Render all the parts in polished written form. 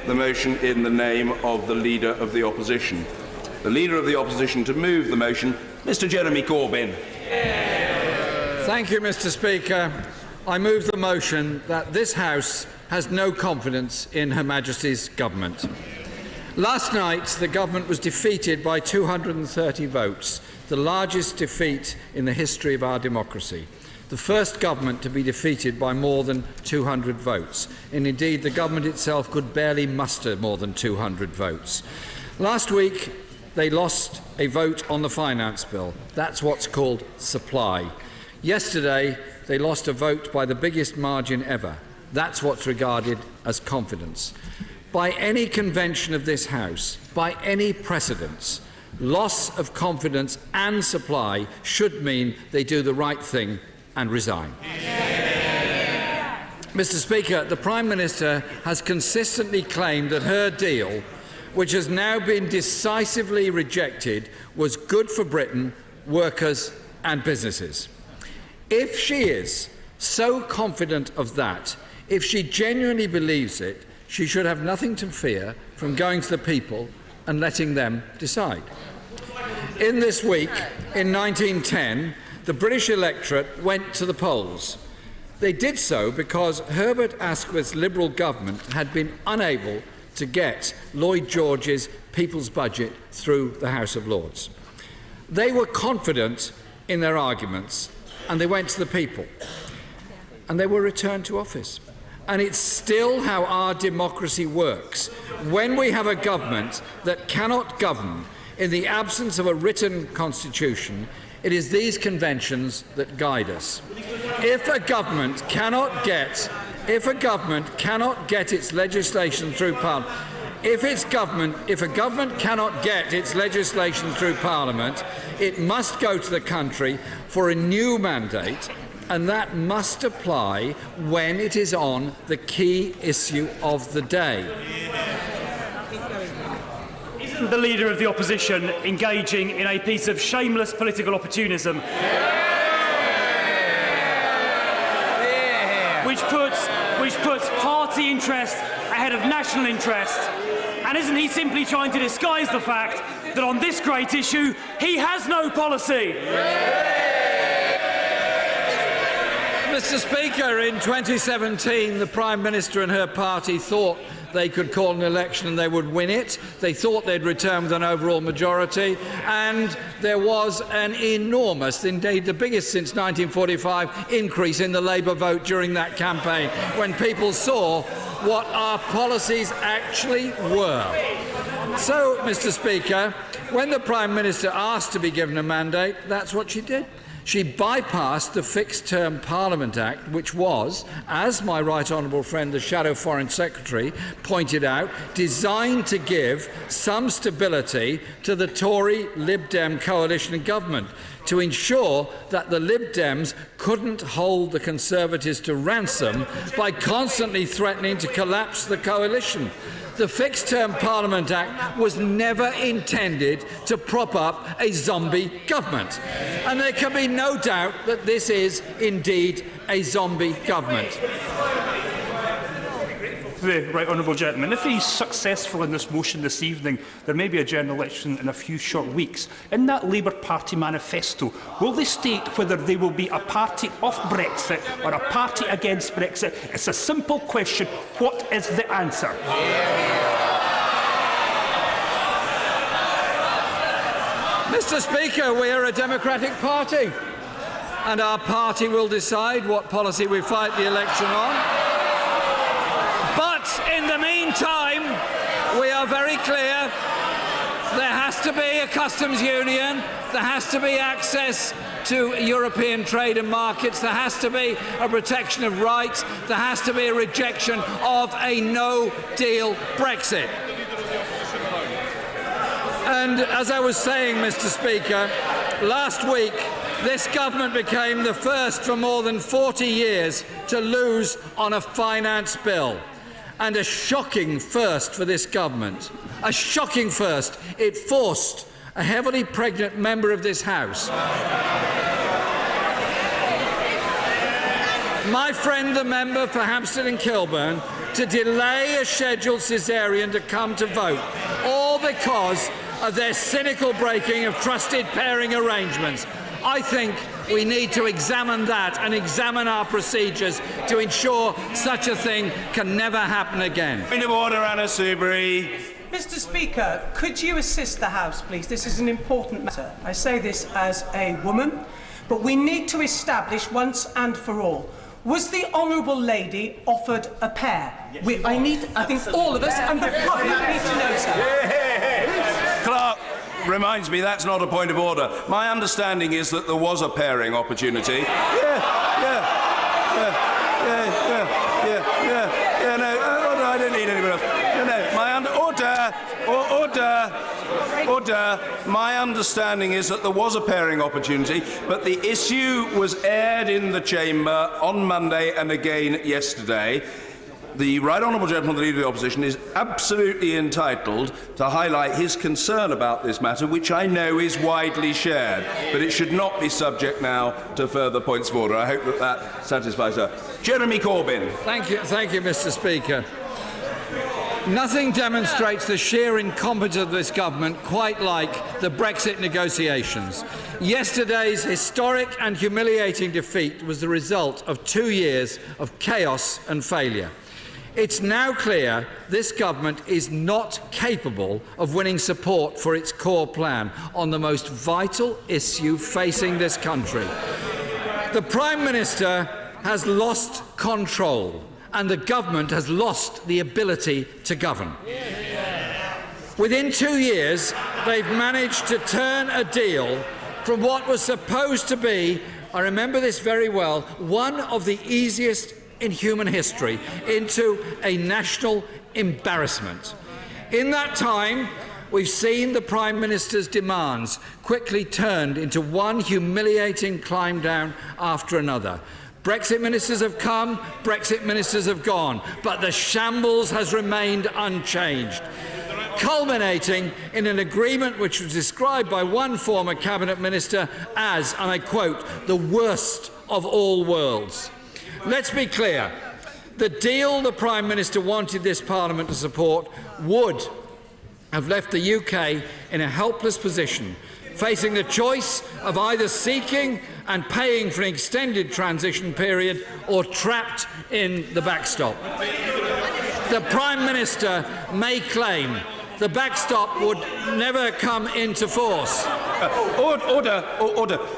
the motion in the name of the Leader of the Opposition. The Leader of the Opposition to move the motion, Mr Jeremy Corbyn. Thank you, Mr Speaker. I move the motion that this House has no confidence in Her Majesty's government. Last night, the government was defeated by 230 votes, the largest defeat in the history of our democracy. The first government to be defeated by more than 200 votes. And indeed, the government itself could barely muster more than 200 votes. Last week, they lost a vote on the finance bill. That's what's called supply. Yesterday, they lost a vote by the biggest margin ever. That's what's regarded as confidence. By any convention of this House, by any precedence, loss of confidence and supply should mean they do the right thing and resign. Mr Speaker, the Prime Minister has consistently claimed that her deal, which has now been decisively rejected, was good for Britain, workers and businesses. If she is so confident of that, if she genuinely believes it, she should have nothing to fear from going to the people and letting them decide. In this week, in 1910, the British electorate went to the polls. They did so because Herbert Asquith's Liberal government had been unable to get Lloyd George's People's Budget through the House of Lords. They were confident in their arguments, and they went to the people, and they were returned to office. And it's still how our democracy works. When we have a government that cannot govern in the absence of a written constitution, it is these conventions that guide us. If a government cannot get its legislation through Parliament, if a government cannot get its legislation through Parliament, it must go to the country for a new mandate, and that must apply when it is on the key issue of the day. Isn't the Leader of the Opposition engaging in a piece of shameless political opportunism which puts party interest ahead of national interest? And isn't he simply trying to disguise the fact that on this great issue he has no policy? Mr Speaker, in 2017, the Prime Minister and her party thought they could call an election and they would win it. They thought they'd return with an overall majority, and there was an enormous, indeed the biggest since 1945, increase in the Labour vote during that campaign, when people saw what our policies actually were. So, Mr Speaker, when the Prime Minister asked to be given a mandate, that's what she did. She bypassed the Fixed-Term Parliament Act, which was, as my right honourable friend, the Shadow Foreign Secretary, pointed out, designed to give some stability to the Tory Lib Dem coalition government, to ensure that the Lib Dems couldn't hold the Conservatives to ransom by constantly threatening to collapse the coalition. The Fixed-Term Parliament Act was never intended to prop up a zombie government. And there can be no doubt that this is indeed a zombie government. The right honourable gentleman, if he's successful in this motion this evening, there may be a general election in a few short weeks. In that Labour Party manifesto, will they state whether they will be a party of Brexit or a party against Brexit? It's a simple question. What is the answer? Mr Speaker, we are a democratic party, and our party will decide what policy we fight the election on. But in the meantime, we are very clear. There has to be a customs union. There has to be access to European trade and markets. There has to be a protection of rights. There has to be a rejection of a no-deal Brexit. And as I was saying, Mr Speaker, last week this government became the first for more than 40 years to lose on a finance bill. And a shocking first for this government. A shocking first. It forced a heavily pregnant member of this House, my friend the member for Hampstead and Kilburn, to delay a scheduled caesarean to come to vote, all because of their cynical breaking of trusted pairing arrangements. I think we need to examine that and examine our procedures to ensure such a thing can never happen again. Point of order, Anna Soubry. Mr. Speaker, could you assist the House, please? This is an important matter. I say this as a woman, but we need to establish once and for all. Was the honourable lady offered a pair? Yes. I think all of us and the public need to know, sir. Clerk reminds me that's not a point of order. My understanding is that there was a pairing opportunity. No, I don't need anyone else. Order. My understanding is that there was a pairing opportunity, but the issue was aired in the chamber on Monday and again yesterday. The Right Honourable Gentleman, the Leader of the Opposition, is absolutely entitled to highlight his concern about this matter, which I know is widely shared, but it should not be subject now to further points of order. I hope that satisfies her. Jeremy Corbyn. Thank you, Mr. Speaker. Nothing demonstrates the sheer incompetence of this government quite like the Brexit negotiations. Yesterday's historic and humiliating defeat was the result of 2 years of chaos and failure. It's now clear this government is not capable of winning support for its core plan on the most vital issue facing this country. The Prime Minister has lost control, and the government has lost the ability to govern. Within 2 years, they've managed to turn a deal from what was supposed to be, I remember this very well, one of the easiest in human history into a national embarrassment. In that time, we've seen the Prime Minister's demands quickly turned into one humiliating climb down after another. Brexit ministers have come, Brexit ministers have gone, but the shambles has remained unchanged, culminating in an agreement which was described by one former cabinet minister as, and I quote, the worst of all worlds. Let's be clear. The deal the Prime Minister wanted this Parliament to support would have left the UK in a helpless position, facing the choice of either seeking and paying for an extended transition period or trapped in the backstop. The Prime Minister may claim the backstop would never come into force. Order.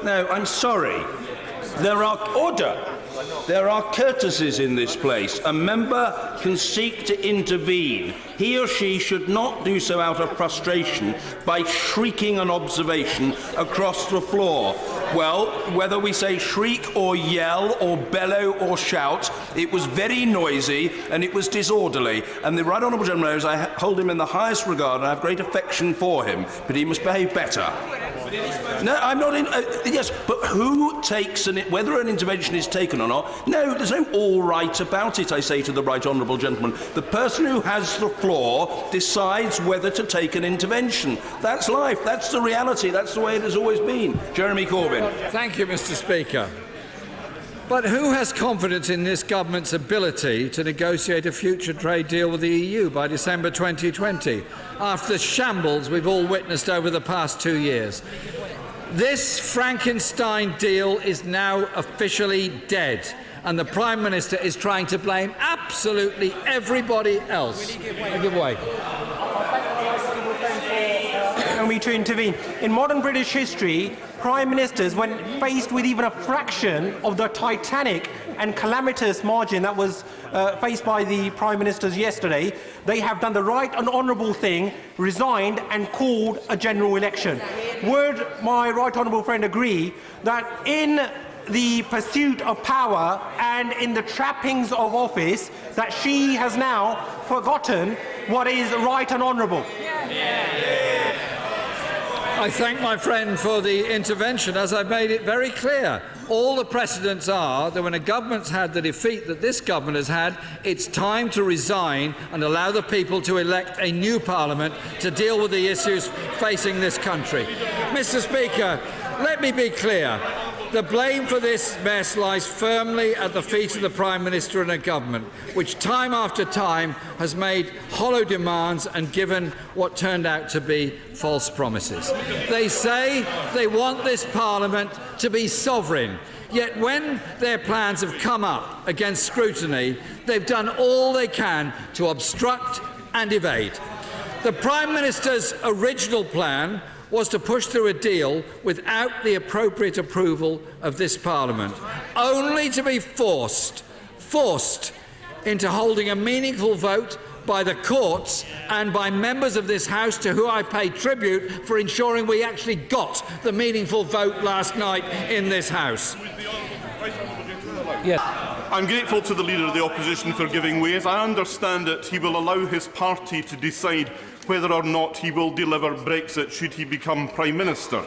No, I'm sorry. There are courtesies in this place. A member can seek to intervene. He or she should not do so out of frustration by shrieking an observation across the floor. Well, whether we say shriek or yell or bellow or shout, it was very noisy and it was disorderly. And the Right Honourable Gentleman knows I hold him in the highest regard and I have great affection for him, but he must behave better. No, I'm not in... yes, but who takes... whether an intervention is taken or not, no, there's no all right about it, I say to the Right Honourable Gentleman. The person who has the floor decides whether to take an intervention. That's life, that's the reality, that's the way it has always been. Jeremy Corbyn. Thank you, Mr. Speaker. But who has confidence in this government's ability to negotiate a future trade deal with the EU by December 2020, after the shambles we've all witnessed over the past 2 years? This Frankenstein deal is now officially dead, and the Prime Minister is trying to blame absolutely everybody else. Give way. Allow me to intervene. In modern British history, Prime Ministers, when faced with even a fraction of the titanic and calamitous margin that was faced by the Prime Ministers yesterday, they have done the right and honourable thing, resigned and called a general election. Would my right honourable friend agree that in the pursuit of power and in the trappings of office that she has now forgotten what is right and honourable? I thank my friend for the intervention, as I've made it very clear. All the precedents are that when a government's had the defeat that this government has had, it's time to resign and allow the people to elect a new Parliament to deal with the issues facing this country. Mr. Speaker, let me be clear. The blame for this mess lies firmly at the feet of the Prime Minister and a government, which time after time has made hollow demands and given what turned out to be false promises. They say they want this Parliament to be sovereign, yet when their plans have come up against scrutiny, they've done all they can to obstruct and evade. The Prime Minister's original plan was to push through a deal without the appropriate approval of this Parliament, only to be forced into holding a meaningful vote by the courts and by members of this House to whom I pay tribute for ensuring we actually got the meaningful vote last night in this House. Yes. I'm grateful to the Leader of the Opposition for giving way. As I understand it, he will allow his party to decide whether or not he will deliver Brexit should he become Prime Minister.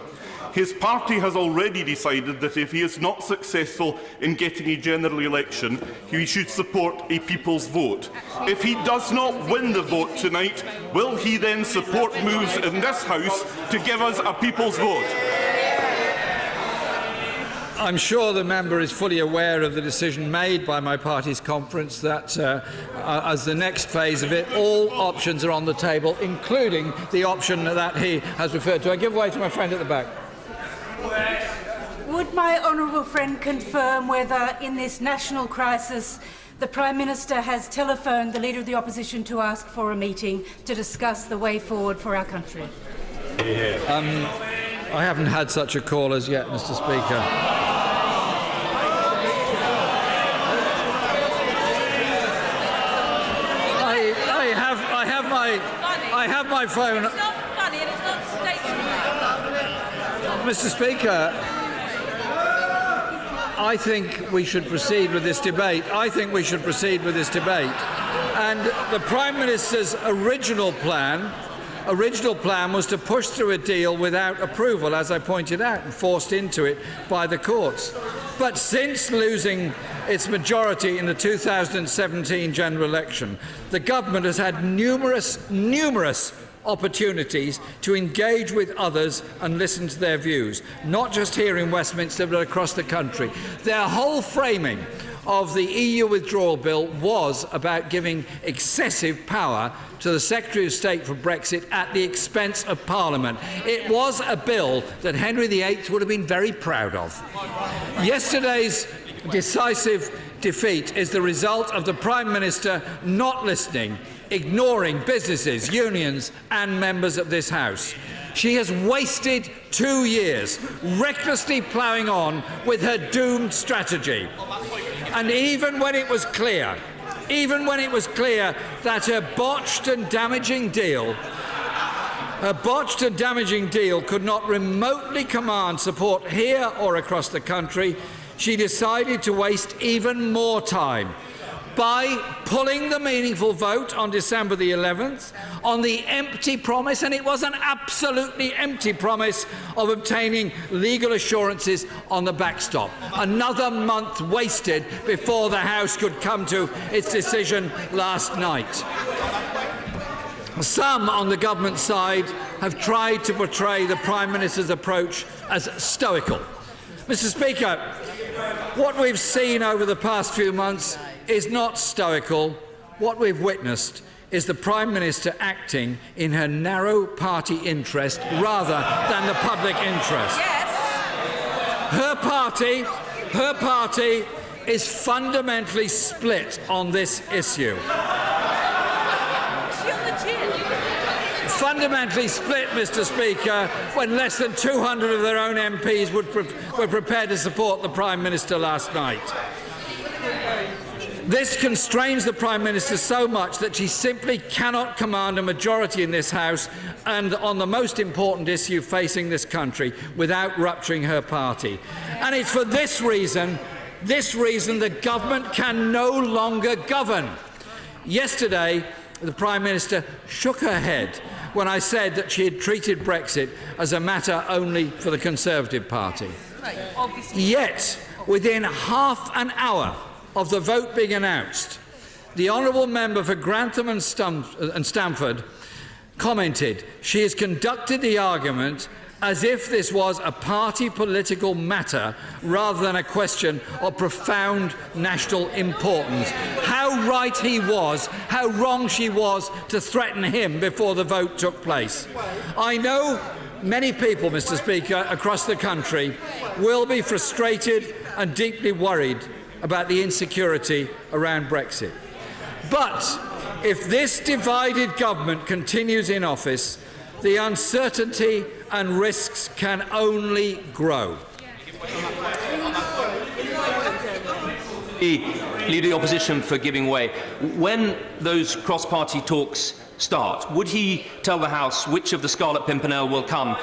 His party has already decided that if he is not successful in getting a general election, he should support a people's vote. If he does not win the vote tonight, will he then support moves in this House to give us a people's vote? I'm sure the member is fully aware of the decision made by my party's conference that, as the next phase of it, all options are on the table, including the option that he has referred to. I give way to my friend at the back. Would my honourable friend confirm whether, in this national crisis, the Prime Minister has telephoned the Leader of the Opposition to ask for a meeting to discuss the way forward for our country? I haven't had such a call as yet, Mr. Speaker. I have my phone. It's not funny and it's not statesmanlike. Mr. Speaker, I think we should proceed with this debate. And the Prime Minister's original plan was to push through a deal without approval, as I pointed out, and forced into it by the courts. But since losing its majority in the 2017 general election, the government has had numerous opportunities to engage with others and listen to their views, not just here in Westminster but across the country. Their whole framing of the EU withdrawal bill was about giving excessive power to the Secretary of State for Brexit at the expense of Parliament. It was a bill that Henry VIII would have been very proud of. Yesterday's decisive defeat is the result of the Prime Minister not listening, ignoring businesses, unions and members of this House. She has wasted 2 years recklessly ploughing on with her doomed strategy. And even when it was clear that her botched and damaging deal could not remotely command support here or across the country, she decided to waste even more time by pulling the meaningful vote on December the 11th on the empty promise, and it was an absolutely empty promise, of obtaining legal assurances on the backstop. Another month wasted before the House could come to its decision last night. Some on the government side have tried to portray the Prime Minister's approach as stoical. Mr. Speaker, what we've seen over the past few months is not stoical. What we've witnessed is the Prime Minister acting in her narrow party interest rather than the public interest. Yes. Her party is fundamentally split on this issue. Fundamentally split, Mr. Speaker, when less than 200 of their own MPs were prepared to support the Prime Minister last night. This constrains the Prime Minister so much that she simply cannot command a majority in this House and on the most important issue facing this country without rupturing her party. And it's for this reason the government can no longer govern. Yesterday, the Prime Minister shook her head when I said that she had treated Brexit as a matter only for the Conservative Party. Yet, within half an hour of the vote being announced, the honourable member for Grantham and Stamford commented, "She has conducted the argument as if this was a party political matter rather than a question of profound national importance. How right he was, how wrong she was to threaten him before the vote took place. I know many people, Mr. Speaker, across the country will be frustrated and deeply worried about the insecurity around Brexit. But if this divided government continues in office, the uncertainty and risks can only grow. The Leader of the Opposition for giving way. When those cross-party talks start, would he tell the House which of the Scarlet Pimpernel will come?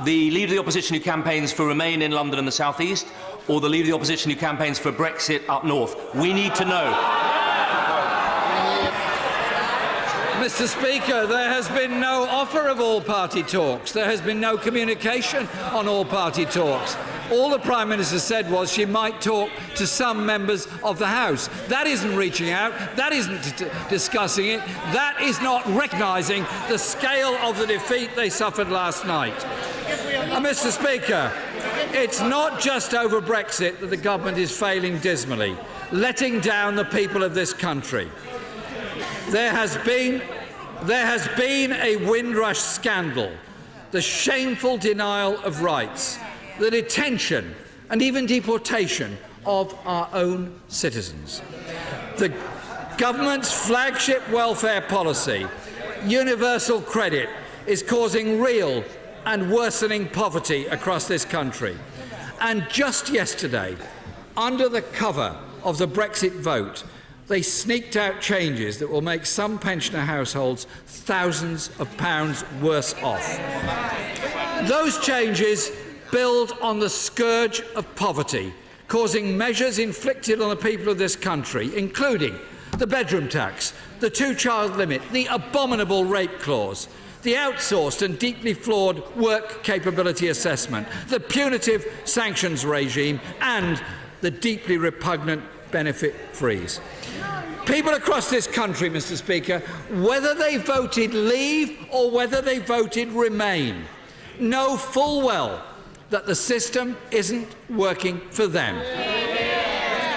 The Leader of the Opposition who campaigns for Remain in London and the South East, or the Leader of the Opposition who campaigns for Brexit up north? We need to know. Mr. Speaker, there has been no offer of all-party talks. There has been no communication on all-party talks. All the Prime Minister said was she might talk to some members of the House. That isn't reaching out. That isn't discussing it. That is not recognising the scale of the defeat they suffered last night. Mr. Speaker, it's not just over Brexit that the government is failing dismally, letting down the people of this country. There has been a Windrush scandal, the shameful denial of rights, the detention and even deportation of our own citizens. The government's flagship welfare policy, universal credit, is causing real and worsening poverty across this country. And just yesterday, under the cover of the Brexit vote, they sneaked out changes that will make some pensioner households thousands of pounds worse off. Those changes build on the scourge of poverty, causing measures inflicted on the people of this country, including the bedroom tax, the two-child limit, the abominable rape clause, the outsourced and deeply flawed work capability assessment, the punitive sanctions regime and the deeply repugnant benefit freeze. People across this country, Mr. Speaker, whether they voted Leave or whether they voted Remain, know full well that the system isn't working for them.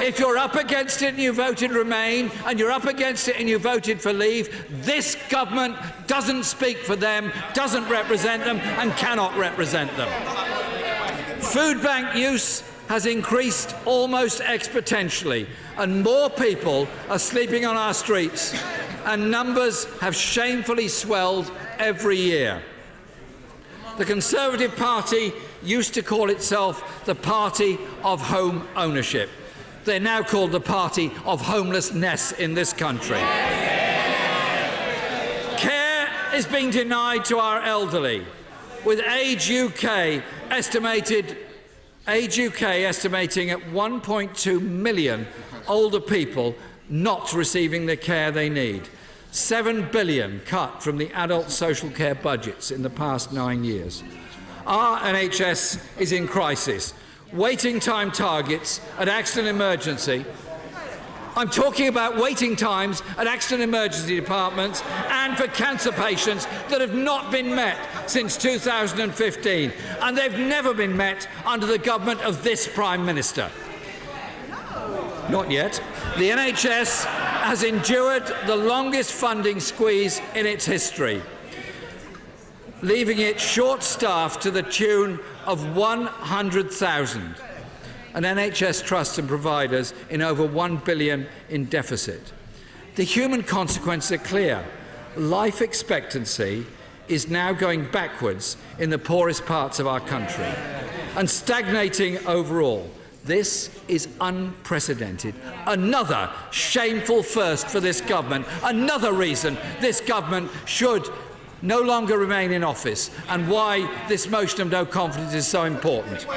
If you're up against it and you voted Remain, and you're up against it and you voted for Leave, this government doesn't speak for them, doesn't represent them and cannot represent them. Food bank use has increased almost exponentially, and more people are sleeping on our streets, and numbers have shamefully swelled every year. The Conservative Party used to call itself the Party of Home Ownership. They're now called the Party of Homelessness in this country. Care is being denied to our elderly, with Age UK estimating at 1.2 million older people not receiving the care they need. 7 billion cut from the adult social care budgets in the past 9 years. Our NHS is in crisis. Waiting time targets at accident emergency. I'm talking about waiting times at accident emergency departments and for cancer patients that have not been met since 2015, and they've never been met under the government of this Prime Minister. Not yet. The NHS has endured the longest funding squeeze in its history, leaving it short-staffed to the tune of 100,000. and NHS trusts and providers in over £1 billion in deficit. The human consequences are clear. Life expectancy is now going backwards in the poorest parts of our country and stagnating overall. This is unprecedented. Another shameful first for this government. Another reason this government should no longer remain in office, and why this motion of no confidence is so important.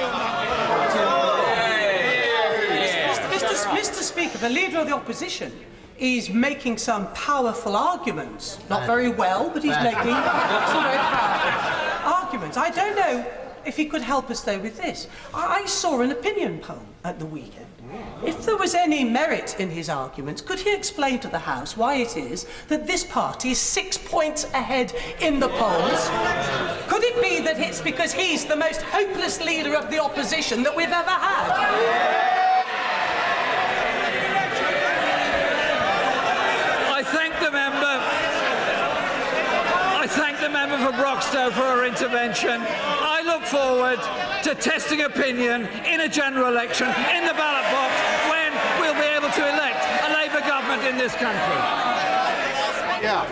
Mr. Speaker, the Leader of the Opposition is making some powerful arguments. Not very well, but he's making some very powerful arguments. I don't know if he could help us, though, with this. I saw an opinion poll at the weekend. If there was any merit in his arguments, could he explain to the House why it is that this party is 6 points ahead in the polls? Could it be that it's because he's the most hopeless leader of the opposition that we've ever had? I thank the member for Broxtowe for her intervention. I look forward to testing opinion in a general election in the ballot box when we'll be able to elect a Labour government in this country. Yeah,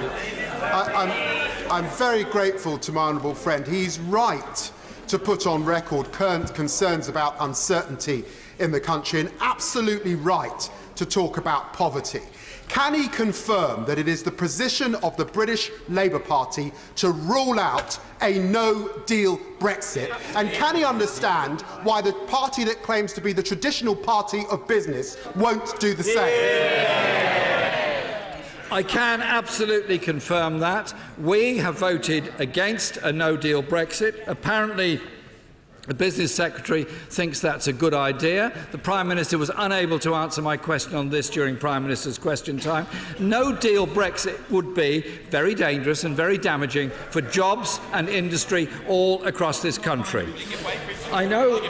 I'm very grateful to my honourable friend. He's right to put on record current concerns about uncertainty in the country, and absolutely right to talk about poverty. Can he confirm that it is the position of the British Labour Party to rule out a no-deal Brexit? And can he understand why the party that claims to be the traditional party of business won't do the same? I can absolutely confirm that. We have voted against a no-deal Brexit. Apparently, the Business Secretary thinks that's a good idea. The Prime Minister was unable to answer my question on this during Prime Minister's question time. No-deal Brexit would be very dangerous and very damaging for jobs and industry all across this country. I know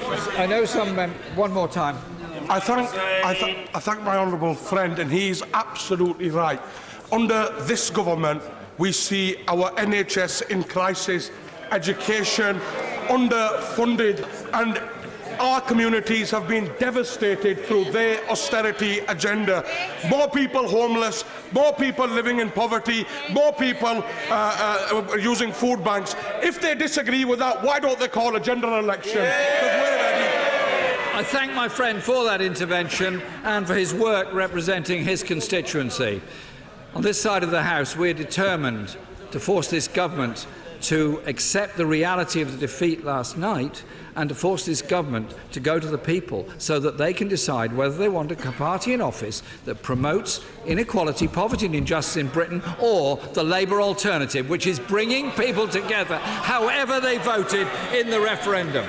some... one more time. I thank my honourable friend, and he is absolutely right. Under this government, we see our NHS in crisis, education underfunded, and our communities have been devastated through their austerity agenda. More people homeless, more people living in poverty, more people using food banks. If they disagree with that, why don't they call a general election? I thank my friend for that intervention and for his work representing his constituency. On this side of the House, we are determined to force this government to accept the reality of the defeat last night and to force this government to go to the people so that they can decide whether they want a party in office that promotes inequality, poverty and injustice in Britain, or the Labour alternative, which is bringing people together however they voted in the referendum.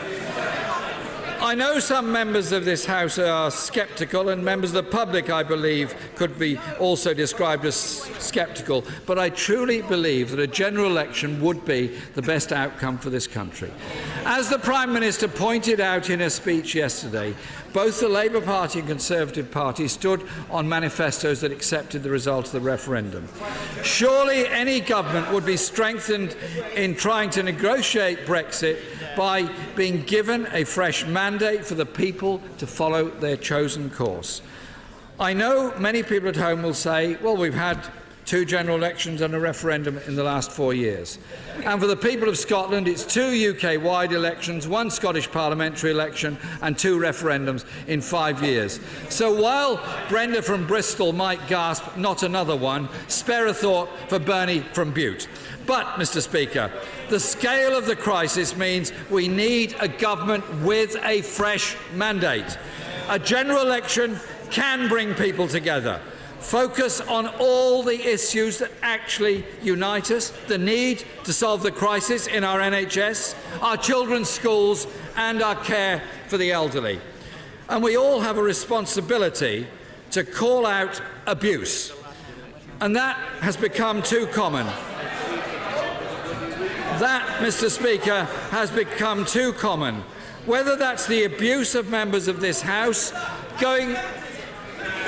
I know some members of this House are sceptical, and members of the public, I believe, could be also described as sceptical, but I truly believe that a general election would be the best outcome for this country. As the Prime Minister pointed out in a speech yesterday, both the Labour Party and Conservative Party stood on manifestos that accepted the result of the referendum. Surely any government would be strengthened in trying to negotiate Brexit by being given a fresh mandate for the people to follow their chosen course. I know many people at home will say, well, we've had 2 general elections and a referendum in the last 4 years. And for the people of Scotland, it's 2 UK-wide elections, 1 Scottish parliamentary election and 2 referendums in 5 years. So while Brenda from Bristol might gasp, not another one, spare a thought for Bernie from Bute. But, Mr Speaker, the scale of the crisis means we need a government with a fresh mandate. A general election can bring people together. Focus on all the issues that actually unite us, the need to solve the crisis in our NHS, our children's schools and our care for the elderly. And we all have a responsibility to call out abuse. And that has become too common. That, Mr Speaker, has become too common. Whether that's the abuse of members of this House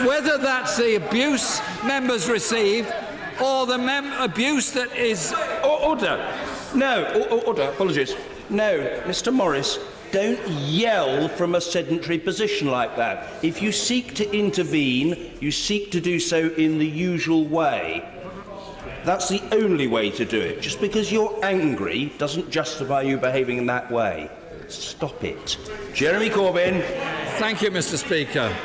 whether that's the abuse members receive or the abuse that is... Order. No, order. Apologies. No, Mr Morris, don't yell from a sedentary position like that. If you seek to intervene, you seek to do so in the usual way. That's the only way to do it. Just because you're angry doesn't justify you behaving in that way. Stop it. Jeremy Corbyn. Thank you, Mr Speaker.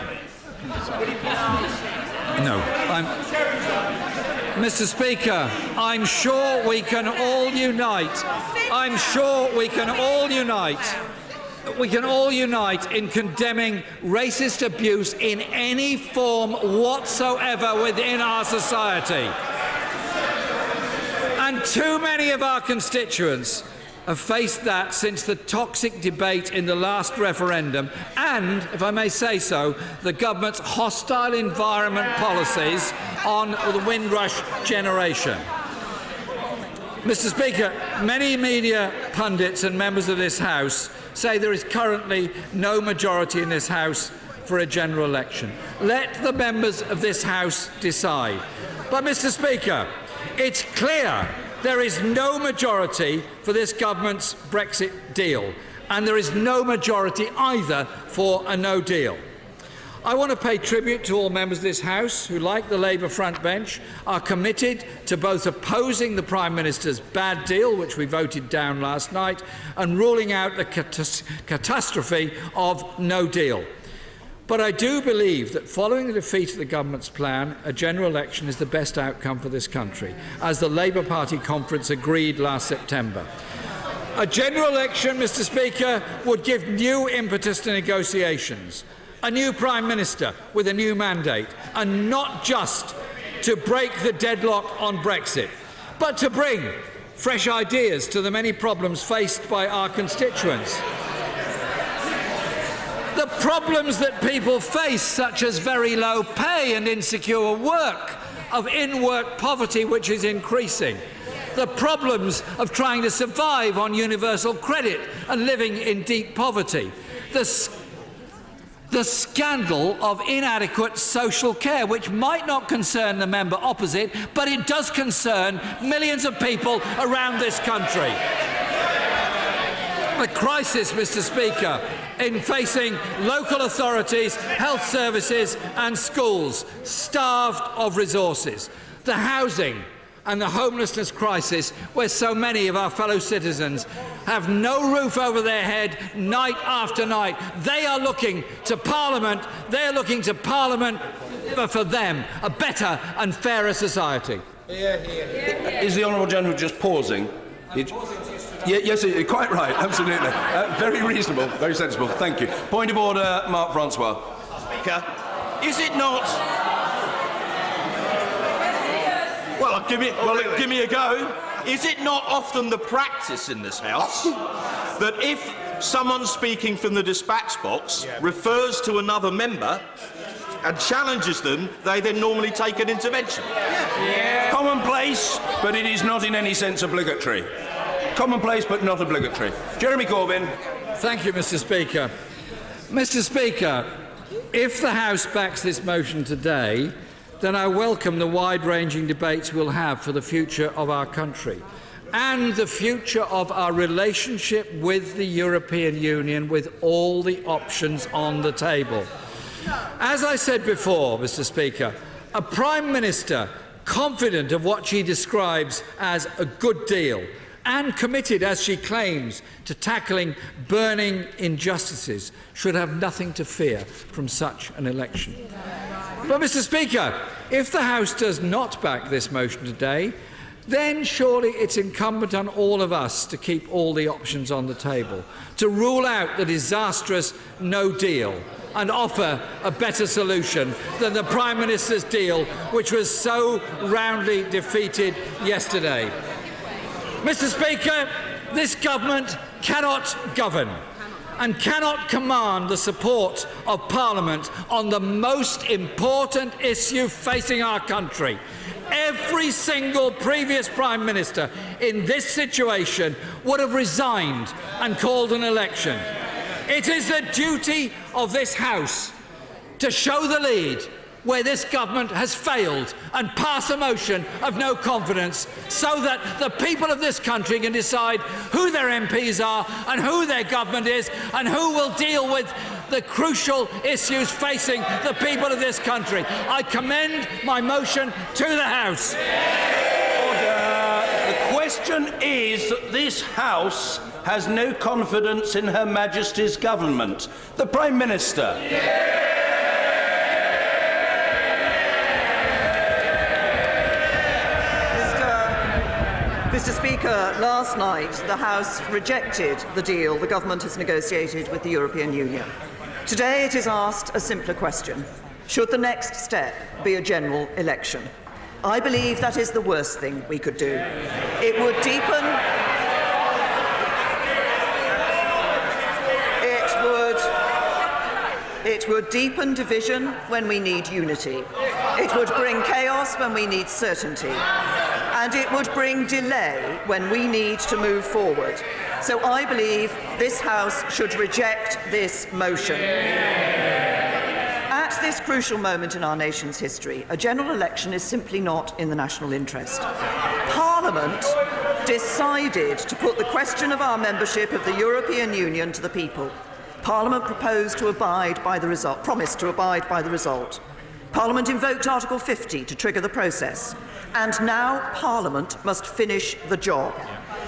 Mr Speaker, I'm sure we can all unite. I'm sure we can all unite. We can all unite in condemning racist abuse in any form whatsoever within our society. And too many of our constituents have faced that since the toxic debate in the last referendum and, if I may say so, the government's hostile environment policies on the Windrush generation. Mr. Speaker, many media pundits and members of this House say there is currently no majority in this House for a general election. Let the members of this House decide. But, Mr. Speaker, it's clear there is no majority for this government's Brexit deal, and there is no majority either for a no deal. I want to pay tribute to all members of this House who, like the Labour frontbench, are committed to both opposing the Prime Minister's bad deal, which we voted down last night, and ruling out the catastrophe of no deal. But I do believe that following the defeat of the government's plan, a general election is the best outcome for this country, as the Labour Party conference agreed last September. A general election, Mr. Speaker, would give new impetus to negotiations, a new Prime Minister with a new mandate, and not just to break the deadlock on Brexit, but to bring fresh ideas to the many problems faced by our constituents. The problems that people face, such as very low pay and insecure work, of in-work poverty which is increasing, the problems of trying to survive on universal credit and living in deep poverty, the scandal of inadequate social care, which might not concern the member opposite, but it does concern millions of people around this country. The crisis, Mr. Speaker, in facing local authorities, health services and schools starved of resources. The housing and the homelessness crisis, where so many of our fellow citizens have no roof over their head night after night. They are looking to Parliament. They are looking to Parliament for them a better and fairer society. Is the honourable gentleman just pausing? Yes, quite right, absolutely. Very reasonable, very sensible. Thank you. Point of order, Mark Francois. Speaker, is it not... Well, give me a go. Is it not often the practice in this House that if someone speaking from the dispatch box refers to another member and challenges them, they then normally take an intervention? Commonplace, but it is not in any sense obligatory. Commonplace, but not obligatory. Jeremy Corbyn. Thank you, Mr. Speaker. Mr. Speaker, if the House backs this motion today, then I welcome the wide-ranging debates we'll have for the future of our country and the future of our relationship with the European Union, with all the options on the table. As I said before, Mr. Speaker, a Prime Minister confident of what she describes as a good deal and committed, as she claims, to tackling burning injustices should have nothing to fear from such an election. But, Mr. Speaker, if the House does not back this motion today, then surely it's incumbent on all of us to keep all the options on the table, to rule out the disastrous no deal and offer a better solution than the Prime Minister's deal, which was so roundly defeated yesterday. Mr. Speaker, this government cannot govern and cannot command the support of Parliament on the most important issue facing our country. Every single previous Prime Minister in this situation would have resigned and called an election. It is the duty of this House to show the lead where this government has failed and pass a motion of no confidence so that the people of this country can decide who their MPs are and who their government is and who will deal with the crucial issues facing the people of this country. I commend my motion to the House. Order. The question is that this House has no confidence in Her Majesty's government. The Prime Minister. Mr. Speaker, last night the House rejected the deal the government has negotiated with the European Union. Today it is asked a simpler question. Should the next step be a general election? I believe that is the worst thing we could do. It would deepen... It would deepen division when we need unity. It would bring chaos when we need certainty. And it would bring delay when we need to move forward. So I believe this House should reject this motion. At this crucial moment in our nation's history, a general election is simply not in the national interest. Parliament decided to put the question of our membership of the European Union to the people. Parliament promised to abide by the result. Parliament invoked Article 50 to trigger the process. And now Parliament must finish the job.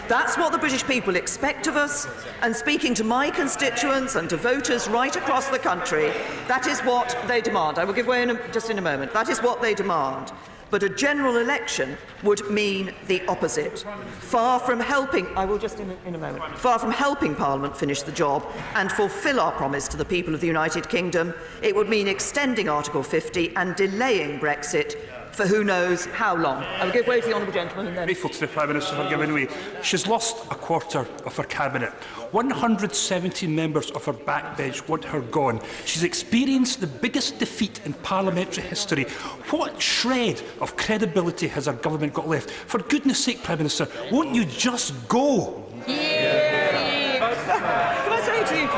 That's what the British people expect of us, and speaking to my constituents and to voters right across the country, that is what they demand. I will give way just in a moment. That is what they demand. But a general election would mean the opposite. Far from helping Parliament finish the job and fulfil our promise to the people of the United Kingdom, it would mean extending Article 50 and delaying Brexit for who knows how long. I will give way to the honourable gentleman and then... Grateful to the Prime Minister for giving way. She's lost a quarter of her cabinet. 170 members of her backbench want her gone. She's experienced the biggest defeat in parliamentary history. What shred of credibility has our government got left? For goodness sake, Prime Minister, won't you just go? Can I say to you,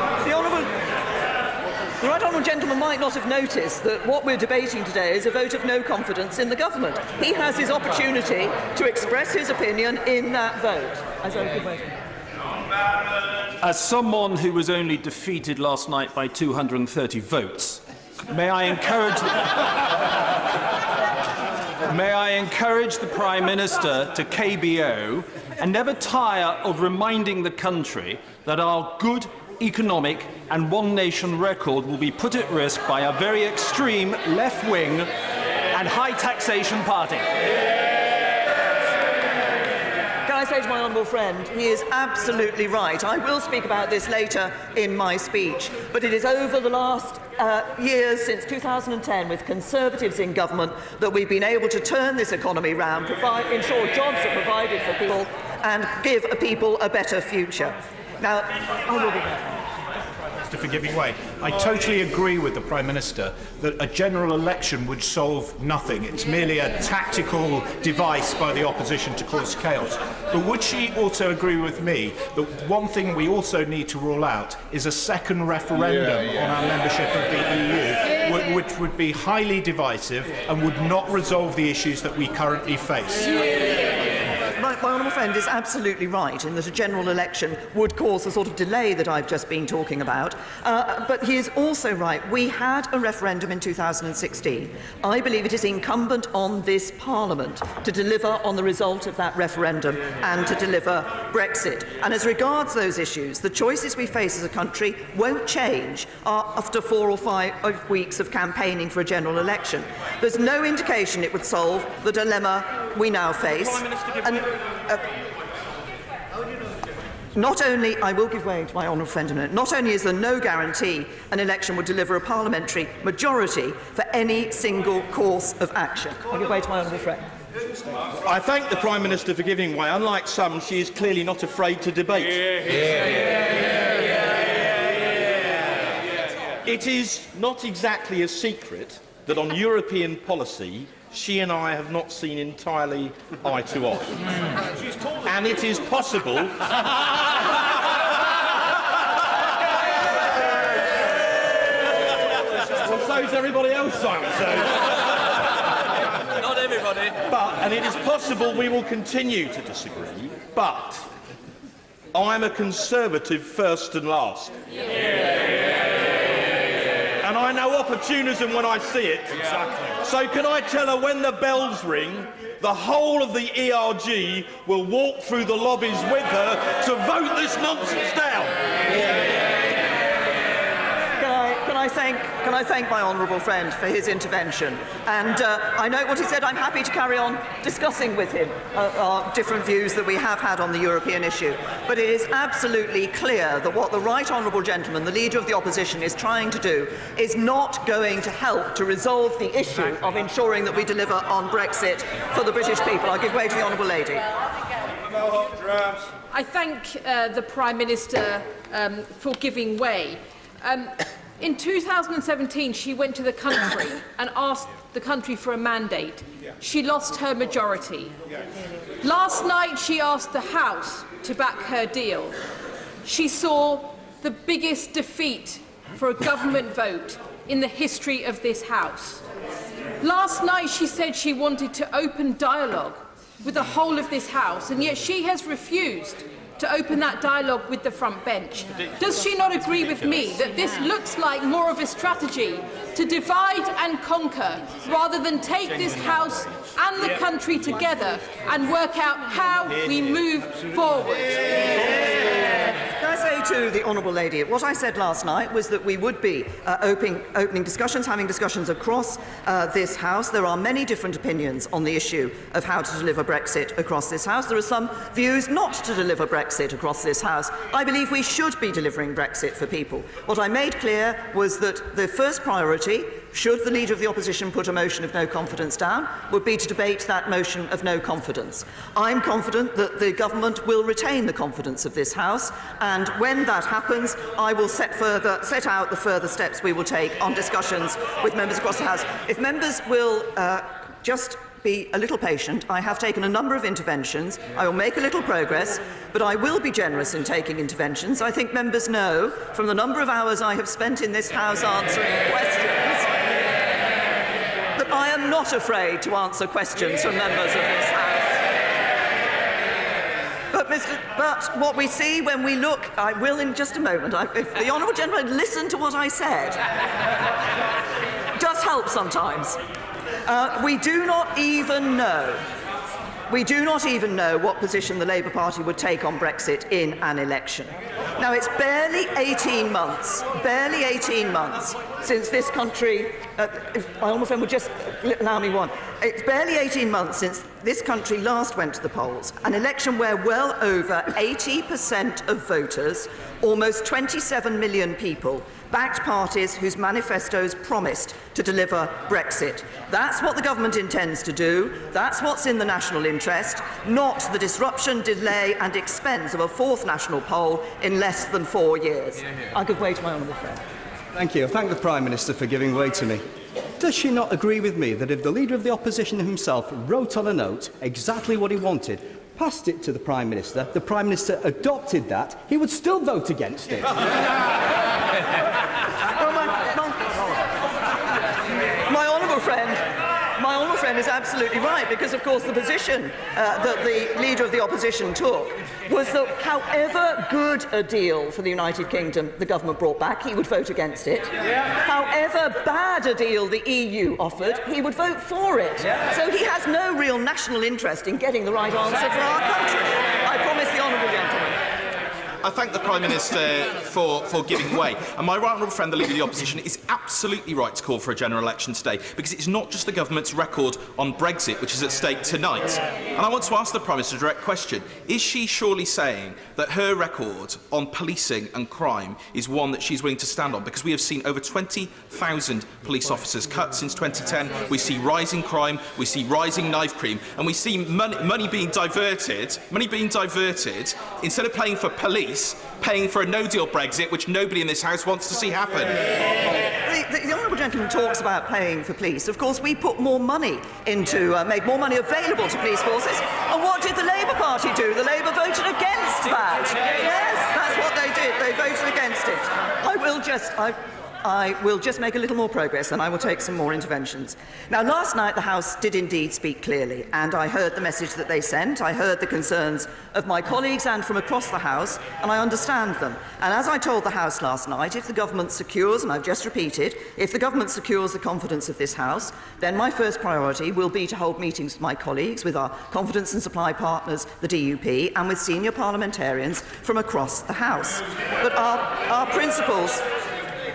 the right honourable gentleman might not have noticed that what we're debating today is a vote of no confidence in the government. He has his opportunity to express his opinion in that vote. As someone who was only defeated last night by 230 votes, may I encourage the Prime Minister to KBO and never tire of reminding the country that our good economic and one nation record will be put at risk by a very extreme left-wing and high taxation party. Can I say to my honourable friend, he is absolutely right. I will speak about this later in my speech, but it is over the last years since 2010 with Conservatives in government that we've been able to turn this economy round, ensure jobs are provided for people and give people a better future. Now, I will be back. For giving way. I totally agree with the Prime Minister that a general election would solve nothing. It's merely a tactical device by the opposition to cause chaos. But would she also agree with me that one thing we also need to rule out is a second referendum on our membership of the EU, which would be highly divisive and would not resolve the issues that we currently face? My honourable friend is absolutely right in that a general election would cause the sort of delay that I've just been talking about. But he is also right. We had a referendum in 2016. I believe it is incumbent on this Parliament to deliver on the result of that referendum and to deliver Brexit. And as regards those issues, the choices we face as a country won't change after 4 or 5 weeks of campaigning for a general election. There's no indication it would solve the dilemma we now face. Not only, I will give way to my honourable friend in a minute, not only is there no guarantee an election would deliver a parliamentary majority for any single course of action. I give way to my honourable friend. I thank the Prime Minister for giving way. Unlike some, she is clearly not afraid to debate. It is not exactly a secret that on European policy, she and I have not seen entirely eye to eye. And it is possible... Well, so's everybody else, Simon. Not everybody. And it is possible we will continue to disagree, but I'm a Conservative first and last. And I know opportunism when I see it. Exactly. So can I tell her when the bells ring, the whole of the ERG will walk through the lobbies with her to vote this nonsense down? Can I thank my honourable friend for his intervention? And I note what he said. I'm happy to carry on discussing with him our different views that we have had on the European issue. But it is absolutely clear that what the right honourable gentleman, the Leader of the Opposition, is trying to do is not going to help to resolve the issue of ensuring that we deliver on Brexit for the British people. I'll give way to the honourable lady. I thank the Prime Minister for giving way. In 2017, she went to the country and asked the country for a mandate. She lost her majority. Last night, she asked the House to back her deal. She saw the biggest defeat for a government vote in the history of this House. Last night, she said she wanted to open dialogue with the whole of this House, and yet she has refused to open that dialogue with the front bench. Does she not agree with me that this looks like more of a strategy to divide and conquer rather than take this House and the country together and work out how we move forward? Can I say to the Honourable Lady, what I said last night was that we would be opening discussions, having discussions across this House. There are many different opinions on the issue of how to deliver Brexit across this House. There are some views not to deliver Brexit across this House. I believe we should be delivering Brexit for people. What I made clear was that the first priority, should the Leader of the Opposition put a motion of no confidence down, would be to debate that motion of no confidence. I'm confident that the Government will retain the confidence of this House, and when that happens, I will set out the further steps we will take on discussions with members across the House. If members will just be a little patient. I have taken a number of interventions. I will make a little progress, but I will be generous in taking interventions. I think members know, from the number of hours I have spent in this House answering questions, that I am not afraid to answer questions from members of this House. But what we see when we look, I will in just a moment, if the Honourable Gentleman listened to what I said, it does help sometimes. We do not even know what position the Labour Party would take on Brexit in an election. Now, it's barely 18 months since this country, if my honourable friend would just allow me one, it's barely 18 months since this country last went to the polls, an election where well over 80% of voters, almost 27 million people, backed parties whose manifestos promised to deliver Brexit. That's what the Government intends to do. That's what's in the national interest, not the disruption, delay and expense of a fourth national poll in less than 4 years. I'll give way to my honourable friend. Thank you. I thank the Prime Minister for giving way to me. Does she not agree with me that if the Leader of the Opposition himself wrote on a note exactly what he wanted, passed it to the Prime Minister adopted that, he would still vote against it? My honourable friend is absolutely right, because, of course, the position that the Leader of the Opposition took was that however good a deal for the United Kingdom the Government brought back, he would vote against it. However bad a deal the EU offered, he would vote for it. So he has no real national interest in getting the right answer for our country. I promise the honourable gentleman. I thank the Prime Minister for giving way. And my right honourable friend, the Leader of the Opposition, is absolutely right to call for a general election today, because it's not just the Government's record on Brexit which is at stake tonight. And I want to ask the Prime Minister a direct question. Is she surely saying that her record on policing and crime is one that she's willing to stand on? Because we have seen over 20,000 police officers cut since 2010. We see rising crime, we see rising knife crime, and we see money being diverted, instead of paying for police, paying for a no-deal Brexit, which nobody in this House wants to see happen. The honourable gentleman talks about paying for police. Of course, we put more money into, made more money available to police forces. And what did the Labour Party do? The Labour voted against that. Yes, that's what they did. They voted against it. I will just make a little more progress, and I will take some more interventions. Now, last night the House did indeed speak clearly, and I heard the message that they sent. I heard the concerns of my colleagues and from across the House, and I understand them. And as I told the House last night, if the Government secures, and I've just repeated, if the Government secures the confidence of this House, then my first priority will be to hold meetings with my colleagues, with our confidence and supply partners, the DUP, and with senior parliamentarians from across the House. But our principles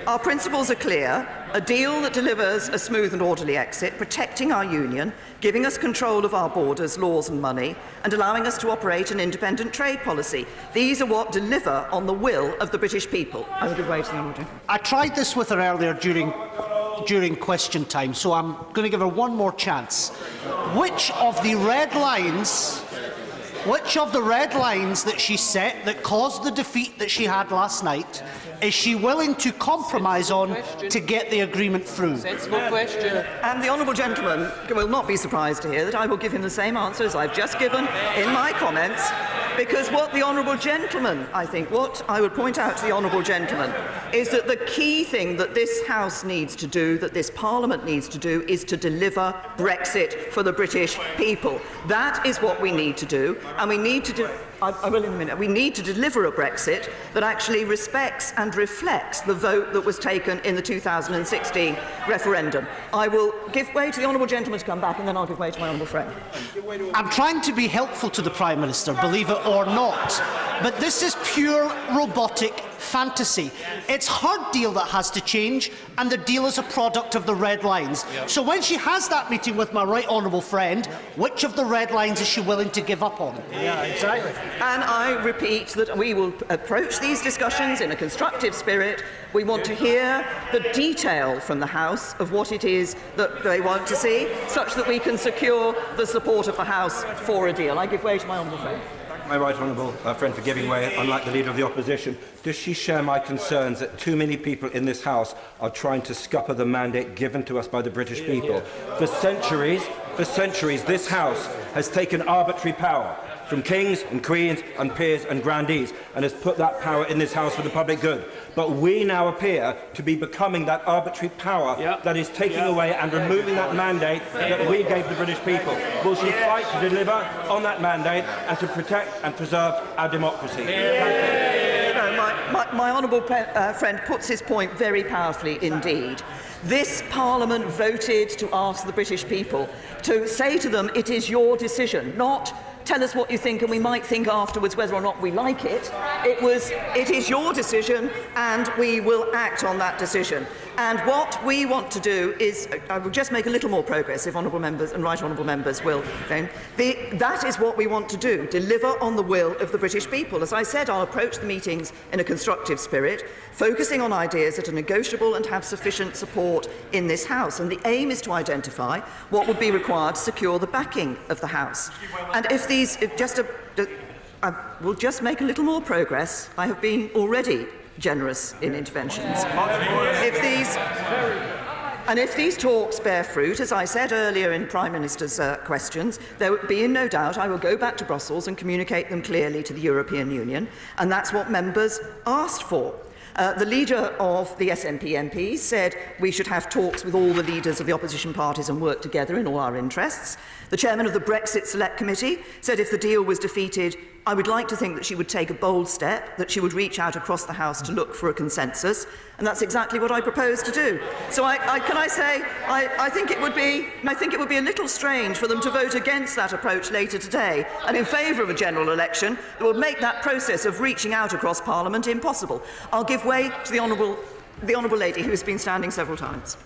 are clear: a deal that delivers a smooth and orderly exit, protecting our union, giving us control of our borders, laws and money, and allowing us to operate an independent trade policy. These are what deliver on the will of the British people. I will give way to the honourable gentleman. I tried this with her earlier during question time, so I'm going to give her one more chance. Which of the red lines Which of the red lines that she set that caused the defeat that she had last night is she willing to compromise on to get the agreement through? Sensible question. And the honourable gentleman will not be surprised to hear that I will give him the same answer as I've just given in my comments, because what the honourable gentleman, what I would point out to the honourable gentleman, is that the key thing that this House needs to do, that this Parliament needs to do, is to deliver Brexit for the British people. That is what we need to do, and we need to do. I will in a minute. We need to deliver a Brexit that actually respects and reflects the vote that was taken in the 2016 referendum. I will give way to the honourable gentleman to come back, and then I'll give way to my honourable friend. I'm trying to be helpful to the Prime Minister, believe it or not, but this is pure robotic fantasy. It's her deal that has to change, and the deal is a product of the red lines. Yep. So when she has that meeting with my right honourable friend, which of the red lines is she willing to give up on? Yeah, exactly. And I repeat that we will approach these discussions in a constructive spirit. We want to hear the detail from the House of what it is that they want to see, such that we can secure the support of the House for a deal. I give way to my honourable friend. My right honourable friend for giving way, unlike the Leader of the Opposition. Does she share my concerns that too many people in this House are trying to scupper the mandate given to us by the British people? For centuries, this House has taken arbitrary power from kings and queens and peers and grandees and has put that power in this House for the public good. But we now appear to be becoming that arbitrary power that is taking away and removing that mandate that we gave the British people. Will she fight to deliver on that mandate and to protect and preserve our democracy? My honourable friend puts his point very powerfully indeed. This Parliament voted to ask the British people to say to them, it is your decision, not tell us what you think and we might think afterwards whether or not we like it. It is your decision and we will act on that decision. And what we want to do is, I will just make a little more progress if honourable members and right honourable members will. That is what we want to do, deliver on the will of the British people. As I said, I'll approach the meetings in a constructive spirit, focusing on ideas that are negotiable and have sufficient support in this House. And the aim is to identify what would be required to secure the backing of the House. And we'll just make a little more progress. I have been already generous in interventions. If these talks bear fruit, as I said earlier in Prime Minister's questions, there would be in no doubt I will go back to Brussels and communicate them clearly to the European Union, and that's what members asked for. The leader of the SNP MPs said we should have talks with all the leaders of the opposition parties and work together in all our interests. The chairman of the Brexit Select Committee said if the deal was defeated, I would like to think that she would take a bold step, that she would reach out across the House to look for a consensus, and that's exactly what I propose to do. So I think it would be a little strange for them to vote against that approach later today and in favour of a general election that would make that process of reaching out across Parliament impossible. I'll give way to the honourable lady who has been standing several times.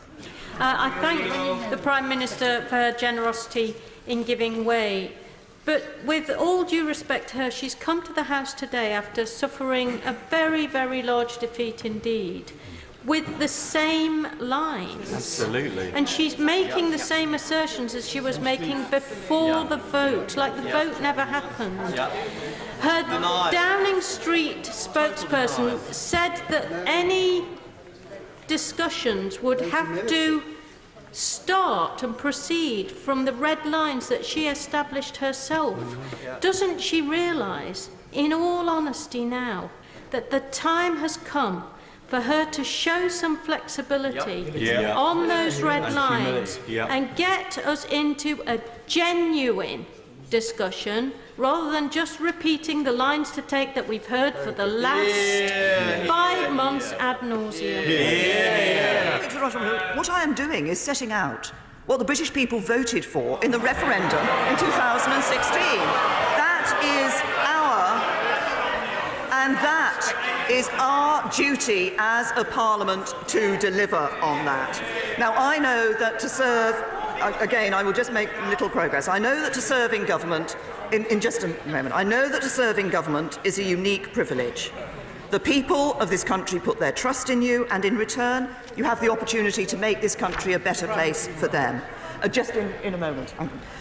I thank the Prime Minister for her generosity in giving way. But with all due respect to her, she's come to the House today after suffering a very, very large defeat indeed, with the same lines. Absolutely. And she's making the same assertions as she was making before the vote, like the vote never happened. Her Downing Street spokesperson said that any discussions would have to start and proceed from the red lines that she established herself. Doesn't she realise, in all honesty now, that the time has come for her to show some flexibility on those red lines and get us into a genuine discussion rather than just repeating the lines to take that we've heard for the last 5 months ad nauseum. What I am doing is setting out what the British people voted for in the referendum in 2016. That is our duty as a Parliament to deliver on that. Now, I know that to serve, again, I will just make little progress. I know that to serve in government, in just a moment, I know that to serve in government is a unique privilege. The people of this country put their trust in you, and in return, you have the opportunity to make this country a better place for them. Just in a moment.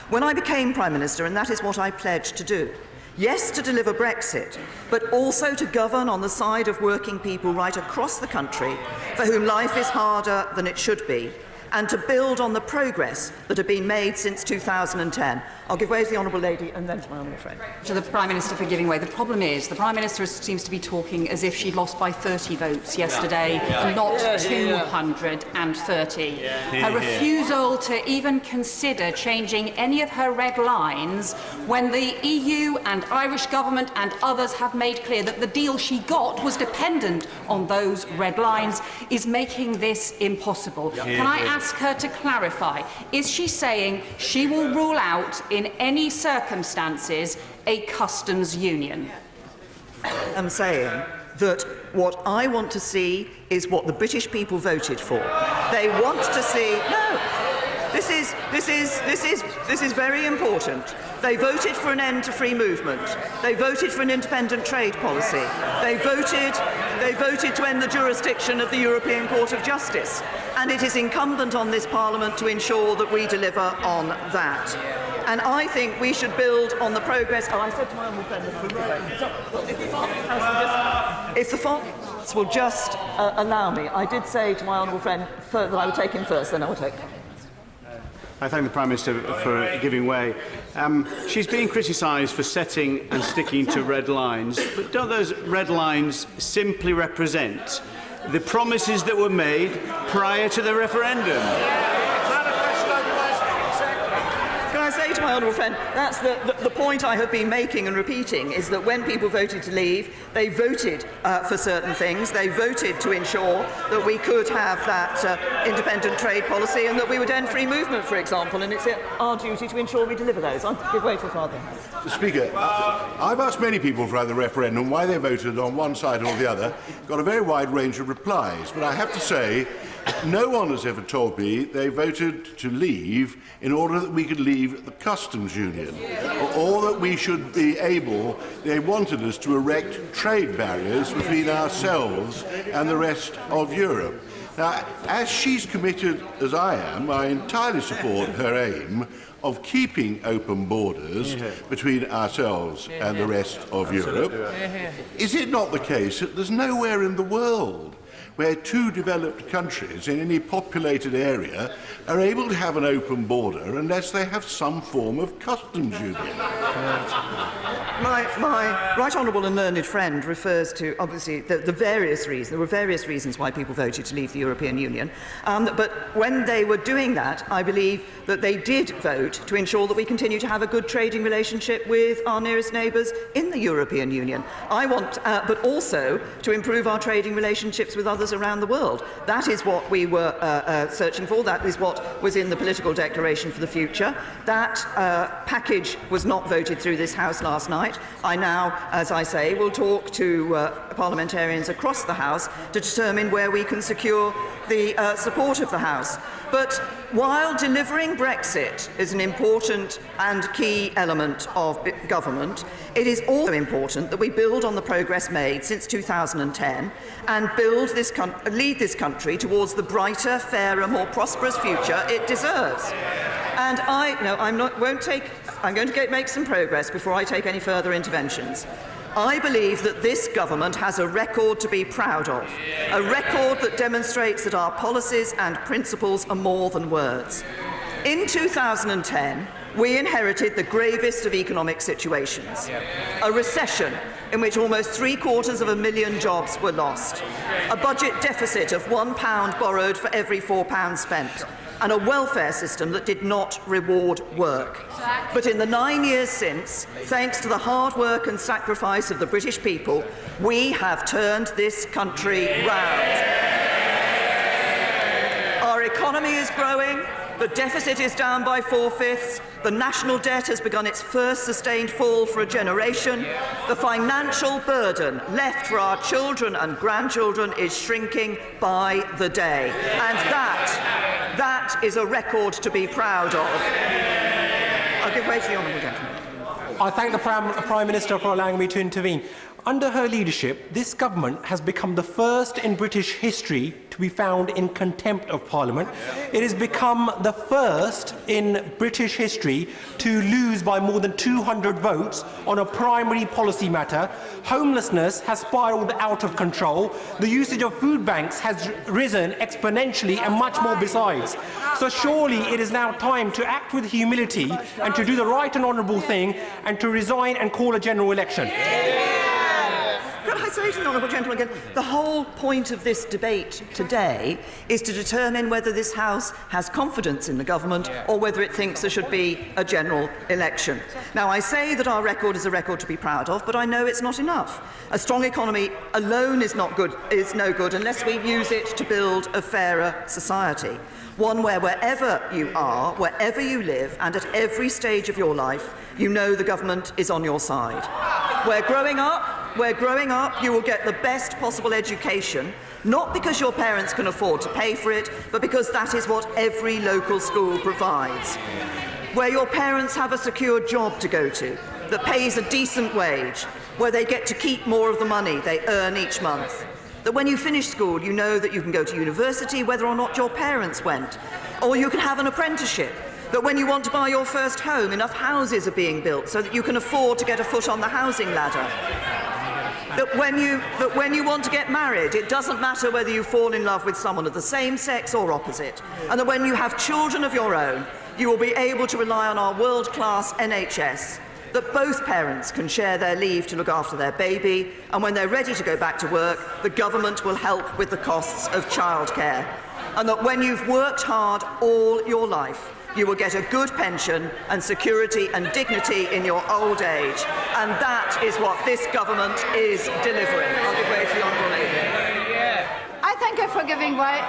When I became Prime Minister, and that is what I pledged to do, Yes, to deliver Brexit, but also to govern on the side of working people right across the country for whom life is harder than it should be, and to build on the progress that had been made since 2010. I'll give way to the honourable lady and then to my honourable friend. To the Prime Minister for giving way. The problem is the Prime Minister seems to be talking as if she lost by 30 votes yesterday, not 230. Her refusal to even consider changing any of her red lines when the EU and Irish government and others have made clear that the deal she got was dependent on those red lines is making this impossible. Can I ask her to clarify? Is she saying she will rule out in any circumstances a customs union? I'm saying that what I want to see is what the British people voted for. They want to see... No! This is very important. They voted for an end to free movement. They voted for an independent trade policy. They voted to end the jurisdiction of the European Court of Justice. And it is incumbent on this Parliament to ensure that we deliver on that. And I think we should build on the progress... Oh, I said to my honourable friend... If the Fox will just allow me, I did say to my honourable friend that I would take him first, then I would take... I thank the Prime Minister for giving way. She's being criticised for setting and sticking to red lines, but don't those red lines simply represent the promises that were made prior to the referendum? Can I say to my honourable friend, that's the point I have been making and repeating, is that when people voted to leave, they voted for certain things. They voted to ensure that we could have that independent trade policy and that we would end free movement, for example, and it's our duty to ensure we deliver those. I'll give way to Father. Speaker, I've asked many people throughout the referendum why they voted on one side or the other, got a very wide range of replies, but I have to say no one has ever told me they voted to leave in order that we could leave the customs union, or that we should be able, they wanted us to erect trade barriers between ourselves and the rest of Europe. Now, as she's committed as I am, I entirely support her aim of keeping open borders between ourselves and the rest of Europe. Is it not the case that there's nowhere in the world where two developed countries in any populated area are able to have an open border unless they have some form of customs union? My right honourable and learned friend refers to, obviously, the various reasons. There were various reasons why people voted to leave the European Union. But when they were doing that, I believe that they did vote to ensure that we continue to have a good trading relationship with our nearest neighbours in the European Union. I want, but also to improve our trading relationships with others around the world. That is what we were searching for. That is what was in the political declaration for the future. That package was not voted through this House last night. I now, as I say, will talk to parliamentarians across the House to determine where we can secure the support of the House. But while delivering Brexit is an important and key element of government, it is also important that we build on the progress made since 2010 and lead this country towards the brighter, fairer, more prosperous future it deserves. And I'm going to make some progress before I take any further interventions. I believe that this government has a record to be proud of, a record that demonstrates that our policies and principles are more than words. In 2010, we inherited the gravest of economic situations, a recession in which almost 750,000 jobs were lost, a budget deficit of £1 borrowed for every £4 spent, and a welfare system that did not reward work. But in the 9 years since, thanks to the hard work and sacrifice of the British people, we have turned this country round. Our economy is growing, the deficit is down by 4/5, the national debt has begun its first sustained fall for a generation, the financial burden left for our children and grandchildren is shrinking by the day. And that is a record to be proud of. I'll give way to the honourable gentleman. I thank the Prime Minister for allowing me to intervene. Under her leadership, this government has become the first in British history to be found in contempt of Parliament. It has become the first in British history to lose by more than 200 votes on a primary policy matter. Homelessness has spiralled out of control. The usage of food banks has risen exponentially, and much more besides. So surely it is now time to act with humility and to do the right and honourable thing and to resign and call a general election. Could I say to the honourable gentleman again, the whole point of this debate today is to determine whether this House has confidence in the government or whether it thinks there should be a general election. Now, I say that our record is a record to be proud of, but I know it's not enough. A strong economy alone is no good unless we use it to build a fairer society. One where wherever you are, wherever you live, and at every stage of your life, you know the government is on your side. Where growing up, you will get the best possible education, not because your parents can afford to pay for it, but because that is what every local school provides. Where your parents have a secure job to go to that pays a decent wage, where they get to keep more of the money they earn each month. That when you finish school, you know that you can go to university whether or not your parents went, or you can have an apprenticeship. That when you want to buy your first home, enough houses are being built so that you can afford to get a foot on the housing ladder. That when you want to get married, it doesn't matter whether you fall in love with someone of the same sex or opposite. And that when you have children of your own, you will be able to rely on our world-class NHS. That both parents can share their leave to look after their baby, and when they're ready to go back to work, the government will help with the costs of childcare. And that when you've worked hard all your life, you will get a good pension and security and dignity in your old age. And that is what this government is delivering. I'll give way to the honourable lady. I thank her for giving way.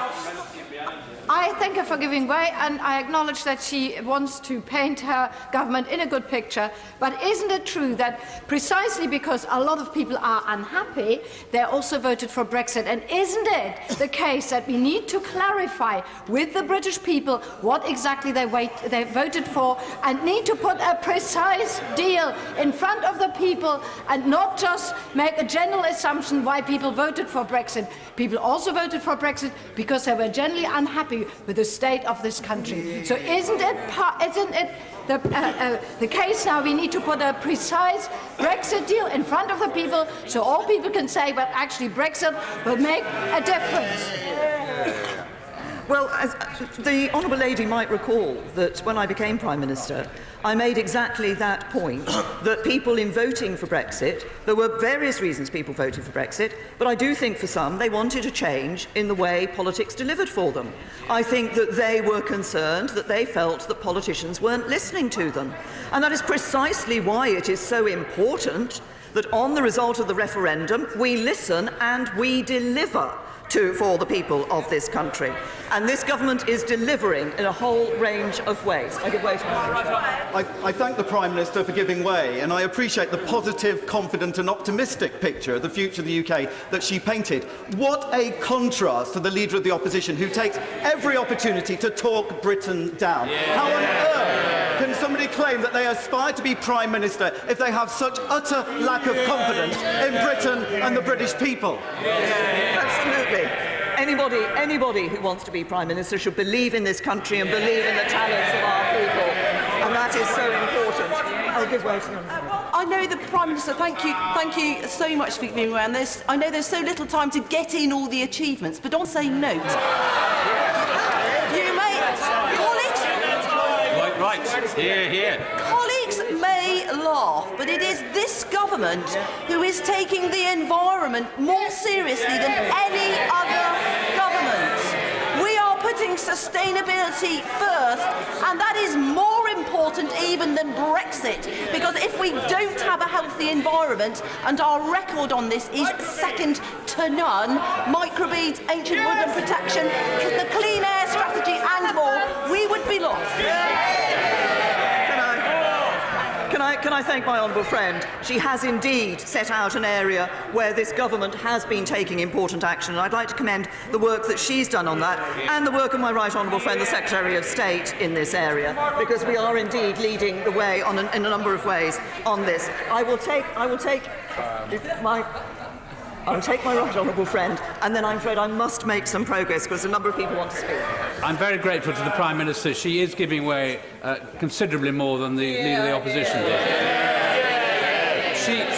I thank her for giving way, and I acknowledge that she wants to paint her government in a good picture. But isn't it true that precisely because a lot of people are unhappy, they also voted for Brexit? And isn't it the case that we need to clarify with the British people what exactly they voted for, and need to put a precise deal in front of the people and not just make a general assumption why people voted for Brexit? People also voted for Brexit because they were generally unhappy with the state of this country. So isn't it the case now we need to put a precise Brexit deal in front of the people so all people can say, well, actually Brexit will make a difference? Well, as the honourable lady might recall that when I became Prime Minister, I made exactly that point, that people in voting for Brexit, there were various reasons people voted for Brexit, but I do think for some they wanted a change in the way politics delivered for them. I think that they were concerned, that they felt that politicians weren't listening to them. And that is precisely why it is so important that on the result of the referendum we listen and we deliver for the people of this country. And this government is delivering in a whole range of ways. I give way to I thank the Prime Minister for giving way, and I appreciate the positive, confident and optimistic picture of the future of the UK that she painted. What a contrast to the Leader of the Opposition, who takes every opportunity to talk Britain down. How on earth can somebody claim that they aspire to be Prime Minister if they have such utter lack of confidence in Britain and the British people? Absolutely. Anybody who wants to be Prime Minister should believe in this country and believe in the talents of our people. And that is so important. I'll give way to them. I know the Prime Minister, thank you so much for being around this. I know there's so little time to get in all the achievements, but on the same note, you may... Colleagues... Right, here. Colleagues may laugh, but it is this government who is taking the environment more seriously than any other government. We are putting sustainability first, and that is more important even than Brexit, because if we don't have a healthy environment, and our record on this is second to none, microbeads, ancient woodland protection, the clean air strategy and more, we would be lost. Can I thank my honourable friend? She has indeed set out an area where this government has been taking important action, and I'd like to commend the work that she's done on that, and the work of my right honourable friend, the Secretary of State, in this area, because we are indeed leading the way in a number of ways on this. I will take I'll take my right honourable friend, and then I'm afraid I must make some progress because a number of people want to speak. I'm very grateful to the Prime Minister. She is giving way considerably more than the Leader of the Opposition did.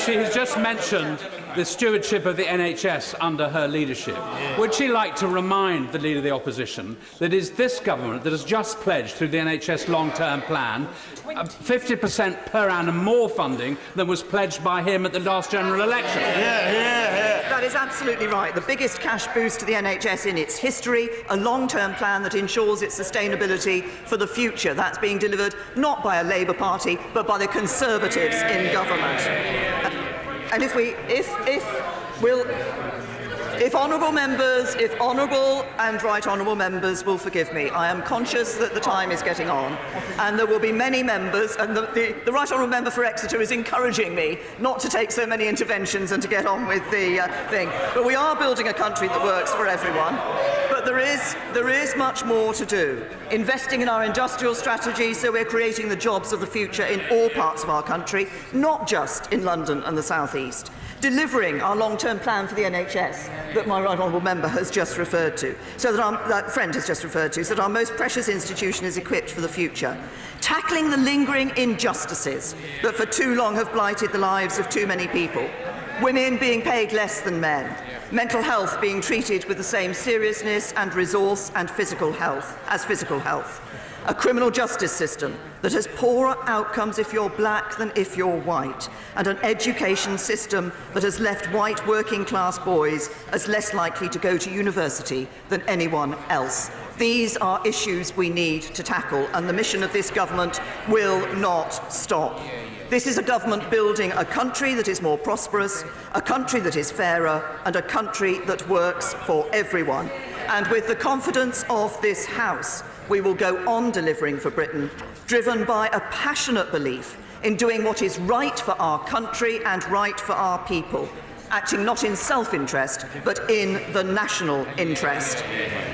She has just mentioned the stewardship of the NHS under her leadership. Would she like to remind the Leader of the Opposition that it is this government that has just pledged through the NHS long-term plan 50% per annum more funding than was pledged by him at the last general election? That is absolutely right. The biggest cash boost to the NHS in its history, a long-term plan that ensures its sustainability for the future. That's being delivered not by a Labour Party, but by the Conservatives in government. And if honourable and right honourable members will forgive me, I am conscious that the time is getting on, and there will be many members, and the right honourable member for Exeter is encouraging me not to take so many interventions and to get on with the thing. But we are building a country that works for everyone. But there is much more to do. Investing in our industrial strategy so we're creating the jobs of the future in all parts of our country, not just in London and the South East. Delivering our long-term plan for the NHS that my right honourable member has just referred to, so that our most precious institution is equipped for the future. Tackling the lingering injustices that for too long have blighted the lives of too many people. Women being paid less than men. Mental health being treated with the same seriousness and resource and physical health. A criminal justice system that has poorer outcomes if you're black than if you're white, and an education system that has left white working-class boys as less likely to go to university than anyone else. These are issues we need to tackle, and the mission of this government will not stop. This is a government building a country that is more prosperous, a country that is fairer, and a country that works for everyone. And with the confidence of this House, we will go on delivering for Britain, driven by a passionate belief in doing what is right for our country and right for our people, acting not in self-interest, but in the national interest.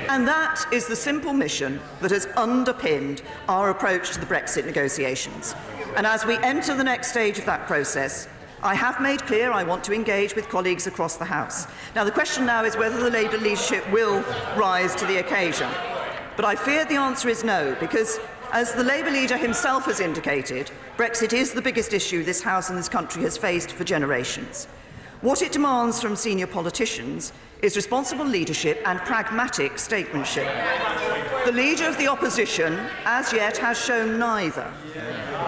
And that is the simple mission that has underpinned our approach to the Brexit negotiations. And as we enter the next stage of that process, I have made clear I want to engage with colleagues across the House. Now, the question now is whether the Labour leadership will rise to the occasion. But I fear the answer is no, because, as the Labour leader himself has indicated, Brexit is the biggest issue this House and this country has faced for generations. What it demands from senior politicians is responsible leadership and pragmatic statesmanship. The Leader of the Opposition, as yet, has shown neither.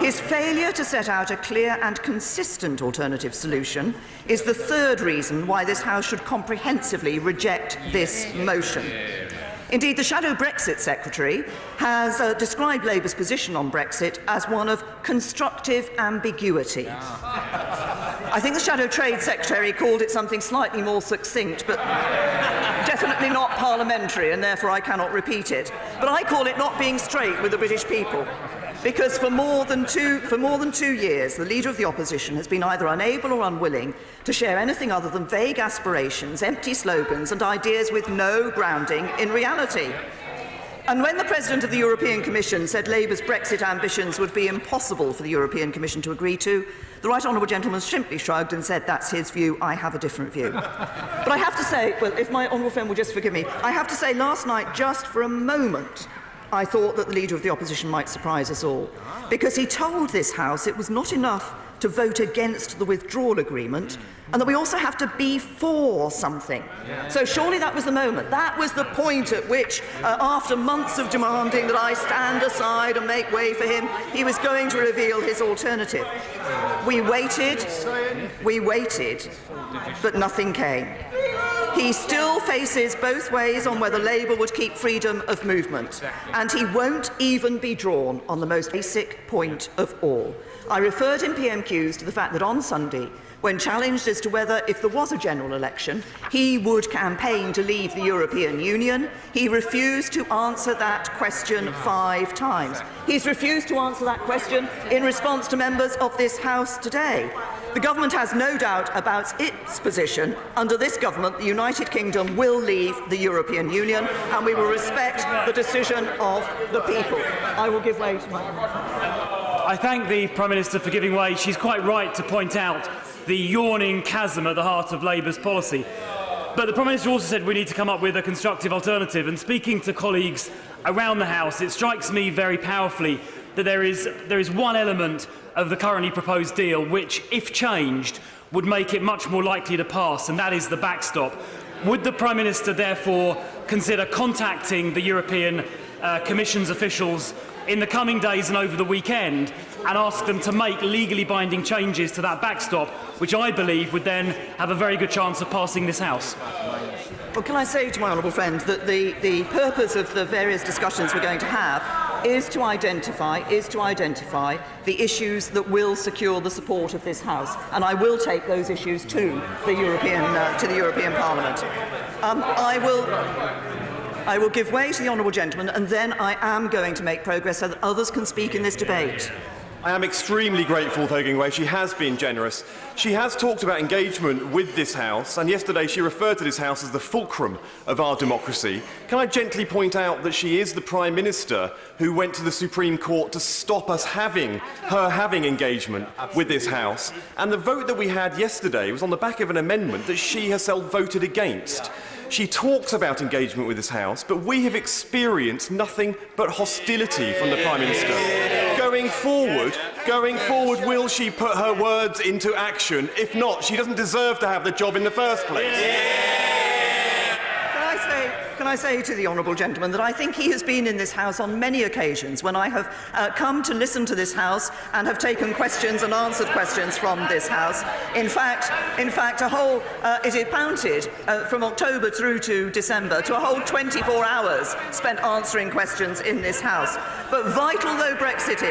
His failure to set out a clear and consistent alternative solution is the third reason why this House should comprehensively reject this motion. Indeed, the Shadow Brexit Secretary has described Labour's position on Brexit as one of constructive ambiguity. I think the Shadow Trade Secretary called it something slightly more succinct, but definitely not parliamentary, and therefore I cannot repeat it. But I call it not being straight with the British people. Because for more than 2 years, the Leader of the Opposition has been either unable or unwilling to share anything other than vague aspirations, empty slogans and ideas with no grounding in reality. And when the President of the European Commission said Labour's Brexit ambitions would be impossible for the European Commission to agree to, the right honourable gentleman simply shrugged and said, "That's his view, I have a different view." But I have to say, well, if my honourable friend will just forgive me, I have to say last night, just for a moment, I thought that the Leader of the Opposition might surprise us all, because he told this House it was not enough to vote against the withdrawal agreement, and that we also have to be for something. So surely that was the moment. That was the point at which, after months of demanding that I stand aside and make way for him, he was going to reveal his alternative. We waited, but nothing came. He still faces both ways on whether Labour would keep freedom of movement, and he won't even be drawn on the most basic point of all. I referred in PMQs to the fact that on Sunday, when challenged as to whether, if there was a general election, he would campaign to leave the European Union, he refused to answer that question 5 times. He's refused to answer that question in response to members of this House today. The government has no doubt about its position. Under this government, the United Kingdom will leave the European Union, and we will respect the decision of the people. I will give way to my... I thank the Prime Minister for giving way. She's quite right to point out the yawning chasm at the heart of Labour's policy. But the Prime Minister also said we need to come up with a constructive alternative. And speaking to colleagues around the House, it strikes me very powerfully that there is one element of the currently proposed deal which, if changed, would make it much more likely to pass, and that is the backstop. Would the Prime Minister therefore consider contacting the European Commission's officials in the coming days and over the weekend and ask them to make legally binding changes to that backstop, which I believe would then have a very good chance of passing this House? Well, can I say to my honourable friend that the purpose of the various discussions we're going to have is to identify the issues that will secure the support of this House, and I will take those issues to the European Parliament. I will give way to the honourable gentleman, and then I am going to make progress so that others can speak in this debate. I am extremely grateful for her giving way. She has been generous. She has talked about engagement with this House, and yesterday she referred to this House as the fulcrum of our democracy. Can I gently point out that she is the Prime Minister who went to the Supreme Court to stop us having engagement with this House? And the vote that we had yesterday was on the back of an amendment that she herself voted against. She talks about engagement with this House, but we have experienced nothing but hostility from the Prime Minister. Going forward, will she put her words into action? If not, she doesn't deserve to have the job in the first place. Can I say to the honourable gentleman that I think he has been in this House on many occasions when I have come to listen to this House and have taken questions and answered questions from this House. In fact, it is counted from October through to December to a whole 24 hours spent answering questions in this House. But vital though Brexit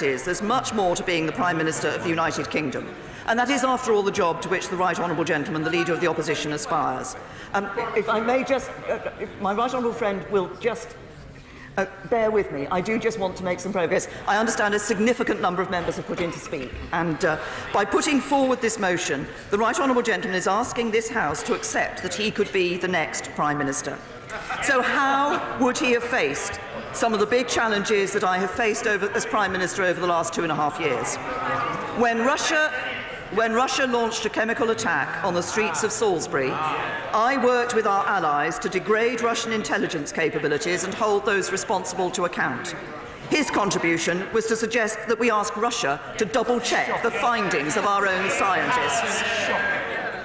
is, there's much more to being the Prime Minister of the United Kingdom. And that is, after all, the job to which the right honourable gentleman, the Leader of the Opposition, aspires. If I may just, if my right honourable friend will just bear with me, I do just want to make some progress. I understand a significant number of members have put in to speak, and by putting forward this motion, the right honourable gentleman is asking this House to accept that he could be the next Prime Minister. So how would he have faced some of the big challenges that I have faced as Prime Minister over the last 2.5 years? When Russia launched a chemical attack on the streets of Salisbury, I worked with our allies to degrade Russian intelligence capabilities and hold those responsible to account. His contribution was to suggest that we ask Russia to double-check the findings of our own scientists.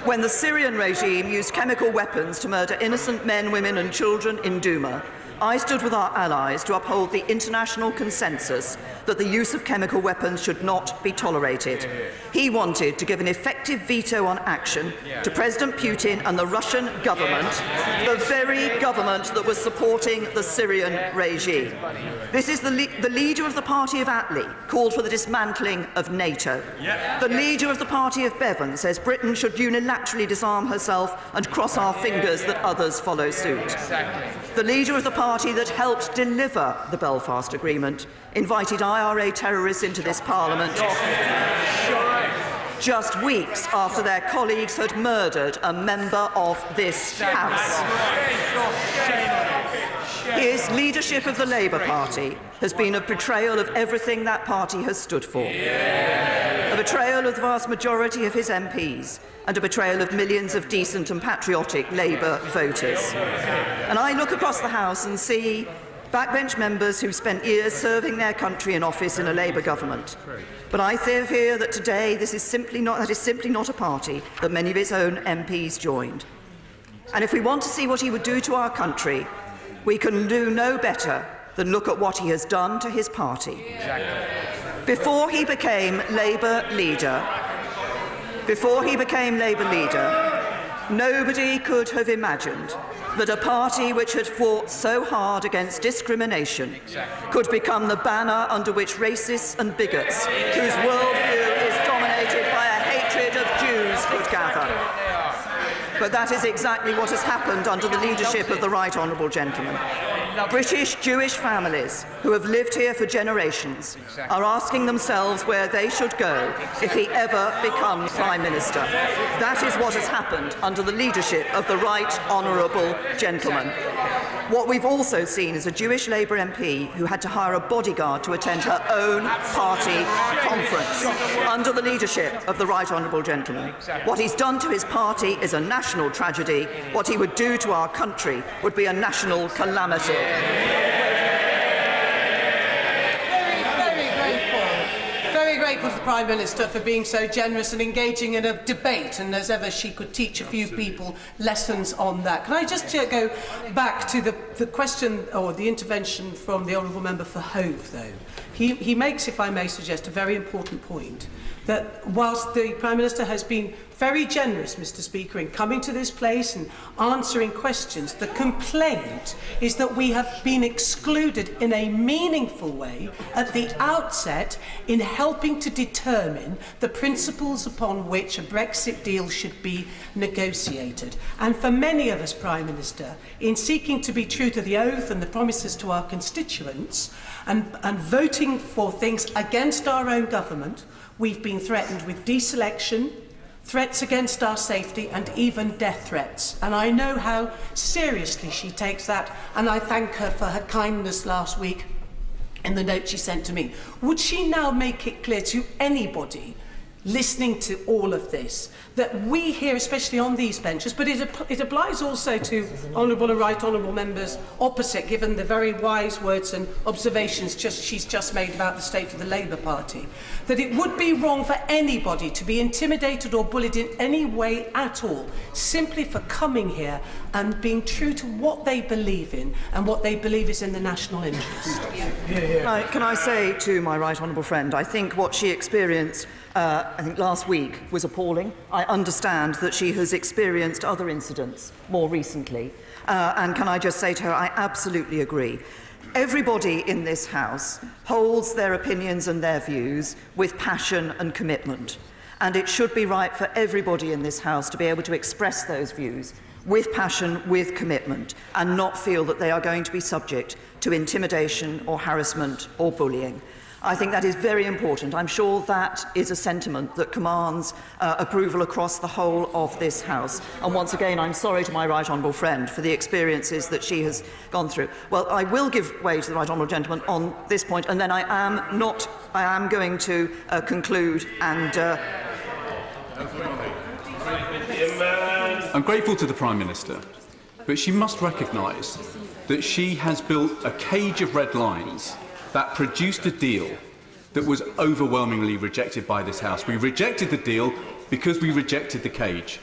When the Syrian regime used chemical weapons to murder innocent men, women and children in Douma, I stood with our allies to uphold the international consensus that the use of chemical weapons should not be tolerated. He wanted to give an effective veto on action to President Putin and the Russian government, the very government that was supporting the Syrian regime. This is the leader of the party of Attlee called for the dismantling of NATO. The leader of the party of Bevan says Britain should unilaterally disarm herself and cross our fingers that others follow suit. The leader of the party that helped deliver the Belfast Agreement invited IRA terrorists into this Parliament just weeks after their colleagues had murdered a member of this House. His leadership of the Labour Party has been a betrayal of everything that party has stood for. A betrayal of the vast majority of his MPs and a betrayal of millions of decent and patriotic Labour voters. And I look across the House and see backbench members who've spent years serving their country in office in a Labour government. But I fear that today that is simply not a party that many of its own MPs joined. And if we want to see what he would do to our country, we can do no better than look at what he has done to his party. Before he became Labour leader, nobody could have imagined that a party which had fought so hard against discrimination could become the banner under which racists and bigots, whose worldview is dominated by a hatred of Jews, could gather. But that is exactly what has happened under the leadership of the right honourable gentleman. British Jewish families who have lived here for generations are asking themselves where they should go if he ever becomes Prime Minister. That is what has happened under the leadership of the right honourable gentleman. What we've also seen is a Jewish Labour MP who had to hire a bodyguard to attend her own party conference under the leadership of the Right Honourable Gentleman. What he's done to his party is a national tragedy. What he would do to our country would be a national calamity. Very grateful to the Prime Minister for being so generous and engaging in a debate, and as ever she could teach a few people lessons on that. Can I just go back to the question or the intervention from the Honourable Member for Hove, though? He makes, if I may suggest, a very important point, that whilst the Prime Minister has been very generous, Mr Speaker, in coming to this place and answering questions, the complaint is that we have been excluded in a meaningful way at the outset in helping to determine the principles upon which a Brexit deal should be negotiated. And for many of us, Prime Minister, in seeking to be true to the oath and the promises to our constituents and voting for things against our own government, we've been threatened with deselection, threats against our safety and even death threats. And I know how seriously she takes that, and I thank her for her kindness last week in the note she sent to me. Would she now make it clear to anybody listening to all of this that we here, especially on these benches, but it applies also to honourable and right honourable members opposite, given the very wise words and observations she's just made about the state of the Labour Party, that it would be wrong for anybody to be intimidated or bullied in any way at all, simply for coming here and being true to what they believe in and what they believe is in the national interest. Can I say to my right honourable friend, I think what she experienced I think last week was appalling. I understand that she has experienced other incidents more recently. And can I just say to her, I absolutely agree. Everybody in this House holds their opinions and their views with passion and commitment. And it should be right for everybody in this House to be able to express those views with passion, with commitment, and not feel that they are going to be subject to intimidation or harassment or bullying. I think that is very important. I'm sure that is a sentiment that commands approval across the whole of this House. And once again, I'm sorry to my right honourable friend for the experiences that she has gone through. Well, I will give way to the right honourable gentleman on this point, and then I am going to conclude and... I'm grateful to the Prime Minister, but she must recognise that she has built a cage of red lines that produced a deal that was overwhelmingly rejected by this House. We rejected the deal because we rejected the cage.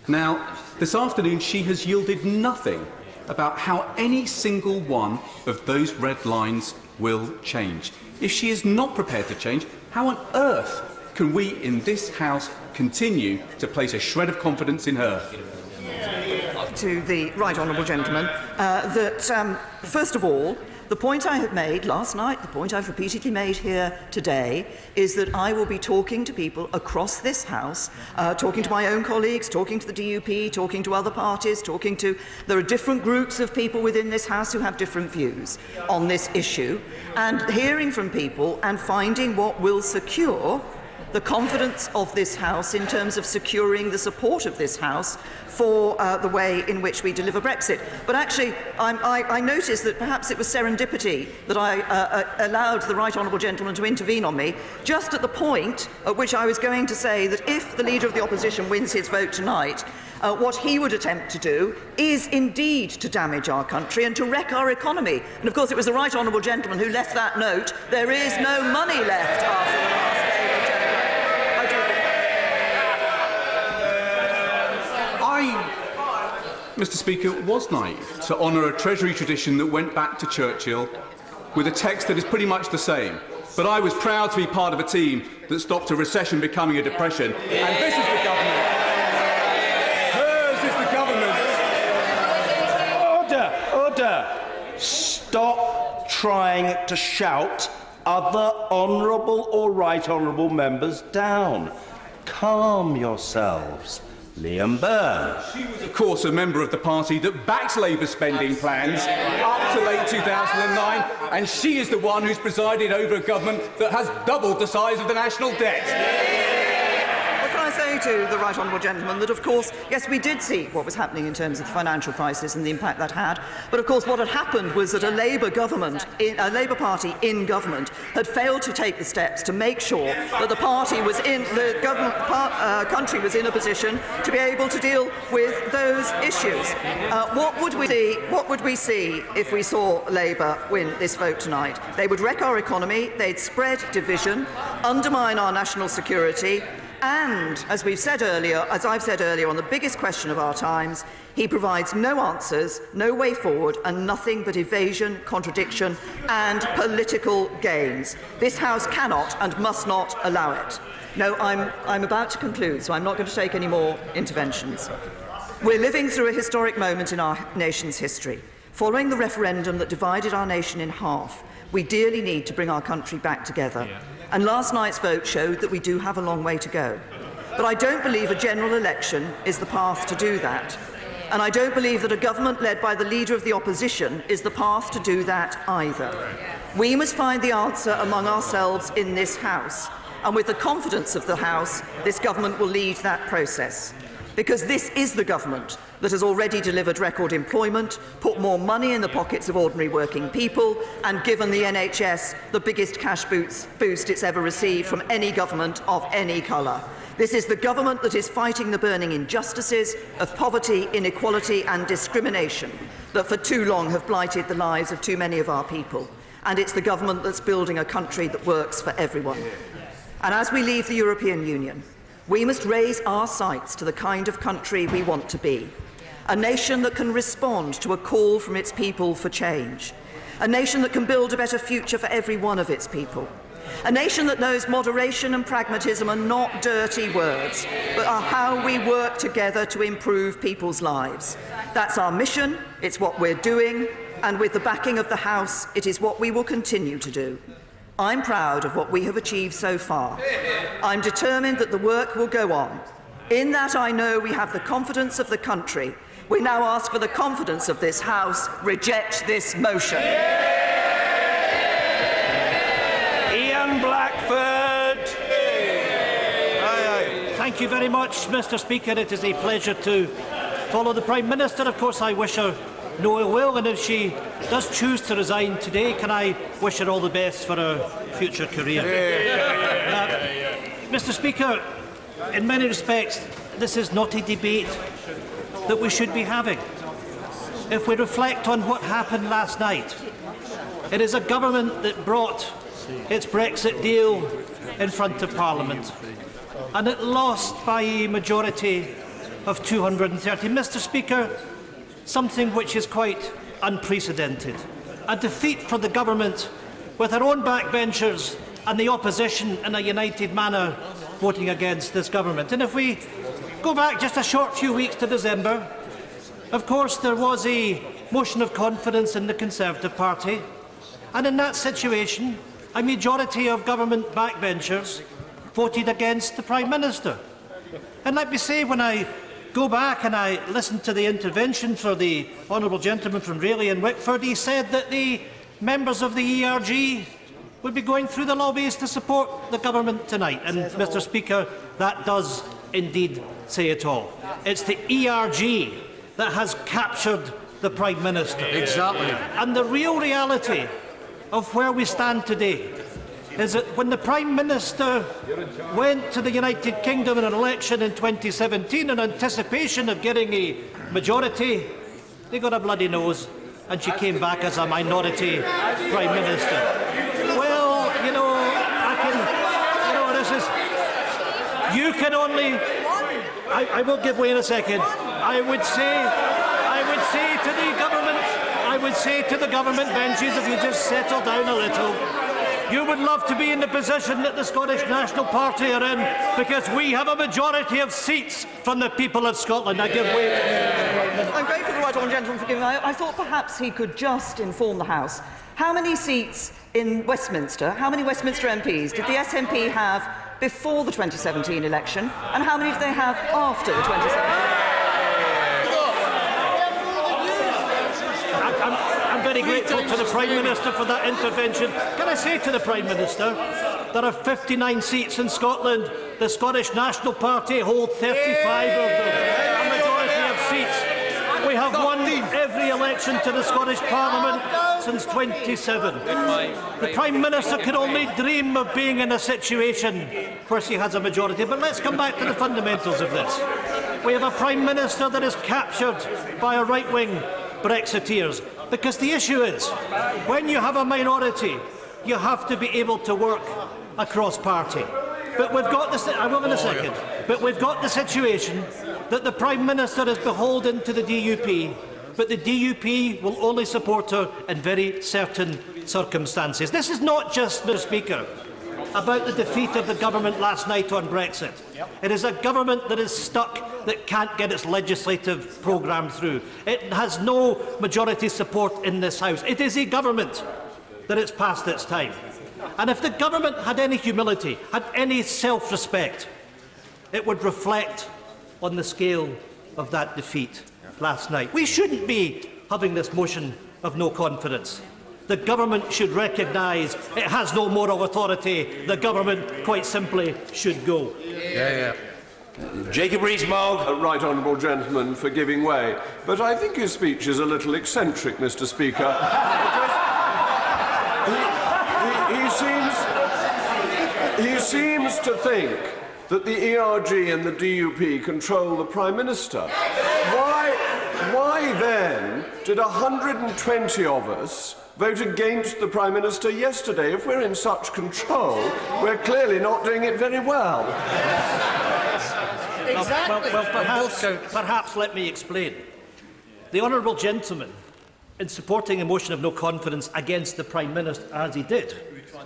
Now, this afternoon she has yielded nothing about how any single one of those red lines will change. If she is not prepared to change, how on earth can we in this House continue to place a shred of confidence in her? To the right honourable gentleman, first of all, the point I have made last night, the point I've repeatedly made here today, is that I will be talking to people across this House, talking to my own colleagues, talking to the DUP, talking to other parties, there are different groups of people within this House who have different views on this issue, and hearing from people and finding what will secure the confidence of this House in terms of securing the support of this House for the way in which we deliver Brexit. But actually, I noticed that perhaps it was serendipity that I allowed the right honourable gentleman to intervene on me just at the point at which I was going to say that if the Leader of the Opposition wins his vote tonight, what he would attempt to do is indeed to damage our country and to wreck our economy. And of course it was the right honourable gentleman who left that note. There is no money left after the last Labour delegate. Mr. Speaker, it was naive to honour a Treasury tradition that went back to Churchill with a text that is pretty much the same. But I was proud to be part of a team that stopped a recession becoming a depression. And this is the government. Hers is the government. Order! Stop trying to shout other honourable or right honourable members down. Calm yourselves. Liam Byrne. She was, of course, a member of the party that backed Labour's spending plans up to late 2009, and she is the one who's presided over a government that has doubled the size of the national debt. What can I say say to the right honourable gentleman that, of course, yes, we did see what was happening in terms of the financial crisis and the impact that had. But, of course, what had happened was that a Labour Party in government had failed to take the steps to make sure that the country was in a position to be able to deal with those issues. What would we see if we saw Labour win this vote tonight? They would wreck our economy, they'd spread division, undermine our national security, and, as I've said earlier, on the biggest question of our times, he provides no answers, no way forward, and nothing but evasion, contradiction, and political gains. This House cannot and must not allow it. No, I'm about to conclude, so I'm not going to take any more interventions. We're living through a historic moment in our nation's history. Following the referendum that divided our nation in half, we dearly need to bring our country back together. And last night's vote showed that we do have a long way to go. But I don't believe a general election is the path to do that. And I don't believe that a government led by the Leader of the Opposition is the path to do that either. We must find the answer among ourselves in this House. And with the confidence of the House, this government will lead that process. Because this is the government that has already delivered record employment, put more money in the pockets of ordinary working people, and given the NHS the biggest cash boost it's ever received from any government of any colour. This is the government that is fighting the burning injustices of poverty, inequality and discrimination that for too long have blighted the lives of too many of our people. And it's the government that's building a country that works for everyone. And as we leave the European Union, we must raise our sights to the kind of country we want to be. A nation that can respond to a call from its people for change. A nation that can build a better future for every one of its people. A nation that knows moderation and pragmatism are not dirty words, but are how we work together to improve people's lives. That's our mission, it's what we're doing, and with the backing of the House, it is what we will continue to do. I'm proud of what we have achieved so far. I'm determined that the work will go on. In that I know we have the confidence of the country. We now ask for the confidence of this House. Reject this motion. Ian Blackford. Thank you very much, Mr. Speaker. It is a pleasure to follow the Prime Minister. Of course, I wish her no ill will, and if she does choose to resign today, can I wish her all the best for her future career. Mr. Speaker, in many respects, this is not a debate that we should be having. If we reflect on what happened last night, it is a government that brought its Brexit deal in front of Parliament, and it lost by a majority of 230. Mr. Speaker, something which is quite unprecedented. A defeat for the government, with our own backbenchers and the opposition in a united manner voting against this government. And if we go back just a short few weeks to December, of course there was a motion of confidence in the Conservative Party, and in that situation a majority of government backbenchers voted against the Prime Minister. And let me say, when I go back and I listen to the intervention for the honourable gentleman from Rayleigh and Wickford, he said that the members of the ERG would be going through the lobbies to support the government tonight. And, Mr. Speaker, that does indeed say it all. It's the ERG that has captured the Prime Minister. Exactly. And the real reality of where we stand today is that when the Prime Minister went to the United Kingdom in an election in 2017 in anticipation of getting a majority, they got a bloody nose and she came back as a minority Prime Minister. Well, you know, you can only... I will give way in a second. I would say to the government benches, if you just settle down a little, you would love to be in the position that the Scottish National Party are in, because we have a majority of seats from the people of Scotland. I give way to... I'm grateful to the right honourable gentleman for giving. I thought perhaps he could just inform the House. How many seats in Westminster, how many Westminster MPs did the SNP have before the 2017 election, and how many did they have after the 2017 I'm very grateful to the Prime Minister for that intervention. Can I say to the Prime Minister, there are 59 seats in Scotland the Scottish National Party hold 35 of them, a majority of seats. We have won every election to the Scottish Parliament since 27. The Prime Minister can only dream of being in a situation where she has a majority. But let's come back to the fundamentals of this. We have a Prime Minister that is captured by a right-wing Brexiteers. Because the issue is, when you have a minority, you have to be able to work across party. But we've got this. I will in a second. But we've got the situation that the Prime Minister is beholden to the DUP, but the DUP will only support her in very certain circumstances. This is not just, Mr. Speaker, about the defeat of the government last night on Brexit. It is a government that is stuck, that can't get its legislative programme through. It has no majority support in this House. It is a government that is past its time. And if the government had any humility, had any self-respect, it would reflect on the scale of that defeat last night. We shouldn't be having this motion of no confidence. The government should recognise it has no moral authority. The government, quite simply, should go. Jacob Rees-Mogg. Right Honourable Gentleman for giving way. But I think his speech is a little eccentric, Mr. Speaker. He seems to think that the ERG and the DUP control the Prime Minister. Why then did 120 of us vote against the Prime Minister yesterday? If we're in such control, we're clearly not doing it very well. Exactly. Well, perhaps let me explain. The honourable gentleman, in supporting a motion of no confidence against the Prime Minister, as he did,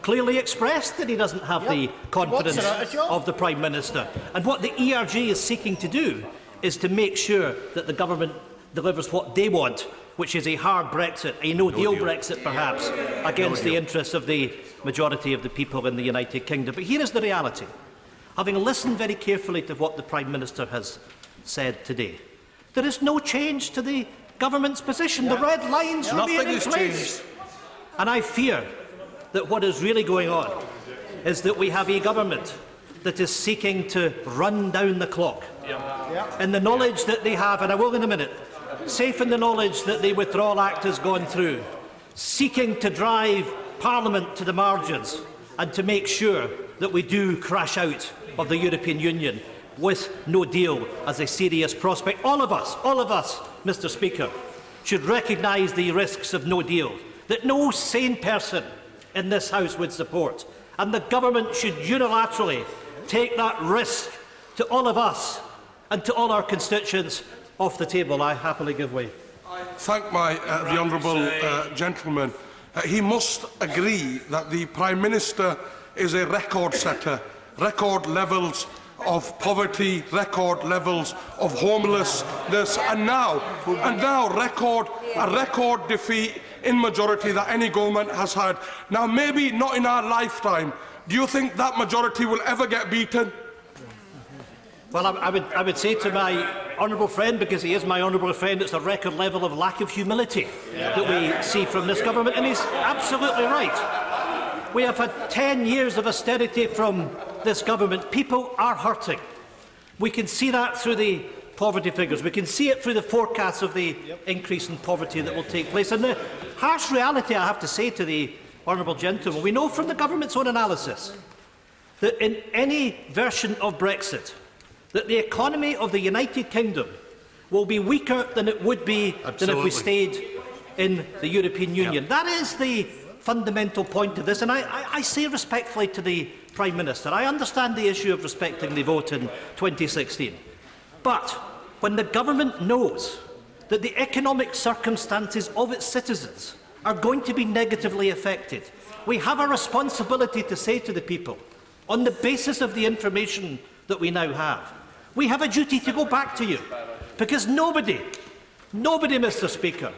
clearly expressed that he doesn't have the confidence of the Prime Minister. And what the ERG is seeking to do is to make sure that the government delivers what they want, which is a hard Brexit, a no-deal Brexit perhaps, against the interests of the majority of the people in the United Kingdom. But here is the reality. Having listened very carefully to what the Prime Minister has said today, there is no change to the government's position. The red lines remain in place. And I fear that what is really going on is that we have a government that is seeking to run down the clock. In the knowledge that they have, and I will in a minute, safe in the knowledge that the Withdrawal Act has gone through, seeking to drive Parliament to the margins and to make sure that we do crash out of the European Union with no deal as a serious prospect. All of us, Mr. Speaker, should recognise the risks of no deal that no sane person in this House would support, and the government should unilaterally take that risk to all of us and to all our constituents off the table. I happily give way. I thank the honourable gentleman. He must agree that the Prime Minister is a record setter. Record levels of poverty, record levels of homelessness, and now a record defeat in majority that any government has had. Now, maybe not in our lifetime. Do you think that majority will ever get beaten? Well, I would say to my honourable friend, because he is my honourable friend, it's a record level of lack of humility that we see from this government, and he's absolutely right. We have had 10 years of austerity from this government. People are hurting. We can see that through the poverty figures. We can see it through the forecasts of the increase in poverty that will take place. And the harsh reality, I have to say to the honourable gentleman, we know from the government's own analysis that in any version of Brexit, that the economy of the United Kingdom will be weaker than it would be than if we stayed in the European Union. That is the fundamental point of this, and I say respectfully to the Prime Minister, I understand the issue of respecting the vote in 2016, but when the government knows that the economic circumstances of its citizens are going to be negatively affected, we have a responsibility to say to the people, on the basis of the information that we now have, we have a duty to go back to you, because nobody, Mr. Speaker,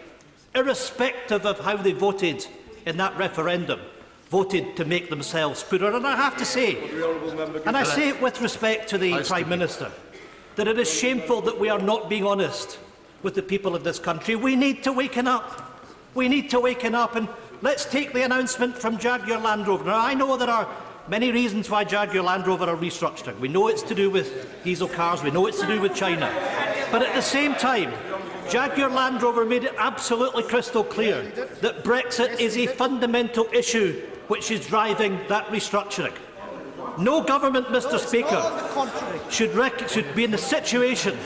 irrespective of how they voted in that referendum, voted to make themselves poorer. And I have to say, and I say it with respect to the Prime Minister, that it is shameful that we are not being honest with the people of this country. We need to waken up. We need to waken up, and let's take the announcement from Jaguar Land Rover. Now, I know there are many reasons why Jaguar Land Rover are restructuring. We know it's to do with diesel cars, we know it's to do with China. But at the same time, Jaguar Land Rover made it absolutely crystal clear that Brexit is a fundamental issue which is driving that restructuring. No government, Mr. Speaker, should be in the situation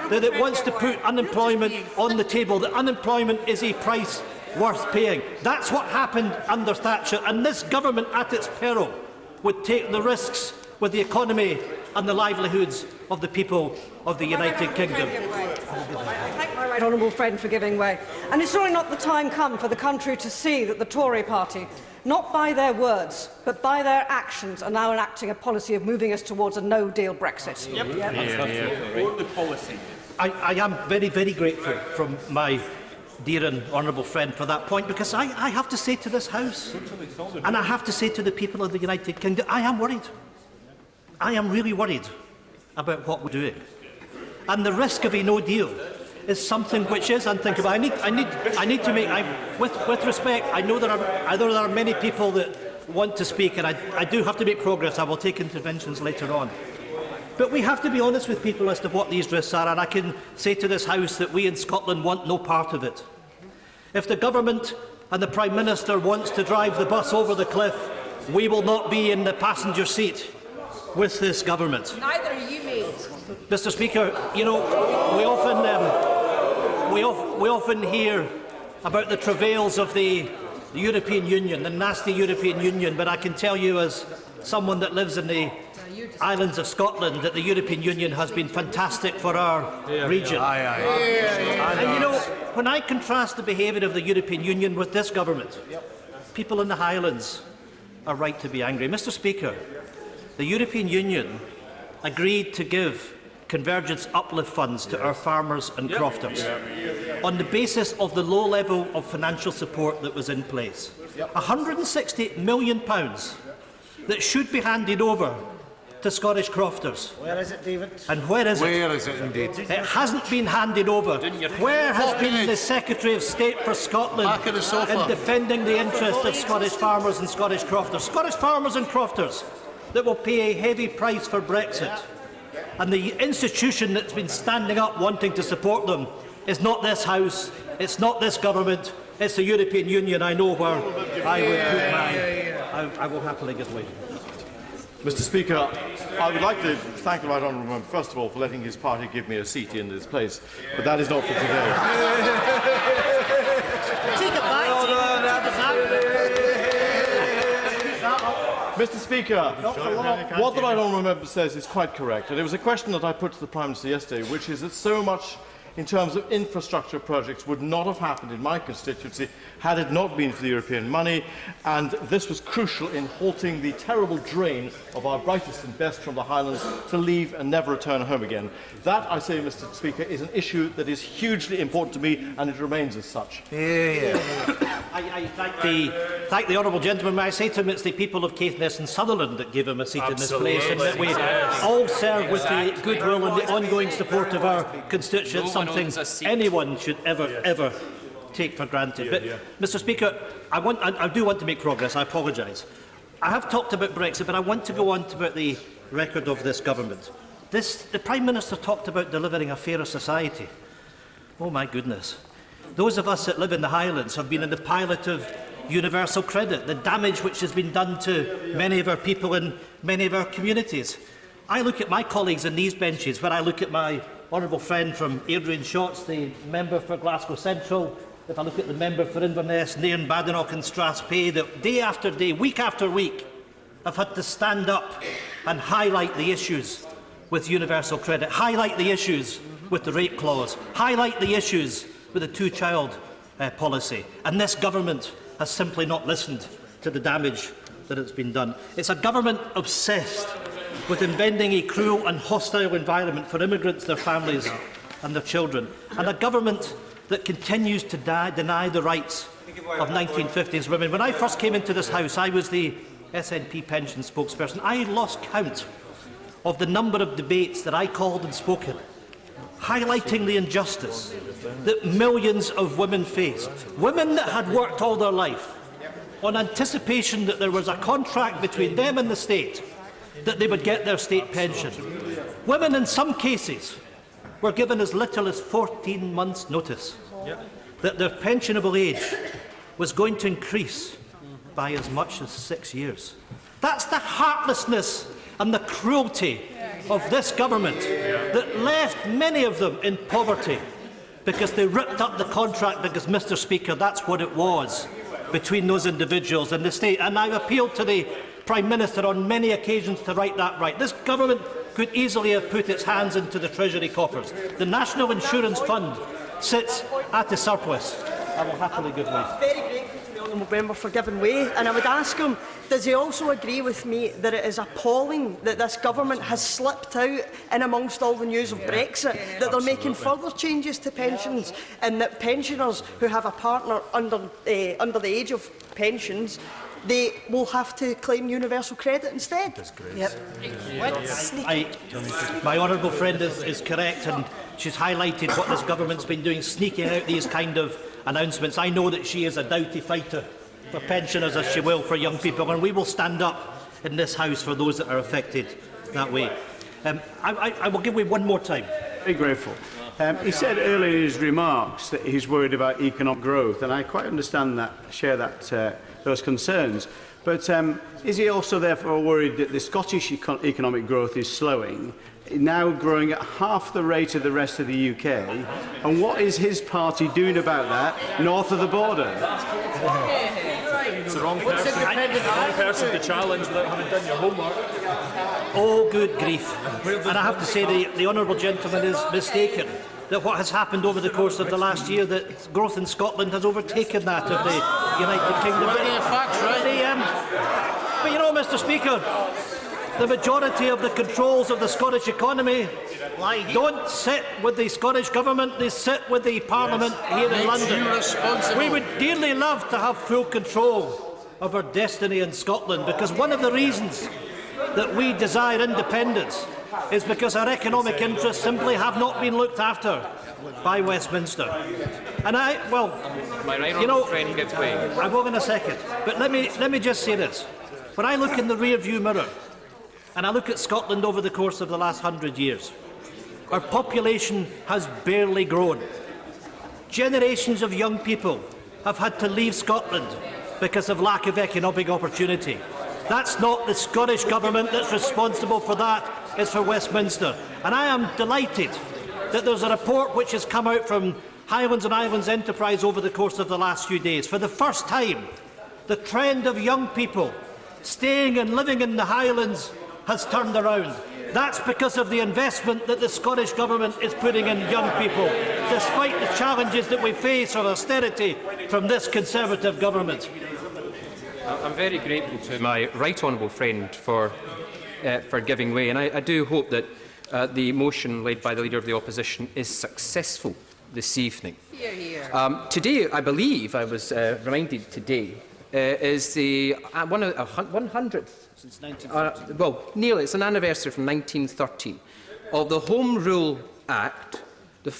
that it wants to put unemployment on the table, that unemployment is a price worth paying. That's what happened under Thatcher, and this government, at its peril, would take the risks with the economy and the livelihoods of the people of the United Kingdom. I thank my right honourable friend for giving way. And it's surely not the time come for the country to see that the Tory party, not by their words, but by their actions, are now enacting a policy of moving us towards a no-deal Brexit. I am very, very grateful from my dear and honourable friend for that point, because I have to say to this House, and I have to say to the people of the United Kingdom, I am worried. I am really worried about what we're doing. And the risk of a no deal is something which is unthinkable. I need to make, with respect, I know there are many people that want to speak, and I do have to make progress. I will take interventions later on. But we have to be honest with people as to what these risks are, and I can say to this House that we in Scotland want no part of it. If the Government and the Prime Minister wants to drive the bus over the cliff, we will not be in the passenger seat with this Government. Neither are you, mate. Mr. Speaker, you know, we often hear about the travails of the European Union, the nasty European Union, but I can tell you as someone that lives in the islands of Scotland that the European Union has been fantastic for our region. And you know, when I contrast the behaviour of the European Union with this Government, people in the Highlands are right to be angry. Mr. Speaker, the European Union agreed to give convergence uplift funds to our farmers and crofters on the basis of the low level of financial support that was in place. £160 million that should be handed over to Scottish crofters. Where is it, David? And where is it? Where is it, indeed? It hasn't been handed over. Where has been the Secretary of State for Scotland in defending the interests of Scottish farmers and Scottish crofters? Scottish farmers and crofters that will pay a heavy price for Brexit. And the institution that's been standing up wanting to support them is not this House, it's not this Government, it's the European Union. I know where I would put my... I will happily give way. Mr. Speaker, I would like to thank the right honourable member, first of all, for letting his party give me a seat in this place, but that is not for today. Mr. Speaker, what the right honourable member says is quite correct, and it was a question that I put to the Prime Minister yesterday, which is that so much in terms of infrastructure projects would not have happened in my constituency had it not been for the European money, and this was crucial in halting the terrible drain of our brightest and best from the Highlands to leave and never return home again. That, I say, Mr. Speaker, is an issue that is hugely important to me, and it remains as such. I thank the honourable gentleman. May I say to him it's the people of Caithness and Sutherland that gave him a seat in this place, and that we all serve with the goodwill and the ongoing support of our constituents, something anyone should ever take for granted. But, Mr. Speaker, I do want to make progress. I apologise. I have talked about Brexit, but I want to go on to about the record of this Government. The Prime Minister talked about delivering a fairer society. Oh my goodness. Those of us that live in the Highlands have been in the pilot of universal credit, the damage which has been done to many of our people in many of our communities. I look at my colleagues in these benches, where I look at my honourable friend from Airdrie and Shotts, the member for Glasgow Central, if I look at the member for Inverness, Nairn, Badenoch and Strathspey, that day after day, week after week, have had to stand up and highlight the issues with universal credit, highlight the issues with the rape clause, highlight the issues with the two-child policy. And this Government has simply not listened to the damage that has been done. It's a Government obsessed with inventing a cruel and hostile environment for immigrants, their families and their children, and a Government that continues to deny the rights of 1950s women. When I first came into this House, I was the SNP pension spokesperson. I lost count of the number of debates that I called and spoke in, highlighting the injustice that millions of women faced. Women that had worked all their life, on anticipation that there was a contract between them and the state that they would get their state pension. Women, in some cases, were given as little as 14 months' notice that their pensionable age was going to increase by as much as 6 years. That's the heartlessness and the cruelty of this government that left many of them in poverty because they ripped up the contract, because, Mr. Speaker, that's what it was between those individuals and the state. And I've appealed to the Prime Minister on many occasions to right that right. This government could easily have put its hands into the Treasury coffers. The National Insurance Fund sits at a surplus. I will happily give way. Very grateful to the honourable member for giving way, and I would ask him, does he also agree with me that it is appalling that this government has slipped out in amongst all the news of Brexit, that they're making further changes to pensions, and that pensioners who have a partner under the age of pensions, they will have to claim universal credit instead? My honourable friend is correct, and she's highlighted what this government's been doing, sneaking out these kind of announcements. I know that she is a doughty fighter for pensioners, as she will for young people, and we will stand up in this House for those that are affected that way. I will give way one more time. Very grateful. He said earlier in his remarks that he's worried about economic growth, and I quite understand that, share that, those concerns. But is he also therefore worried that the Scottish economic growth is slowing, now growing at half the rate of the rest of the UK? And what is his party doing about that north of the border? It's the wrong person to challenge without having done your homework. Oh, good grief. And I have to say the honourable gentleman is mistaken that what has happened over the course of the last year, that growth in Scotland has overtaken that of the United Kingdom. But you know, Mr. Speaker, the majority of the controls of the Scottish economy don't sit with the Scottish Government, they sit with the Parliament here in London. We would dearly love to have full control of our destiny in Scotland, because one of the reasons that we desire independence is because our economic interests simply have not been looked after by Westminster. And you know, friend gets way. I will in a second, but let me just say this. When I look in the rear-view mirror and I look at Scotland over the course of the last 100 years, our population has barely grown. Generations of young people have had to leave Scotland because of lack of economic opportunity. That's not the Scottish Government that's responsible for that, it's for Westminster. And I am delighted that there's a report which has come out from Highlands and Islands Enterprise over the course of the last few days. For the first time, the trend of young people staying and living in the Highlands has turned around. That's because of the investment that the Scottish Government is putting in young people, despite the challenges that we face of austerity from this Conservative Government. I'm very grateful to my right honourable friend for giving way, and I do hope that the motion led by the Leader of the Opposition is successful this evening. Today, I believe, I was reminded today, is the 100th, since 1913. Well, nearly, it's an anniversary from 1913 of the Home Rule Act,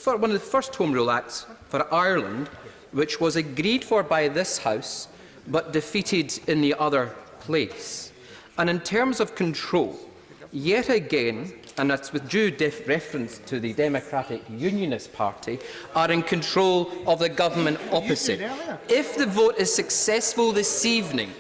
one of the first Home Rule Acts for Ireland, which was agreed for by this House but defeated in the other place. And in terms of control, yet again, and that's with due reference to the Democratic Unionist Party, are in control of the government opposite. If the vote is successful this evening,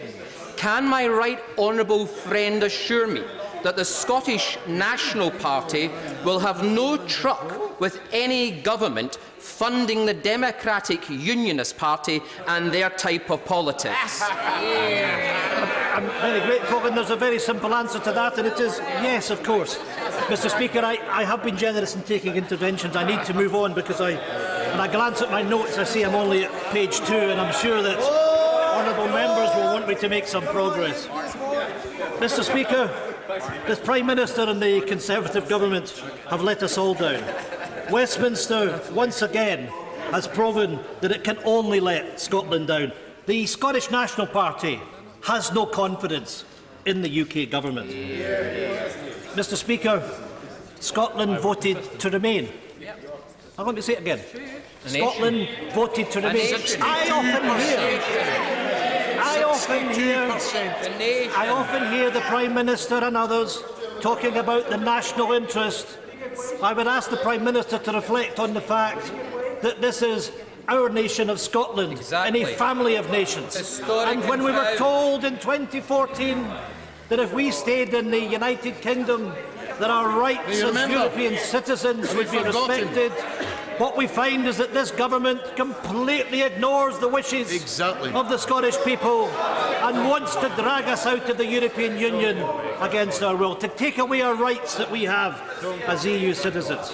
can my right honourable friend assure me that the Scottish National Party will have no truck with any government funding the Democratic Unionist Party and their type of politics? I'm very grateful, and there's a very simple answer to that, and it is yes, of course. Mr. Speaker, I have been generous in taking interventions. I need to move on because when I glance at my notes, I see I'm only at page 2, and I'm sure that honourable members will want me to make some progress. Mr. Speaker, the Prime Minister and the Conservative Government have let us all down. Westminster, once again, has proven that it can only let Scotland down. The Scottish National Party has no confidence in the UK Government. Mr. Speaker, Scotland voted to remain. Let me say it again. Scotland voted to remain. I often hear the Prime Minister and others talking about the national interest. I would ask the Prime Minister to reflect on the fact that this is our nation of Scotland in a family of nations. And when we were told in 2014 that if we stayed in the United Kingdom that our rights as European citizens would be respected, what we find is that this government completely ignores the wishes of the Scottish people and wants to drag us out of the European Union against our will, to take away our rights that we have as EU citizens.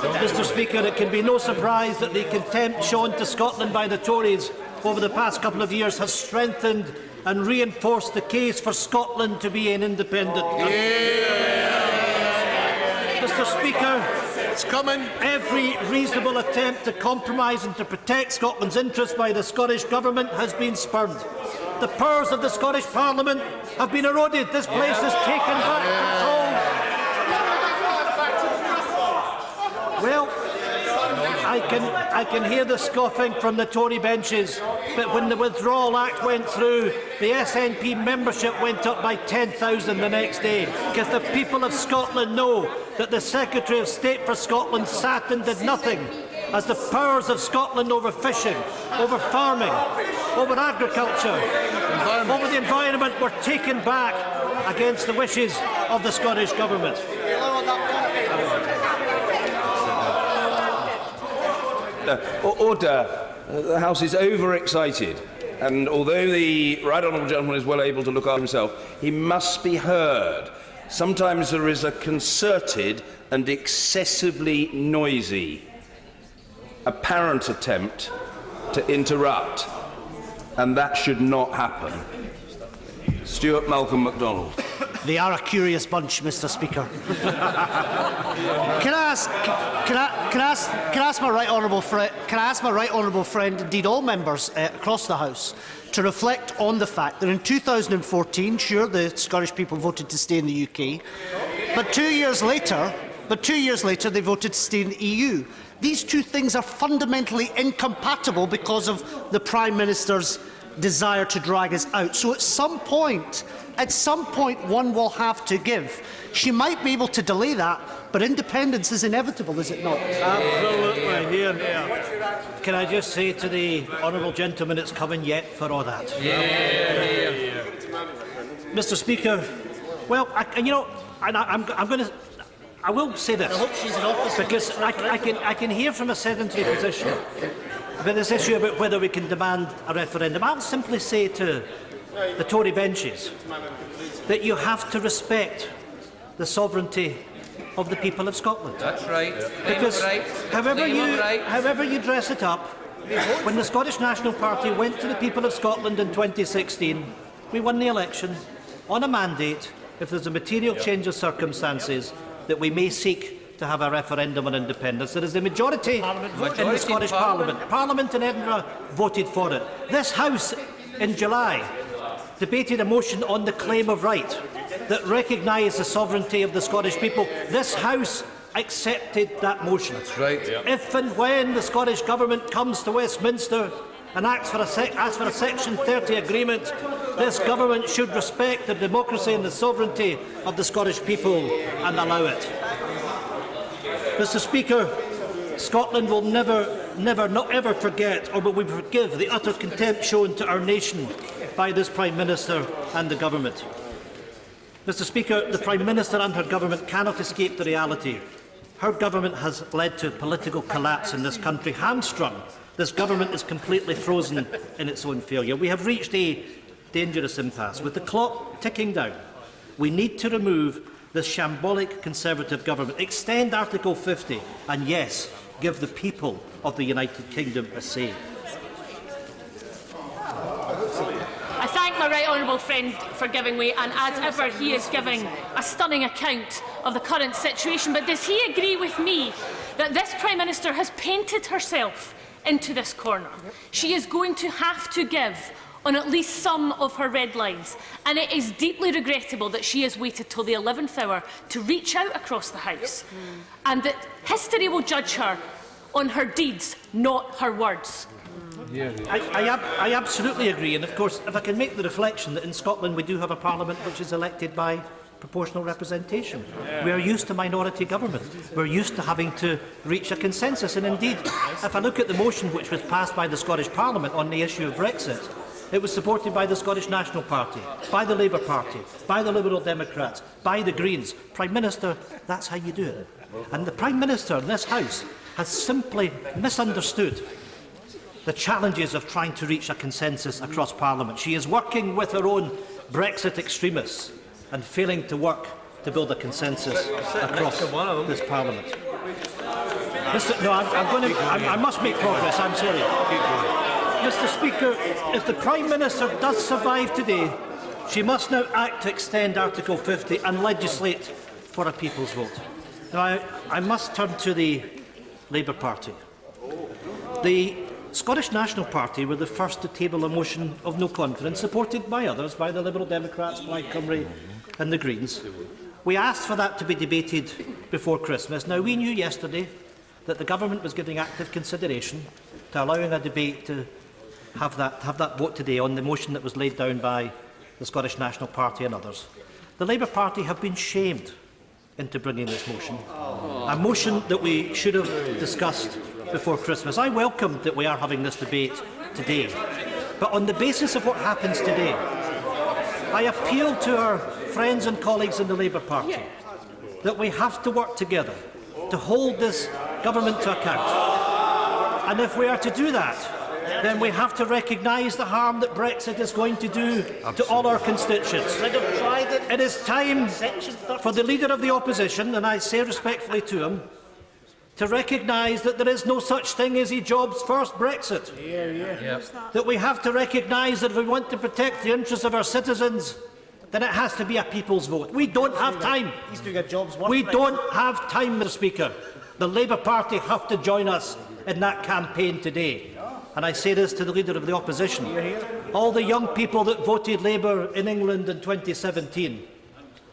Mr. Speaker, it can be no surprise that the contempt shown to Scotland by the Tories over the past couple of years has strengthened and reinforced the case for Scotland to be an independent country. Mr. Speaker, it's coming. Every reasonable attempt to compromise and to protect Scotland's interests by the Scottish Government has been spurned. The powers of the Scottish Parliament have been eroded. This place has taken back control. Well, I can hear the scoffing from the Tory benches, but when the Withdrawal Act went through, the SNP membership went up by 10,000 the next day, because the people of Scotland know that the Secretary of State for Scotland sat and did nothing, as the powers of Scotland over fishing, over farming, over agriculture, over the environment were taken back against the wishes of the Scottish Government. Order. The House is overexcited, and although the right honourable gentleman is well able to look after himself, he must be heard. Sometimes there is a concerted and excessively noisy apparent attempt to interrupt, and that should not happen. Stuart Malcolm MacDonald. They are a curious bunch, Mr. Speaker. Can I ask my right honourable friend, indeed all members across the House, to reflect on the fact that in 2014, sure, the Scottish people voted to stay in the UK, but 2 years later, they voted to stay in the EU. These two things are fundamentally incompatible because of the Prime Minister's desire to drag us out. So at some point, one will have to give. She might be able to delay that, but independence is inevitable, is it not? Absolutely. Here. Can I just say to the honourable gentleman, it's coming yet for all that. Mr. Speaker, well, I will say this. I hope she's in office because I can hear from a sedentary position about this issue about whether we can demand a referendum. I'll simply say to the Tory benches that you have to respect the sovereignty of the people of Scotland. That's right. Because however you dress it up, when the Scottish National Party went to the people of Scotland in 2016, we won the election on a mandate, if there's a material change of circumstances, that we may seek to have a referendum on independence. There is a majority in the Scottish Parliament. Parliament in Edinburgh voted for it. This House in July debated a motion on the claim of right that recognised the sovereignty of the Scottish people. This House accepted that motion. That's right. If and when the Scottish Government comes to Westminster and asks for a Section 30 agreement, this Government should respect the democracy and the sovereignty of the Scottish people and allow it. Mr. Speaker, Scotland will never, not ever forget, or will we forgive, the utter contempt shown to our nation by this Prime Minister and the Government. Mr. Speaker, the Prime Minister and her Government cannot escape the reality. Her Government has led to political collapse in this country, hamstrung. This Government is completely frozen in its own failure. We have reached a dangerous impasse. With the clock ticking down, we need to remove this shambolic Conservative Government, extend Article 50 and, yes, give the people of the United Kingdom a say. I thank my right honourable friend for giving way, and as ever he is giving a stunning account of the current situation. But does he agree with me that this Prime Minister has painted herself into this corner? She is going to have to give on at least some of her red lines, and it is deeply regrettable that she has waited till the 11th hour to reach out across the House, and that history will judge her on her deeds, not her words. I absolutely agree, and of course, if I can make the reflection that in Scotland we do have a parliament which is elected by proportional representation. We are used to minority government. We're used to having to reach a consensus, and indeed, if I look at the motion which was passed by the Scottish Parliament on the issue of Brexit, it was supported by the Scottish National Party, by the Labour Party, by the Liberal Democrats, by the Greens. Prime Minister, that's how you do it. And the Prime Minister in this House has simply misunderstood the challenges of trying to reach a consensus across Parliament. She is working with her own Brexit extremists and failing to work to build a consensus across this Parliament. I must make progress, I'm sorry. Mr Speaker, if the Prime Minister does survive today, she must now act to extend Article 50 and legislate for a people's vote. Now, I must turn to the Labour Party. The Scottish National Party were the first to table a motion of no confidence, supported by others, by the Liberal Democrats, Plaid Cymru and the Greens. We asked for that to be debated before Christmas. Now, we knew yesterday that the Government was giving active consideration to allowing a debate to have that vote today on the motion that was laid down by the Scottish National Party and others. The Labour Party have been shamed into bringing this motion, a motion that we should have discussed before Christmas. I welcome that we are having this debate today, but on the basis of what happens today, I appeal to our friends and colleagues in the Labour Party that we have to work together to hold this government to account. And if we are to do that, then we have to recognise the harm that Brexit is going to do to all our constituents. It is time for the Leader of the Opposition, and I say respectfully to him, to recognise that there is no such thing as a jobs-first Brexit. That we have to recognise that if we want to protect the interests of our citizens, then it has to be a people's vote. We don't have time. We don't have time, Mr Speaker. The Labour Party have to join us in that campaign today. And I say this to the Leader of the Opposition. All the young people that voted Labour in England in 2017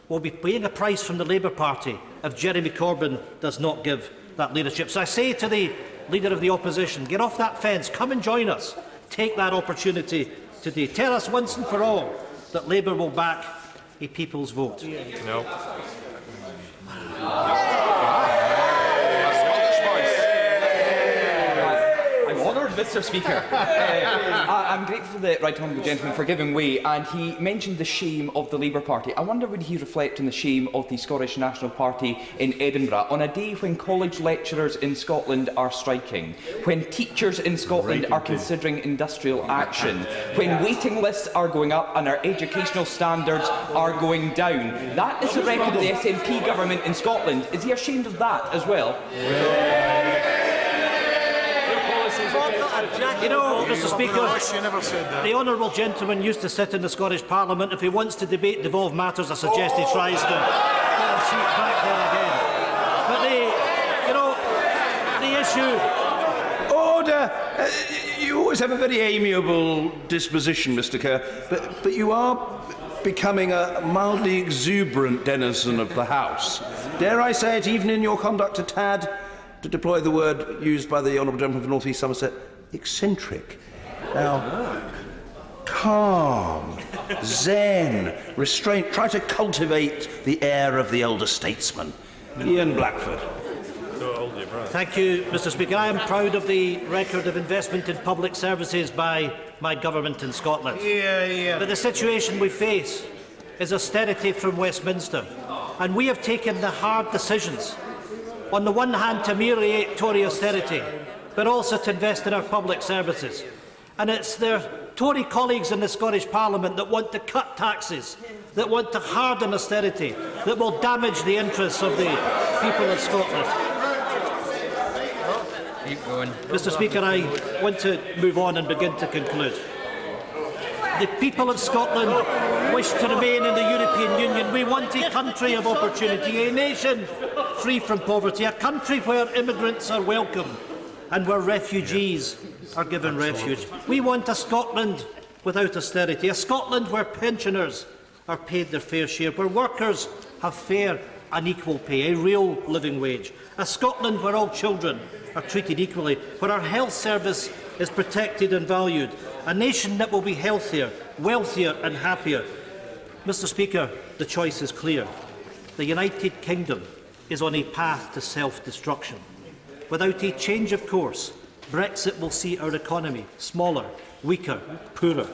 will be paying a price from the Labour Party if Jeremy Corbyn does not give that leadership. So I say to the Leader of the Opposition, get off that fence, come and join us. Take that opportunity today. Tell us once and for all that Labour will back a people's vote. No. Mr Speaker, I'm grateful to the Right Honourable Gentleman for giving way, and he mentioned the shame of the Labour Party. I wonder would he reflect on the shame of the Scottish National Party in Edinburgh on a day when college lecturers in Scotland are striking, when teachers in Scotland are considering industrial action, when waiting lists are going up and our educational standards are going down. That is the record of the SNP government in Scotland. Is he ashamed of that as well? You know, Mr Speaker, the honourable gentleman used to sit in the Scottish Parliament. If he wants to debate devolved matters, I suggest he tries to get a seat back there again. But the issue... Order! You always have a very amiable disposition, Mr Kerr, but you are becoming a mildly exuberant denizen of the House. Dare I say it, even in your conduct a tad, to deploy the word used by the honourable gentleman from North East Somerset, eccentric. Now, calm, zen, restraint. Try to cultivate the air of the elder statesman. Ian Blackford. Thank you, Mr Speaker. I am proud of the record of investment in public services by my government in Scotland. But the situation we face is austerity from Westminster, and we have taken the hard decisions, on the one hand to ameliorate Tory austerity, but also to invest in our public services. And it's their Tory colleagues in the Scottish Parliament that want to cut taxes, that want to harden austerity, that will damage the interests of the people of Scotland. Keep going. Mr Speaker, I want to move on and begin to conclude. The people of Scotland wish to remain in the European Union. We want a country of opportunity, a nation free from poverty, a country where immigrants are welcome and where refugees are given refuge. We want a Scotland without austerity, a Scotland where pensioners are paid their fair share, where workers have fair and equal pay, a real living wage, a Scotland where all children are treated equally, where our health service is protected and valued, a nation that will be healthier, wealthier and happier. Mr. Speaker, the choice is clear. The United Kingdom is on a path to self-destruction. Without a change of course, Brexit will see our economy smaller, weaker, poorer.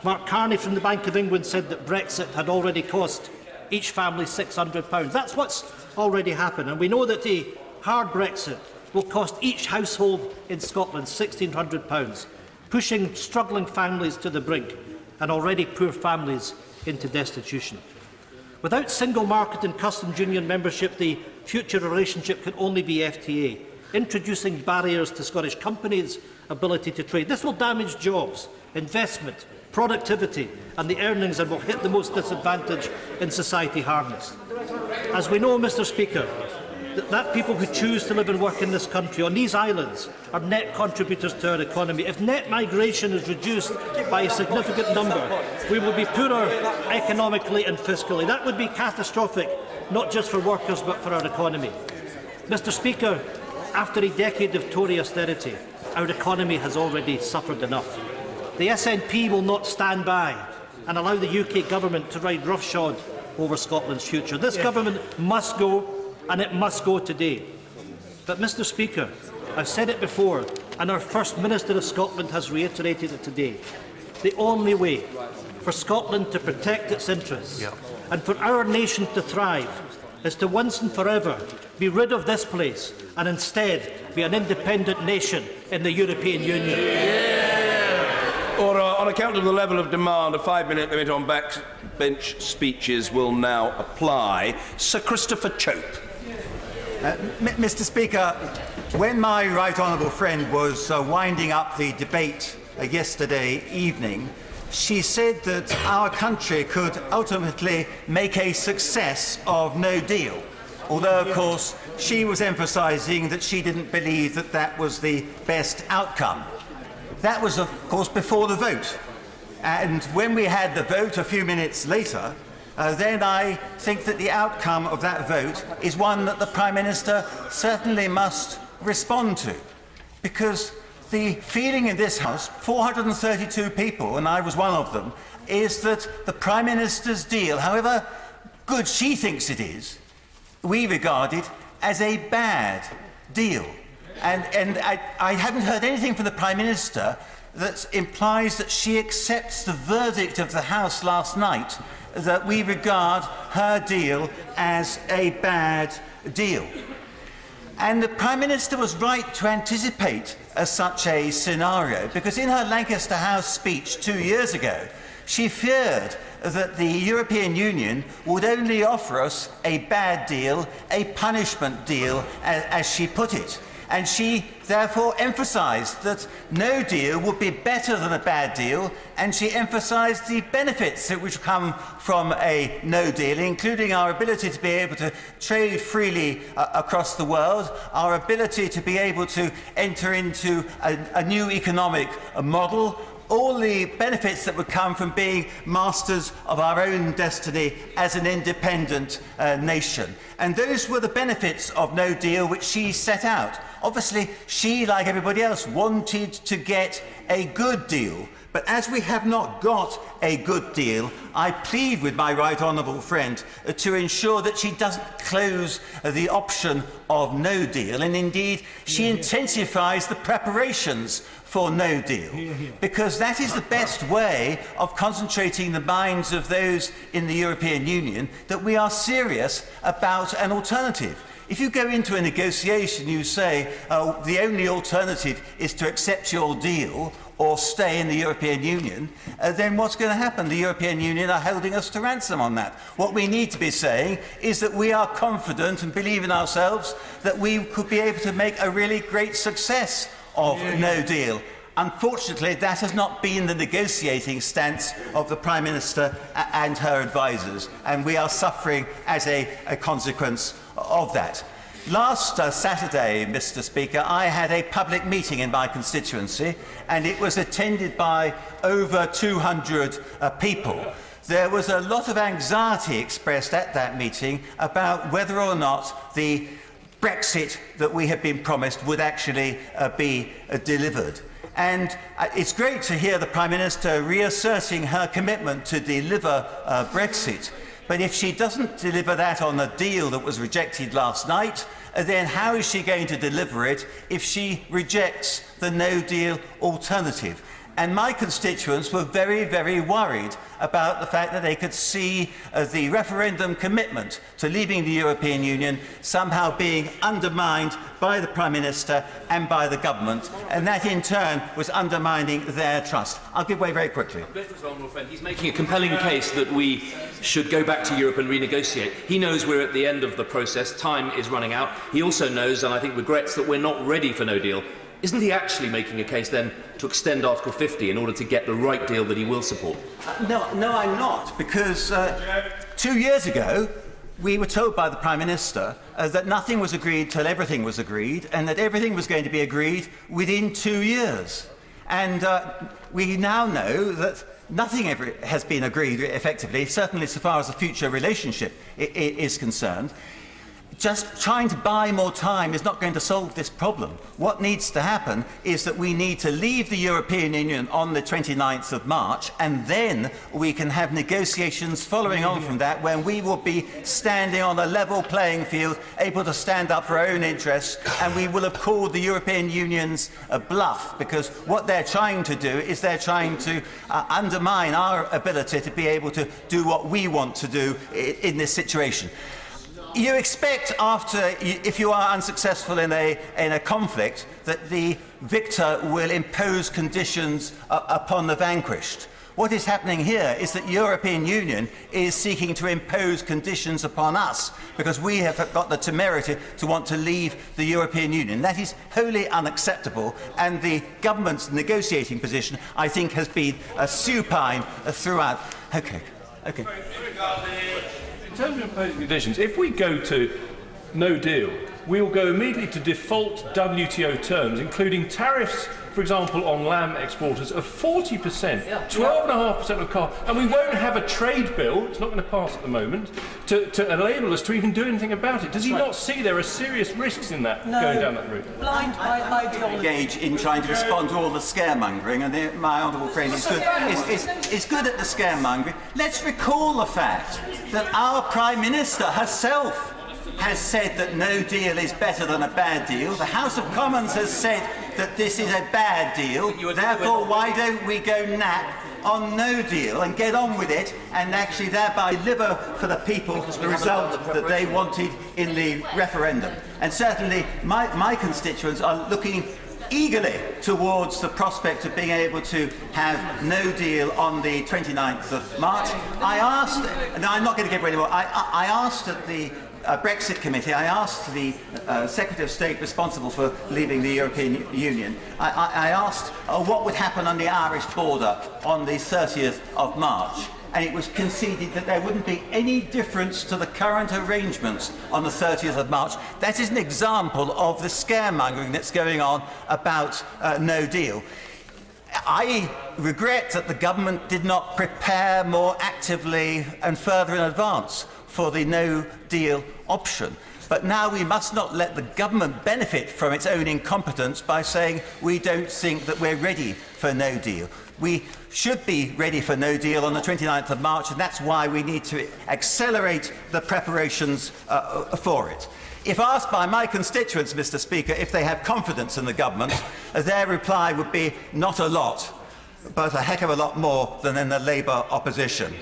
Mark Carney from the Bank of England said that Brexit had already cost each family £600. That's what's already happened, and we know that a hard Brexit will cost each household in Scotland £1,600, pushing struggling families to the brink and already poor families into destitution. Without single market and customs union membership, the future relationship can only be FTA, introducing barriers to Scottish companies' ability to trade. This will damage jobs, investment, productivity and the earnings, and will hit the most disadvantaged in society hardest. As we know, Mr. Speaker, that people who choose to live and work in this country on these islands are net contributors to our economy. If net migration is reduced by a significant number, we will be poorer economically and fiscally. That would be catastrophic, not just for workers but for our economy. Mr. Speaker, after a decade of Tory austerity, our economy has already suffered enough. The SNP will not stand by and allow the UK government to ride roughshod over Scotland's future. This government must go, and it must go today. But, Mr. Speaker, I've said it before, and our First Minister of Scotland has reiterated it today. The only way for Scotland to protect its interests and for our nation to thrive is to once and forever be rid of this place and instead be an independent nation in the European Union. Order. On account of the level of demand, a 5-minute limit on backbench speeches will now apply. Sir Christopher Chope. Mr. Speaker, when my right honourable friend was winding up the debate yesterday evening, she said that our country could ultimately make a success of no deal, although, of course, she was emphasising that she didn't believe that that was the best outcome. That was, of course, before the vote. And when we had the vote a few minutes later, then I think that the outcome of that vote is one that the Prime Minister certainly must respond to. Because the feeling in this House, 432 people, and I was one of them, is that the Prime Minister's deal, however good she thinks it is, we regard it as a bad deal. And I haven't heard anything from the Prime Minister that implies that she accepts the verdict of the House last night that we regard her deal as a bad deal. And the Prime Minister was right to anticipate such a scenario, because in her Lancaster House speech 2 years ago, she feared that the European Union would only offer us a bad deal, a punishment deal, as she put it. And she therefore emphasised that no deal would be better than a bad deal, and she emphasised the benefits that would come from a no deal, including our ability to be able to trade freely across the world, our ability to be able to enter into a new economic model, all the benefits that would come from being masters of our own destiny as an independent nation. And those were the benefits of no deal which she set out. Obviously, she, like everybody else, wanted to get a good deal. But as we have not got a good deal, I plead with my right honourable friend to ensure that she doesn't close the option of no deal. And indeed, she intensifies the preparations for no deal, because that is the best way of concentrating the minds of those in the European Union that we are serious about an alternative. If you go into a negotiation, you say the only alternative is to accept your deal or stay in the European Union, then what's going to happen? The European Union are holding us to ransom on that. What we need to be saying is that we are confident and believe in ourselves that we could be able to make a really great success of no deal. Unfortunately, that has not been the negotiating stance of the Prime Minister and her advisers, and we are suffering as a consequence of that. Last Saturday, Mr. Speaker, I had a public meeting in my constituency, and it was attended by over 200 people. There was a lot of anxiety expressed at that meeting about whether or not the Brexit that we had been promised would actually be delivered. And it's great to hear the Prime Minister reasserting her commitment to deliver Brexit. But if she doesn't deliver that on the deal that was rejected last night, then how is she going to deliver it if she rejects the no-deal alternative? And my constituents were very, very worried about the fact that they could see the referendum commitment to leaving the European Union somehow being undermined by the Prime Minister and by the government, and that in turn was undermining their trust. I'll give way very quickly. He's making a compelling case that we should go back to Europe and renegotiate. He knows we're at the end of the process, time is running out. He also knows, and I think regrets, that we're not ready for no deal. Isn't he actually making a case then to extend Article 50 in order to get the right deal that he will support? No, I'm not, because 2 years ago we were told by the Prime Minister that nothing was agreed till everything was agreed, and that everything was going to be agreed within 2 years. And we now know that nothing ever has been agreed effectively, certainly so far as the future relationship is concerned. Just trying to buy more time is not going to solve this problem. What needs to happen is that we need to leave the European Union on the 29th of March, and then we can have negotiations following on from that, when we will be standing on a level playing field, able to stand up for our own interests, and we will have called the European Union's bluff, because what they're trying to do is they're trying to undermine our ability to be able to do what we want to do in this situation. You expect, if you are unsuccessful in a conflict, that the victor will impose conditions upon the vanquished. What is happening here is that the European Union is seeking to impose conditions upon us because we have got the temerity to want to leave the European Union. That is wholly unacceptable, and the government's negotiating position, I think, has been supine throughout. Okay. In terms of imposing conditions, if we go to no deal, we will go immediately to default WTO terms, including tariffs, for example, on lamb exporters of 40%, 12.5% of car, and we won't have a trade bill, it's not going to pass at the moment, to enable us to even do anything about it. Does he not see there are serious risks in that, going down that route? Blind by ideology. Engage in trying to respond to all the scaremongering, and my honourable friend is good at the scaremongering. Let's recall the fact that our Prime Minister herself has said that no deal is better than a bad deal. The House of Commons has said that this is a bad deal. Therefore, why don't we go nap on no deal and get on with it, and actually thereby deliver for the people the result that they wanted in the referendum? And certainly my constituents are looking eagerly towards the prospect of being able to have no deal on the 29th of March. I asked, no, I'm not going to give away any more, I asked at the Brexit Committee, I asked the Secretary of State responsible for leaving the European Union, I asked what would happen on the Irish border on the 30th of March. And it was conceded that there wouldn't be any difference to the current arrangements on the 30th of March. That is an example of the scaremongering that's going on about no deal. I regret that the government did not prepare more actively and further in advance for the no-deal option. But now we must not let the government benefit from its own incompetence by saying we don't think that we're ready for no deal. We should be ready for no deal on the 29th of March, and that's why we need to accelerate the preparations for it. If asked by my constituents, Mr. Speaker, if they have confidence in the government, their reply would be not a lot, but a heck of a lot more than in the Labour opposition.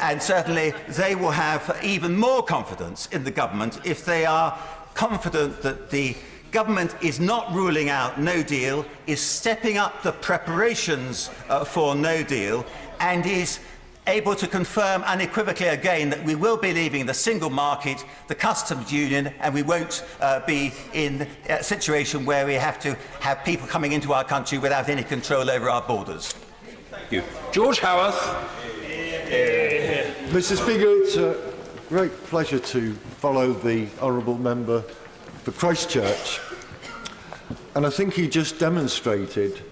And certainly they will have even more confidence in the government if they are confident that the government is not ruling out no deal, is stepping up the preparations for no deal, and is able to confirm unequivocally again that we will be leaving the single market, the customs union, and we won't be in a situation where we have to have people coming into our country without any control over our borders. Thank you. George Howarth. Mr. Speaker, it's a great pleasure to follow the honourable member for Christchurch, and I think he just demonstrated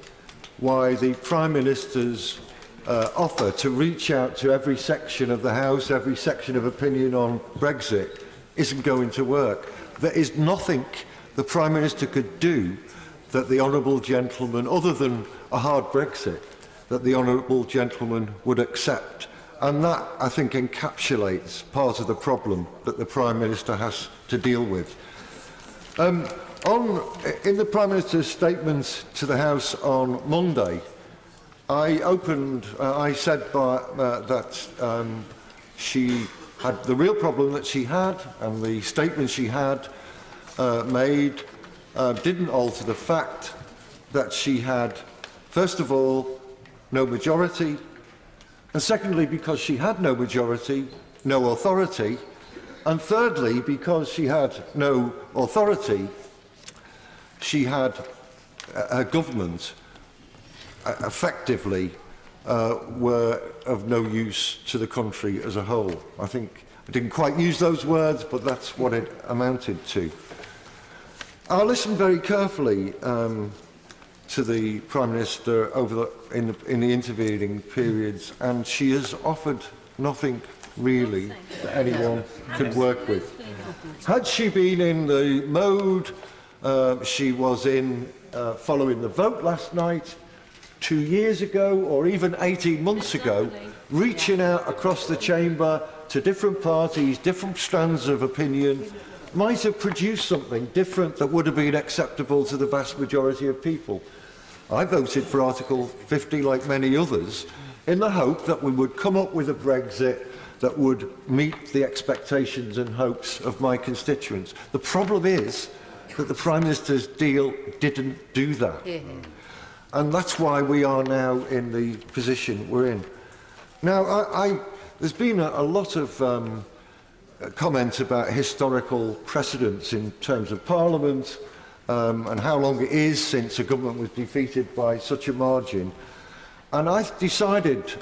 why the Prime Minister's offer to reach out to every section of the House, every section of opinion on Brexit, isn't going to work. There is nothing the Prime Minister could do that the honourable gentleman, other than a hard Brexit, that the honourable gentleman would accept. And that, I think, encapsulates part of the problem that the Prime Minister has to deal with. In the Prime Minister's statement to the House on Monday, I said that she had the real problem that she had, and the statement she had made didn't alter the fact that she had, first of all, no majority, and secondly, because she had no majority, no authority, and thirdly, because she had no authority, she had her government effectively were of no use to the country as a whole. I think I didn't quite use those words, but that's what it amounted to. I listened very carefully to the Prime Minister in the intervening periods, and she has offered nothing really that anyone could work with. Had she been in the mode she was in following the vote last night, 2 years ago, or even 18 months ago, reaching out across the chamber to different parties, different strands of opinion, might have produced something different that would have been acceptable to the vast majority of people. I voted for Article 50, like many others, in the hope that we would come up with a Brexit that would meet the expectations and hopes of my constituents. The problem is that the Prime Minister's deal didn't do that. And that's why we are now in the position we're in. Now, there's been a lot of comment about historical precedents in terms of Parliament and how long it is since a government was defeated by such a margin. And I decided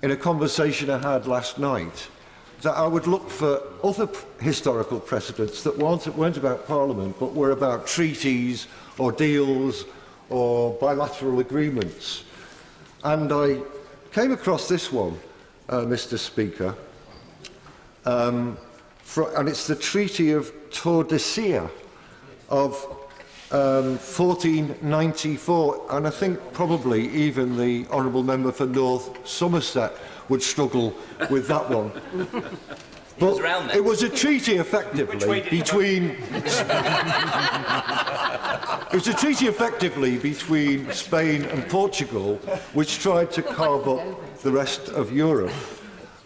in a conversation I had last night that I would look for other historical precedents that weren't about Parliament but were about treaties or deals or bilateral agreements. And I came across this one, Mr. Speaker, and it's the Treaty of Tordesillas of 1494, and I think probably even the honourable member for North Somerset would struggle with that one. But it was a treaty effectively between Spain and Portugal, which tried to carve up the rest of Europe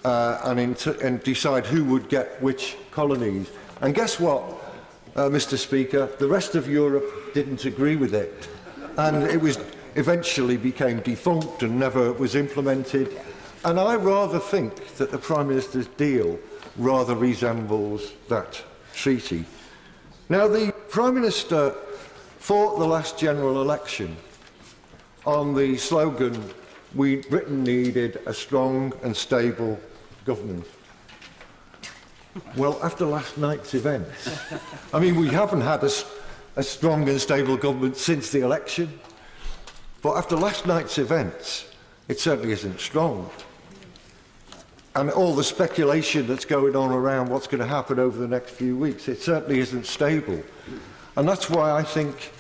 and decide who would get which colonies. And guess what, Mr. Speaker? The rest of Europe didn't agree with it, and it was eventually became defunct and never was implemented. And I rather think that the Prime Minister's deal rather resembles that treaty. Now, the Prime Minister fought the last general election on the slogan, Britain needed a strong and stable government. Well, after last night's events, I mean, we haven't had a strong and stable government since the election, but after last night's events, it certainly isn't strong. And all the speculation that's going on around what's going to happen over the next few weeks, it certainly isn't stable. And that's why I think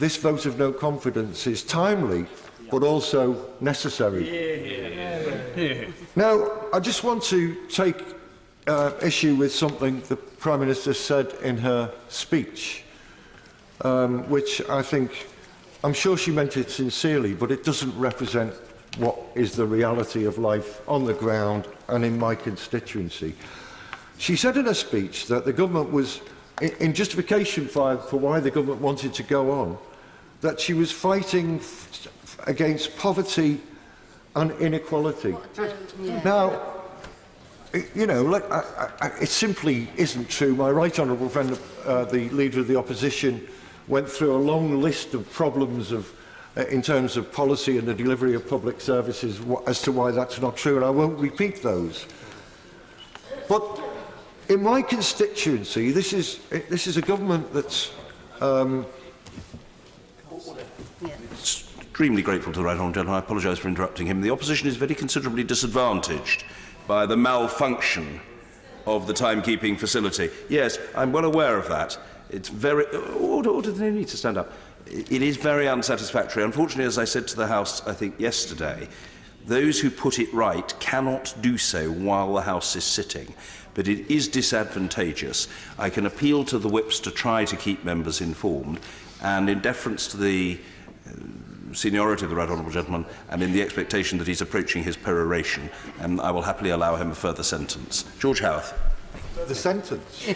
this vote of no confidence is timely, but also necessary. Now, I just want to take issue with something the Prime Minister said in her speech, which I'm sure she meant it sincerely, but it doesn't represent what is the reality of life on the ground and in my constituency. She said in her speech that the government was, in justification for why the government wanted to go on, that she was fighting against poverty and inequality. Now, you know, it simply isn't true. My right honourable friend, the Leader of the Opposition, went through a long list of problems in terms of policy and the delivery of public services as to why that's not true, and I won't repeat those. But In my constituency, this is a government that's extremely grateful to the right honourable gentleman. I apologise for interrupting him. The opposition is very considerably disadvantaged by the malfunction of the timekeeping facility. Yes, I'm well aware of that. It's very... Or do they need to stand up? It is very unsatisfactory. Unfortunately, as I said to the House, I think, yesterday, those who put it right cannot do so while the House is sitting. But it is disadvantageous. I can appeal to the whips to try to keep members informed, and in deference to the seniority of the right honourable gentleman and in the expectation that he's approaching his peroration, I will happily allow him a further sentence. George Howarth. The sentence?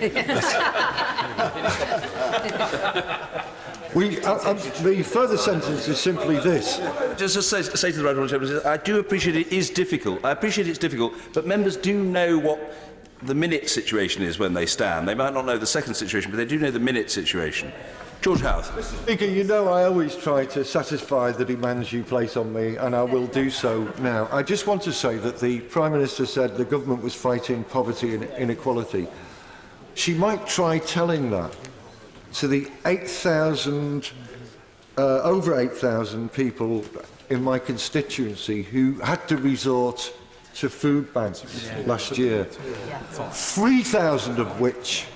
The further sentence is simply this. Just say to the right honourable gentleman, I do appreciate it is difficult. I appreciate it's difficult, but members do know what the minute situation is when they stand. They might not know the second situation, but they do know the minute situation. George Howarth. Mr. Speaker, you know I always try to satisfy the demands you place on me, and I will do so now. I just want to say that the Prime Minister said the government was fighting poverty and inequality. She might try telling that to the over 8,000 people in my constituency who had to resort to food banks last year, 3,000 of which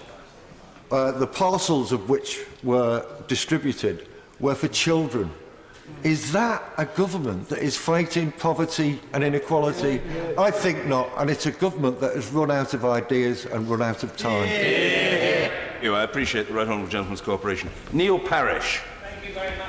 the parcels of which were distributed were for children. Is that a government that is fighting poverty and inequality? I think not, and it's a government that has run out of ideas and run out of time. I appreciate the right honourable gentleman's cooperation. Neil Parish. Thank you very much.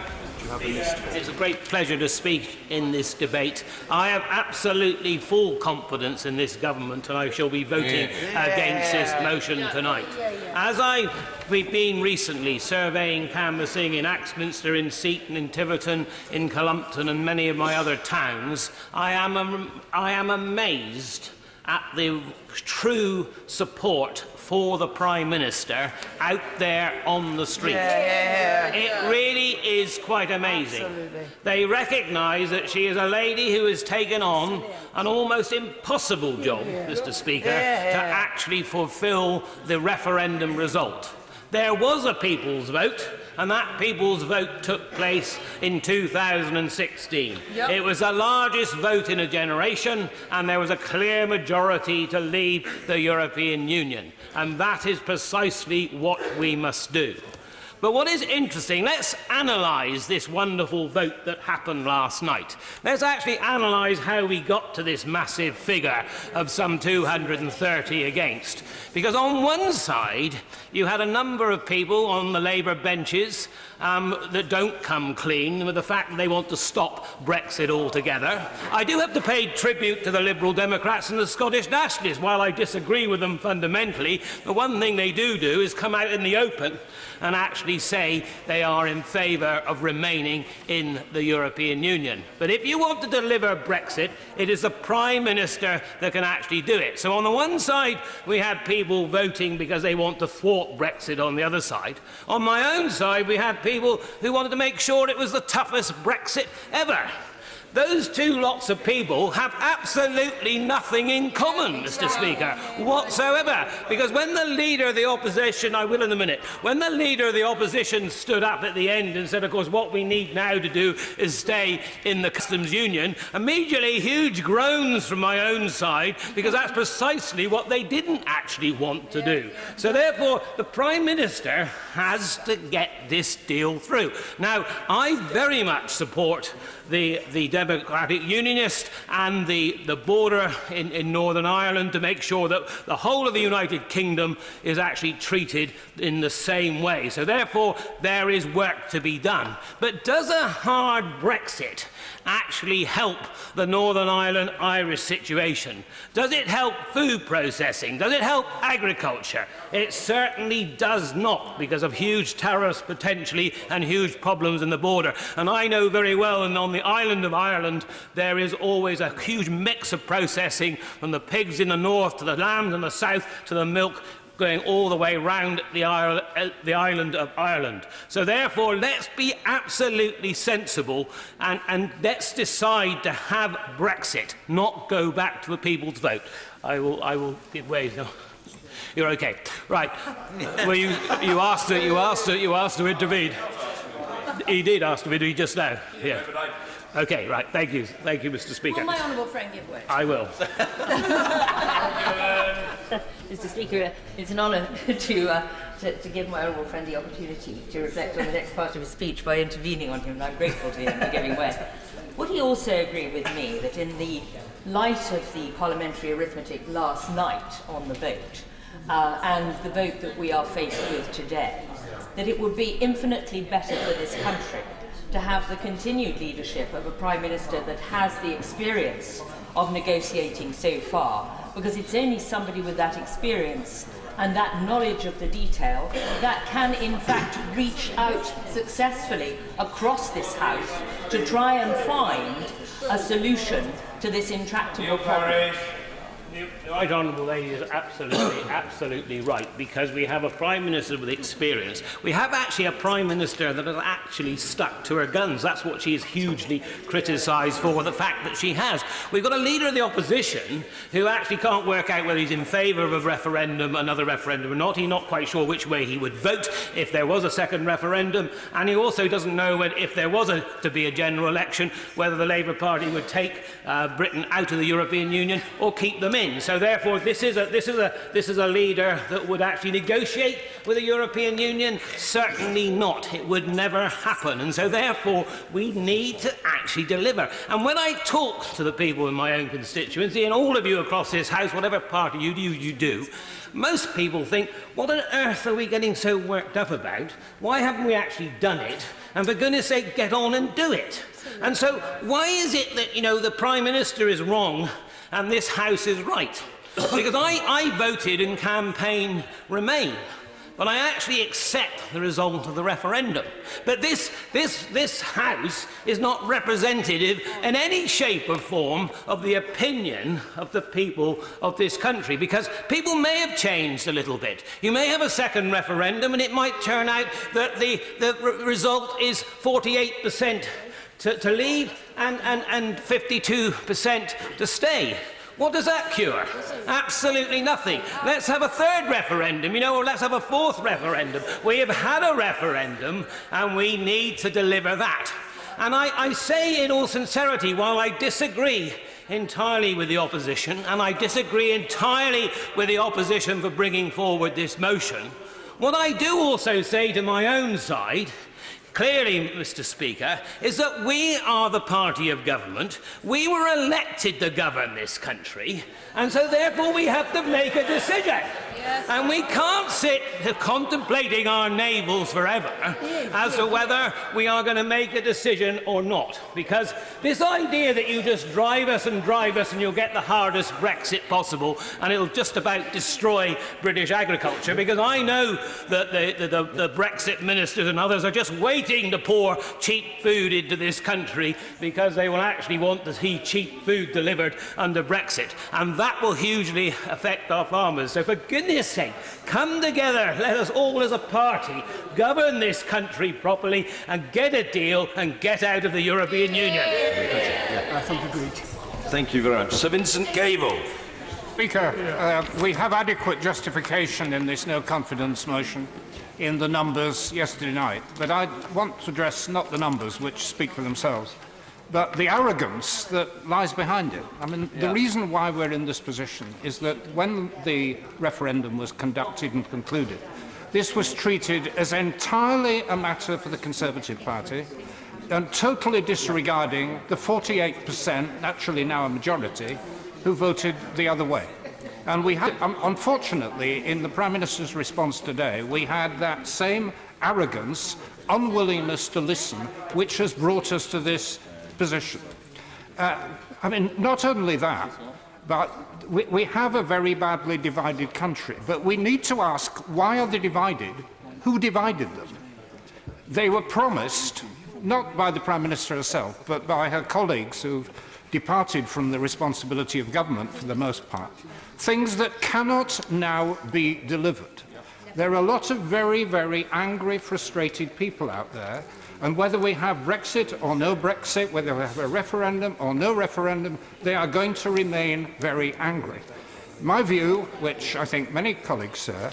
It's a great pleasure to speak in this debate. I have absolutely full confidence in this government, and I shall be voting against this motion tonight. As I've been recently surveying, canvassing in Axminster, in Seaton, in Tiverton, in Cullompton and many of my other towns, I am amazed at the true support for the Prime Minister out there on the street. It really is quite amazing. Absolutely. They recognise that she is a lady who has taken on an almost impossible job, Mr. Speaker, to actually fulfil the referendum result. There was a people's vote, and that people's vote took place in 2016. It was the largest vote in a generation, and there was a clear majority to leave the European Union. And that is precisely what we must do. But what is interesting, let's analyse this wonderful vote that happened last night. Let's actually analyse how we got to this massive figure of some 230 against. Because on one side, you had a number of people on the Labour benches that don't come clean with the fact that they want to stop Brexit altogether. I do have to pay tribute to the Liberal Democrats and the Scottish Nationalists. While I disagree with them fundamentally, the one thing they do is come out in the open and actually say they are in favour of remaining in the European Union. But if you want to deliver Brexit, it is the Prime Minister that can actually do it. So on the one side, we have people voting because they want to thwart Brexit on the other side. On my own side, we have people who wanted to make sure it was the toughest Brexit ever. Those two lots of people have absolutely nothing in common, Mr. Speaker, whatsoever. Because when the Leader of the Opposition, I will in a minute, when the Leader of the Opposition stood up at the end and said, of course, what we need now to do is stay in the customs union, immediately huge groans from my own side, because that's precisely what they didn't actually want to do. So therefore, the Prime Minister has to get this deal through. Now, I very much support the Democratic Unionists and the border in Northern Ireland to make sure that the whole of the United Kingdom is actually treated in the same way. So therefore, there is work to be done. But does a hard Brexit actually help the Northern Ireland Irish situation? Does it help food processing? Does it help agriculture? It certainly does not, because of huge tariffs potentially and huge problems in the border. And I know very well, and on the island of Ireland, there is always a huge mix of processing, from the pigs in the north to the lambs in the south to the milk, going all the way round the island of Ireland. So therefore, let's be absolutely sensible and let's decide to have Brexit, not go back to the people's vote. I will give way now. You're okay. Right. Well, you asked to intervene. He did ask to intervene just now. Yeah. Okay, right. Thank you, Mr. Speaker. Will my honourable friend give way? I will. Mr. Speaker, it's an honour to give my honourable friend the opportunity to reflect on the next part of his speech by intervening on him, and I'm grateful to him for giving way. Would he also agree with me that in the light of the parliamentary arithmetic last night on the vote, and the vote that we are faced with today, that it would be infinitely better for this country to have the continued leadership of a Prime Minister that has the experience of negotiating so far, because it's only somebody with that experience and that knowledge of the detail that can in fact reach out successfully across this House to try and find a solution to this intractable problem. The Right Honourable Lady is absolutely right, because we have a Prime Minister with experience. We have actually a Prime Minister that has actually stuck to her guns. That's what she is hugely criticised for, the fact that she has. We've got a Leader of the Opposition who actually can't work out whether he's in favour of a referendum, another referendum or not. He's not quite sure which way he would vote if there was a second referendum, and he also doesn't know if there was to be a general election, whether the Labour Party would take Britain out of the European Union or keep them in. So therefore, this is a leader that would actually negotiate with the European Union. Certainly not. It would never happen. And so therefore, we need to actually deliver. And when I talk to the people in my own constituency, and all of you across this House, whatever party you do, most people think, what on earth are we getting so worked up about? Why haven't we actually done it? And for goodness sake, get on and do it. And so why is it that, the Prime Minister is wrong and this House is right? Because I voted and campaigned Remain, but I actually accept the result of the referendum. But this House is not representative in any shape or form of the opinion of the people of this country, because people may have changed a little bit. You may have a second referendum and it might turn out that the result is 48% to leave and 52% to stay. What does that cure? Absolutely nothing. Let's have a third referendum, or let's have a fourth referendum. We have had a referendum and we need to deliver that. And I say in all sincerity, while I disagree entirely with the opposition, and I disagree entirely with the opposition for bringing forward this motion, what I do also say to my own side clearly, Mr. Speaker, is that we are the party of government. We were elected to govern this country, and so therefore we have to make a decision. Yes. And we can't sit contemplating our navels forever as to whether we are going to make a decision or not. Because this idea that you just drive us and you'll get the hardest Brexit possible and it'll just about destroy British agriculture, because I know that the Brexit ministers and others are just waiting to pour cheap food into this country because they will actually want to see cheap food delivered under Brexit. And that will hugely affect our farmers. So for goodness sake, come together, let us all as a party govern this country properly and get a deal and get out of the European Union. I think agreed. Thank you very much. Sir Vincent Gable. Speaker, we have adequate justification in this no-confidence motion in the numbers yesterday night, but I want to address not the numbers, which speak for themselves, but the arrogance that lies behind it. I mean, the reason why we're in this position is that when the referendum was conducted and concluded, this was treated as entirely a matter for the Conservative Party and totally disregarding the 48%, naturally now a majority, who voted the other way. And we had, unfortunately, in the Prime Minister's response today, we had that same arrogance, unwillingness to listen, which has brought us to this position. I mean, not only that, but we have a very badly divided country. But we need to ask, why are they divided? Who divided them? They were promised, not by the Prime Minister herself, but by her colleagues who've departed from the responsibility of government for the most part, things that cannot now be delivered. There are a lot of very, very angry, frustrated people out there, and whether we have Brexit or no Brexit, whether we have a referendum or no referendum, they are going to remain very angry. My view, which I think many colleagues share,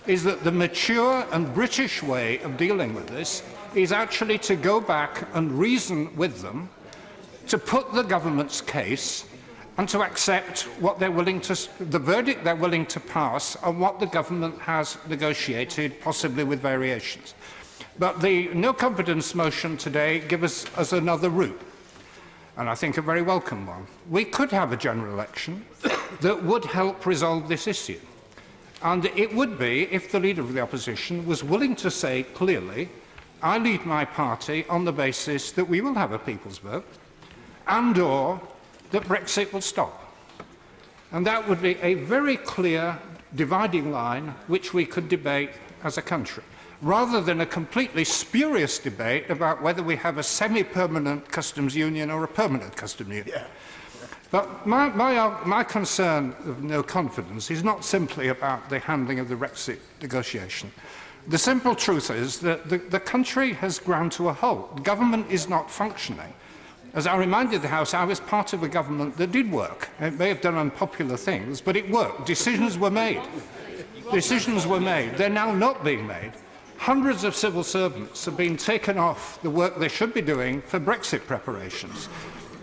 is that the mature and British way of dealing with this is actually to go back and reason with them, to put the government's case and to accept what they're willing to, the verdict they're willing to pass on what the government has negotiated, possibly with variations. But the no confidence motion today gives us another route, and I think a very welcome one. We could have a general election that would help resolve this issue. And it would be if the Leader of the Opposition was willing to say clearly, I lead my party on the basis that we will have a people's vote, and/or that Brexit will stop. And that would be a very clear dividing line which we could debate as a country, rather than a completely spurious debate about whether we have a semi-permanent customs union or a permanent customs union. Yeah. But my concern of no confidence is not simply about the handling of the Brexit negotiation. The simple truth is that the country has ground to a halt. The government is not functioning. As I reminded the House, I was part of a government that did work. It may have done unpopular things, but it worked. Decisions were made. Decisions were made. They're now not being made. Hundreds of civil servants have been taken off the work they should be doing for Brexit preparations.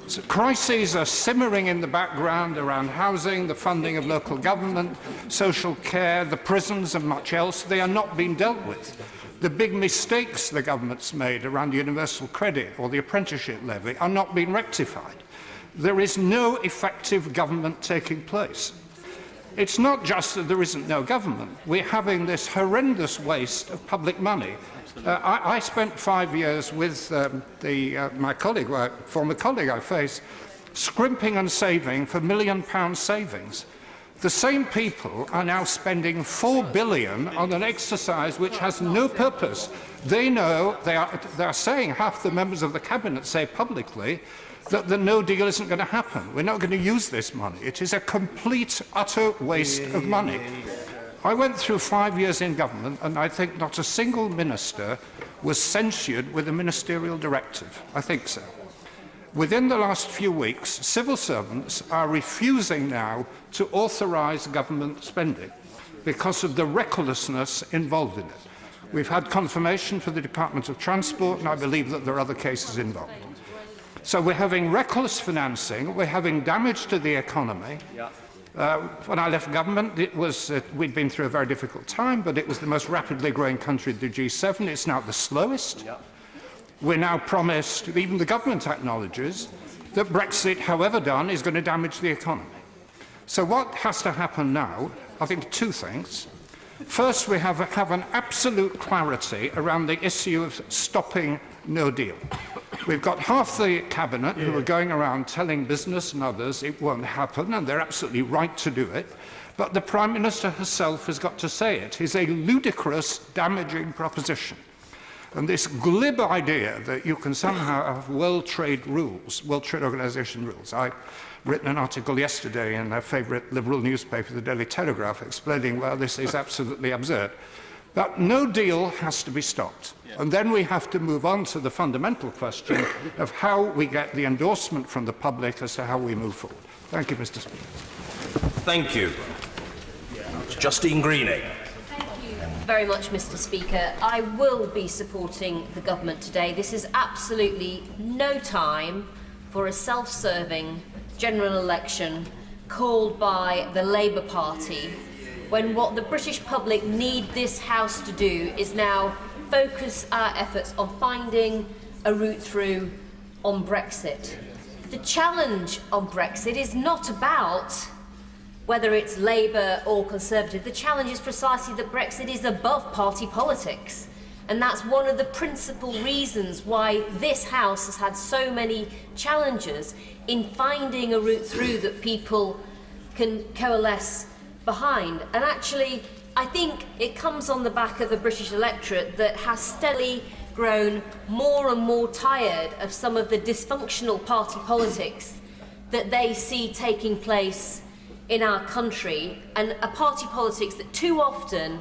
So crises are simmering in the background around housing, the funding of local government, social care, the prisons and much else. They are not being dealt with. The big mistakes the government's made around universal credit or the apprenticeship levy are not being rectified. There is no effective government taking place. It's not just that there isn't no government. We're having this horrendous waste of public money. I spent 5 years with my colleague, former colleague I face, scrimping and saving for £1 million savings. The same people are now spending £4 billion on an exercise which has no purpose. They know, they are saying, half the members of the Cabinet say publicly, that the no deal isn't going to happen. We're not going to use this money. It is a complete, utter waste of money. I went through 5 years in government, and I think not a single minister was censured with a ministerial directive. I think so. Within the last few weeks, civil servants are refusing now to authorise government spending because of the recklessness involved in it. We've had confirmation for the Department of Transport, and I believe that there are other cases involved. So we're having reckless financing, we're having damage to the economy. When I left government, it was, we'd been through a very difficult time, but it was the most rapidly growing country of the G7. It's now the slowest. We're now promised, even the government acknowledges, that Brexit, however done, is going to damage the economy. So what has to happen now? I think two things. First, we have an absolute clarity around the issue of stopping no deal. We've got half the Cabinet who are going around telling business and others it won't happen, and they're absolutely right to do it. But the Prime Minister herself has got to say it. It's a ludicrous, damaging proposition. And this glib idea that you can somehow have World Trade rules, World Trade Organization rules. I've written an article yesterday in a favourite Liberal newspaper, the Daily Telegraph, explaining why this is absolutely absurd. But no deal has to be stopped. And then we have to move on to the fundamental question of how we get the endorsement from the public as to how we move forward. Thank you, Mr. Speaker. Thank you. Justine Greening. Very much, Mr. Speaker. I will be supporting the government today. This is absolutely no time for a self-serving general election called by the Labour Party, when what the British public need this House to do is now focus our efforts on finding a route through on Brexit. The challenge on Brexit is not about whether it's Labour or Conservative. The challenge is precisely that Brexit is above party politics. And that's one of the principal reasons why this House has had so many challenges in finding a route through that people can coalesce behind. And actually, I think it comes on the back of a British electorate that has steadily grown more and more tired of some of the dysfunctional party politics that they see taking place in our country, and a party politics that too often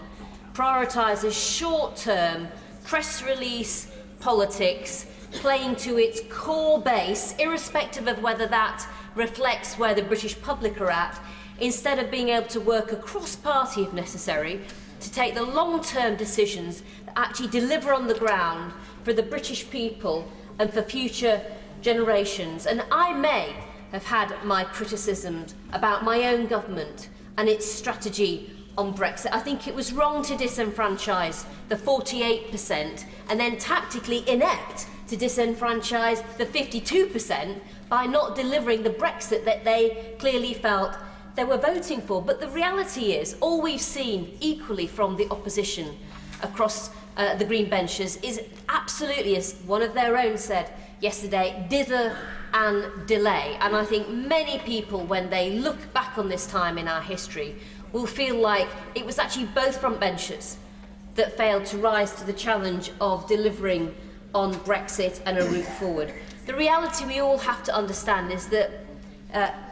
prioritises short-term press release politics, playing to its core base, irrespective of whether that reflects where the British public are at, instead of being able to work across party if necessary, to take the long-term decisions that actually deliver on the ground for the British people and for future generations. And I may have had my criticisms about my own government and its strategy on Brexit. I think it was wrong to disenfranchise the 48% and then tactically inept to disenfranchise the 52% by not delivering the Brexit that they clearly felt they were voting for. But the reality is, all we've seen equally from the opposition across the Green benches is absolutely, as one of their own said yesterday, dither and delay. And I think many people, when they look back on this time in our history, will feel like it was actually both front benches that failed to rise to the challenge of delivering on Brexit and a route forward. The reality we all have to understand is that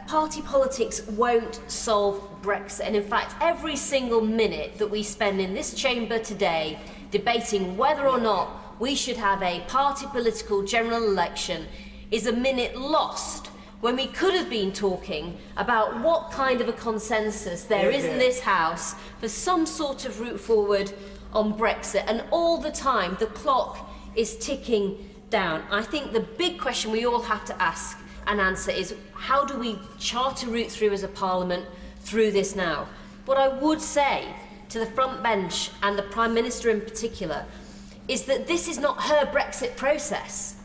party politics won't solve Brexit. And in fact, every single minute that we spend in this chamber today debating whether or not we should have a party political general election is a minute lost when we could have been talking about what kind of a consensus there is in this House for some sort of route forward on Brexit. And all the time, the clock is ticking down. I think the big question we all have to ask and answer is, how do we chart a route through as a Parliament through this now? What I would say to the front bench and the Prime Minister in particular is that this is not her Brexit process.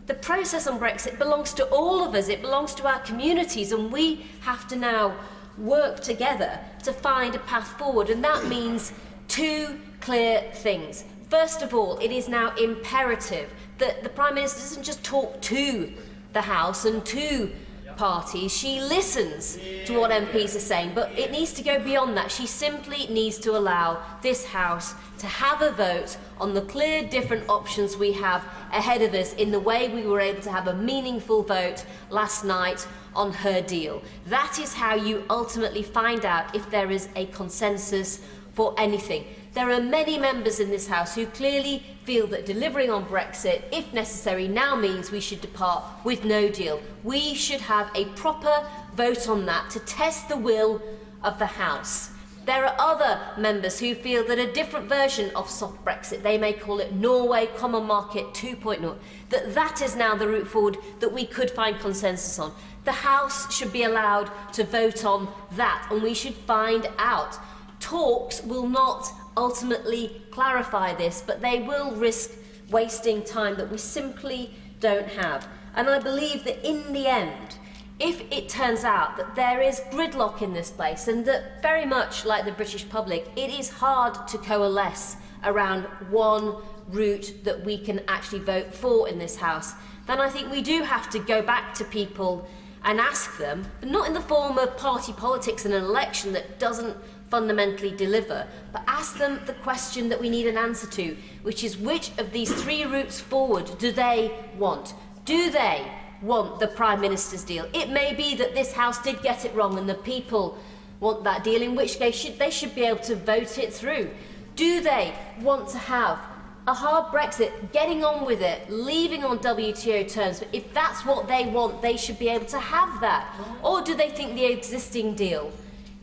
The process on Brexit belongs to all of us, it belongs to our communities, and we have to now work together to find a path forward, and that means two clear things. First of all, it is now imperative that the Prime Minister doesn't just talk to the House and to parties, she listens to what MPs are saying, but it needs to go beyond that. She simply needs to allow this House to have a vote on the clear different options we have ahead of us in the way we were able to have a meaningful vote last night on her deal. That is how you ultimately find out if there is a consensus for anything. There are many members in this House who clearly feel that delivering on Brexit, if necessary, now means we should depart with no deal. We should have a proper vote on that to test the will of the House. There are other members who feel that a different version of soft Brexit, they may call it Norway Common Market 2.0, that is now the route forward that we could find consensus on. The House should be allowed to vote on that, and we should find out. Talks will not ultimately clarify this, but they will risk wasting time that we simply don't have. And I believe that in the end, if it turns out that there is gridlock in this place, and that very much like the British public, it is hard to coalesce around one route that we can actually vote for in this House, then I think we do have to go back to people and ask them, but not in the form of party politics and an election that doesn't fundamentally deliver, but ask them the question that we need an answer to, which is, which of these three routes forward do they want? Do they want the Prime Minister's deal? It may be that this House did get it wrong and the people want that deal, in which case they should be able to vote it through. Do they want to have a hard Brexit, getting on with it, leaving on WTO terms? But if that's what they want, they should be able to have that. Or do they think the existing deal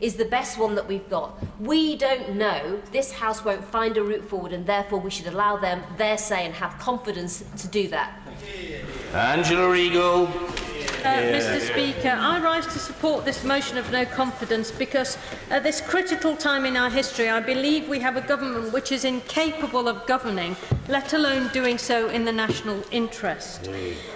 is the best one that we've got? We don't know. This House won't find a route forward, and therefore we should allow them their say and have confidence to do that. Angela Regal. Mr. Speaker, I rise to support this motion of no confidence because at this critical time in our history, I believe we have a government which is incapable of governing, let alone doing so in the national interest.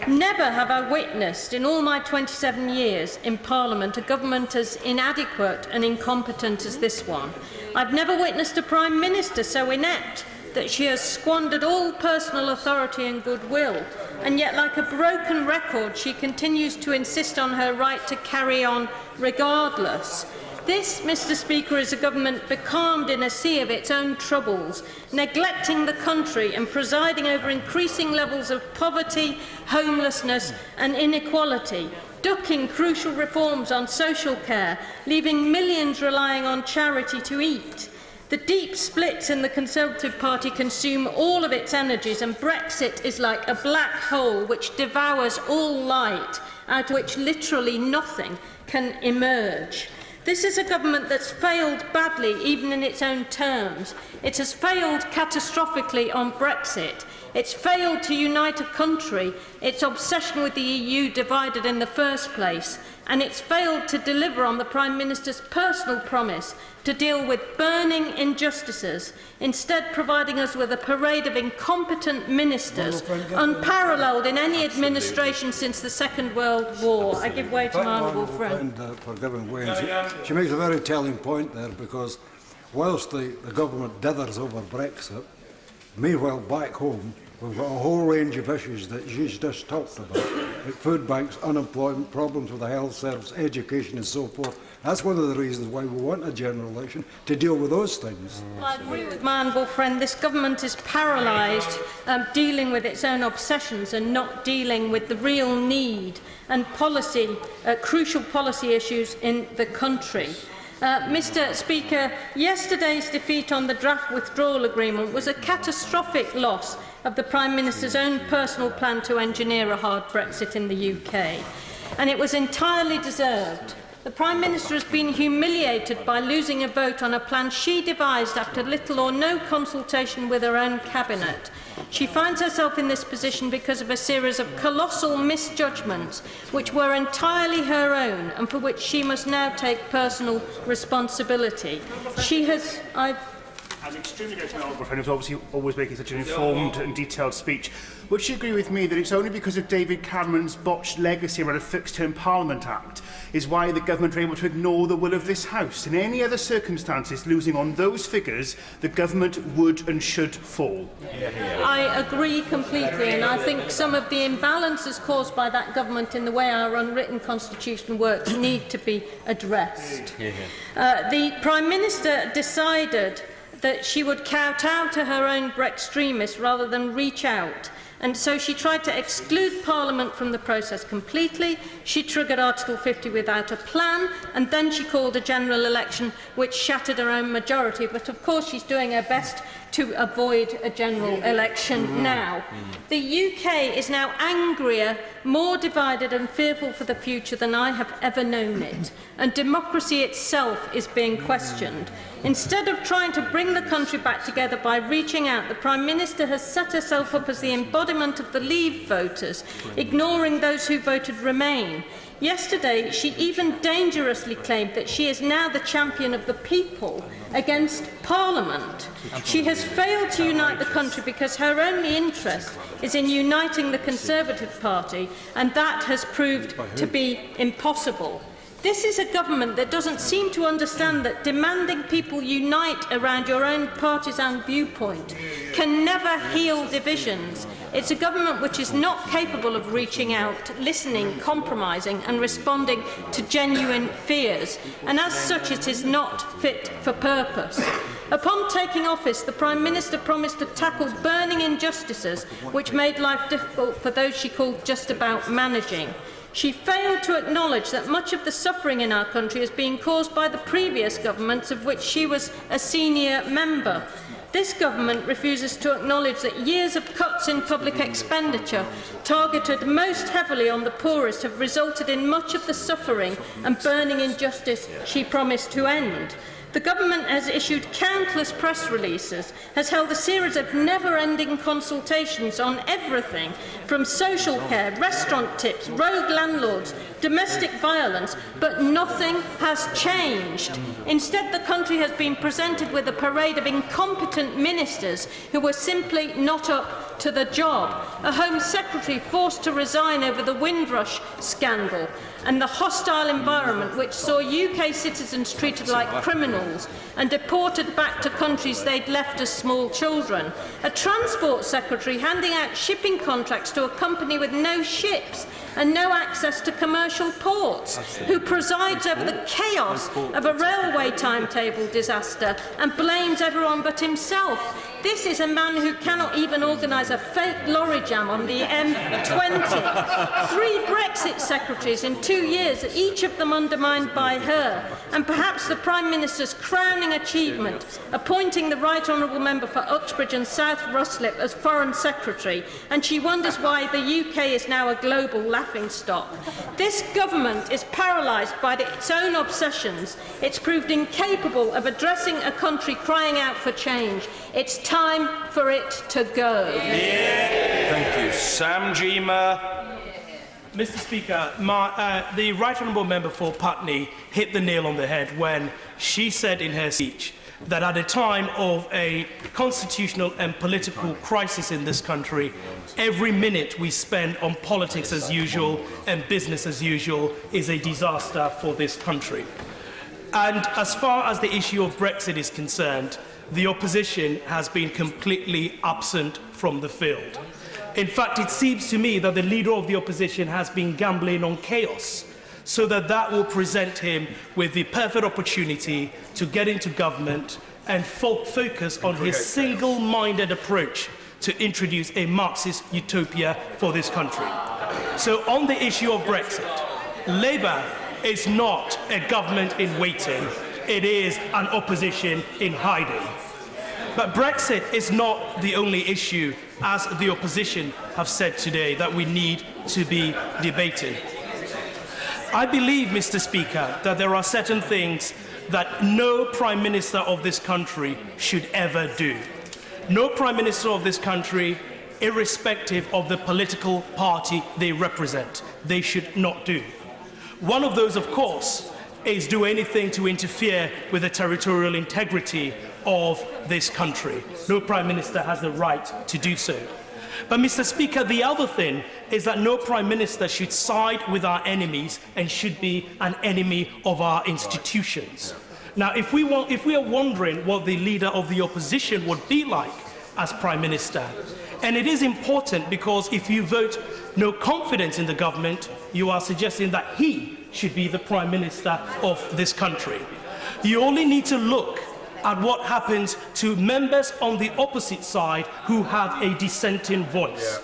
Never have I witnessed in all my 27 years in Parliament a government as inadequate and incompetent as this one. I've never witnessed a Prime Minister so inept that she has squandered all personal authority and goodwill, and yet, like a broken record, she continues to insist on her right to carry on regardless. This, Mr. Speaker, is a government becalmed in a sea of its own troubles, neglecting the country and presiding over increasing levels of poverty, homelessness and inequality, ducking crucial reforms on social care, leaving millions relying on charity to eat. The deep splits in the Conservative Party consume all of its energies, and Brexit is like a black hole which devours all light, out of which literally nothing can emerge. This is a government that's failed badly, even in its own terms. It has failed catastrophically on Brexit. It's failed to unite a country, its obsession with the EU divided in the first place, and it's failed to deliver on the Prime Minister's personal promise to deal with burning injustices, instead providing us with a parade of incompetent ministers, unparalleled in any administration since the Second World War. I give way to my honourable friend. For giving way. She makes a very telling point there, because whilst the government dithers over Brexit, meanwhile back home we've got a whole range of issues that she's just talked about, like food banks, unemployment, problems with the health service, education and so forth. That's one of the reasons why we want a general election, to deal with those things. Well, I agree with my honourable friend. This government is paralysed dealing with its own obsessions and not dealing with the real need and crucial policy issues in the country. Mr. Speaker, yesterday's defeat on the draft withdrawal agreement was a catastrophic loss of the Prime Minister's own personal plan to engineer a hard Brexit in the UK, and it was entirely deserved. The Prime Minister has been humiliated by losing a vote on a plan she devised after little or no consultation with her own cabinet. She finds herself in this position because of a series of colossal misjudgments which were entirely her own and for which she must now take personal responsibility. She has... I'm extremely grateful to my honourable friend, who's obviously always making such an informed and detailed speech. Would she agree with me that it's only because of David Cameron's botched legacy around a Fixed-Term Parliament Act is why the government are able to ignore the will of this House? In any other circumstances, losing on those figures, the government would and should fall. I agree completely, and I think some of the imbalances caused by that government in the way our unwritten constitution works need to be addressed. The Prime Minister decided that she would kowtow to her own extremists rather than reach out. And so she tried to exclude Parliament from the process completely. She triggered Article 50 without a plan, and then she called a general election which shattered her own majority. But of course she's doing her best to avoid a general election now. The UK is now angrier, more divided and fearful for the future than I have ever known it, and democracy itself is being questioned. Instead of trying to bring the country back together by reaching out, the Prime Minister has set herself up as the embodiment of the Leave voters, ignoring those who voted Remain. Yesterday, she even dangerously claimed that she is now the champion of the people against Parliament. She has failed to unite the country because her only interest is in uniting the Conservative Party, and that has proved to be impossible. This is a government that doesn't seem to understand that demanding people unite around your own partisan viewpoint can never heal divisions. It's a government which is not capable of reaching out, listening, compromising and responding to genuine fears, and as such it is not fit for purpose. Upon taking office, the Prime Minister promised to tackle burning injustices which made life difficult for those she called just about managing. She failed to acknowledge that much of the suffering in our country is being caused by the previous governments of which she was a senior member. This government refuses to acknowledge that years of cuts in public expenditure, targeted most heavily on the poorest, have resulted in much of the suffering and burning injustice she promised to end. The government has issued countless press releases, has held a series of never-ending consultations on everything from social care, restaurant tips, rogue landlords, domestic violence, but nothing has changed. Instead, the country has been presented with a parade of incompetent ministers who were simply not up to the job, a Home Secretary forced to resign over the Windrush scandal, and the hostile environment which saw UK citizens treated like criminals and deported back to countries they'd left as small children, a Transport Secretary handing out shipping contracts to a company with no ships and no access to commercial ports, who presides over the chaos of a railway timetable disaster and blames everyone but himself. This is a man who cannot even organise a fake lorry jam on the M20. 3 Brexit secretaries in 2 years, each of them undermined by her. And perhaps the Prime Minister's crowning achievement, appointing the Right Honourable Member for Uxbridge and South Ruslip as Foreign Secretary. And she wonders why the UK is now a global laughingstock. This government is paralysed by its own obsessions. It's proved incapable of addressing a country crying out for change. It's time for it to go. Thank you. Sam Jima. Mr. Speaker, the Right Honourable Member for Putney hit the nail on the head when she said in her speech that at a time of a constitutional and political crisis in this country, every minute we spend on politics as usual and business as usual is a disaster for this country. And as far as the issue of Brexit is concerned, the opposition has been completely absent from the field. In fact, it seems to me that the leader of the opposition has been gambling on chaos, so that will present him with the perfect opportunity to get into government and focus on his single-minded approach to introduce a Marxist utopia for this country. So on the issue of Brexit, Labour is not a government in waiting, it is an opposition in hiding. But Brexit is not the only issue, as the opposition have said today, that we need to be debating. I believe, Mr. Speaker, that there are certain things that no Prime Minister of this country should ever do. No Prime Minister of this country, irrespective of the political party they represent, they should not do. One of those, of course, is do anything to interfere with the territorial integrity of this country. No Prime Minister has the right to do so. But, Mr. Speaker, the other thing is that no Prime Minister should side with our enemies and should be an enemy of our institutions. Now, if we are wondering what the leader of the opposition would be like as Prime Minister, and it is important because if you vote no confidence in the government, you are suggesting that he should be the Prime Minister of this country. You only need to look at what happens to members on the opposite side who have a dissenting voice.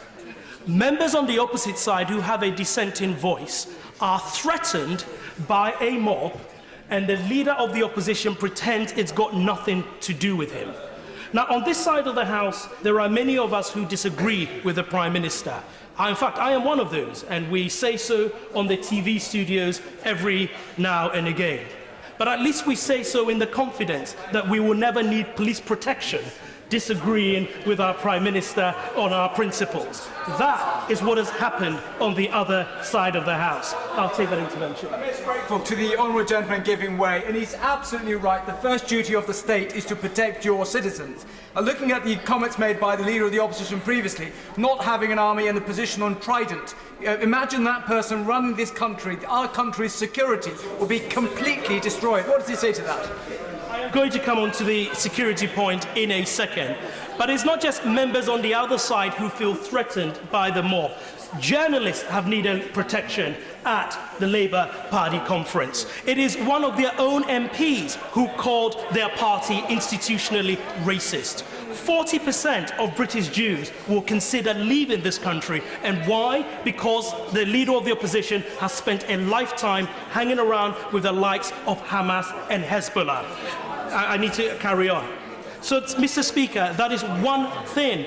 Members on the opposite side who have a dissenting voice are threatened by a mob, and the leader of the opposition pretends it's got nothing to do with him. Now, on this side of the House, there are many of us who disagree with the Prime Minister. In fact, I am one of those, and we say so on the TV studios every now and again. But at least we say so in the confidence that we will never need police protection disagreeing with our Prime Minister on our principles. That is what has happened on the other side of the House. I'll take that intervention. I'm most grateful to the honourable gentleman giving way, and he's absolutely right. The first duty of the state is to protect your citizens. Looking at the comments made by the Leader of the Opposition previously, not having an army and the position on Trident, imagine that person running this country. Our country's security will be completely destroyed. What does he say to that? I'm going to come on to the security point in a second. But it's not just members on the other side who feel threatened by the mob. Journalists have needed protection at the Labour Party conference. It is one of their own MPs who called their party institutionally racist. 40% of British Jews will consider leaving this country. And why? Because the leader of the opposition has spent a lifetime hanging around with the likes of Hamas and Hezbollah. I need to carry on. So, Mr. Speaker, that is one thing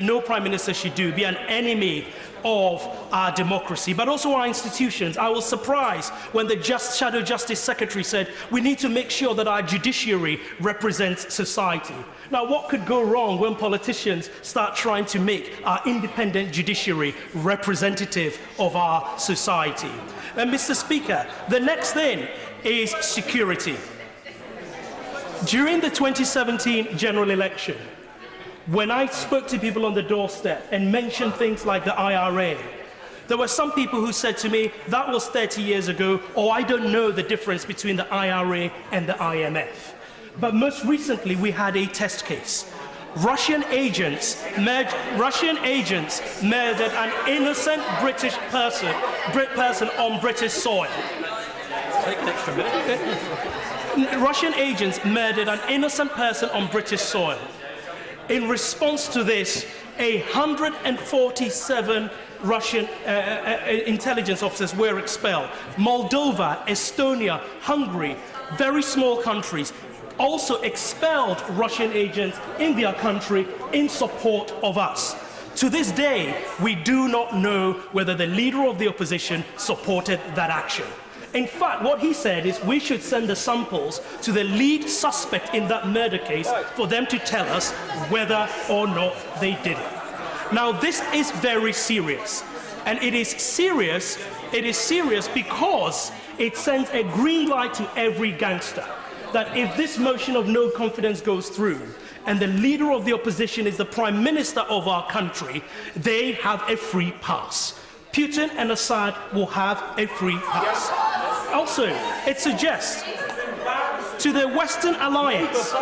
no Prime Minister should do, be an enemy of our democracy, but also our institutions. I was surprised when the Shadow Justice Secretary said we need to make sure that our judiciary represents society. Now, what could go wrong when politicians start trying to make our independent judiciary representative of our society? And, Mr. Speaker, the next thing is security. During the 2017 general election, when I spoke to people on the doorstep and mentioned things like the IRA, there were some people who said to me, that was 30 years ago, or I don't know the difference between the IRA and the IMF. But most recently, we had a test case. Russian agents murdered an innocent British person on British soil. Take an extra minute. Russian agents murdered an innocent person on British soil. In response to this, 147 Russian intelligence officers were expelled. Moldova, Estonia, Hungary, very small countries, also expelled Russian agents in their country in support of us. To this day, we do not know whether the leader of the opposition supported that action. In fact, what he said is we should send the samples to the lead suspect in that murder case for them to tell us whether or not they did it. Now, this is very serious. And it is serious because it sends a green light to every gangster that if this motion of no confidence goes through, and the leader of the opposition is the Prime Minister of our country, they have a free pass. Putin and Assad will have a free pass. Also, it suggests to the Western alliance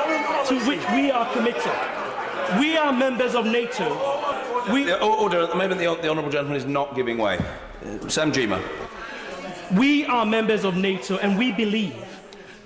to which we are committed. We are members of NATO. Order. At the moment, the honourable gentleman is not giving way. Sam Jima. We are members of NATO, and we believe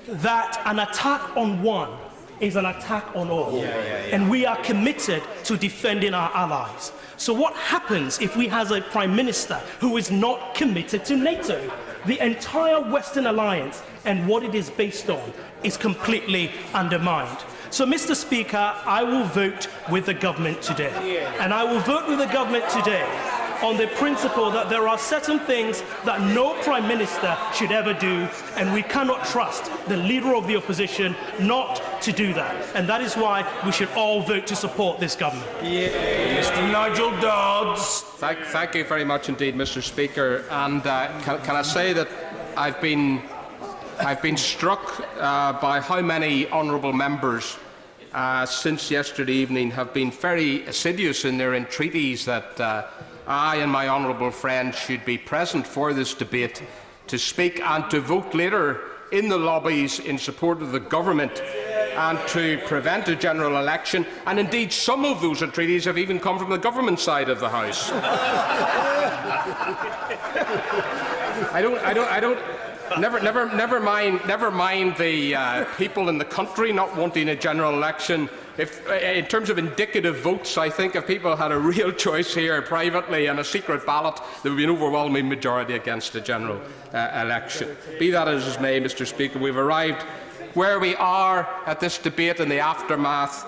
that an attack on one is an attack on all. And we are committed to defending our allies. So what happens if we have a Prime Minister who is not committed to NATO? The entire Western alliance and what it is based on is completely undermined. So, Mr. Speaker, I will vote with the government today. And I will vote with the government today on the principle that there are certain things that no Prime Minister should ever do, and we cannot trust the leader of the opposition not to do that. And that is why we should all vote to support this government. Mr. Nigel Dodds. Thank you very much indeed, Mr. Speaker. And can I say that I've been struck by how many honourable members since yesterday evening have been very assiduous in their entreaties that I and my honourable friend should be present for this debate to speak and to vote later in the lobbies in support of the government and to prevent a general election. And indeed, some of those entreaties have even come from the government side of the House. Never mind the people in the country not wanting a general election. In terms of indicative votes, I think if people had a real choice here privately and a secret ballot, there would be an overwhelming majority against a general election. Be that as it may, Mr. Speaker, we've arrived where we are at this debate in the aftermath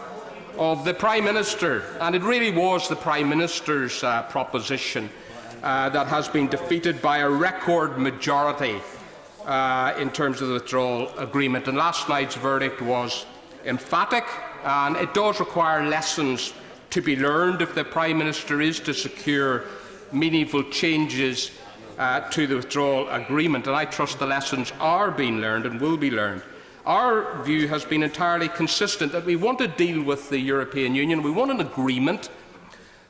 of the Prime Minister, and it really was the Prime Minister's proposition that has been defeated by a record majority in terms of the withdrawal agreement. And last night's verdict was emphatic, and it does require lessons to be learned if the Prime Minister is to secure meaningful changes to the withdrawal agreement. And I trust the lessons are being learned and will be learned. Our view has been entirely consistent that we want to deal with the European Union. We want an agreement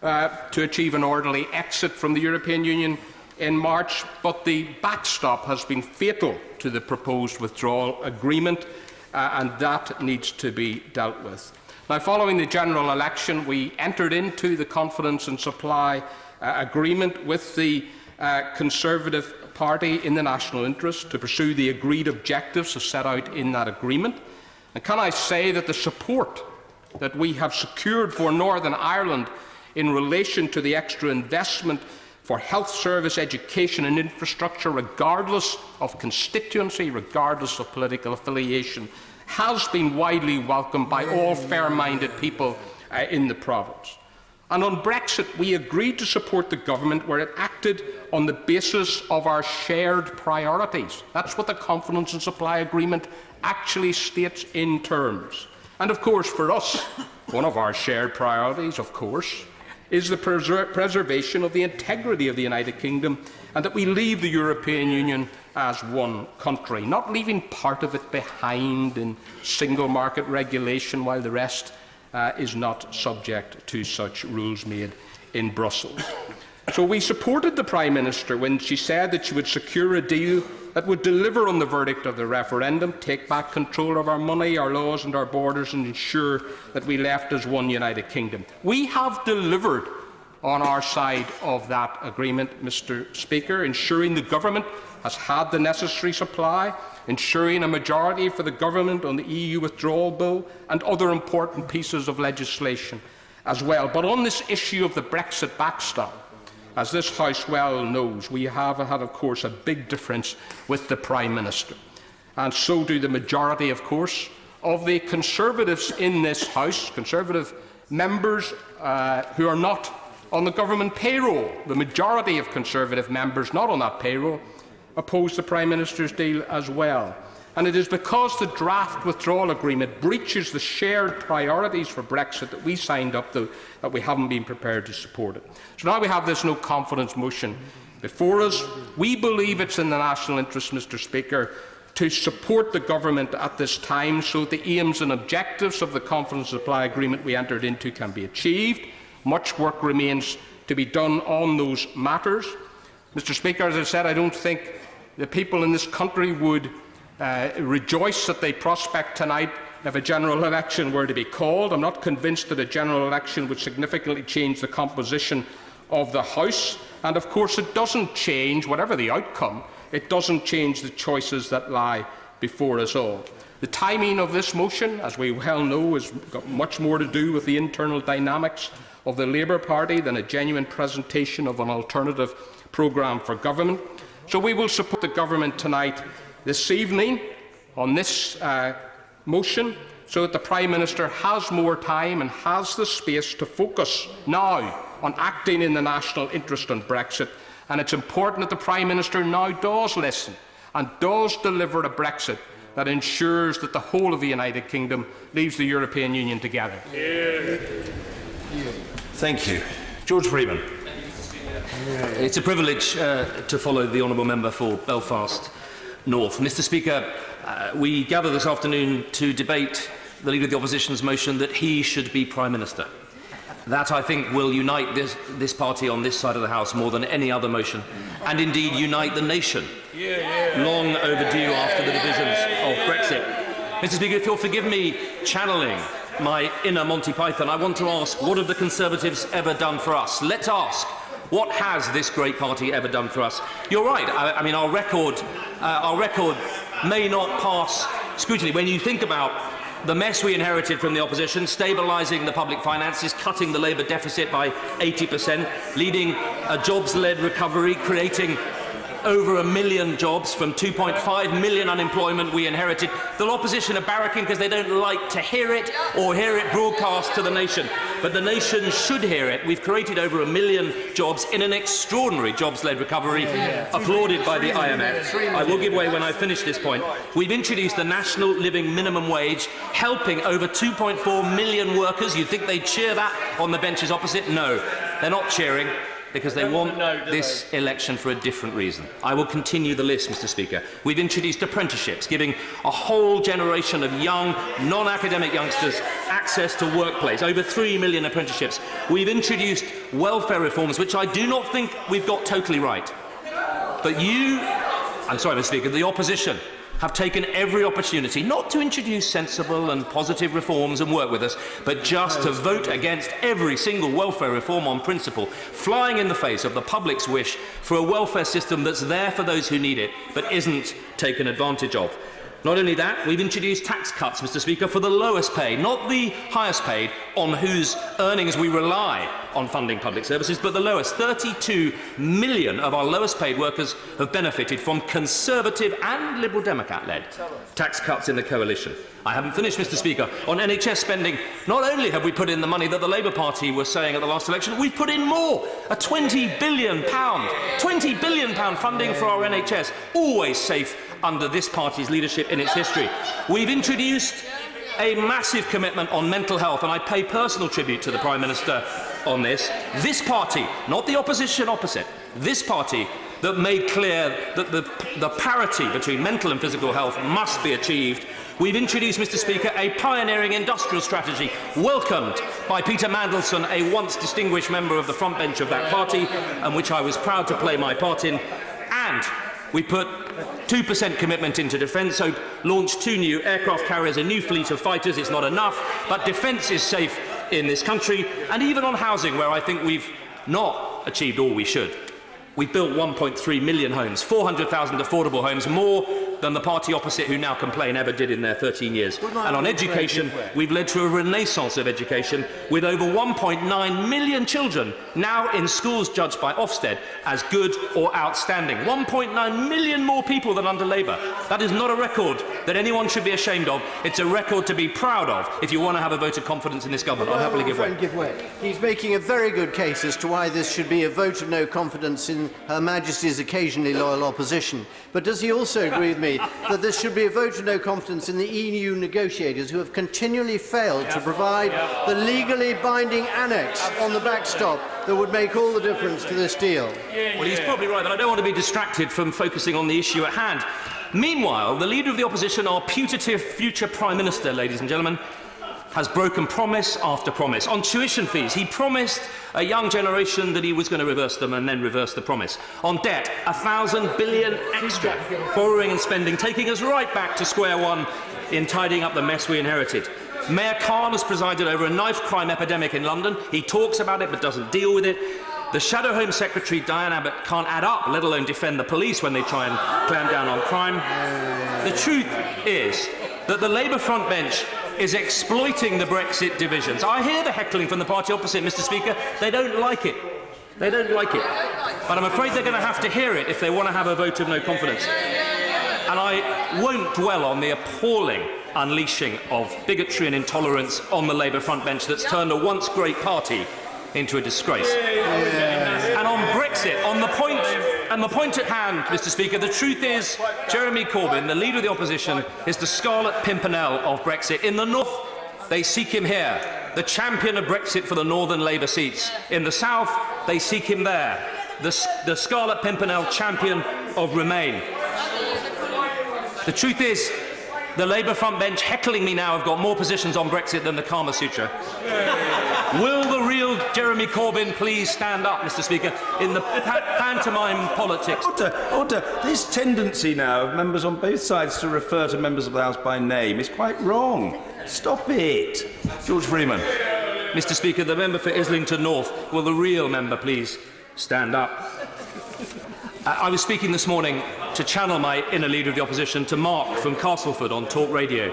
to achieve an orderly exit from the European Union in March, but the backstop has been fatal to the proposed withdrawal agreement, and that needs to be dealt with. Now, following the general election, we entered into the confidence and supply agreement with the Conservative Party in the national interest to pursue the agreed objectives as set out in that agreement. And can I say that the support that we have secured for Northern Ireland in relation to the extra investment for health service, education and infrastructure, regardless of constituency, regardless of political affiliation, has been widely welcomed by all fair-minded people in the province. And on Brexit, we agreed to support the government where it acted on the basis of our shared priorities. That's what the Confidence and Supply Agreement actually states in terms. And of course, for us, one of our shared priorities, of course, is the preservation of the integrity of the United Kingdom, and that we leave the European Union as one country, not leaving part of it behind in single market regulation while the rest is not subject to such rules made in Brussels. So we supported the Prime Minister when she said that she would secure a deal that would deliver on the verdict of the referendum, take back control of our money, our laws and our borders, and ensure that we left as one United Kingdom. We have delivered on our side of that agreement, Mr. Speaker, ensuring the government has had the necessary supply, ensuring a majority for the government on the EU withdrawal bill and other important pieces of legislation. as well. But on this issue of the Brexit backstop, as this House well knows, we have had, of course, a big difference with the Prime Minister. And so do the majority, of course, of the Conservatives in this House, Conservative members who are not on the government payroll. The majority of Conservative members not on that payroll oppose the Prime Minister's deal as well. And it is because the draft withdrawal agreement breaches the shared priorities for Brexit that we signed up to that we haven't been prepared to support it. So now we have this no-confidence motion before us. We believe it's in the national interest, Mr. Speaker, to support the government at this time so that the aims and objectives of the confidence supply agreement we entered into can be achieved. Much work remains to be done on those matters. Mr. Speaker, as I said, I don't think the people in this country would rejoice at the prospect tonight if a general election were to be called. I'm not convinced that a general election would significantly change the composition of the House. And of course it doesn't change, whatever the outcome, it doesn't change the choices that lie before us all. The timing of this motion, as we well know, has got much more to do with the internal dynamics of the Labour Party than a genuine presentation of an alternative programme for government. So we will support the government tonight, this evening, on this motion, so that the Prime Minister has more time and has the space to focus now on acting in the national interest on Brexit. And it's important that the Prime Minister now does listen and does deliver a Brexit that ensures that the whole of the United Kingdom leaves the European Union together. Thank you. George Freeman. It's a privilege to follow the honourable member for Belfast North. Mr. Speaker, we gather this afternoon to debate the Leader of the Opposition's motion that he should be Prime Minister. That, I think, will unite this party on this side of the House more than any other motion, and indeed unite the nation, long overdue after the divisions of Brexit. Mr. Speaker, if you'll forgive me channeling my inner Monty Python, I want to ask, what have the Conservatives ever done for us? Let's ask, what has this great party ever done for us? You're right, I mean, our record may not pass scrutiny. When you think about the mess we inherited from the opposition, stabilising the public finances, cutting the Labour deficit by 80%, leading a jobs-led recovery, creating over 1 million jobs from 2.5 million unemployment we inherited. The opposition are barracking because they don't like to hear it or hear it broadcast to the nation. But the nation should hear it. We've created over 1 million jobs in an extraordinary jobs-led recovery, applauded by the IMF. I will give way when I finish this point. We've introduced the national living minimum wage, helping over 2.4 million workers. You'd think they'd cheer that on the benches opposite. No, they're not cheering, because they want this election for a different reason. I will continue the list, Mr. Speaker. We've introduced apprenticeships, giving a whole generation of young, non-academic youngsters access to workplace, over 3 million apprenticeships. We've introduced welfare reforms, which I do not think we've got totally right. But I'm sorry, Mr. Speaker, the opposition have taken every opportunity not to introduce sensible and positive reforms and work with us, but just to vote against every single welfare reform on principle, flying in the face of the public's wish for a welfare system that's there for those who need it, but isn't taken advantage of. Not only that, we've introduced tax cuts, Mr. Speaker, for the lowest paid, not the highest paid, on whose earnings we rely on funding public services, but the lowest. 32 million of our lowest paid workers have benefited from Conservative and Liberal Democrat-led tax cuts in the coalition. I haven't finished, Mr. Speaker. On NHS spending, not only have we put in the money that the Labour Party was saying at the last election, we've put in more, a £20 billion funding for our NHS, always safe under this party's leadership in its history. We've introduced a massive commitment on mental health, and I pay personal tribute to the Prime Minister on this. This party, not the opposition opposite, this party that made clear that the parity between mental and physical health must be achieved. We've introduced, Mr. Speaker, a pioneering industrial strategy, welcomed by Peter Mandelson, a once distinguished member of the front bench of that party, and which I was proud to play my part in. And we put 2% commitment into defence, so launched 2 new aircraft carriers, a new fleet of fighters. It's not enough, but defence is safe in this country. And even on housing, where I think we've not achieved all we should. We've built 1.3 million homes, 400,000 affordable homes, more than the party opposite, who now complain, ever did in their 13 years. And on education, we've led to a renaissance of education, with over 1.9 million children now in schools judged by Ofsted as good or outstanding. 1.9 million more people than under Labour. That is not a record that anyone should be ashamed of. It's a record to be proud of if you want to have a vote of confidence in this government. I'll happily give way. He's making a very good case as to why this should be a vote of no confidence in Her Majesty's occasionally loyal opposition. But does he also agree with me that this should be a vote of no confidence in the EU negotiators, who have continually failed to provide the legally binding annex on the backstop that would make all the difference to this deal? Well, he's probably right, but I don't want to be distracted from focusing on the issue at hand. Meanwhile, the Leader of the Opposition, our putative future Prime Minister, ladies and gentlemen, has broken promise after promise. On tuition fees, he promised a young generation that he was going to reverse them and then reverse the promise. On debt, 1,000 billion extra borrowing and spending, taking us right back to square one in tidying up the mess we inherited. Mayor Khan has presided over a knife crime epidemic in London. He talks about it but doesn't deal with it. The Shadow Home Secretary, Diane Abbott, can't add up, let alone defend the police when they try and clamp down on crime. The truth is that the Labour front bench is exploiting the Brexit divisions. I hear the heckling from the party opposite, Mr. Speaker. They don't like it. They don't like it. But I'm afraid they're going to have to hear it if they want to have a vote of no confidence. And I won't dwell on the appalling unleashing of bigotry and intolerance on the Labour front bench that's turned a once great party into a disgrace. And on Brexit, on the point at hand, Mr. Speaker, the truth is Jeremy Corbyn, the Leader of the Opposition, is the Scarlet Pimpernel of Brexit. In the North, they seek him here, the champion of Brexit for the Northern Labour seats. In the South, they seek him there, the Scarlet Pimpernel champion of Remain. The truth is, the Labour front bench heckling me now have got more positions on Brexit than the Kama Sutra. Will the real Jeremy Corbyn please stand up, Mr. Speaker, in the pantomime politics? Order. This tendency now of members on both sides to refer to members of the House by name is quite wrong. Stop it. George Freeman. Mr. Speaker, the member for Islington North, will the real member please stand up? I was speaking this morning to channel my inner Leader of the Opposition, to Mark from Castleford on Talk Radio,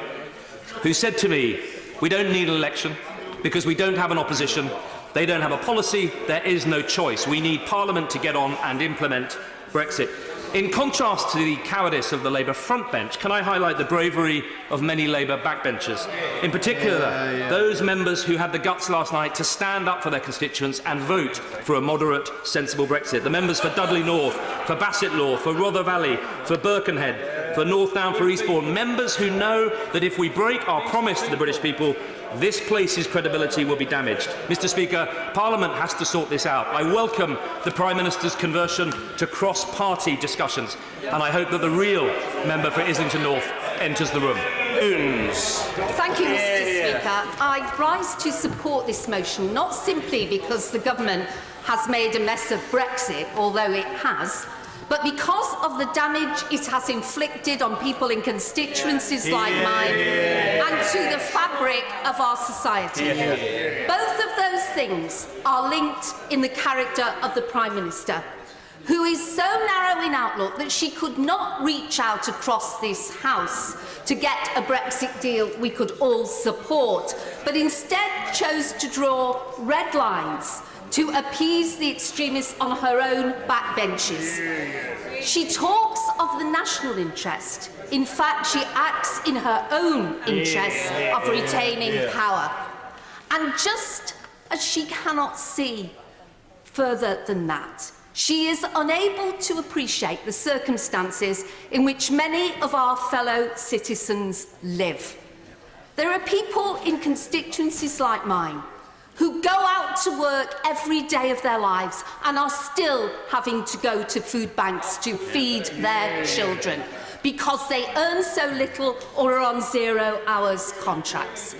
who said to me, we don't need an election because we don't have an opposition, they don't have a policy, there is no choice. We need Parliament to get on and implement Brexit. In contrast to the cowardice of the Labour front bench, can I highlight the bravery of many Labour backbenchers? In particular, those members who had the guts last night to stand up for their constituents and vote for a moderate, sensible Brexit. The members for Dudley North, for Bassett Law, for Rother Valley, for Birkenhead, for North Down, for Eastbourne. Members who know that if we break our promise to the British people, this place's credibility will be damaged. Mr. Speaker, Parliament has to sort this out. I welcome the Prime Minister's conversion to cross-party discussions, and I hope that the real member for Islington North enters the room. Thank you, Mr. Speaker. I rise to support this motion, not simply because the government has made a mess of Brexit, although it has, but because of the damage it has inflicted on people in constituencies like mine and to the fabric of our society. Both of those things are linked in the character of the Prime Minister, who is so narrow in outlook that she could not reach out across this House to get a Brexit deal we could all support, but instead chose to draw red lines to appease the extremists on her own backbenches. She talks of the national interest. In fact, she acts in her own interest of retaining power. And just as she cannot see further than that, she is unable to appreciate the circumstances in which many of our fellow citizens live. There are people in constituencies like mine who go out to work every day of their lives and are still having to go to food banks to feed their children because they earn so little or are on 0 hours contracts.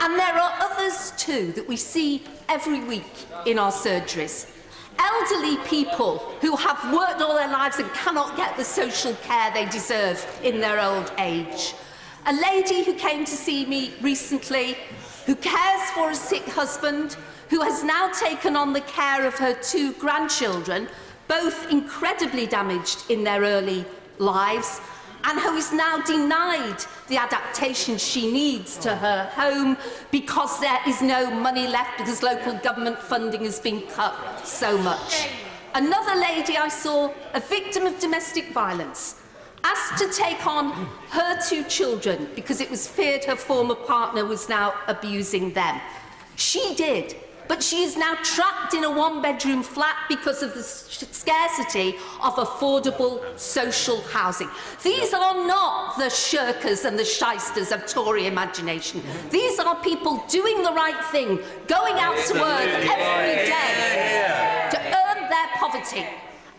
And there are others too that we see every week in our surgeries. Elderly people who have worked all their lives and cannot get the social care they deserve in their old age. A lady who came to see me recently, who cares for a sick husband, who has now taken on the care of her 2 grandchildren, both incredibly damaged in their early lives, and who is now denied the adaptation she needs to her home because there is no money left because local government funding has been cut so much. Another lady I saw, a victim of domestic violence, asked to take on her 2 children because it was feared her former partner was now abusing them. She did, but she is now trapped in a 1-bedroom flat because of the scarcity of affordable social housing. These are not the shirkers and the shysters of Tory imagination. These are people doing the right thing, going out to work every day to earn their poverty.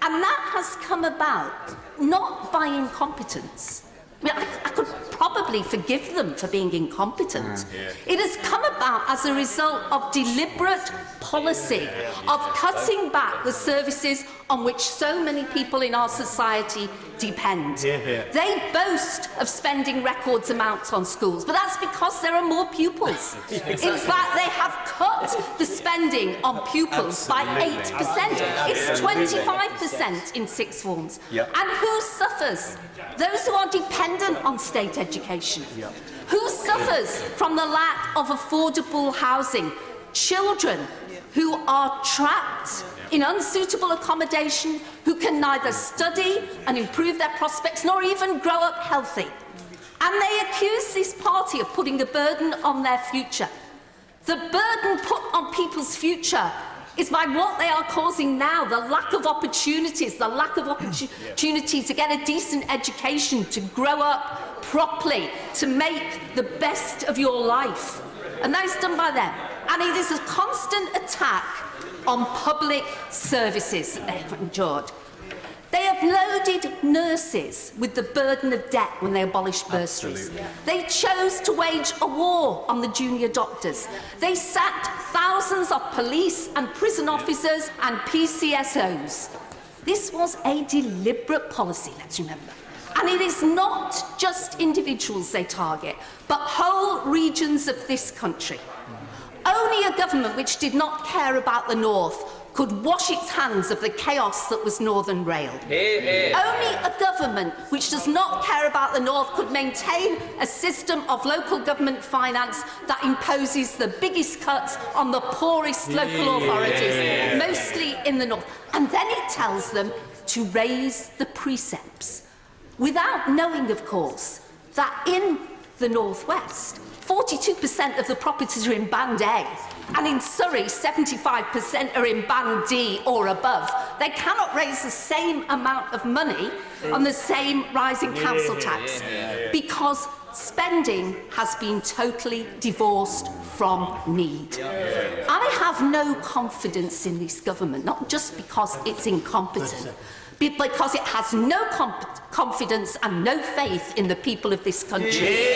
And that has come about not by incompetence. I mean, I could probably forgive them for being incompetent. It has come about as a result of deliberate policy of cutting back the services on which so many people in our society depend. They boast of spending record amounts on schools, but that's because there are more pupils. In fact, they have cut the spending on pupils by 8%. It's 25% in 6th forms. And who suffers? Those who are dependent on state education. Who suffers from the lack of affordable housing? Children who are trapped in unsuitable accommodation, who can neither study and improve their prospects nor even grow up healthy. And they accuse this party of putting the burden on their future. The burden put on people's future is by what they are causing now, the lack of opportunities, the lack of opportunity to get a decent education, to grow up properly, to make the best of your life. And that is done by them. And it is a constant attack on public services that they have endured. They have loaded nurses with the burden of debt when they abolished bursaries. They chose to wage a war on the junior doctors. They sacked thousands of police and prison officers and PCSOs. This was a deliberate policy, let's remember. And it is not just individuals they target, but whole regions of this country. Only a government which did not care about the North could wash its hands of the chaos that was Northern Rail. Only a government which does not care about the North could maintain a system of local government finance that imposes the biggest cuts on the poorest local authorities, mostly in the North. And then it tells them to raise the precepts, without knowing, of course, that in the North West, 42% of the properties are in Band A, and in Surrey, 75% are in Band D or above. They cannot raise the same amount of money on the same rising council tax because spending has been totally divorced from need. I have no confidence in this government, not just because it's incompetent, but because it has no confidence and no faith in the people of this country.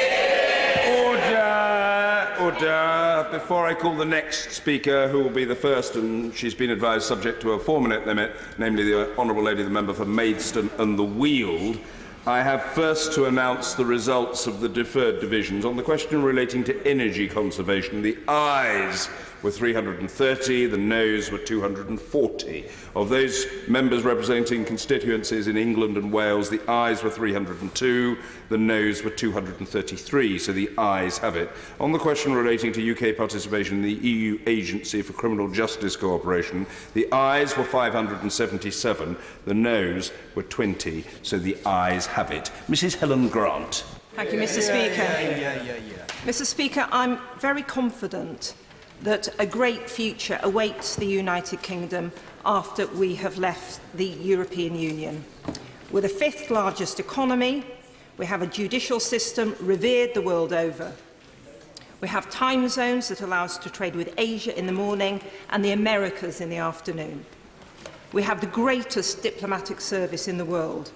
Order. Before I call the next speaker, who will be the first, and she's been advised subject to a 4-minute limit, namely the Honourable Lady, the member for Maidstone and the Weald, I have first to announce the results of the deferred divisions. On the question relating to energy conservation, the ayes were 330, the noes were 240. Of those members representing constituencies in England and Wales, the ayes were 302, the noes were 233, so the ayes have it. On the question relating to UK participation in the EU Agency for Criminal Justice Cooperation, the ayes were 577, the noes were 20, so the ayes have it. Mrs. Helen Grant. Thank you, Mr. Speaker. Mr. Speaker, I'm very confident that a great future awaits the United Kingdom after we have left the European Union. We're the 5th largest economy, we have a judicial system revered the world over. We have time zones that allow us to trade with Asia in the morning and the Americas in the afternoon. We have the greatest diplomatic service in the world,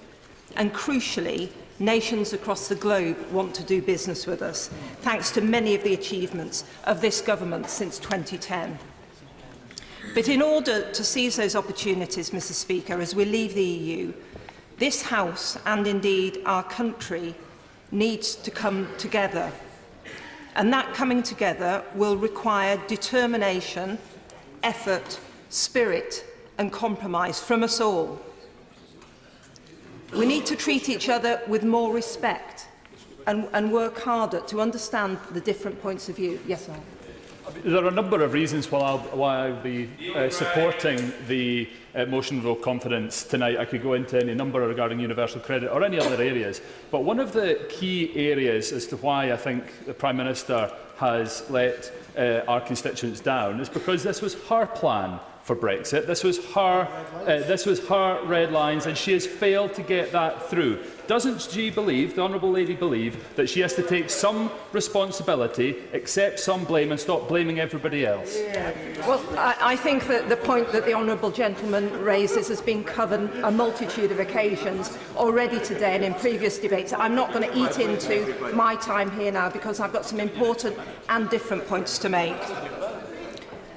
and crucially, nations across the globe want to do business with us, thanks to many of the achievements of this government since 2010. But in order to seize those opportunities, Mr. Speaker, as we leave the EU, this House and indeed our country needs to come together. And that coming together will require determination, effort, spirit and compromise from us all. We need to treat each other with more respect and work harder to understand the different points of view. Yes, sir. There are a number of reasons why I'll be supporting the motion of no confidence tonight. I could go into any number regarding universal credit or any other areas. But one of the key areas as to why I think the Prime Minister has let our constituents down is because this was her plan for Brexit. This was her red lines, and she has failed to get that through. Doesn't she believe, the Honourable Lady believe, that she has to take some responsibility, accept some blame and stop blaming everybody else? Well, I think that the point that the Honourable Gentleman raises has been covered a multitude of occasions already today and in previous debates. I'm not going to eat into my time here now because I've got some important and different points to make.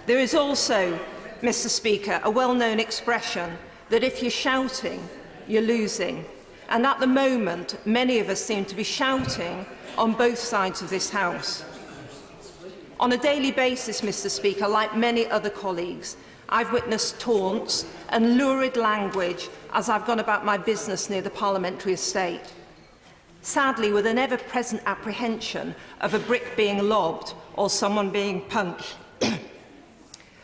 There is also, Mr. Speaker, a well-known expression that if you're shouting, you're losing. And at the moment, many of us seem to be shouting on both sides of this House. On a daily basis, Mr. Speaker, like many other colleagues, I've witnessed taunts and lurid language as I've gone about my business near the parliamentary estate. Sadly, with an ever-present apprehension of a brick being lobbed or someone being punched.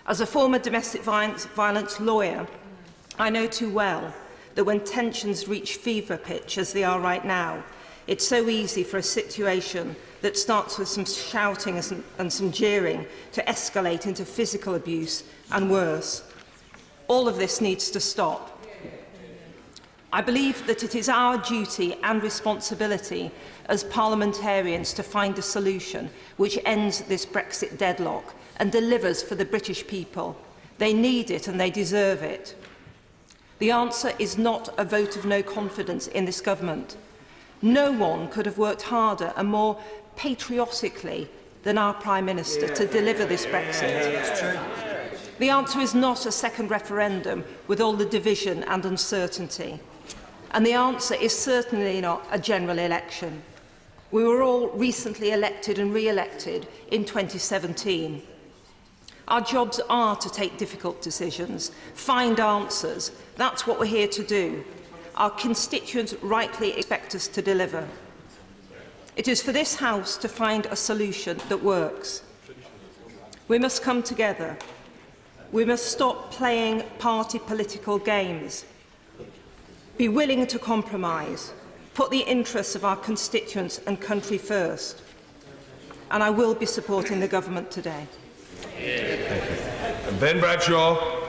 As a former domestic violence lawyer, I know too well that when tensions reach fever pitch, as they are right now, it's so easy for a situation that starts with some shouting and some jeering to escalate into physical abuse and worse. All of this needs to stop. I believe that it is our duty and responsibility as parliamentarians to find a solution which ends this Brexit deadlock and delivers for the British people. They need it and they deserve it. The answer is not a vote of no confidence in this government. No one could have worked harder and more patriotically than our Prime Minister to deliver this Brexit. The answer is not a second referendum with all the division and uncertainty. And the answer is certainly not a general election. We were all recently elected and re-elected in 2017. Our jobs are to take difficult decisions, find answers. That's what we're here to do. Our constituents rightly expect us to deliver. It is for this House to find a solution that works. We must come together. We must stop playing party political games. Be willing to compromise. Put the interests of our constituents and country first. And I will be supporting the government today. And Ben Bradshaw.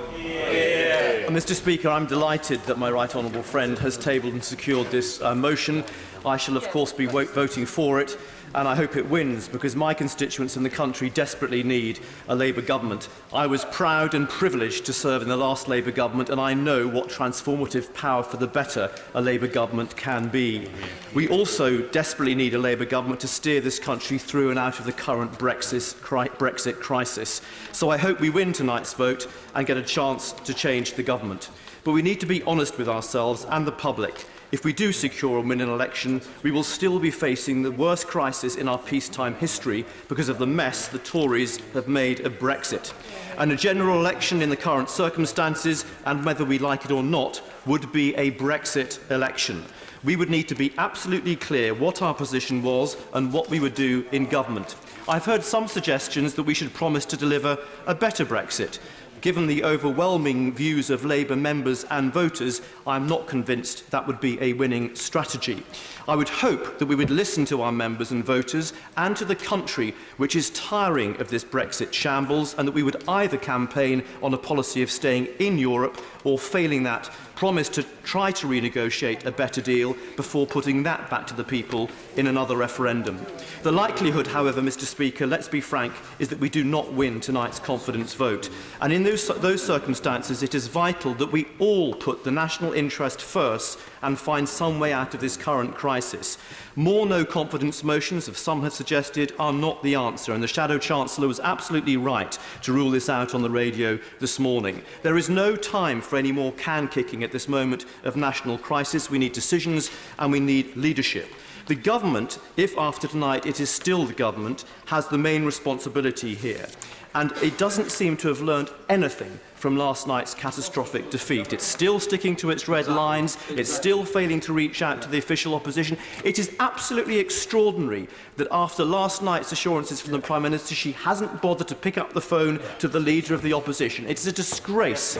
Mr. Speaker, I'm delighted that my right honourable friend has tabled and secured this motion. I shall, of course, be voting for it, and I hope it wins, because my constituents in the country desperately need a Labour government. I was proud and privileged to serve in the last Labour government, and I know what transformative power for the better a Labour government can be. We also desperately need a Labour government to steer this country through and out of the current Brexit crisis. So I hope we win tonight's vote and get a chance to change the government. But we need to be honest with ourselves and the public. If we do secure and win an election, we will still be facing the worst crisis in our peacetime history because of the mess the Tories have made of Brexit. And a general election in the current circumstances, and whether we like it or not, would be a Brexit election. We would need to be absolutely clear what our position was and what we would do in government. I've heard some suggestions that we should promise to deliver a better Brexit. Given the overwhelming views of Labour members and voters, I am not convinced that would be a winning strategy. I would hope that we would listen to our members and voters and to the country, which is tiring of this Brexit shambles, and that we would either campaign on a policy of staying in Europe or, failing that, promise to try to renegotiate a better deal before putting that back to the people in another referendum. The likelihood, however, Mr. Speaker, let's be frank, is that we do not win tonight's confidence vote. And in those circumstances, it is vital that we all put the national interest first and find some way out of this current crisis. More no-confidence motions, as some have suggested, are not the answer, and the Shadow Chancellor was absolutely right to rule this out on the radio this morning. There is no time for any more can-kicking at this moment of national crisis. We need decisions and we need leadership. The government, if after tonight it is still the government, has the main responsibility here. And it doesn't seem to have learnt anything from last night's catastrophic defeat. It's still sticking to its red lines. It's still failing to reach out to the official opposition. It is absolutely extraordinary that after last night's assurances from the Prime Minister, she hasn't bothered to pick up the phone to the Leader of the Opposition. It's a disgrace.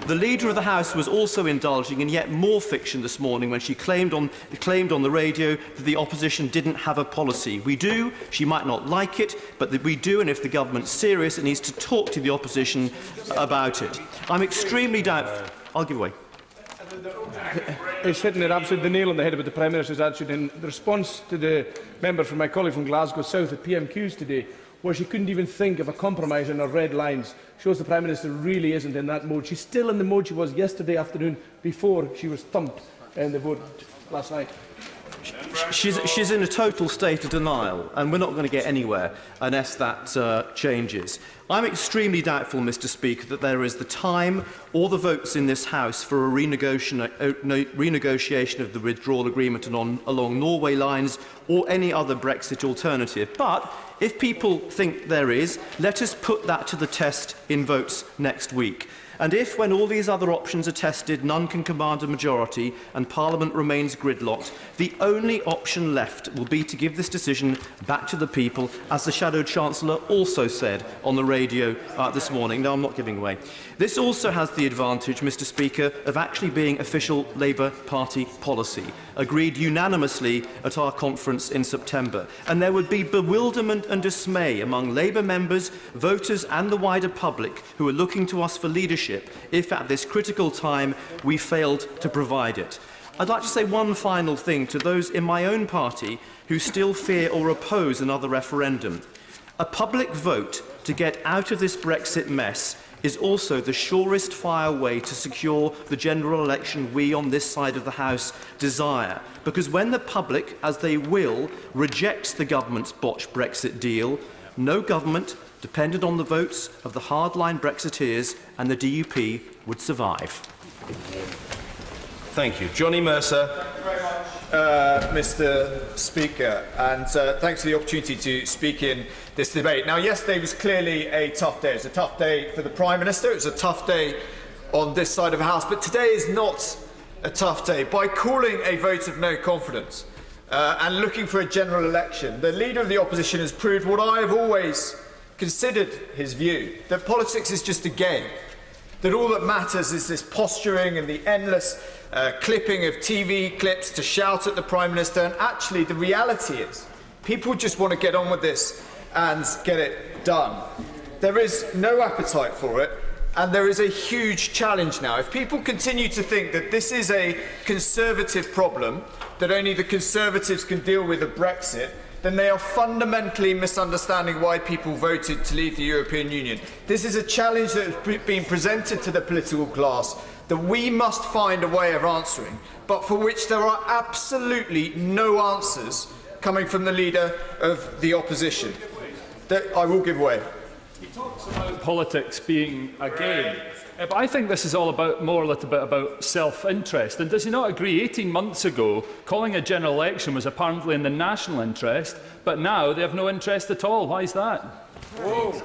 The Leader of the House was also indulging in yet more fiction this morning when she claimed on the radio that the opposition didn't have a policy. We do. She might not like it, but we do, and if the government's serious, it needs to talk to the opposition about it. I'm extremely doubtful. I'll give away. It's hitting it absolutely the nail on the head about the Prime Minister's attitude. In response to the member from my colleague from Glasgow South at PMQs today, where she couldn't even think of a compromise on her red lines, shows the Prime Minister really isn't in that mode. She's still in the mode she was yesterday afternoon before she was thumped in the vote last night. She's in a total state of denial, and we're not going to get anywhere unless that changes. I'm extremely doubtful, Mr. Speaker, that there is the time or the votes in this House for a renegotiation of the withdrawal agreement along Norway lines or any other Brexit alternative. But if people think there is, let us put that to the test in votes next week. And if, when all these other options are tested, none can command a majority and Parliament remains gridlocked, the only option left will be to give this decision back to the people, as the Shadow Chancellor also said on the radio this morning. No, I'm not giving away. This also has the advantage, Mr. Speaker, of actually being official Labour Party policy, agreed unanimously at our conference in September. And there would be bewilderment and dismay among Labour members, voters and the wider public who are looking to us for leadership if at this critical time we failed to provide it. I'd like to say one final thing to those in my own party who still fear or oppose another referendum. A public vote to get out of this Brexit mess is also the surest fire way to secure the general election we on this side of the House desire. Because when the public, as they will, rejects the government's botched Brexit deal, no government, dependent on the votes of the hardline Brexiteers and the DUP, would survive. Thank you. Johnny Mercer. Mr. Speaker, and thanks for the opportunity to speak in this debate. Now, yesterday was clearly a tough day. It was a tough day for the Prime Minister. It was a tough day on this side of the House. But today is not a tough day. By calling a vote of no confidence and looking for a general election, the Leader of the Opposition has proved what I have always considered his view, that politics is just a game, that all that matters is this posturing and the endless clipping of TV clips to shout at the Prime Minister. And actually, the reality is, people just want to get on with this and get it done. There is no appetite for it, and there is a huge challenge now. If people continue to think that this is a Conservative problem, that only the Conservatives can deal with a Brexit, then they are fundamentally misunderstanding why people voted to leave the European Union. This is a challenge that has been presented to the political class that we must find a way of answering, but for which there are absolutely no answers coming from the Leader of the Opposition. That I will give way. He talks about politics being a game. But I think this is all more a little bit about self-interest. And does he not agree 18 months ago calling a general election was apparently in the national interest, but now they have no interest at all? Why is that? Whoa.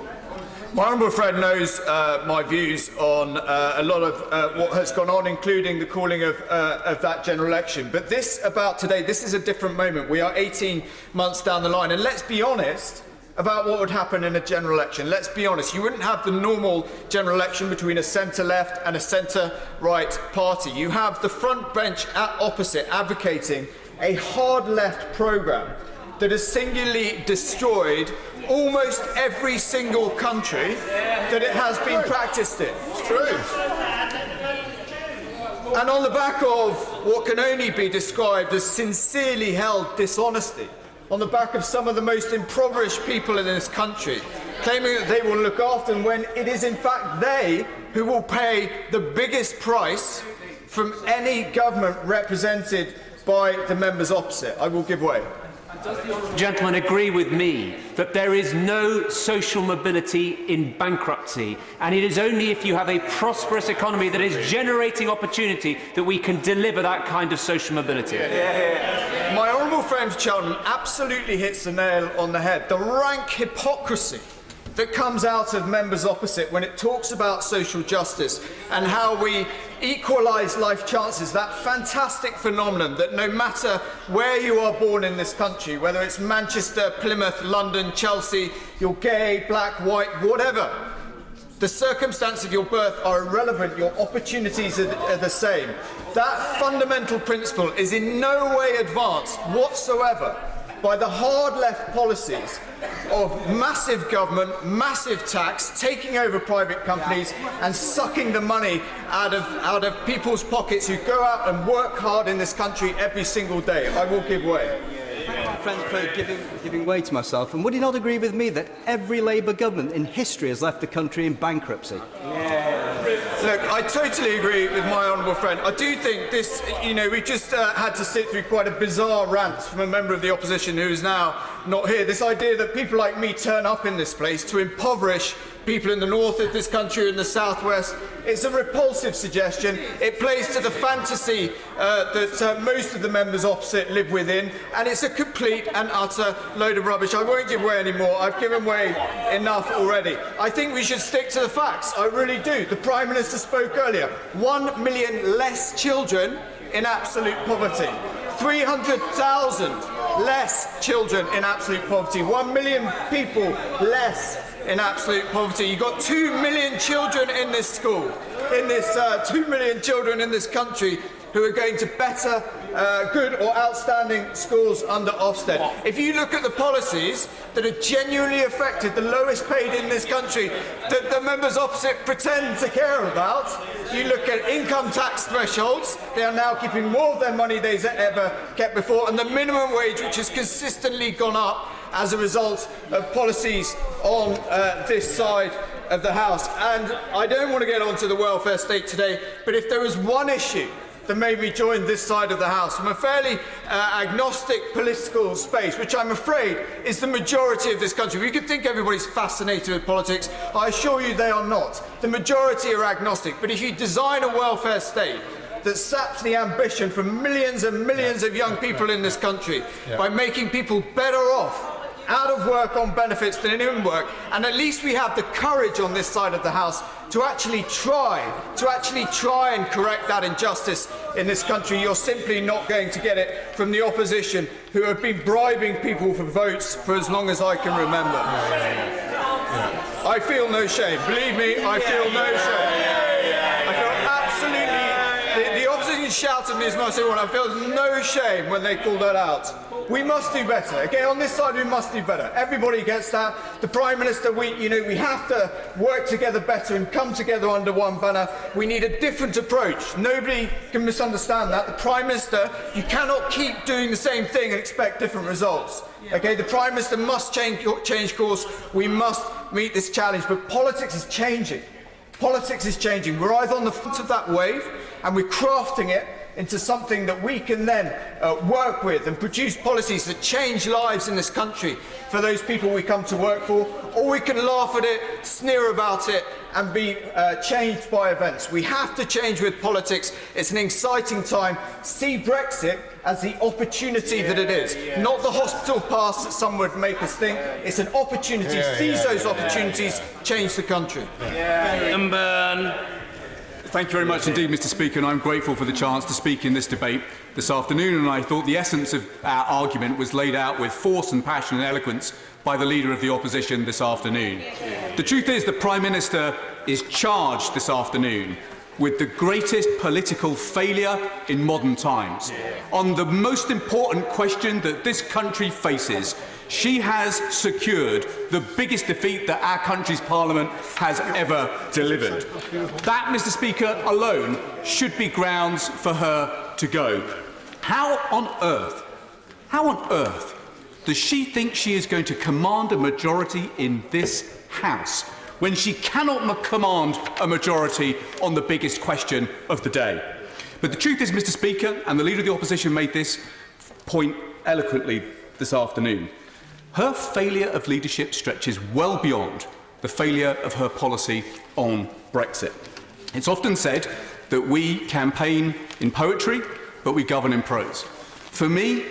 My honourable friend knows my views on a lot of what has gone on, including the calling of that general election. But this about today, this is a different moment. We are 18 months down the line. And let's be honest about what would happen in a general election. Let's be honest, you wouldn't have the normal general election between a centre-left and a centre-right party. You have the front bench at opposite advocating a hard-left programme that has singularly destroyed almost every single country that it has been practised in. It's true. And on the back of what can only be described as sincerely held dishonesty, on the back of some of the most impoverished people in this country, claiming that they will look after them when it is in fact they who will pay the biggest price from any government represented by the members opposite. I will give way. Does the gentleman agree with me that there is no social mobility in bankruptcy, and it is only if you have a prosperous economy that is generating opportunity that we can deliver that kind of social mobility? My honourable friend Cheltenham absolutely hits the nail on the head. The rank hypocrisy that comes out of members opposite when it talks about social justice and how we equalise life chances, that fantastic phenomenon that no matter where you are born in this country, whether it's Manchester, Plymouth, London, Chelsea, you're gay, black, white, whatever, the circumstances of your birth are irrelevant, your opportunities are the same. That fundamental principle is in no way advanced whatsoever by the hard left policies of massive government, massive tax, taking over private companies and sucking the money out of people's pockets who go out and work hard in this country every single day. I will give way. Friend, for giving way to myself. And would he not agree with me that every Labour government in history has left the country in bankruptcy? Look, I totally agree with my honourable friend. I do think this, we've just had to sit through quite a bizarre rant from a member of the opposition who is now not here. This idea that people like me turn up in this place to impoverish people in the north of this country and the southwest. It's a repulsive suggestion. It plays to the fantasy that most of the members opposite live within, and it's a complete and utter load of rubbish. I won't give way anymore. I've given way enough already. I think we should stick to the facts. I really do. The Prime Minister spoke earlier. 1 million less children in absolute poverty. 300,000 less children in absolute poverty. 1 million people less in absolute poverty. You've got 2 million children in this school, 2 million children in this country who are going to better, good or outstanding schools under Ofsted. If you look at the policies that have genuinely affected the lowest paid in this country that the members opposite pretend to care about, you look at income tax thresholds, they are now keeping more of their money they've ever kept before, and the minimum wage, which has consistently gone up as a result of policies on this side of the House. And I don't want to get onto the welfare state today, but if there was one issue that made me join this side of the House from a fairly agnostic political space, which I'm afraid is the majority of this country. We could think everybody's fascinated with politics. I assure you they are not. The majority are agnostic. But if you design a welfare state that saps the ambition from millions and millions of young people in this country by making people better off out of work on benefits than in work, and at least we have the courage on this side of the House to actually try and correct that injustice in this country. You're simply not going to get it from the opposition, who have been bribing people for votes for as long as I can remember. I feel no shame. Believe me, I feel no shame. I feel absolutely... The opposition shouted at me as much as they want. I feel no shame when they call that out. We must do better. Okay, on this side we must do better. Everybody gets that. The Prime Minister, we have to work together better and come together under one banner. We need a different approach. Nobody can misunderstand that. The Prime Minister, you cannot keep doing the same thing and expect different results. Okay, the Prime Minister must change course. We must meet this challenge. But politics is changing. Politics is changing. We're either on the front of that wave and we're crafting it into something that we can then work with and produce policies that change lives in this country for those people we come to work for, or we can laugh at it, sneer about it and be changed by events. We have to change with politics. It's an exciting time. See Brexit as the opportunity that it is, not the hospital pass that some would make us think. It's an opportunity. Seize those opportunities, change the country. Thank you very much indeed, Mr. Speaker, and I'm grateful for the chance to speak in this debate this afternoon, and I thought the essence of our argument was laid out with force and passion and eloquence by the Leader of the Opposition this afternoon. The truth is the Prime Minister is charged this afternoon with the greatest political failure in modern times. On the most important question that this country faces, she has secured the biggest defeat that our country's Parliament has ever delivered. That, Mr. Speaker, alone should be grounds for her to go. How on earth does she think she is going to command a majority in this House when she cannot command a majority on the biggest question of the day? But the truth is, Mr. Speaker, and the Leader of the Opposition made this point eloquently this afternoon, her failure of leadership stretches well beyond the failure of her policy on Brexit. It's often said that we campaign in poetry, but we govern in prose. For me,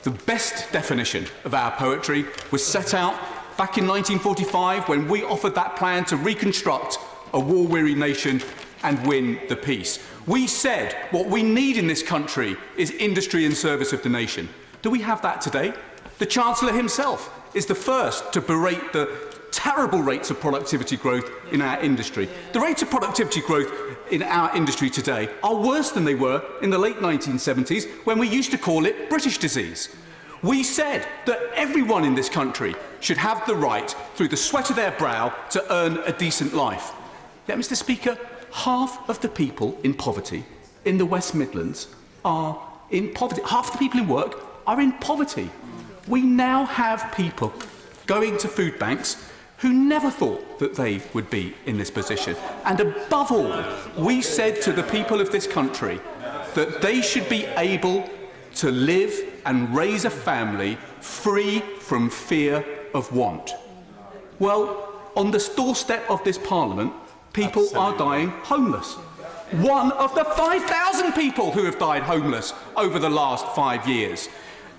the best definition of our poetry was set out back in 1945 when we offered that plan to reconstruct a war-weary nation and win the peace. We said what we need in this country is industry in service of the nation. Do we have that today? The Chancellor himself is the first to berate the terrible rates of productivity growth in our industry. The rates of productivity growth in our industry today are worse than they were in the late 1970s when we used to call it British disease. We said that everyone in this country should have the right, through the sweat of their brow, to earn a decent life. Yet, Mr. Speaker, half of the people in poverty in the West Midlands are in poverty. Half the people in work are in poverty. We now have people going to food banks who never thought that they would be in this position. And above all, we said to the people of this country that they should be able to live and raise a family free from fear of want. Well, on the doorstep of this Parliament, people are dying homeless. One of the 5,000 people who have died homeless over the last 5 years.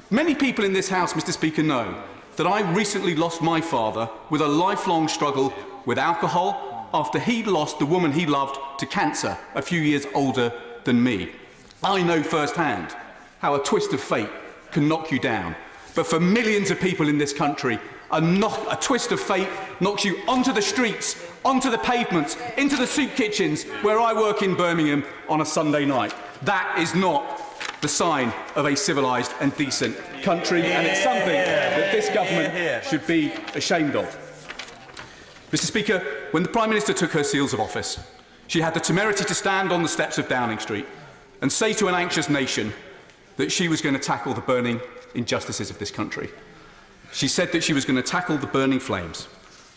Many people in this House, Mr. Speaker, know that I recently lost my father with a lifelong struggle with alcohol after he lost the woman he loved to cancer a few years older than me. I know firsthand how a twist of fate can knock you down. But for millions of people in this country, a twist of fate knocks you onto the streets, onto the pavements, into the soup kitchens where I work in Birmingham on a Sunday night. That is not the sign of a civilised and decent country, and it's something that this government should be ashamed of. Mr. Speaker, when the Prime Minister took her seals of office, she had the temerity to stand on the steps of Downing Street and say to an anxious nation that she was going to tackle the burning injustices of this country. She said that she was going to tackle the burning flames,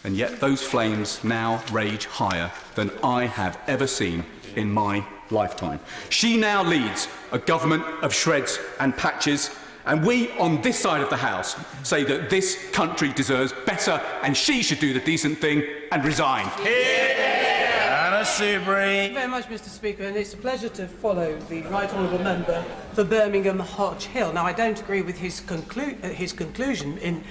and yet those flames now rage higher than I have ever seen in my lifetime. She now leads a government of shreds and patches, and we on this side of the House say that this country deserves better and she should do the decent thing and resign. Thank you very much, Mr. Speaker, and it's a pleasure to follow the Right Honourable Member for Birmingham Hodge Hill. Now, I don't agree with his conclusion in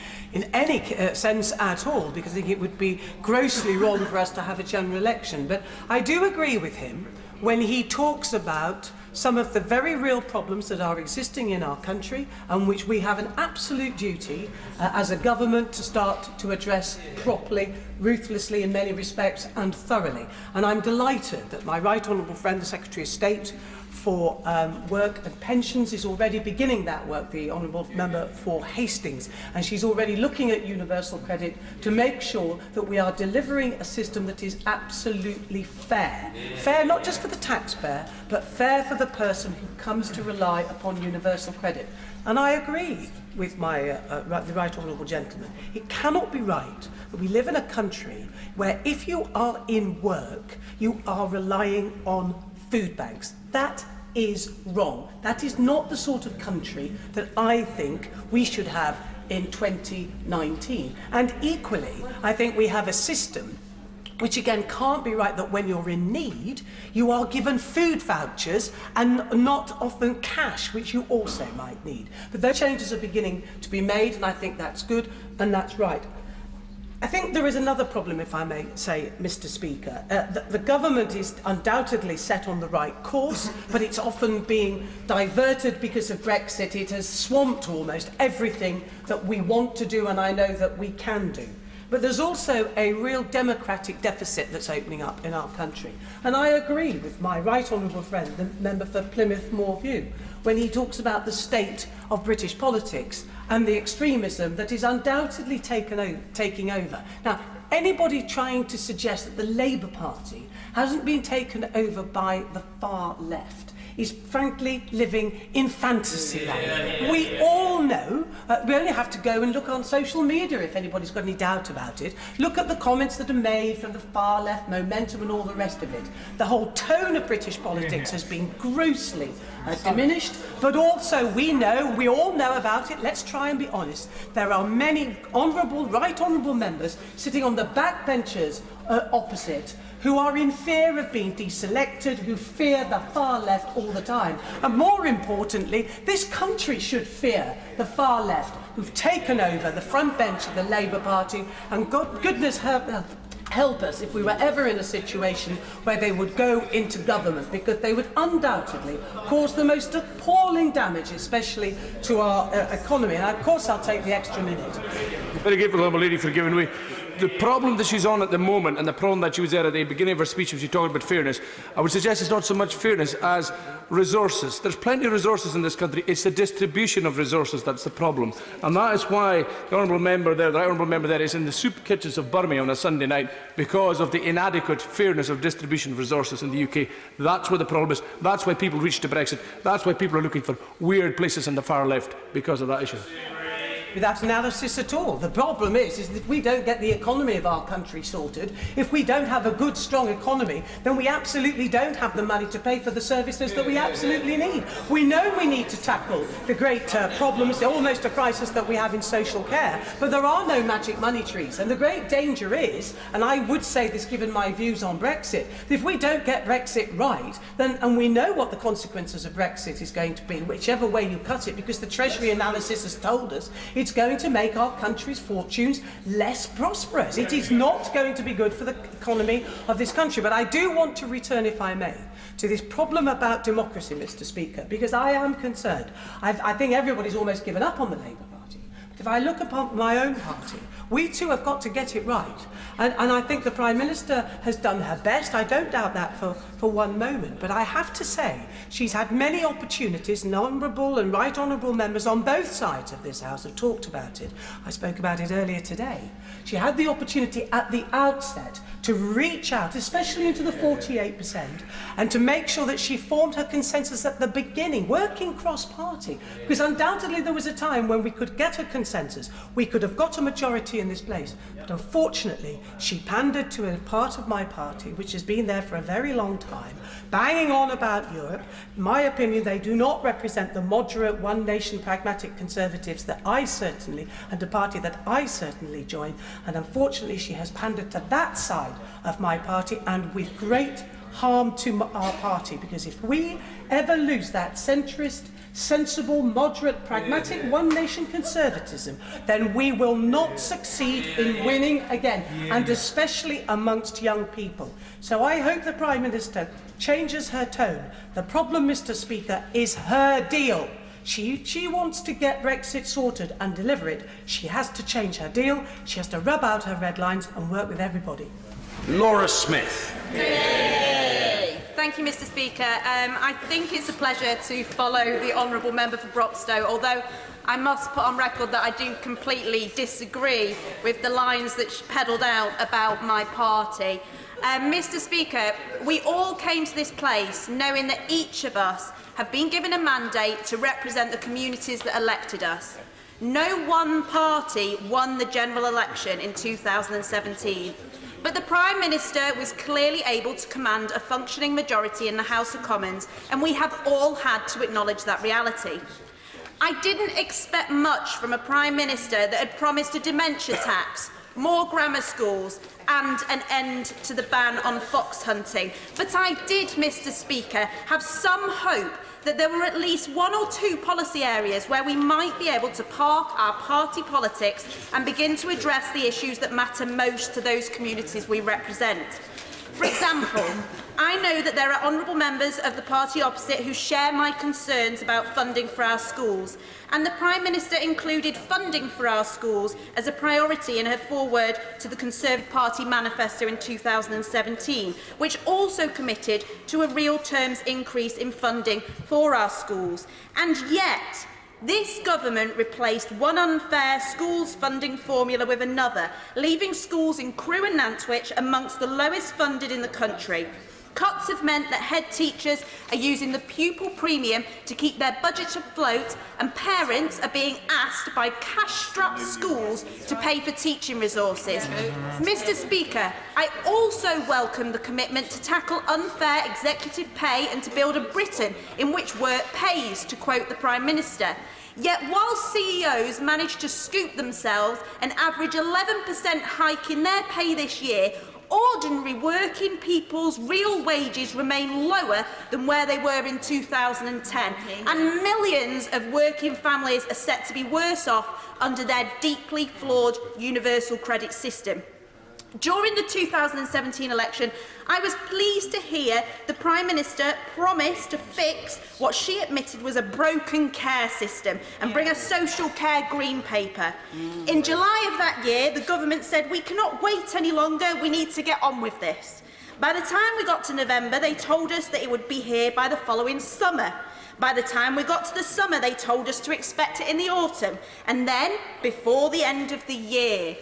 any sense at all, because I think it would be grossly wrong for us to have a general election. But I do agree with him when he talks about some of the very real problems that are existing in our country and which we have an absolute duty as a government to start to address properly, ruthlessly in many respects and thoroughly. And I'm delighted that my right honourable friend, the Secretary of State for Work and Pensions, is already beginning that work, the honourable member for Hastings, and she's already looking at universal credit to make sure that we are delivering a system that is absolutely fair. Fair not just for the taxpayer, but fair for the person who comes to rely upon universal credit. And I agree with the right honourable gentleman. It cannot be right that we live in a country where if you are in work, you are relying on food banks. That is wrong. That is not the sort of country that I think we should have in 2019. And equally, I think we have a system which again can't be right, that when you're in need, you are given food vouchers and not often cash, which you also might need. But those changes are beginning to be made, and I think that's good and that's right. I think there is another problem, if I may say, Mr. Speaker. The government is undoubtedly set on the right course, but it's often being diverted because of Brexit. It has swamped almost everything that we want to do, and I know that we can do. But there's also a real democratic deficit that's opening up in our country. And I agree with my right honourable friend, the member for Plymouth Moorview, when he talks about the state of British politics and the extremism that is undoubtedly taking over. Now, anybody trying to suggest that the Labour Party hasn't been taken over by the far left is frankly living in fantasy land. We all know, we only have to go and look on social media if anybody's got any doubt about it. Look at the comments that are made from the far left, Momentum and all the rest of it. The whole tone of British politics has been grossly diminished, but also we all know about it. Let's try and be honest. There are many right honourable members sitting on the back benches opposite who are in fear of being deselected, who fear the far left all the time. And more importantly, this country should fear the far left, who've taken over the front bench of the Labour Party, and goodness help us if we were ever in a situation where they would go into government, because they would undoubtedly cause the most appalling damage, especially to our economy. And of course I'll take the extra minute. Very grateful, Honourable Lady, for giving way. The problem that she's on at the moment, and the problem that she was there at the beginning of her speech when she talked about fairness, I would suggest it's not so much fairness as resources. There's plenty of resources in this country. It's the distribution of resources that's the problem. And that is why the Honourable Member there, is in the soup kitchens of Birmingham on a Sunday night, because of the inadequate fairness of distribution of resources in the UK. That's where the problem is. That's why people reach to Brexit. That's why people are looking for weird places in the far left, because of that issue. Without analysis at all. The problem is that if we don't get the economy of our country sorted, if we don't have a good, strong economy, then we absolutely don't have the money to pay for the services that we absolutely need. We know we need to tackle the great problems, almost a crisis that we have in social care, but there are no magic money trees. And the great danger is, and I would say this given my views on Brexit, that if we don't get Brexit right, then, and we know what the consequences of Brexit is going to be, whichever way you cut it, because the Treasury analysis has told us, it's going to make our country's fortunes less prosperous. It is not going to be good for the economy of this country. But I do want to return, if I may, to this problem about democracy, Mr. Speaker, because I am concerned. I think everybody's almost given up on the Labour Party. But if I look upon my own party, we too have got to get it right. And I think the Prime Minister has done her best. I don't doubt that for one moment. But I have to say, she's had many opportunities, and honourable and right honourable members on both sides of this House have talked about it. I spoke about it earlier today. She had the opportunity at the outset to reach out, especially into the 48%, and to make sure that she formed her consensus at the beginning, working cross-party, because undoubtedly there was a time when we could get a consensus, we could have got a majority in this place, but unfortunately she pandered to a part of my party which has been there for a very long time, banging on about Europe. In my opinion, they do not represent the moderate, one-nation, pragmatic Conservatives that I certainly, and the party that I certainly join, and unfortunately she has pandered to that side of my party, and with great harm to our party, because if we ever lose that centrist, sensible, moderate, pragmatic, one-nation conservatism, then we will not succeed in winning again, and especially amongst young people. So I hope the Prime Minister changes her tone. The problem, Mr. Speaker, is her deal. She wants to get Brexit sorted and deliver it. She has to change her deal. She has to rub out her red lines and work with everybody. Laura Smith. Thank you, Mr. Speaker. I think it's a pleasure to follow the honourable member for Broxtowe, although I must put on record that I do completely disagree with the lines that she peddled out about my party. Mr. Speaker, we all came to this place knowing that each of us have been given a mandate to represent the communities that elected us. No one party won the general election in 2017. But the Prime Minister was clearly able to command a functioning majority in the House of Commons, and we have all had to acknowledge that reality. I didn't expect much from a Prime Minister that had promised a dementia tax, more grammar schools and an end to the ban on fox hunting. But I did, Mr. Speaker, have some hope that there were at least one or two policy areas where we might be able to park our party politics and begin to address the issues that matter most to those communities we represent. For example, I know that there are honourable members of the party opposite who share my concerns about funding for our schools, and the Prime Minister included funding for our schools as a priority in her foreword to the Conservative Party manifesto in 2017, which also committed to a real terms increase in funding for our schools. And yet, this government replaced one unfair schools funding formula with another, leaving schools in Crewe and Nantwich amongst the lowest funded in the country. Cuts have meant that head teachers are using the pupil premium to keep their budgets afloat, and parents are being asked by cash-strapped schools to pay for teaching resources. Mr. Speaker, I also welcome the commitment to tackle unfair executive pay and to build a Britain in which work pays, to quote the Prime Minister. Yet while CEOs managed to scoop themselves an average 11% hike in their pay this year, ordinary working people's real wages remain lower than where they were in 2010, and millions of working families are set to be worse off under their deeply flawed universal credit system. During the 2017 election, I was pleased to hear the Prime Minister promise to fix what she admitted was a broken care system and bring a social care green paper. In July of that year, the government said, "We cannot wait any longer, we need to get on with this." By the time we got to November, they told us that it would be here by the following summer. By the time we got to the summer, they told us to expect it in the autumn, and then before the end of the year.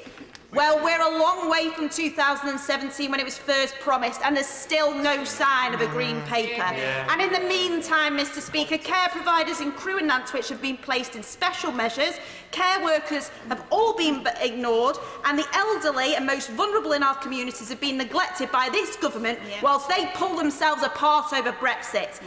Well, we're a long way from 2017 when it was first promised, and there's still no sign of a green paper. And in the meantime, Mr. Speaker, care providers in Crewe and Nantwich have been placed in special measures, care workers have all been ignored, and the elderly and most vulnerable in our communities have been neglected by this government whilst they pull themselves apart over Brexit.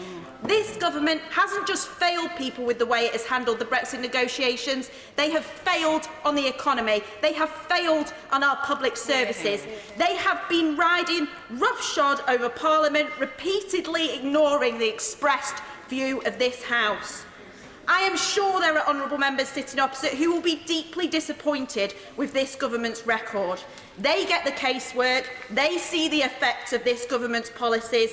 This government hasn't just failed people with the way it has handled the Brexit negotiations, they have failed on the economy, they have failed on our public services. They have been riding roughshod over Parliament, repeatedly ignoring the expressed view of this House. I am sure there are honourable members sitting opposite who will be deeply disappointed with this government's record. They get the casework, they see the effects of this government's policies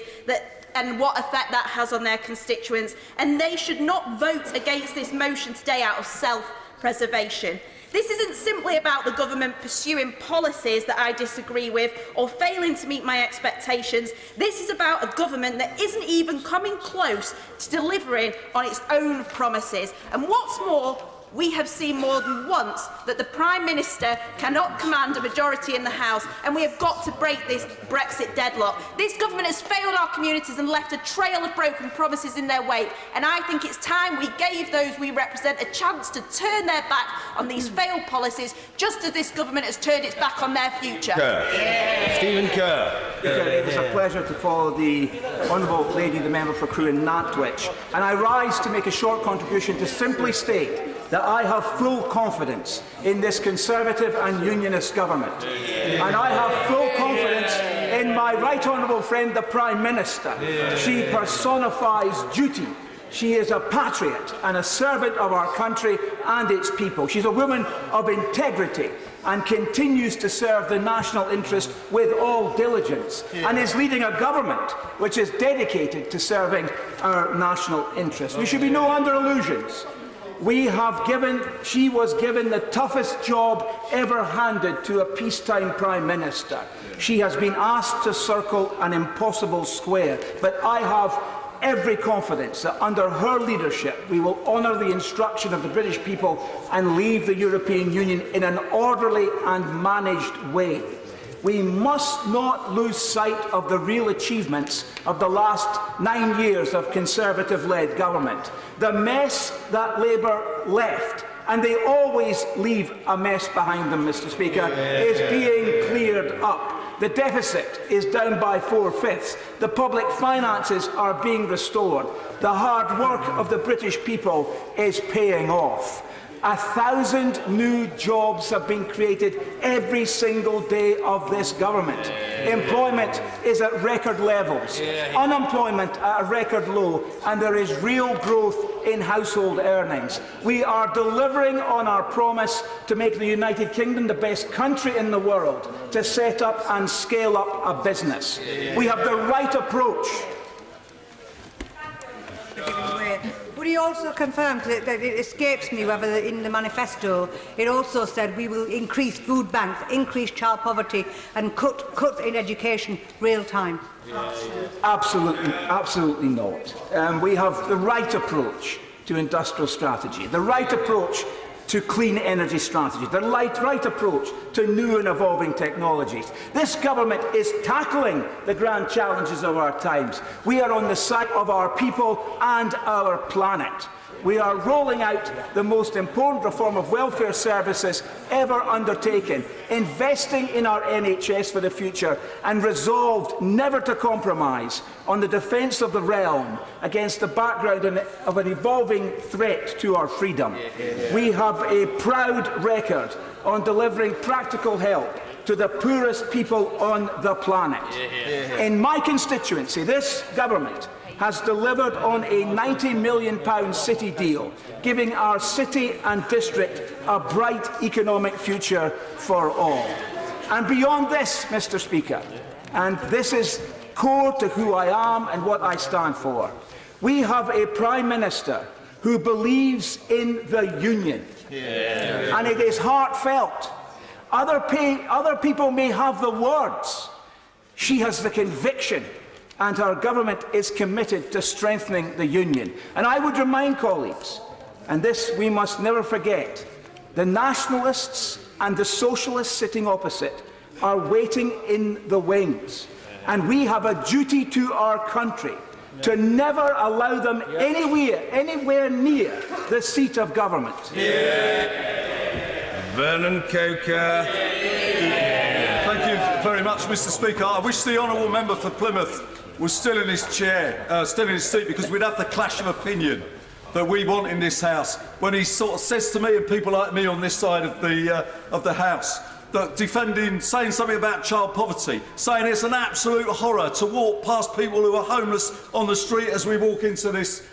and what effect that has on their constituents, and they should not vote against this motion today out of self-preservation. This isn't simply about the government pursuing policies that I disagree with or failing to meet my expectations. This is about a government that isn't even coming close to delivering on its own promises. And what's more, we have seen more than once that the Prime Minister cannot command a majority in the House, and we have got to break this Brexit deadlock. This government has failed our communities and left a trail of broken promises in their wake, and I think it's time we gave those we represent a chance to turn their back on these failed policies, just as this government has turned its back on their future. Stephen Kerr. It is a pleasure to follow the Honourable Lady, the Member for Crewe and Nantwich, and I rise to make a short contribution to simply state that I have full confidence in this Conservative and Unionist government. And I have full confidence in my right honourable friend, the Prime Minister. She personifies duty. She is a patriot and a servant of our country and its people. She's a woman of integrity and continues to serve the national interest with all diligence, and is leading a government which is dedicated to serving our national interest. We should be no under illusions. She was given the toughest job ever handed to a peacetime Prime Minister. She has been asked to circle an impossible square, but I have every confidence that under her leadership we will honour the instruction of the British people and leave the European Union in an orderly and managed way. We must not lose sight of the real achievements of the last 9 years of Conservative-led government. The mess that Labour left, and they always leave a mess behind them, Mr. Speaker, is being cleared up. The deficit is down by 4/5. The public finances are being restored. The hard work of the British people is paying off. 1,000 new jobs have been created every single day of this government. Employment is at record levels, unemployment at a record low, and there is real growth in household earnings. We are delivering on our promise to make the United Kingdom the best country in the world to set up and scale up a business. We have the right approach. But he also confirmed that it escapes me whether in the manifesto it also said we will increase food banks, increase child poverty and cut in education real time. Absolutely not. We have the right approach to industrial strategy, the right approach to clean energy strategies, the right approach to new and evolving technologies. This government is tackling the grand challenges of our times. We are on the side of our people and our planet. We are rolling out the most important reform of welfare services ever undertaken, investing in our NHS for the future, and resolved never to compromise on the defence of the realm against the background of an evolving threat to our freedom. We have a proud record on delivering practical help to the poorest people on the planet. In my constituency, this government has delivered on a £90 million city deal, giving our city and district a bright economic future for all. And beyond this, Mr. Speaker, and this is core to who I am and what I stand for, we have a Prime Minister who believes in the Union. And it is heartfelt. Other people may have the words. She has the conviction. And our government is committed to strengthening the Union. And I would remind colleagues, and this we must never forget, the nationalists and the socialists sitting opposite are waiting in the wings. And we have a duty to our country to never allow them anywhere near the seat of government. Vernon Coker. Thank you very much, Mr. Speaker. I wish the honourable member for Plymouth was still in his chair, still in his seat, because we'd have the clash of opinion that we want in this House when he sort of says to me and people like me on this side of the House that saying something about child poverty, saying it's an absolute horror to walk past people who are homeless on the street as we walk into this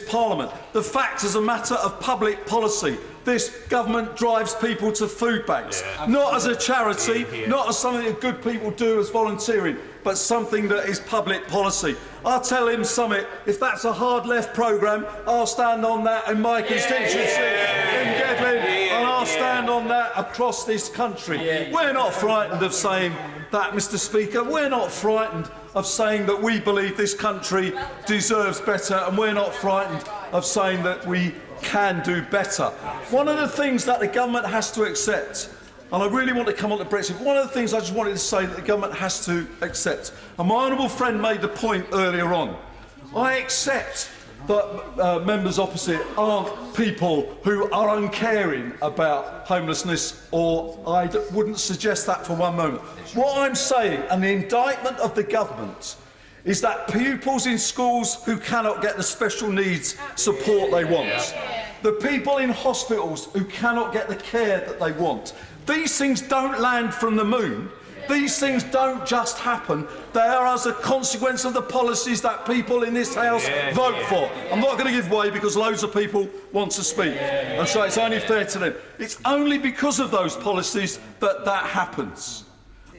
Parliament. The fact, as a matter of public policy, this government drives people to food banks, not as a charity, not as something that good people do as volunteering, but something that is public policy. I'll tell him something, if that's a hard left programme, I'll stand on that in my constituency in Gedling, and I'll stand on that across this country. We're not frightened of saying that, Mr. Speaker. We're not frightened of saying that we believe this country deserves better, and we're not frightened of saying that we can do better. One of the things that the government has to accept, and I really want to come on to Brexit, one of the things I just wanted to say that the government has to accept, and my honourable friend made the point earlier on, I accept that members opposite aren't people who are uncaring about homelessness, or I wouldn't suggest that for one moment. What I'm saying, and the indictment of the government, is that pupils in schools who cannot get the special needs support they want, the people in hospitals who cannot get the care that they want, these things don't land from the moon. These things don't just happen. They are as a consequence of the policies that people in this House vote for. I'm not going to give way because loads of people want to speak, and so it's only fair to them. It's only because of those policies that that happens.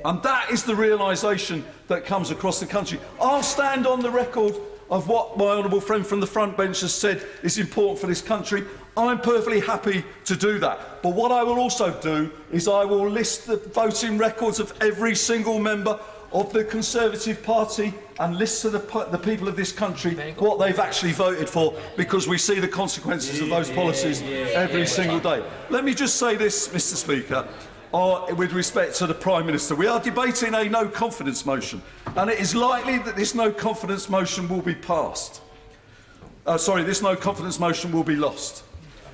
And that is the realisation that comes across the country. I'll stand on the record of what my honourable friend from the front bench has said is important for this country. I'm perfectly happy to do that. But what I will also do is I will list the voting records of every single member of the Conservative Party and list to the people of this country what they've actually voted for, because we see the consequences of those policies every single day. Let me just say this, Mr. Speaker. With respect to the Prime Minister, we are debating a no-confidence motion, and it is likely that this no-confidence motion will be passed. This no-confidence motion will be lost.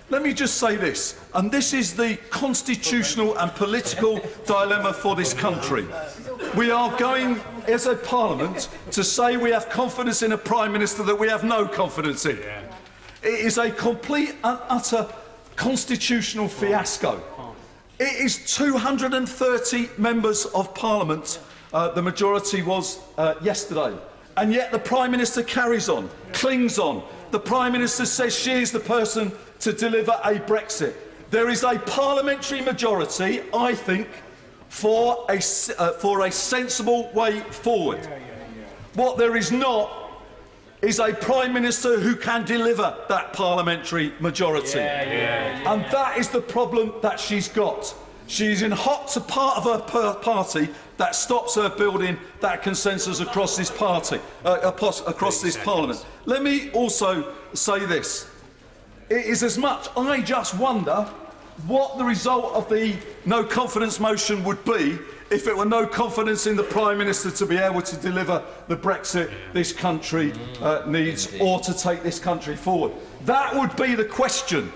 Let me just say this, and this is the constitutional and political dilemma for this country. We are going, as a Parliament, to say we have confidence in a Prime Minister that we have no confidence in. It is a complete and utter constitutional fiasco. It is 230 members of Parliament, the majority was yesterday, and yet the Prime Minister carries on, clings on. The Prime Minister says she is the person to deliver a Brexit. There is a parliamentary majority, I think, for a sensible way forward. What there is not is a Prime Minister who can deliver that parliamentary majority. And that is the problem that she's got. She's in hot to part of her party that stops her building that consensus across this party, across this Parliament. Let me also say this. It is as much, I just wonder what the result of the no confidence motion would be if it were no confidence in the Prime Minister to be able to deliver the Brexit this country needs, or to take this country forward. That would be the question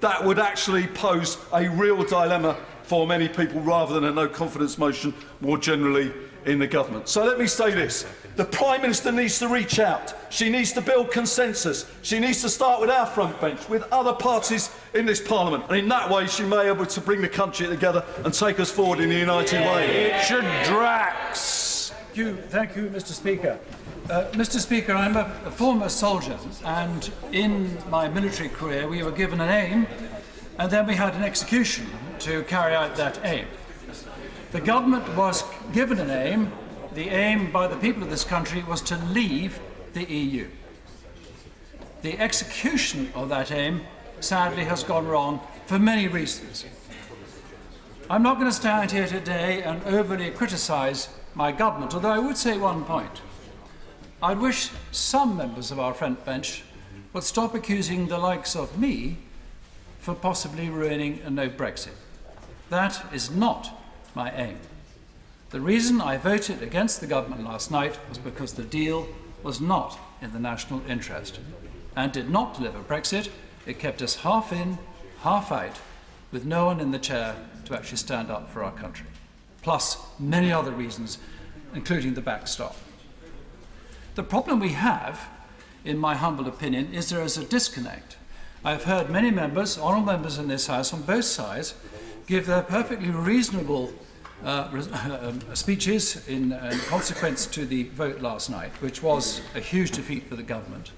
that would actually pose a real dilemma for many people, rather than a no confidence motion more generally in the government. So let me say this. The Prime Minister needs to reach out. She needs to build consensus. She needs to start with our front bench, with other parties in this Parliament. And in that way, she may be able to bring the country together and take us forward in a united way. Richard Drax. Thank you, Mr. Speaker. Mr. Speaker, I'm a former soldier, and in my military career, we were given an aim, and then we had an execution to carry out that aim. The government was given an aim. The aim by the people of this country was to leave the EU. The execution of that aim, sadly, has gone wrong for many reasons. I'm not going to stand here today and overly criticise my government, although I would say one point. I'd wish some members of our front bench would stop accusing the likes of me for possibly ruining a no Brexit. That is not my aim. The reason I voted against the government last night was because the deal was not in the national interest and did not deliver Brexit. It kept us half in, half out, with no one in the chair to actually stand up for our country, plus many other reasons, including the backstop. The problem we have, in my humble opinion, is there is a disconnect. I've heard many members, honourable members in this House on both sides, give their perfectly reasonable speeches in consequence to the vote last night, which was a huge defeat for the government.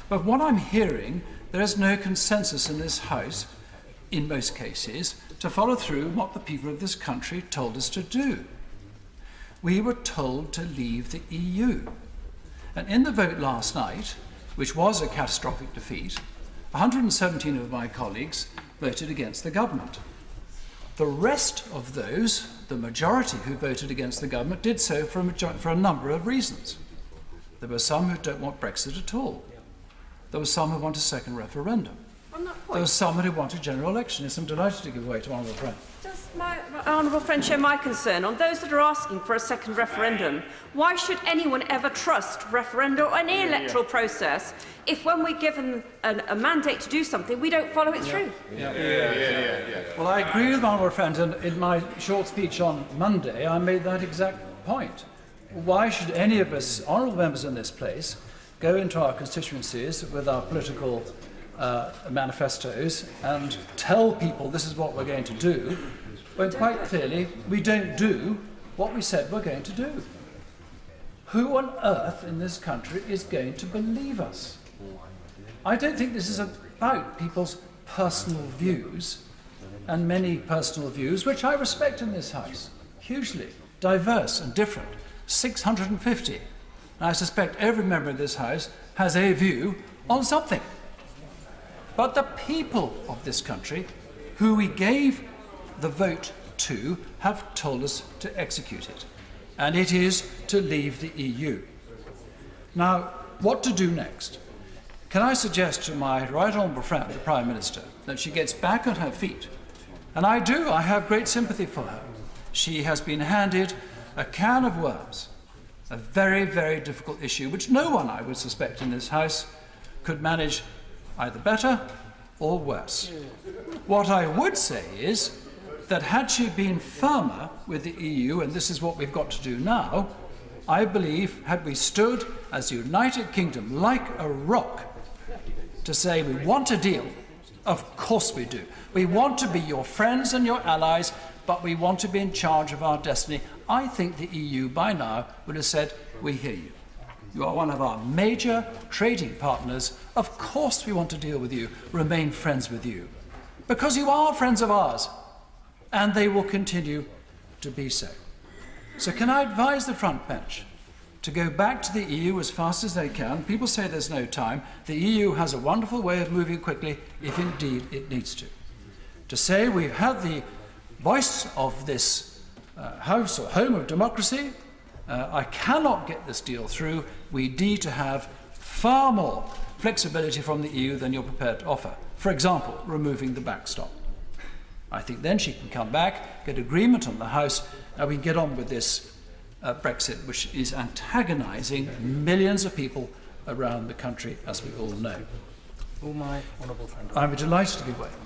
But what I'm hearing, there is no consensus in this House, in most cases, to follow through what the people of this country told us to do. We were told to leave the EU. And in the vote last night, which was a catastrophic defeat, 117 of my colleagues voted against the government. The rest of those, the majority who voted against the government, did so for a number of reasons. There were some who don't want Brexit at all. There were some who want a second referendum. There were some who want a general election. Yes, I'm delighted to give way to honourable friend. Does my honourable friend share my concern on those that are asking for a second referendum? Why should anyone ever trust referenda or any electoral process if, when we're given a mandate to do something, we don't follow it through? Well, I agree with my honourable friend, and in my short speech on Monday, I made that exact point. Why should any of us, honourable members in this place, go into our constituencies with our political manifestos and tell people this is what we're going to do, when quite clearly we don't do what we said we're going to do? Who on earth in this country is going to believe us? I don't think this is about people's personal views, and many personal views, which I respect in this House, hugely diverse and different, 650. And I suspect every member of this House has a view on something. But the people of this country, who we gave the vote to, have told us to execute it. And it is to leave the EU. Now, what to do next? Can I suggest to my right honourable friend, the Prime Minister, that she gets back on her feet? And I do. I have great sympathy for her. She has been handed a can of worms, a very, very difficult issue, which no one, I would suspect, in this House could manage either better or worse. What I would say is that had she been firmer with the EU, and this is what we've got to do now, I believe, had we stood as a United Kingdom like a rock to say we want a deal, of course we do. We want to be your friends and your allies, but we want to be in charge of our destiny. I think the EU by now would have said, we hear you. You are one of our major trading partners. Of course we want to deal with you, remain friends with you, because you are friends of ours, and they will continue to be so. So can I advise the front bench to go back to the EU as fast as they can? People say there's no time. The EU has a wonderful way of moving quickly, if indeed it needs to. To say we've had the voice of this House or home of democracy, I cannot get this deal through. We need to have far more flexibility from the EU than you're prepared to offer. For example, removing the backstop. I think then she can come back, get agreement on the House, and we can get on with this Brexit, which is antagonising millions of people around the country, as we all know. Oh, my honourable friend. I'm delighted to be waiting.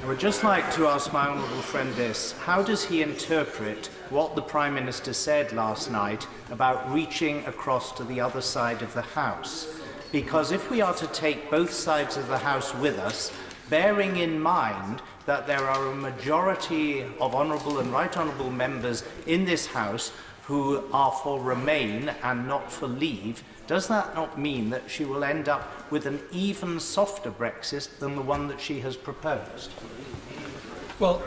I would just like to ask my honourable friend this. How does he interpret what the Prime Minister said last night about reaching across to the other side of the House? Because if we are to take both sides of the House with us, bearing in mind that there are a majority of honourable and right honourable members in this House who are for Remain and not for Leave, does that not mean that she will end up with an even softer Brexit than the one that she has proposed? Well,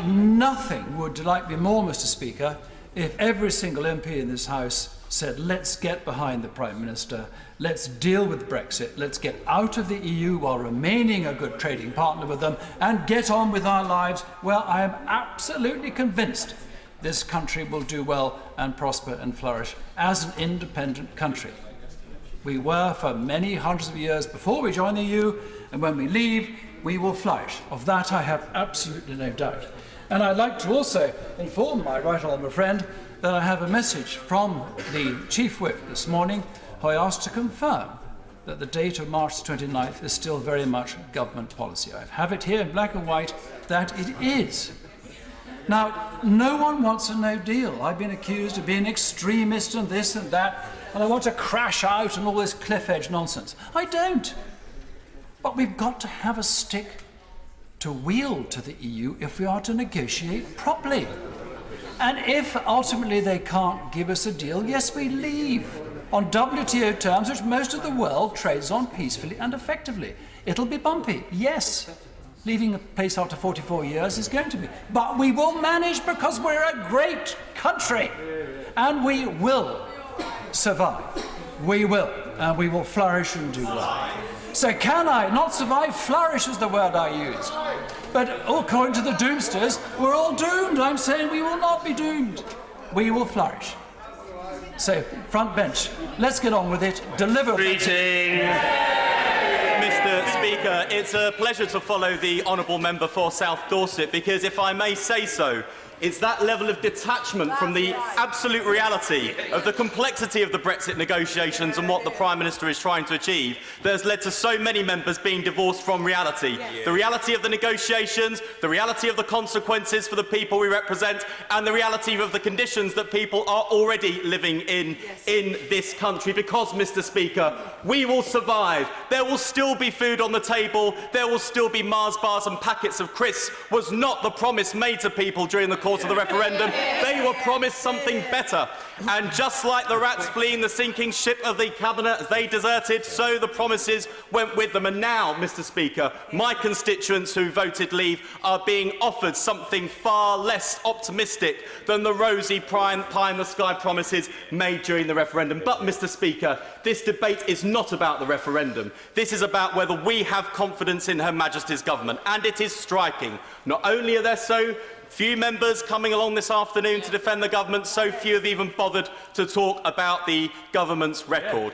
nothing would delight me more, Mr. Speaker, if every single MP in this House said, let's get behind the Prime Minister, let's deal with Brexit, let's get out of the EU while remaining a good trading partner with them, and get on with our lives. Well, I am absolutely convinced this country will do well and prosper and flourish as an independent country. We were for many hundreds of years before we joined the EU, and when we leave, we will flourish. Of that I have absolutely no doubt. And I'd like to also inform my right honourable friend that I have a message from the Chief Whip this morning, who I asked to confirm that the date of March 29th is still very much government policy. I have it here in black and white that it is. Now, no one wants a no deal. I've been accused of being an extremist and this and that, and I want to crash out and all this cliff edge nonsense. I don't. But we've got to have a stick to wield to the EU if we are to negotiate properly. And if ultimately they can't give us a deal, yes, we leave on WTO terms, which most of the world trades on peacefully and effectively. It'll be bumpy, yes. Leaving a place after 44 years is going to be. But we will manage because we're a great country. And we will survive. We will. And we will flourish and do well. So can I not survive? Flourish is the word I used. But according to the doomsters, we're all doomed. I'm saying we will not be doomed. We will flourish. So, front bench, let's get on with it. Deliver. Greeting. Mr. Speaker, it's a pleasure to follow the honourable member for South Dorset because, if I may say so, it's that level of detachment from the absolute reality of the complexity of the Brexit negotiations and what the Prime Minister is trying to achieve that has led to so many members being divorced from reality. Yes. The reality of the negotiations, the reality of the consequences for the people we represent, and the reality of the conditions that people are already living in this country. Because, Mr. Speaker, we will survive. There will still be food on the table. There will still be Mars bars and packets of crisps. Was not the promise made to people during the course of the referendum. They were promised something better. And just like the rats fleeing the sinking ship of the Cabinet as they deserted, so the promises went with them. And now, Mr. Speaker, my constituents who voted Leave are being offered something far less optimistic than the rosy pie-in-the-sky promises made during the referendum. But, Mr. Speaker, this debate is not about the referendum. This is about whether we have confidence in Her Majesty's government. And it is striking. Not only are there so few members coming along this afternoon to defend the government, so few have even bothered to talk about the government's record.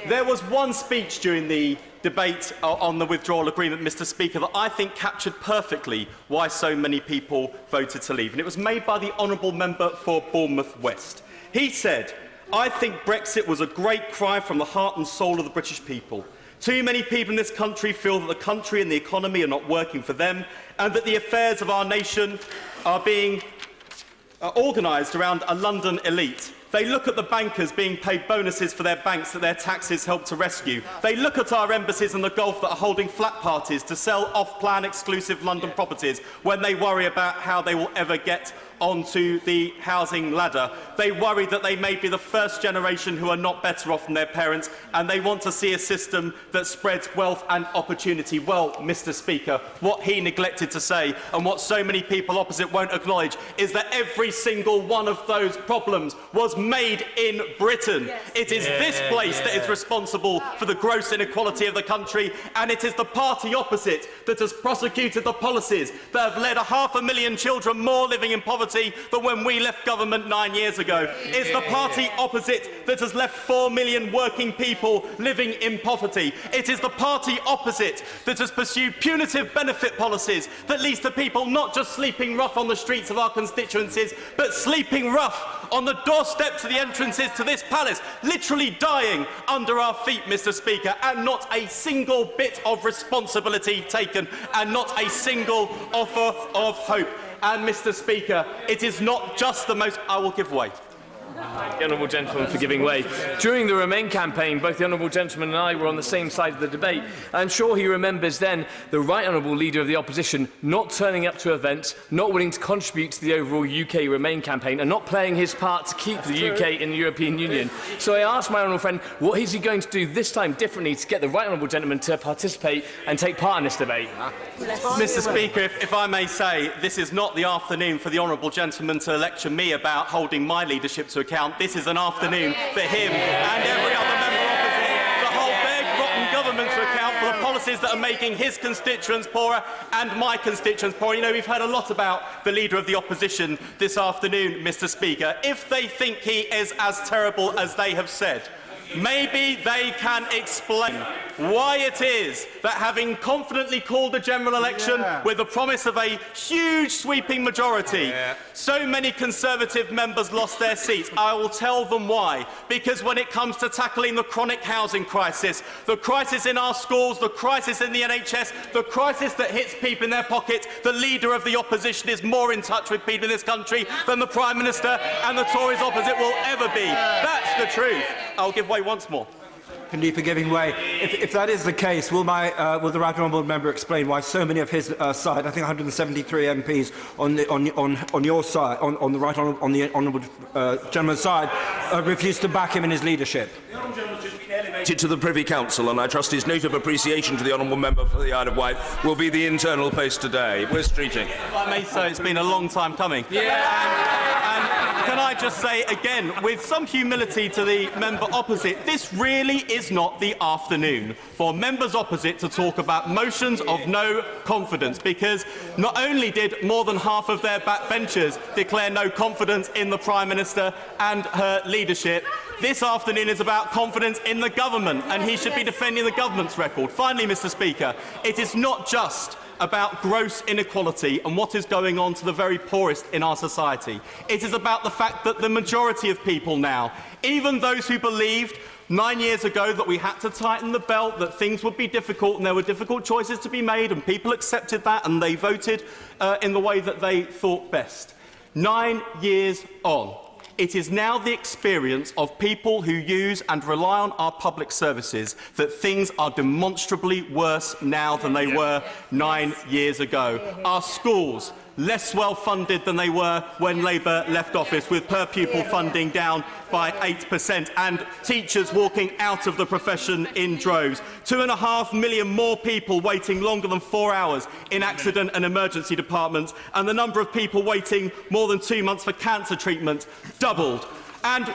There was one speech during the debate on the withdrawal agreement, Mr. Speaker, that I think captured perfectly why so many people voted to leave, and it was made by the honourable member for Bournemouth West. He said, "I think Brexit was a great cry from the heart and soul of the British people. Too many people in this country feel that the country and the economy are not working for them, and that the affairs of our nation are being organised around a London elite. They look at the bankers being paid bonuses for their banks that their taxes help to rescue. They look at our embassies in the Gulf that are holding flat parties to sell off-plan exclusive London properties when they worry about how they will ever get onto the housing ladder. They worry that they may be the first generation who are not better off than their parents, and they want to see a system that spreads wealth and opportunity." Well, Mr. Speaker, what he neglected to say, and what so many people opposite won't acknowledge, is that every single one of those problems was made in Britain. It is this place that is responsible for the gross inequality of the country, and it is the party opposite that has prosecuted the policies that have led 500,000 children more living in poverty than when we left government 9 years ago. It's the party opposite that has left 4 million working people living in poverty. It is the party opposite that has pursued punitive benefit policies that leads to people not just sleeping rough on the streets of our constituencies, but sleeping rough on the doorstep to the entrances to this palace, literally dying under our feet, Mr. Speaker, and not a single bit of responsibility taken, and not a single offer of hope. And, Mr. Speaker, it is not just the most... I will give way. The honourable gentleman for giving way. During the Remain campaign, both the honourable gentleman and I were on the same side of the debate. I'm sure he remembers then the right honourable leader of the opposition not turning up to events, not willing to contribute to the overall UK Remain campaign, and not playing his part to keep the UK in the European Union. So I asked my honourable friend, what is he going to do this time differently to get the right honourable gentleman to participate and take part in this debate? Mr. Speaker, if I may say, this is not the afternoon for the honourable gentleman to lecture me about holding my leadership to account. This is an afternoon for him and every other member opposite to hold their rotten government to account for the policies that are making his constituents poorer and my constituents poorer. You know, we've heard a lot about the Leader of the Opposition this afternoon, Mr. Speaker. If they think he is as terrible as they have said, maybe they can explain why it is that, having confidently called a general election with the promise of a huge sweeping majority, so many Conservative members lost their seats. I will tell them why. Because when it comes to tackling the chronic housing crisis, the crisis in our schools, the crisis in the NHS, the crisis that hits people in their pocket, the Leader of the Opposition is more in touch with people in this country than the Prime Minister and the Tories opposite will ever be. That's the truth. I'll give way once more. Indeed, for giving way. If that is the case, will the right honourable member explain why so many of his side, I think 173 MPs on your side, on the right honourable gentleman's side, refused to back him in his leadership? To the Privy Council, and I trust his note of appreciation to the honourable member for the Isle of Wight will be the internal post today. We're streeting. If I may say, it's been a long time coming. Can I just say again, with some humility to the member opposite, this really is not the afternoon for members opposite to talk about motions of no confidence, because not only did more than half of their backbenchers declare no confidence in the Prime Minister and her leadership, this afternoon is about confidence in the government, and he should be defending the government's record. Finally, Mr. Speaker, it is not just about gross inequality and what is going on to the very poorest in our society. It is about the fact that the majority of people now, even those who believed 9 years ago that we had to tighten the belt, that things would be difficult and there were difficult choices to be made, and people accepted that and they voted in the way that they thought best. 9 years on, it is now the experience of people who use and rely on our public services that things are demonstrably worse now than they were 9 years ago. Our schools, less well funded than they were when Labour left office, with per pupil funding down by 8%, and teachers walking out of the profession in droves. 2.5 million more people waiting longer than 4 hours in accident and emergency departments, and the number of people waiting more than 2 months for cancer treatment doubled. And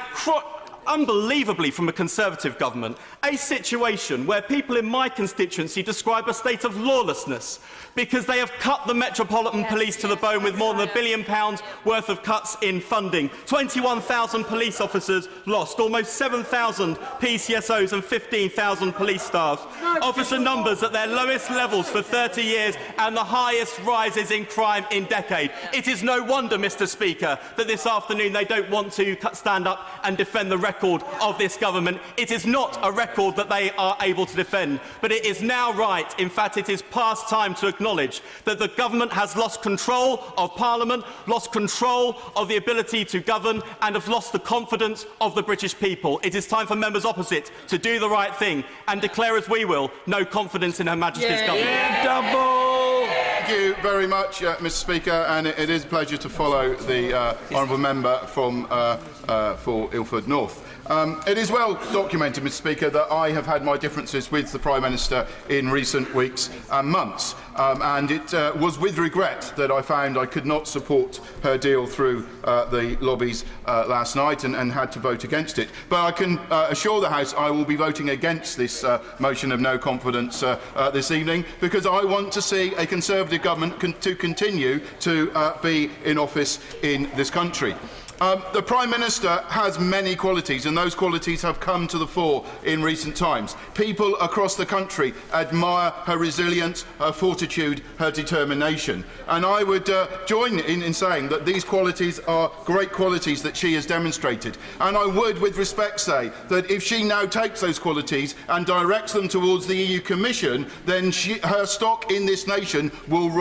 unbelievably, from a Conservative government, a situation where people in my constituency describe a state of lawlessness because they have cut the Metropolitan Police to the bone with more than £1 billion worth of cuts in funding. 21,000 police officers lost, almost 7,000 PCSOs and 15,000 police staff. Officer numbers at their lowest levels for 30 years and the highest rises in crime in decades. It is no wonder, Mr. Speaker, that this afternoon they don't want to stand up and defend the record of this government. It is not a record that they are able to defend, but it is now right, in fact it is past time, to acknowledge that the government has lost control of Parliament, lost control of the ability to govern, and have lost the confidence of the British people. It is time for members opposite to do the right thing and declare, as we will, no confidence in Her Majesty's government. Double! Thank you very much, Mr. Speaker, and it is a pleasure to follow the honourable member from for Ilford North. It is well documented, Mr. Speaker, that I have had my differences with the Prime Minister in recent weeks and months. and it was with regret that I found I could not support her deal through the lobbies last night and had to vote against it. But I can assure the House I will be voting against this motion of no confidence this evening, because I want to see a Conservative government to continue to be in office in this country. The Prime Minister has many qualities, and those qualities have come to the fore in recent times. People across the country admire her resilience, her fortitude, her determination. And I would join in saying that these qualities are great qualities that she has demonstrated. And I would, with respect, say that if she now takes those qualities and directs them towards the EU Commission, then her stock in this nation will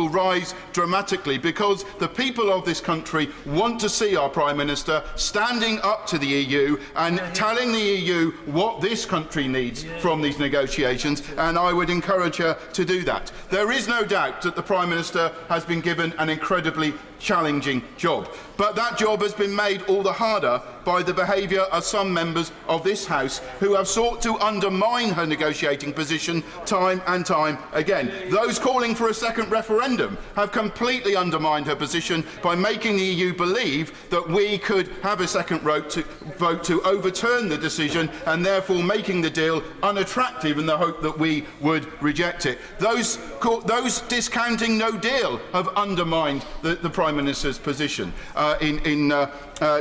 rise dramatically, because the people of this country want to see our Prime Minister standing up to the EU and telling the EU what this country needs from these negotiations, and I would encourage her to do that. There is no doubt that the Prime Minister has been given an incredibly challenging job, but that job has been made all the harder by the behaviour of some members of this House who have sought to undermine her negotiating position time and time again. Those calling for a second referendum have completely undermined her position by making the EU believe that we could have a second vote to overturn the decision, and therefore making the deal unattractive in the hope that we would reject it. Those discounting no deal have undermined the Prime Minister's position in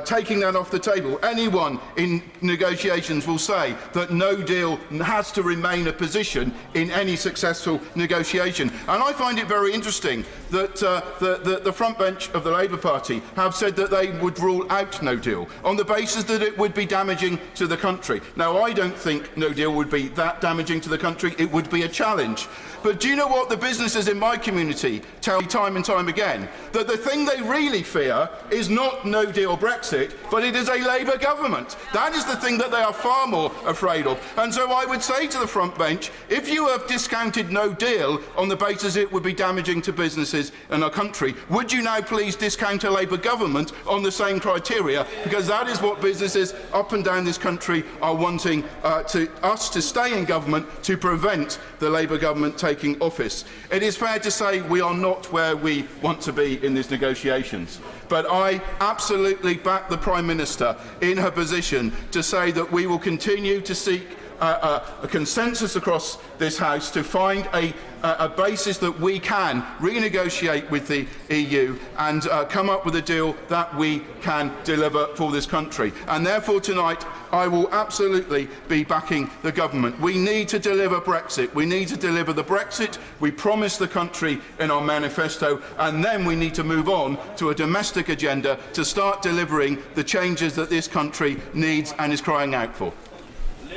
taking that off the table. Anyone in negotiations will say that no deal has to remain a position in any successful negotiation. And I find it very interesting that the front bench of the Labour Party have said that they would rule out no deal on the basis that it would be damaging to the country. Now, I don't think no deal would be that damaging to the country. It would be a challenge. But do you know what the businesses in my community tell me time and time again? That the thing they really fear is not no-deal Brexit, but it is a Labour government. That is the thing that they are far more afraid of. And so I would say to the front bench, if you have discounted no deal on the basis it would be damaging to businesses in our country, would you now please discount a Labour government on the same criteria? Because that is what businesses up and down this country are wanting us to stay in government, to prevent the Labour government taking office. It is fair to say we are not where we want to be in these negotiations. But I absolutely back the Prime Minister in her position to say that we will continue to seek a consensus across this House to find a basis that we can renegotiate with the EU and come up with a deal that we can deliver for this country. And therefore tonight I will absolutely be backing the government. We need to deliver Brexit. We need to deliver the Brexit we promised the country in our manifesto, and then we need to move on to a domestic agenda to start delivering the changes that this country needs and is crying out for.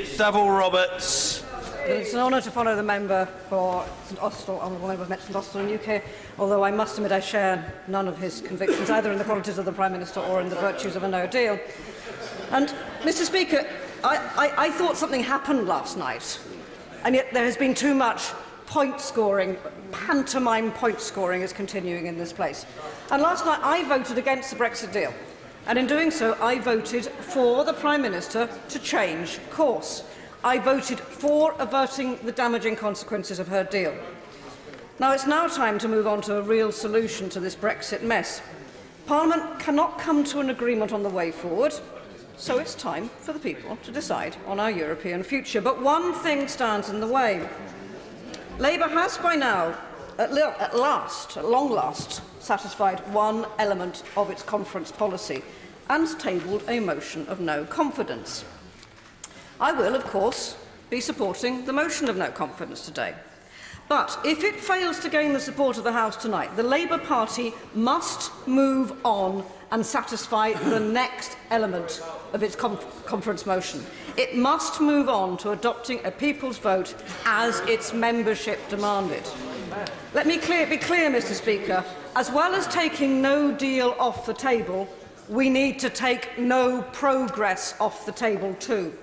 Savile Roberts. It's an honour to follow the member for St Austell, Honourable Member for St Austell in UK, although I must admit I share none of his convictions, either in the qualities of the Prime Minister or in the virtues of a no deal. And, Mr Speaker, I thought something happened last night, and yet there has been too much point scoring. Pantomime point scoring is continuing in this place. And last night I voted against the Brexit deal. And in doing so, I voted for the Prime Minister to change course. I voted for averting the damaging consequences of her deal. Now, it's now time to move on to a real solution to this Brexit mess. Parliament cannot come to an agreement on the way forward, so it's time for the people to decide on our European future. But one thing stands in the way. Labour has by now, at long last, satisfied one element of its conference policy and tabled a motion of no confidence. I will, of course, be supporting the motion of no confidence today. But if it fails to gain the support of the House tonight, the Labour Party must move on and satisfy the next element of its conference motion. It must move on to adopting a people's vote as its membership demanded. Let me be clear, Mr Speaker. As well as taking no deal off the table, we need to take no progress off the table too.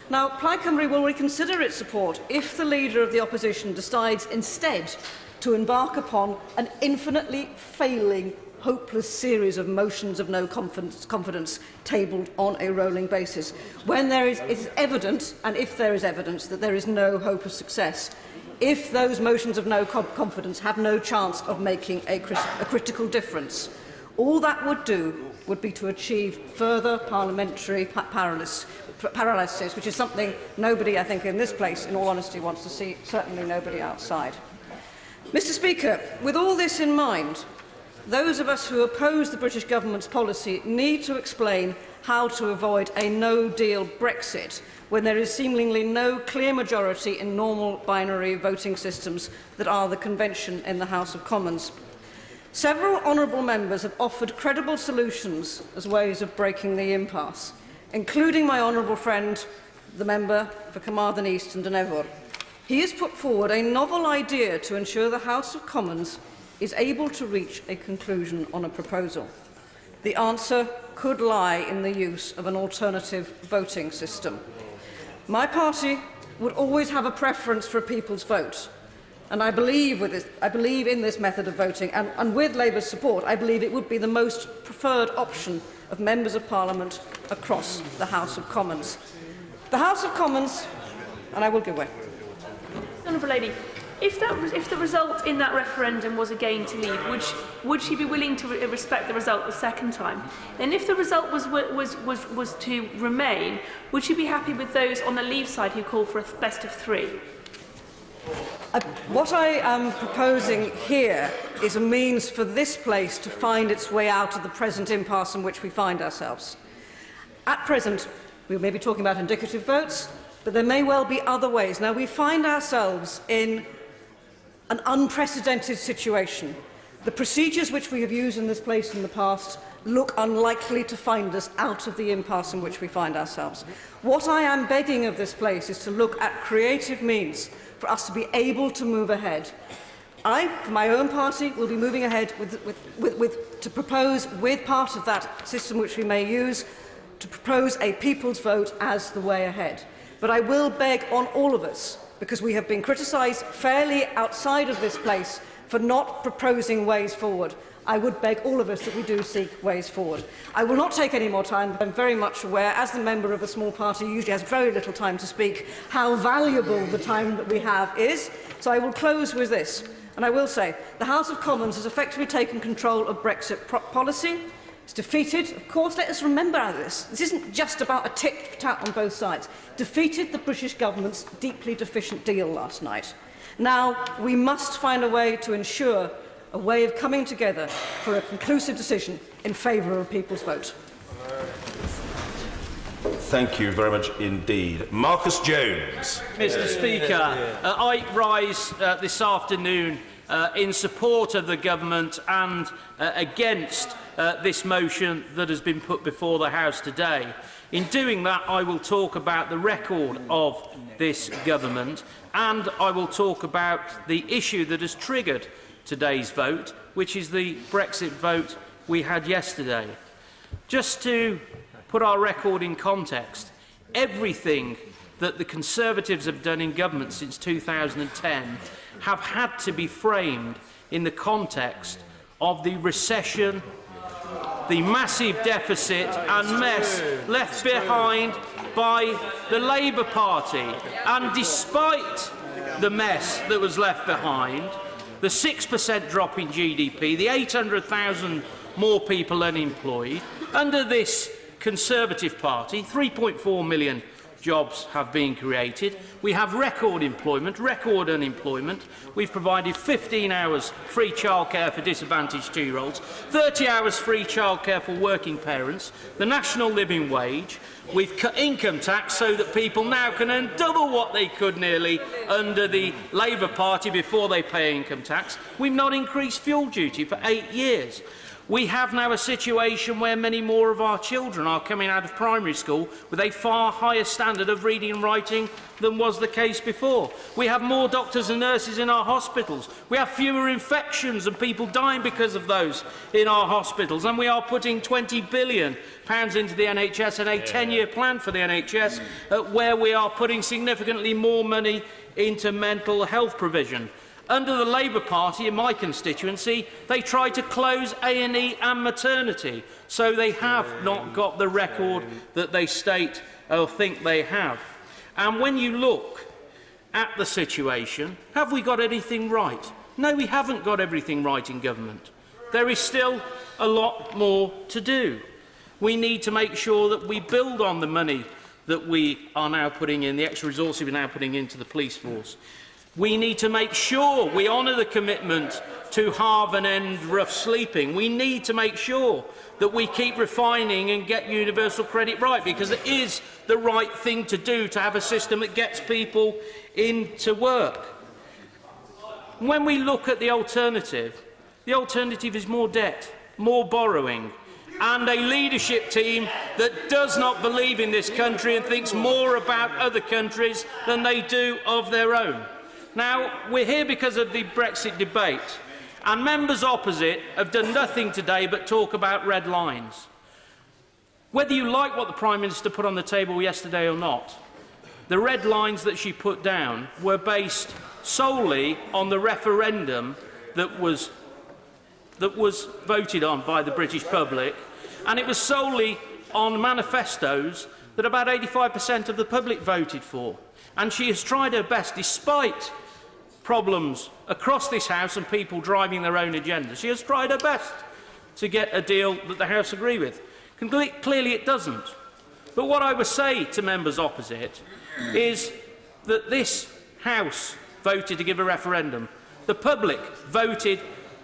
Now, Plaid Cymru will reconsider its support if the Leader of the Opposition decides instead to embark upon an infinitely failing, hopeless series of motions of no confidence tabled on a rolling basis. When there is evidence, and if there is evidence, that there is no hope of success, if those motions of no confidence have no chance of making a critical difference. All that would do would be to achieve further parliamentary paralysis, which is something nobody, I think, in this place, in all honesty, wants to see, certainly nobody outside. Mr. Speaker, with all this in mind, those of us who oppose the British Government's policy need to explain how to avoid a no-deal Brexit when there is seemingly no clear majority in normal binary voting systems that are the convention in the House of Commons. Several honourable members have offered credible solutions as ways of breaking the impasse, including my honourable friend, the member for Carmarthen East and Dynevor. He has put forward a novel idea to ensure the House of Commons is able to reach a conclusion on a proposal. The answer could lie in the use of an alternative voting system. My party would always have a preference for a people's vote, and I believe in this method of voting, and with Labour's support, I believe it would be the most preferred option of members of Parliament across the House of Commons. The House of Commons, and I will give way. Honourable Lady, if the result in that referendum was again to leave, would she be willing to respect the result the second time? And if the result was to remain, would she be happy with those on the leave side who call for a best of three? What I am proposing here is a means for this place to find its way out of the present impasse in which we find ourselves. At present, we may be talking about indicative votes, but there may well be other ways. Now, we find ourselves in an unprecedented situation. The procedures which we have used in this place in the past look unlikely to find us out of the impasse in which we find ourselves. What I am begging of this place is to look at creative means for us to be able to move ahead. I, for my own party, will be moving ahead to propose, with part of that system which we may use, to propose a people's vote as the way ahead. But I will beg on all of us, because we have been criticised fairly outside of this place for not proposing ways forward. I would beg all of us that we do seek ways forward. I will not take any more time, but I'm very much aware, as the member of a small party usually has very little time to speak, how valuable the time that we have is. So I will close with this. And I will say, the House of Commons has effectively taken control of Brexit policy. It's defeated. Of course, let us remember this. This isn't just about a tit-for-tat on both sides. Defeated the British Government's deeply deficient deal last night. Now, we must find a way to ensure a way of coming together for a conclusive decision in favour of a people's vote. Thank you very much indeed. Marcus Jones. Mr. Speaker, I rise this afternoon in support of the government and against this motion that has been put before the House today. In doing that, I will talk about the record of this government, and I will talk about the issue that has triggered today's vote, which is the Brexit vote we had yesterday. Just to put our record in context, everything that the Conservatives have done in government since 2010 have had to be framed in the context of the recession, the massive deficit and mess left behind by the Labour Party. And despite the mess that was left behind, the 6% drop in GDP, the 800,000 more people unemployed, under this Conservative Party, 3.4 million jobs have been created. We have record employment, record unemployment. We've provided 15 hours free childcare for disadvantaged 2-year-olds, 30 hours free childcare for working parents, the national living wage. We've cut income tax so that people now can earn double what they could nearly under the Labour Party before they pay income tax. We've not increased fuel duty for 8 years. We have now a situation where many more of our children are coming out of primary school with a far higher standard of reading and writing than was the case before. We have more doctors and nurses in our hospitals. We have fewer infections and people dying because of those in our hospitals. And we are putting £20 billion into the NHS and a 10-year plan for the NHS where we are putting significantly more money into mental health provision. Under the Labour Party in my constituency, they tried to close A&E and maternity, so they have not got the record that they state or think they have. And when you look at the situation, have we got anything right? No, we haven't got everything right in government. There is still a lot more to do. We need to make sure that we build on the money that we are now putting in, the extra resources we're now putting into the police force. We need to make sure we honour the commitment to halve and end rough sleeping. We need to make sure that we keep refining and get universal credit right, because it is the right thing to do to have a system that gets people into work. When we look at the alternative is more debt, more borrowing, and a leadership team that does not believe in this country and thinks more about other countries than they do of their own. Now, we're here because of the Brexit debate, and members opposite have done nothing today but talk about red lines. Whether you like what the Prime Minister put on the table yesterday or not, the red lines that she put down were based solely on the referendum that was voted on by the British public, and it was solely on manifestos that about 85% of the public voted for. And she has tried her best, despite problems across this House and people driving their own agenda. She has tried her best to get a deal that the House agree with. Clearly it doesn't. But what I would say to members opposite is that this House voted to give a referendum. The public voted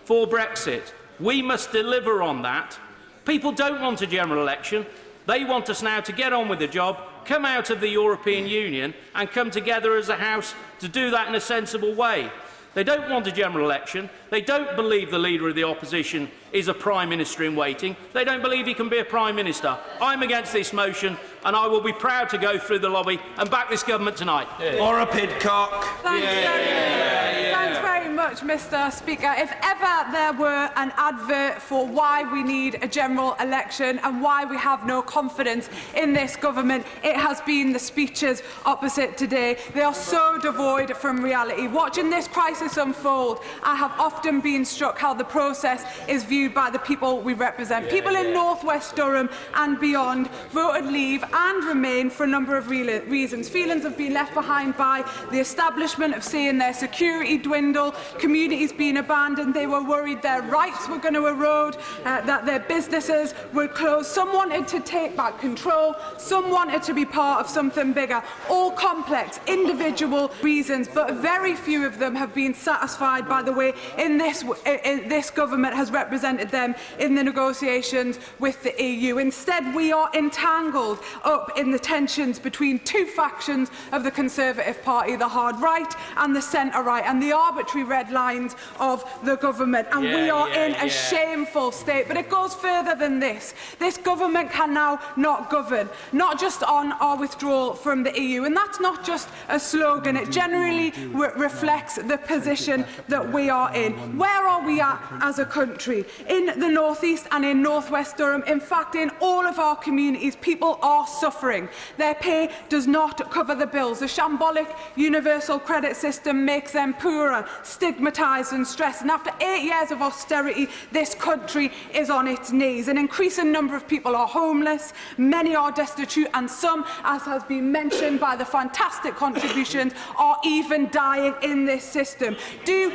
for Brexit. We must deliver on that. People don't want a general election. They want us now to get on with the job, come out of the European Union and come together as a House to do that in a sensible way. They don't want a general election. They don't believe the Leader of the Opposition is a Prime Minister in waiting. They don't believe he can be a Prime Minister. I'm against this motion, and I will be proud to go through the lobby and back this government tonight. Or a pidcock. Thanks very much, Mr. Speaker. If ever there were an advert for why we need a general election and why we have no confidence in this government, it has been the speeches opposite today. They are so devoid from reality. Watching this crisis unfold, I have often been struck how the process is viewed by the people we represent. People in North West Durham and beyond voted Leave and Remain for a number of reasons. Feelings of being left behind by the establishment, of seeing their security dwindle, communities being abandoned. They were worried their rights were going to erode, that their businesses would close. Some wanted to take back control. Some wanted to be part of something bigger. All complex, individual reasons, but very few of them have been satisfied by the way this government has represented them in the negotiations with the EU. Instead, we are entangled up in the tensions between two factions of the Conservative Party, the hard right and the centre right, and the arbitrary red lines of the government. And we are in a shameful state. But it goes further than this. This government can now not govern, not just on our withdrawal from the EU. And that's not just a slogan. It generally reflects the position that we are in. Where are we at as a country? In the North East and in North West Durham, in fact, in all of our communities, people are suffering. Their pay does not cover the bills. The shambolic universal credit system makes them poorer, stigmatised and stressed. And after 8 years of austerity, this country is on its knees. An increasing number of people are homeless, many are destitute, and some, as has been mentioned by the fantastic contributions, are even dying in this system. Do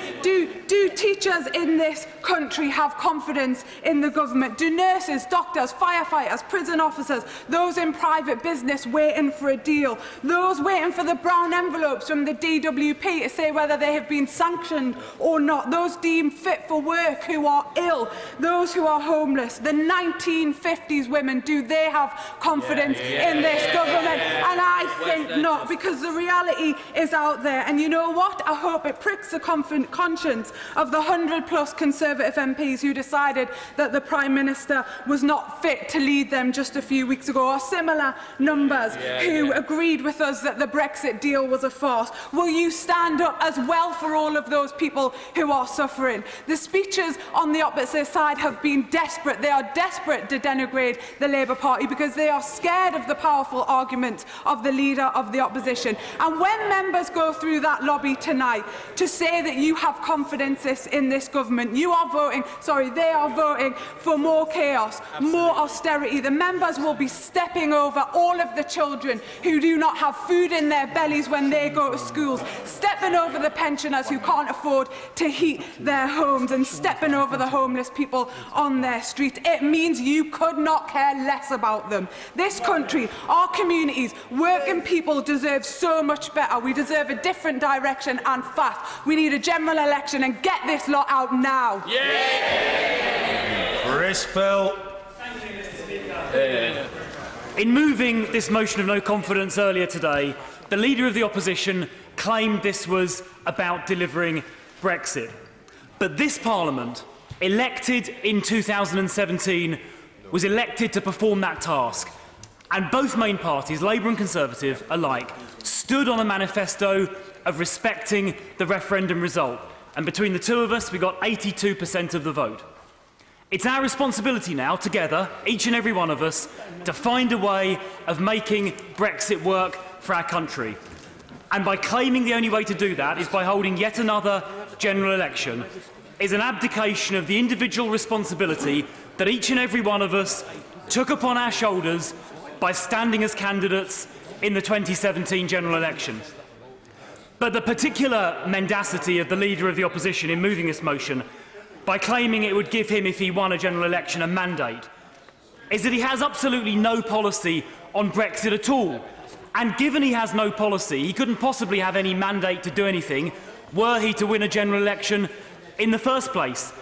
teachers in this country have confidence in the government? Do nurses, doctors, firefighters, prison officers, those in private business waiting for a deal, those waiting for the brown envelopes from the DWP to say whether they have been sanctioned or not, those deemed fit for work who are ill, those who are homeless, the 1950s women, do they have confidence in this government? And I think not, because the reality is out there. And you know what? I hope it pricks the conscience of the 100+ Conservative MPs who decided that the Prime Minister was not fit to lead them just a few weeks ago, or similar numbers who agreed with us that the Brexit deal was a farce. Will you stand up as well for all of those people people who are suffering. The speeches on the opposite side have been desperate. They are desperate to denigrate the Labour Party because they are scared of the powerful arguments of the Leader of the Opposition. And when members go through that lobby tonight to say that you have confidence in this government, they are voting for more chaos, more austerity. The members will be stepping over all of the children who do not have food in their bellies when they go to schools, stepping over the pensioners who can't afford to heat their homes, and stepping over the homeless people on their streets. It means you could not care less about them. This country, our communities, working people deserve so much better. We deserve a different direction and fast. We need a general election, and get this lot out now. Chris Phil. In moving this motion of no confidence earlier today, the Leader of the Opposition claimed this was about delivering Brexit. But this Parliament, elected in 2017, was elected to perform that task. And both main parties, Labour and Conservative alike, stood on a manifesto of respecting the referendum result. And between the two of us, we got 82% of the vote. It's our responsibility now, together, each and every one of us, to find a way of making Brexit work for our country. And by claiming the only way to do that is by holding yet another general election, is an abdication of the individual responsibility that each and every one of us took upon our shoulders by standing as candidates in the 2017 general election. But the particular mendacity of the Leader of the Opposition in moving this motion, by claiming it would give him, if he won a general election, a mandate, is that he has absolutely no policy on Brexit at all. And given he has no policy, he couldn't possibly have any mandate to do anything were he to win a general election in the first place.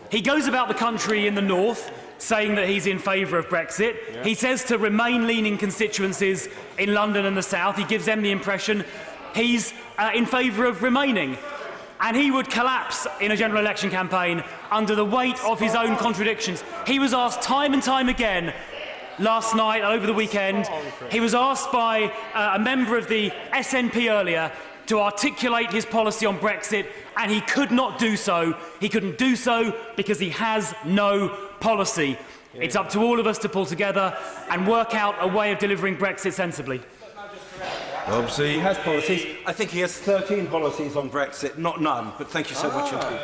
He goes about the country in the north saying that he's in favour of Brexit. Yeah. He says to Remain-leaning constituencies in London and the south, he gives them the impression he's in favour of remaining. And he would collapse in a general election campaign under the weight of his own contradictions. He was asked time and time again last night, over the weekend, he was asked by a member of the SNP earlier to articulate his policy on Brexit, and he could not do so. He couldn't do so because he has no policy. It's up to all of us to pull together and work out a way of delivering Brexit sensibly. He has policies. I think he has 13 policies on Brexit, not none. But thank you so much indeed.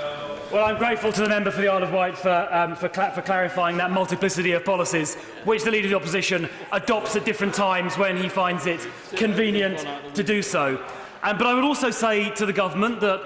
Well, I'm grateful to the member for the Isle of Wight for clarifying that multiplicity of policies, which the Leader of the Opposition adopts at different times when he finds it convenient to do so. But I would also say to the government that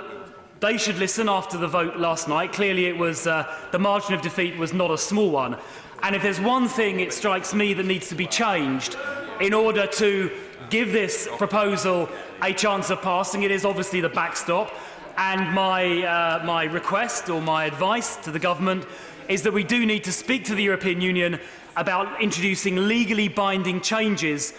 they should listen after the vote last night. Clearly, it was the margin of defeat was not a small one. And if there's one thing, it strikes me, that needs to be changed in order to give this proposal a chance of passing, it is obviously the backstop. And my request or my advice to the government is that we do need to speak to the European Union about introducing legally binding changes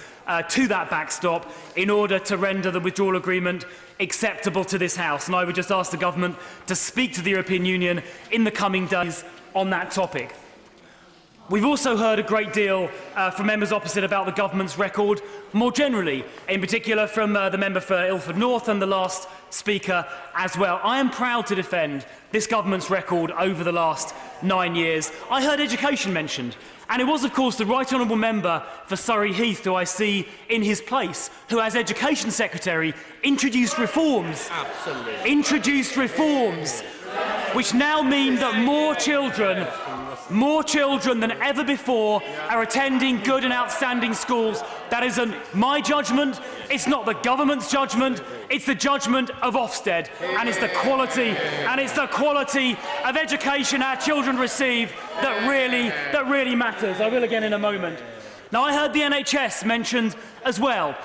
to that backstop in order to render the withdrawal agreement acceptable to this House. And I would just ask the government to speak to the European Union in the coming days on that topic. We've also heard a great deal from members opposite about the government's record more generally, in particular from the member for Ilford North and the last speaker as well. I am proud to defend this government's record over the last 9 years. I heard education mentioned, and it was, of course, the Right Honourable Member for Surrey Heath, who I see in his place, who, as Education Secretary, introduced reforms. Absolutely. Introduced reforms which now mean that more children than ever before are attending good and outstanding schools. That isn't my judgment, it's not the government's judgment, it's the judgment of Ofsted, and it's the quality of education our children receive that really matters. I will again in a moment. Now, I heard the NHS mentioned as well,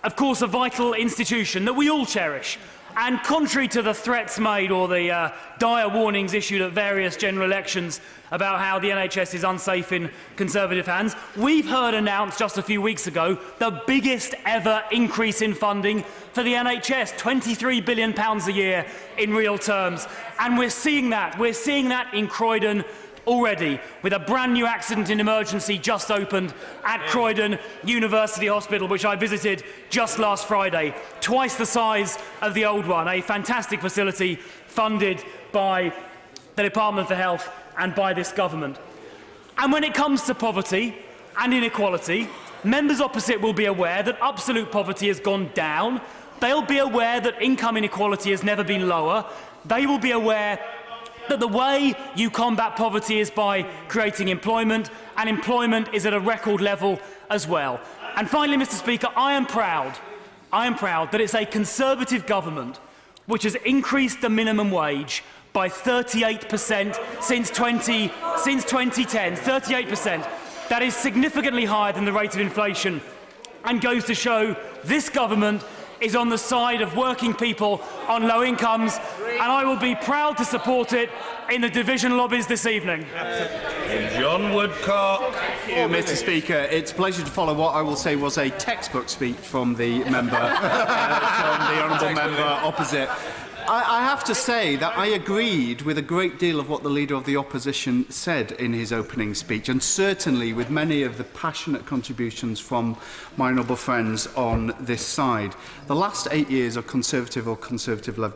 of course a vital institution that we all cherish. And contrary to the threats made or the dire warnings issued at various general elections about how the NHS is unsafe in Conservative hands, we've heard announced just a few weeks ago the biggest ever increase in funding for the NHS, £23 billion a year in real terms. And we're seeing that in Croydon already, with a brand new accident in emergency just opened at Croydon University Hospital, which I visited just last Friday. Twice the size of the old one, a fantastic facility funded by the Department for Health and by this government. And when it comes to poverty and inequality, members opposite will be aware that absolute poverty has gone down. They'll be aware that income inequality has never been lower. They will be aware that the way you combat poverty is by creating employment, and employment is at a record level as well. And finally, Mr. Speaker, I am proud that it's a Conservative government which has increased the minimum wage by 38% since 2010. 38%. That is significantly higher than the rate of inflation, and goes to show this government is on the side of working people on low incomes, and I will be proud to support it in the division lobbies this evening. John Woodcock. Thank you, Mr. Speaker. It's a pleasure to follow what I will say was a textbook speech from the member, from the honourable member opposite. I have to say that I agreed with a great deal of what the Leader of the Opposition said in his opening speech, and certainly with many of the passionate contributions from my honourable friends on this side. The last 8 years of Conservative or Conservative-led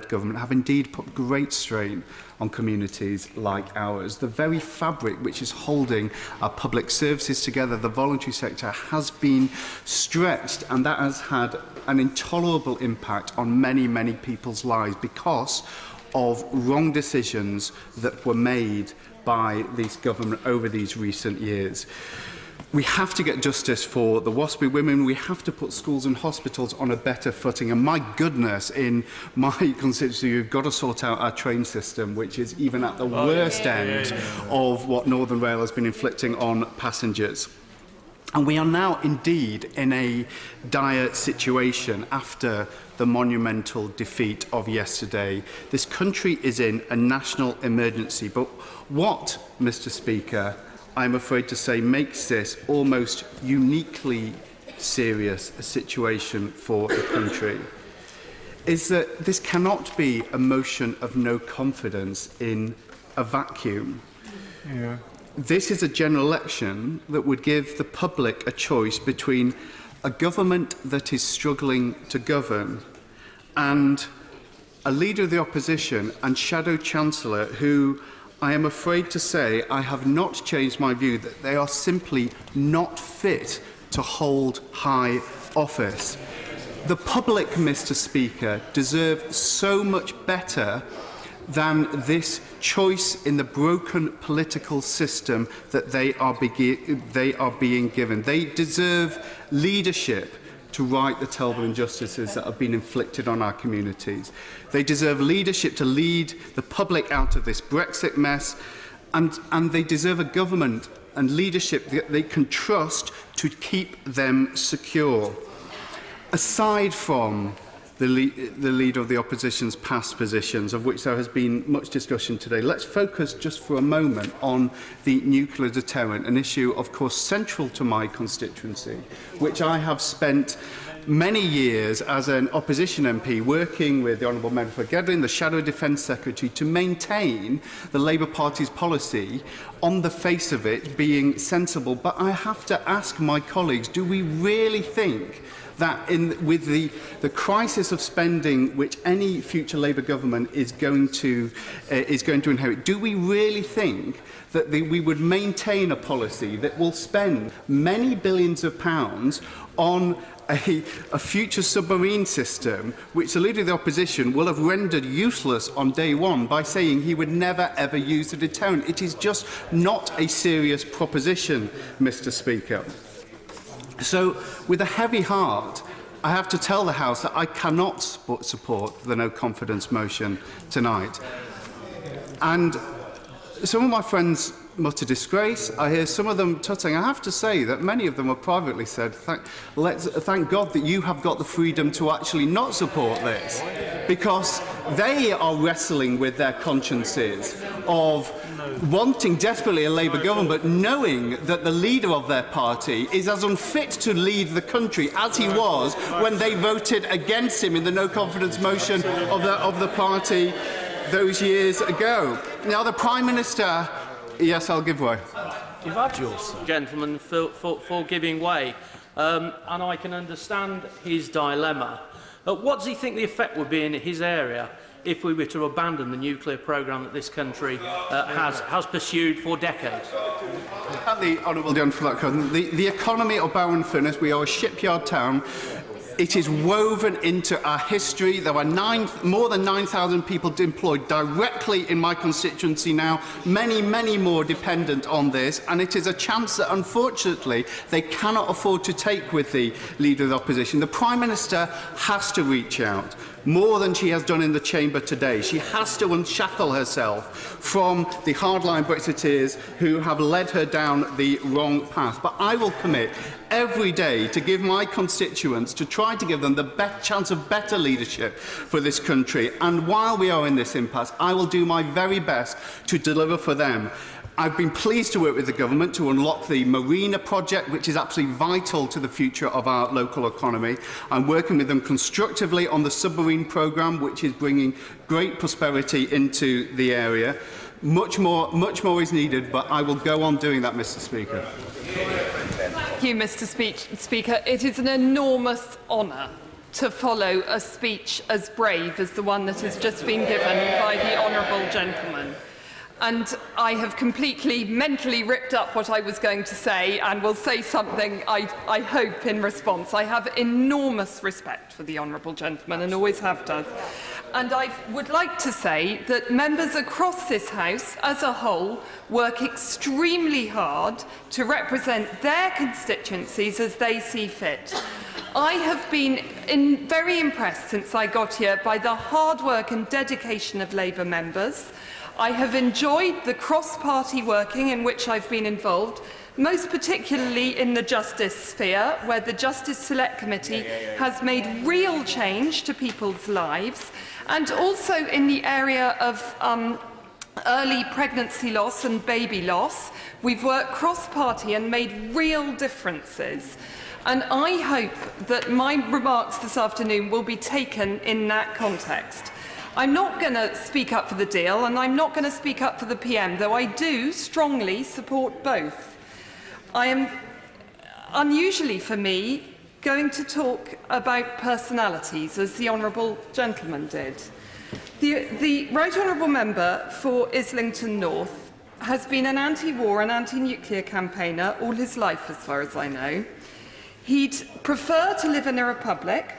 government have indeed put great strain on communities like ours. The very fabric which is holding our public services together, the voluntary sector, has been stretched, and that has had an intolerable impact on many, many people's lives because of wrong decisions that were made by this government over these recent years. We have to get justice for the WASPy women. We have to put schools and hospitals on a better footing. And my goodness, in my constituency, you've got to sort out our train system, which is even at the worst end of what Northern Rail has been inflicting on passengers. And we are now indeed in a dire situation after the monumental defeat of yesterday. This country is in a national emergency. But what, Mr. Speaker, I'm afraid to say, makes this almost uniquely serious a situation for the country is that this cannot be a motion of no confidence in a vacuum. Yeah. This is a general election that would give the public a choice between a government that is struggling to govern and a Leader of the Opposition and Shadow Chancellor who, I am afraid to say, I have not changed my view that they are simply not fit to hold high office. The public, Mr. Speaker, deserve so much better than this choice in the broken political system that they are being given. They deserve leadership to right the terrible injustices that have been inflicted on our communities. They deserve leadership to lead the public out of this Brexit mess, and they deserve a government and leadership that they can trust to keep them secure. Aside from the Leader of the Opposition's past positions, of which there has been much discussion today, let's focus just for a moment on the nuclear deterrent, an issue, of course, central to my constituency, which I have spent many years as an opposition MP working with the Honourable Member for Gedling, the Shadow Defence Secretary, to maintain the Labour Party's policy on the face of it being sensible. But I have to ask my colleagues, do we really think that with the crisis of spending which any future Labour government is going to inherit, do we really think that we would maintain a policy that will spend many billions of pounds on a future submarine system which the Leader of the Opposition will have rendered useless on day one by saying he would never ever use the deterrent? It is just not a serious proposition, Mr. Speaker. So, with a heavy heart, I have to tell the House that I cannot support the no-confidence motion tonight. And some of my friends mutter disgrace. I hear some of them tutting. I have to say that many of them have privately said, thank God that you have got the freedom to actually not support this, because they are wrestling with their consciences of wanting desperately a Labour government, but knowing that the leader of their party is as unfit to lead the country as he was when they voted against him in the no-confidence motion of the party those years ago. Now, the Prime Minister... Yes, I'll give way. You've had yours, gentlemen, for giving way. And I can understand his dilemma. What does he think the effect would be in his area if we were to abandon the nuclear programme that this country has pursued for decades? Thank the honourable gentleman for that question. The economy of Bowen-Furness, we are a shipyard town. It is woven into our history. There are more than 9,000 people employed directly in my constituency now, many, many more dependent on this, and it is a chance that, unfortunately, they cannot afford to take with the Leader of the Opposition. The Prime Minister has to reach out, more than she has done in the chamber today. She has to unshackle herself from the hardline Brexiteers who have led her down the wrong path. But I will commit every day to give my constituents, to try to give them the chance of better leadership for this country. And while we are in this impasse, I will do my very best to deliver for them. I've been pleased to work with the government to unlock the Marina project, which is absolutely vital to the future of our local economy. I'm working with them constructively on the submarine programme, which is bringing great prosperity into the area. Much more is needed, but I will go on doing that, Mr. Speaker. Thank you, Mr. Speaker. It is an enormous honour to follow a speech as brave as the one that has just been given by the honourable gentleman. And I have completely mentally ripped up what I was going to say and will say something, I hope, in response. I have enormous respect for the honourable gentleman and always have done. And I would like to say that members across this House as a whole work extremely hard to represent their constituencies as they see fit. I have been very impressed since I got here by the hard work and dedication of Labour members. I have enjoyed the cross-party working in which I've been involved, most particularly in the justice sphere, where the Justice Select Committee has made real change to people's lives, and also in the area of early pregnancy loss and baby loss. We've worked cross-party and made real differences. And I hope that my remarks this afternoon will be taken in that context. I'm not going to speak up for the deal, and I'm not going to speak up for the PM, though I do strongly support both. I am, unusually for me, going to talk about personalities, as the honourable gentleman did. The Right Honourable Member for Islington North has been an anti-war and anti-nuclear campaigner all his life, as far as I know. He'd prefer to live in a republic.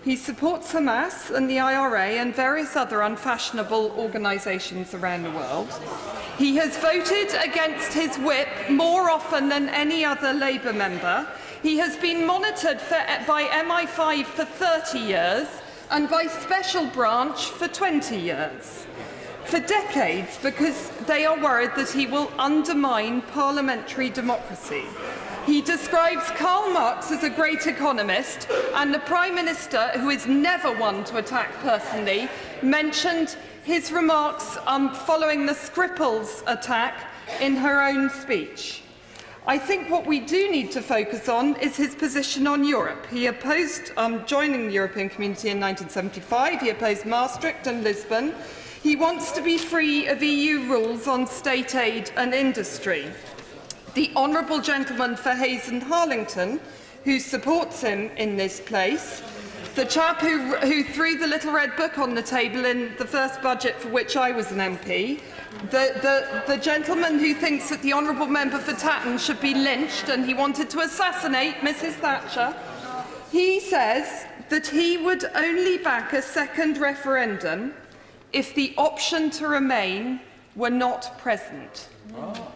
He supports Hamas and the IRA and various other unfashionable organisations around the world. He has voted against his whip more often than any other Labour member. He has been monitored by MI5 for 30 years and by Special Branch for 20 years. For decades, because they are worried that he will undermine parliamentary democracy. He describes Karl Marx as a great economist, and the Prime Minister, who is never one to attack personally, mentioned his remarks following the Skripals attack in her own speech. I think what we do need to focus on is his position on Europe. He opposed joining the European Community in 1975. He opposed Maastricht and Lisbon. He wants to be free of EU rules on state aid and industry. The honourable gentleman for Hayes and Harlington, who supports him in this place, the chap who threw the little red book on the table in the first budget for which I was an MP, the gentleman who thinks that the honourable member for Tatton should be lynched and he wanted to assassinate Mrs Thatcher, he says that he would only back a second referendum if the option to remain were not present. Oh.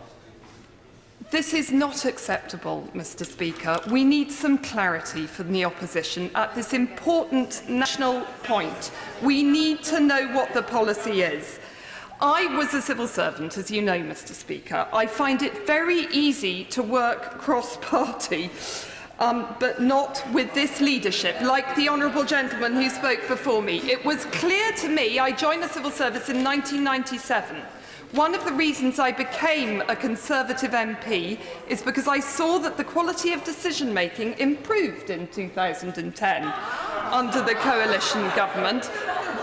This is not acceptable, Mr Speaker. We need some clarity from the opposition at this important national point. We need to know what the policy is. I was a civil servant, as you know, Mr Speaker. I find it very easy to work cross-party, but not with this leadership, like the honourable gentleman who spoke before me. It was clear to me, I joined the civil service in 1997. One of the reasons I became a Conservative MP is because I saw that the quality of decision-making improved in 2010 under the coalition government.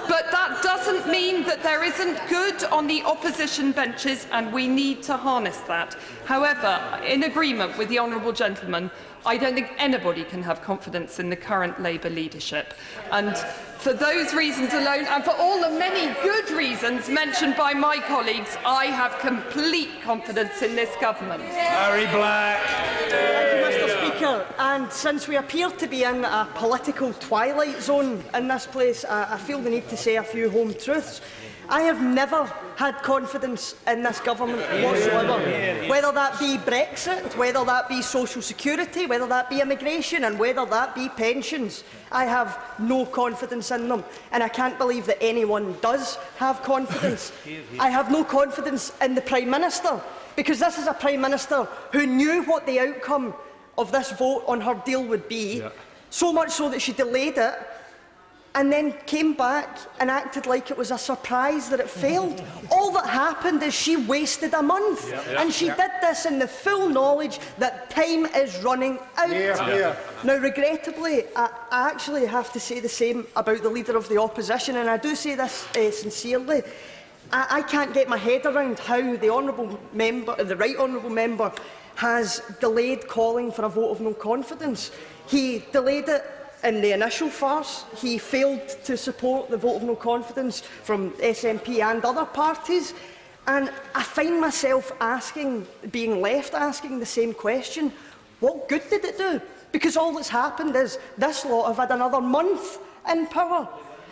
But that doesn't mean that there isn't good on the opposition benches, and we need to harness that. However, in agreement with the honourable gentleman, I don't think anybody can have confidence in the current Labour leadership. And for those reasons alone, and for all the many good reasons mentioned by my colleagues, I have complete confidence in this government. Harry Black. Thank you, Mr. Speaker. And since we appear to be in a political twilight zone in this place, I feel the need to say a few home truths. I have never had confidence in this government whatsoever, whether that be Brexit, whether that be social security, whether that be immigration, and whether that be pensions. I have no confidence in them, and I can't believe that anyone does have confidence. I have no confidence in the Prime Minister, because this is a Prime Minister who knew what the outcome of this vote on her deal would be, so much so that she delayed it, and then came back and acted like it was a surprise that it failed. All that happened is she wasted a month, and she did this in the full knowledge that time is running out. Now, regrettably, I actually have to say the same about the Leader of the Opposition, and I do say this sincerely. I can't get my head around how the Right Honourable Member has delayed calling for a vote of no confidence. He delayed it in the initial farce. He failed to support the vote of no confidence from SNP and other parties. And I find myself being left asking the same question. What good did it do? Because all that's happened is this lot have had another month in power.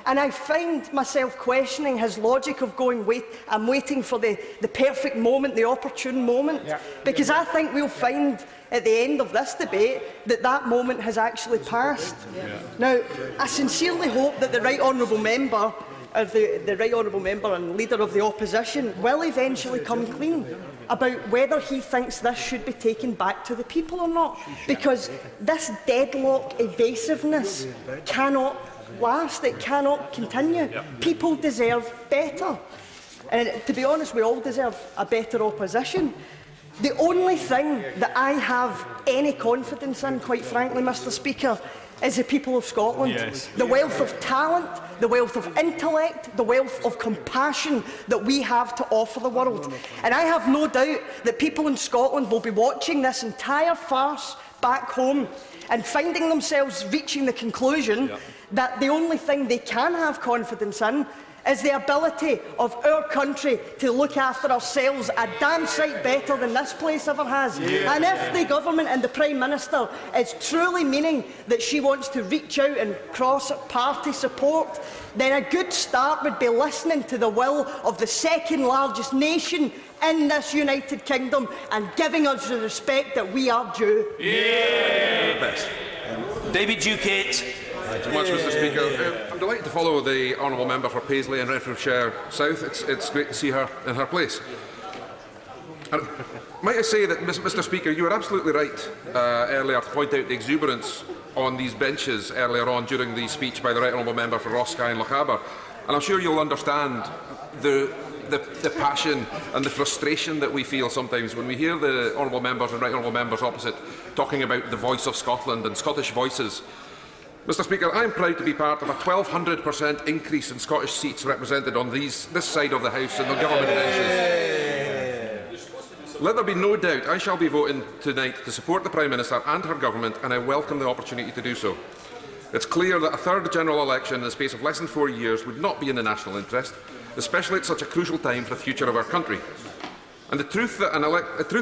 And I find myself questioning his logic of going, I'm waiting for the perfect moment, the opportune moment. Because I think we'll find at the end of this debate that moment has actually passed. Now, I sincerely hope that the Right Honourable Member, the Right Honourable Member and Leader of the Opposition will eventually come clean about whether he thinks this should be taken back to the people or not. Because this deadlock evasiveness cannot last, it cannot continue. People deserve better. And to be honest, we all deserve a better opposition. The only thing that I have any confidence in, quite frankly, Mr. Speaker, is the people of Scotland. The wealth of talent, the wealth of intellect, the wealth of compassion that we have to offer the world. And I have no doubt that people in Scotland will be watching this entire farce back home and finding themselves reaching the conclusion that the only thing they can have confidence in is the ability of our country to look after ourselves a damn sight better than this place ever has. And if the government and the Prime Minister is truly meaning that she wants to reach out and cross party support, then a good start would be listening to the will of the second largest nation in this United Kingdom and giving us the respect that we are due. David Ducate. Thank you much, Mr. Speaker. I'm delighted to follow the honourable member for Paisley and Renfrewshire South. It's great to see her in her place. And might I say that, Mr. Speaker, you were absolutely right earlier to point out the exuberance on these benches earlier on during the speech by the Right Honourable Member for Rossky and Lochaber. And I'm sure you'll understand the passion and the frustration that we feel sometimes when we hear the honourable members and right honourable members opposite talking about the voice of Scotland and Scottish voices. Mr. Speaker, I am proud to be part of a 1,200% increase in Scottish seats represented on this side of the House and the government benches. Let there be no doubt I shall be voting tonight to support the Prime Minister and her government, and I welcome the opportunity to do so. It's clear that a third general election in the space of less than 4 years would not be in the national interest, especially at such a crucial time for the future of our country. And the truth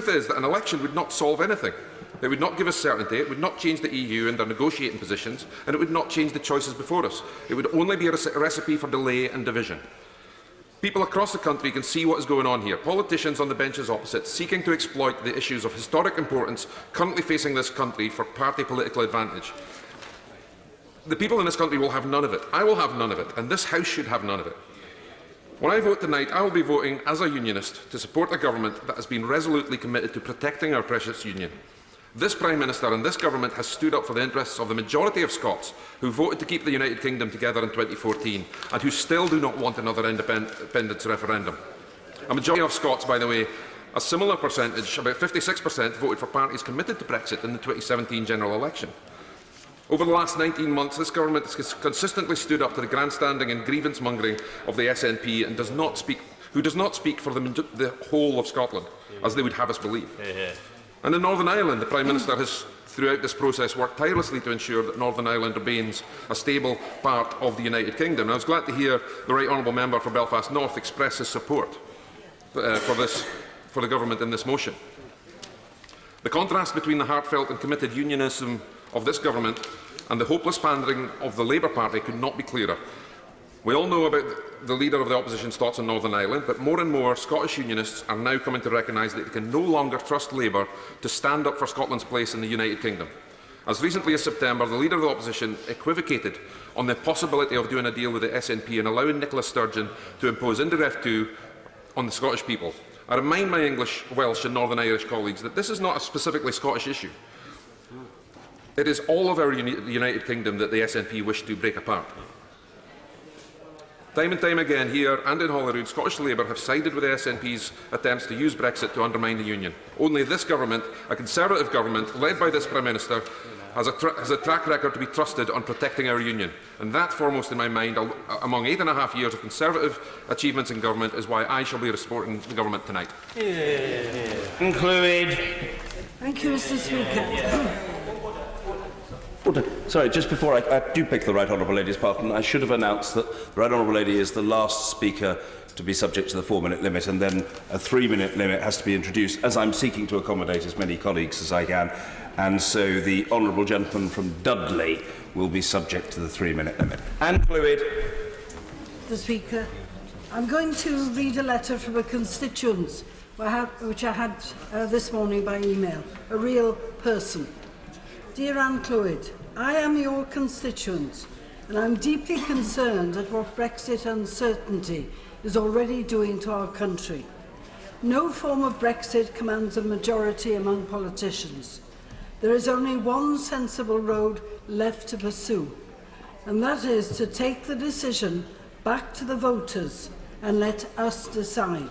is that an election would not solve anything. It would not give us certainty, it would not change the EU and their negotiating positions, and it would not change the choices before us. It would only be a recipe for delay and division. People across the country can see what is going on here. Politicians on the benches opposite seeking to exploit the issues of historic importance currently facing this country for party political advantage. The people in this country will have none of it. I will have none of it, and this House should have none of it. When I vote tonight, I will be voting as a unionist to support a government that has been resolutely committed to protecting our precious union. This Prime Minister and this government has stood up for the interests of the majority of Scots who voted to keep the United Kingdom together in 2014 and who still do not want another independence referendum. A majority of Scots, by the way, a similar percentage, about 56%, voted for parties committed to Brexit in the 2017 general election. Over the last 19 months, this government has consistently stood up to the grandstanding and grievance-mongering of the SNP and does not speak for the whole of Scotland, as they would have us believe. And in Northern Ireland, the Prime Minister has, throughout this process, worked tirelessly to ensure that Northern Ireland remains a stable part of the United Kingdom. And I was glad to hear the Right Honourable Member for Belfast North express his support for the government in this motion. The contrast between the heartfelt and committed unionism of this government and the hopeless pandering of the Labour Party could not be clearer. We all know about the Leader of the Opposition's thoughts on Northern Ireland, but more and more Scottish Unionists are now coming to recognise that they can no longer trust Labour to stand up for Scotland's place in the United Kingdom. As recently as September, the Leader of the Opposition equivocated on the possibility of doing a deal with the SNP and allowing Nicola Sturgeon to impose indirect II on the Scottish people. I remind my English, Welsh and Northern Irish colleagues that this is not a specifically Scottish issue. It is all of our United Kingdom that the SNP wish to break apart. Time and time again, here and in Holyrood, Scottish Labour have sided with the SNP's attempts to use Brexit to undermine the Union. Only this government, a Conservative government led by this Prime Minister, has a track record to be trusted on protecting our Union. And that, foremost in my mind, among 8.5 years of Conservative achievements in government, is why I shall be supporting the government tonight. Conclude. Thank you, Mr. Speaker. Sorry, just before I do pick the Right Honourable Lady's pardon, I should have announced that the Right Honourable Lady is the last speaker to be subject to the 4-minute limit, and then a 3-minute limit has to be introduced, as I'm seeking to accommodate as many colleagues as I can. And so the Honourable Gentleman from Dudley will be subject to the 3-minute limit. And Fluid. Mr. Speaker, I'm going to read a letter from a constituent which I had this morning by email, a real person. Dear Anne Clwyd, I am your constituent and I'm deeply concerned at what Brexit uncertainty is already doing to our country. No form of Brexit commands a majority among politicians. There is only one sensible road left to pursue, and that is to take the decision back to the voters and let us decide.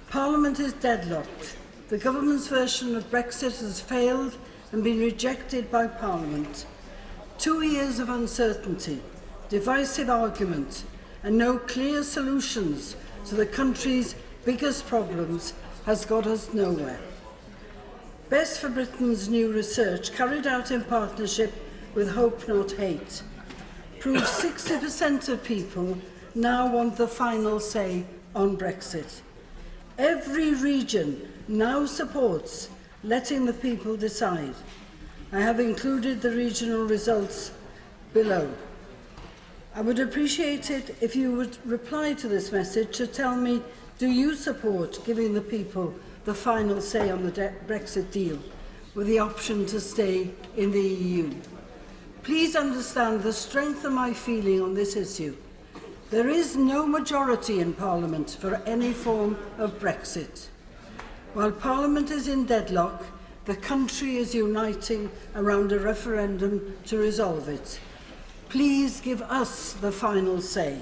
Parliament is deadlocked. The government's version of Brexit has failed and been rejected by Parliament. 2 years of uncertainty, divisive argument, and no clear solutions to the country's biggest problems has got us nowhere. Best for Britain's new research, carried out in partnership with Hope Not Hate, proves 60% of people now want the final say on Brexit. Every region now supports letting the people decide. I have included the regional results below. I would appreciate it if you would reply to this message to tell me, do you support giving the people the final say on the Brexit deal, with the option to stay in the EU? Please understand the strength of my feeling on this issue. There is no majority in Parliament for any form of Brexit. While Parliament is in deadlock, the country is uniting around a referendum to resolve it. Please give us the final say.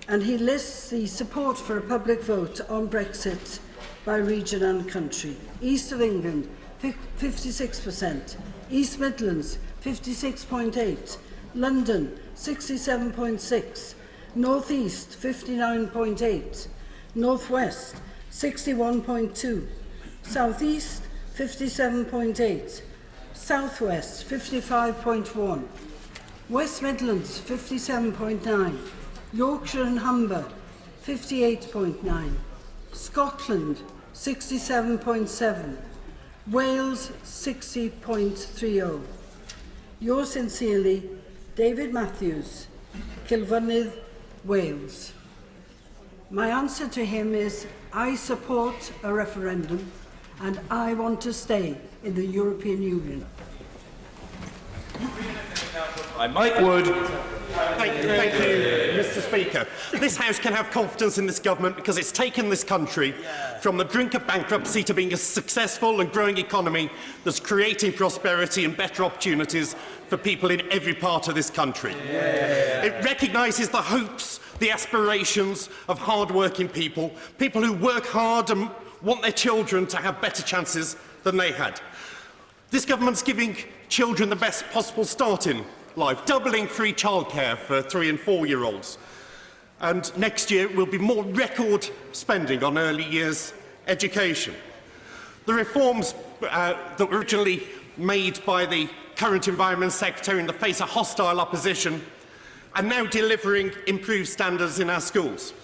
And he lists the support for a public vote on Brexit by region and country. East of England, 56%. East Midlands, 56.8%. London, 67.6%. North East, 59.8%. North West, 61.2%. South East, 57.8%. South West, 55.1%. West Midlands, 57.9%. Yorkshire and Humber, 58.9%. Scotland, 67.7%. Wales, 60.30%. Yours sincerely, David Matthews, Kilfynydd, Wales. My answer to him is, I support a referendum and I want to stay in the European Union. Mike Wood. Thank you, Mr. Speaker. This House can have confidence in this government because it's taken this country from the brink of bankruptcy to being a successful and growing economy that's creating prosperity and better opportunities for people in every part of this country. It recognises the hopes, the aspirations of hard-working people, people who work hard and want their children to have better chances than they had. This government's giving children the best possible start in life, doubling free childcare for 3- and 4-year-olds. And next year will be more record spending on early years education. The reforms that were originally made by the current Environment Secretary in the face of hostile opposition are now delivering improved standards in our schools.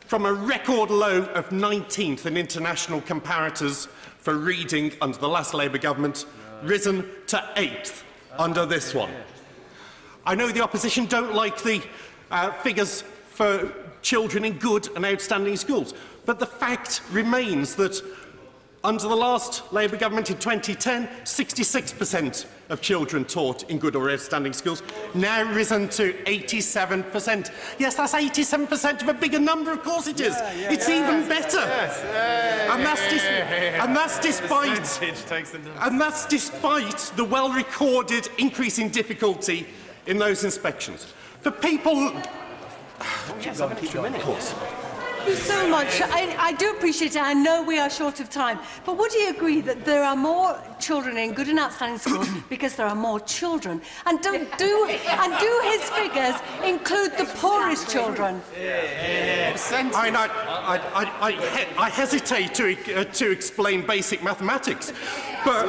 From a record low of 19th in international comparators for reading under the last Labour government, risen to 8th under this one. I know the opposition don't like the figures for children in good and outstanding schools, but the fact remains that under the last Labour government in 2010, 66% of children taught in good or outstanding schools, now risen to 87%. Yes, that's 87% of a bigger number, of course it is. It's even better. And that's despite the well-recorded increase in difficulty in those inspections. For people... Thank you so much. I do appreciate it. I know we are short of time. But would you agree that there are more children in good and outstanding schools because there are more children? And do his figures include the poorest children? I hesitate to explain basic mathematics, but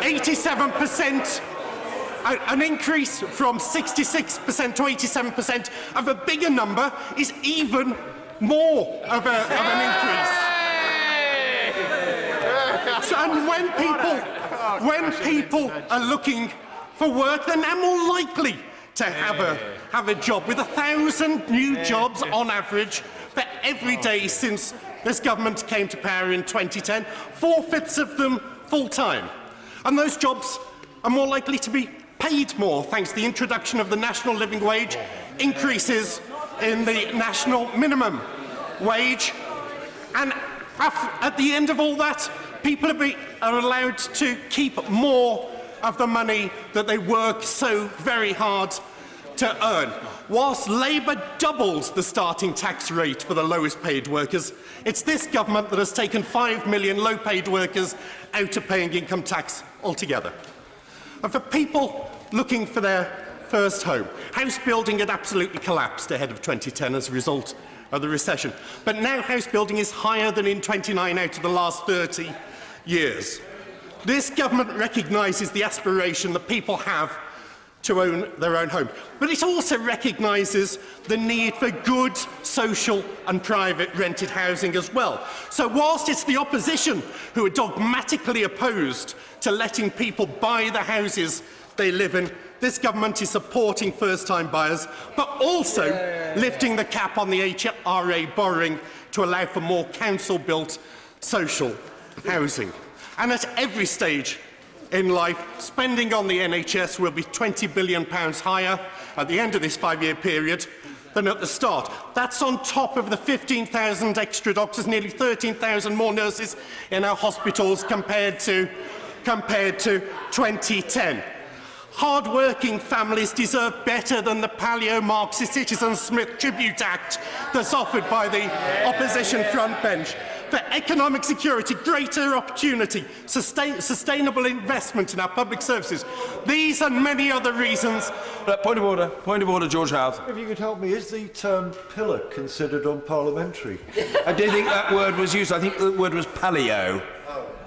87%. An increase from 66% to 87% of a bigger number is even more of an increase. And when people are looking for work, they're now more likely to have a job, with 1,000 new jobs on average for every day since this government came to power in 2010, 4/5 of them full-time. And those jobs are more likely to be paid more thanks to the introduction of the national living wage, increases in the national minimum wage, and at the end of all that, people are allowed to keep more of the money that they work so very hard to earn. Whilst Labour doubles the starting tax rate for the lowest paid workers, it's this government that has taken 5 million low-paid workers out of paying income tax altogether. And for people looking for their first home, house building had absolutely collapsed ahead of 2010 as a result of the recession. But now house building is higher than in 29 out of the last 30 years. This government recognises the aspiration that people have to own their own home, but it also recognises the need for good social and private rented housing as well. So whilst it's the opposition who are dogmatically opposed to letting people buy the houses they live in, this government is supporting first-time buyers, but also lifting the cap on the HRA borrowing to allow for more council-built social housing. And at every stage in life, spending on the NHS will be £20 billion higher at the end of this 5-year period than at the start. That's on top of the 15,000 extra doctors, nearly 13,000 more nurses in our hospitals compared to 2010. Hard-working families deserve better than the paleo-Marxist Citizen Smith Tribute Act that's offered by the opposition frontbench. For economic security, greater opportunity, sustainable investment in our public services. These and many other reasons. Point of order, George Howth. If you could help me, is the term pillar considered unparliamentary? I don't think that word was used. I think the word was paleo.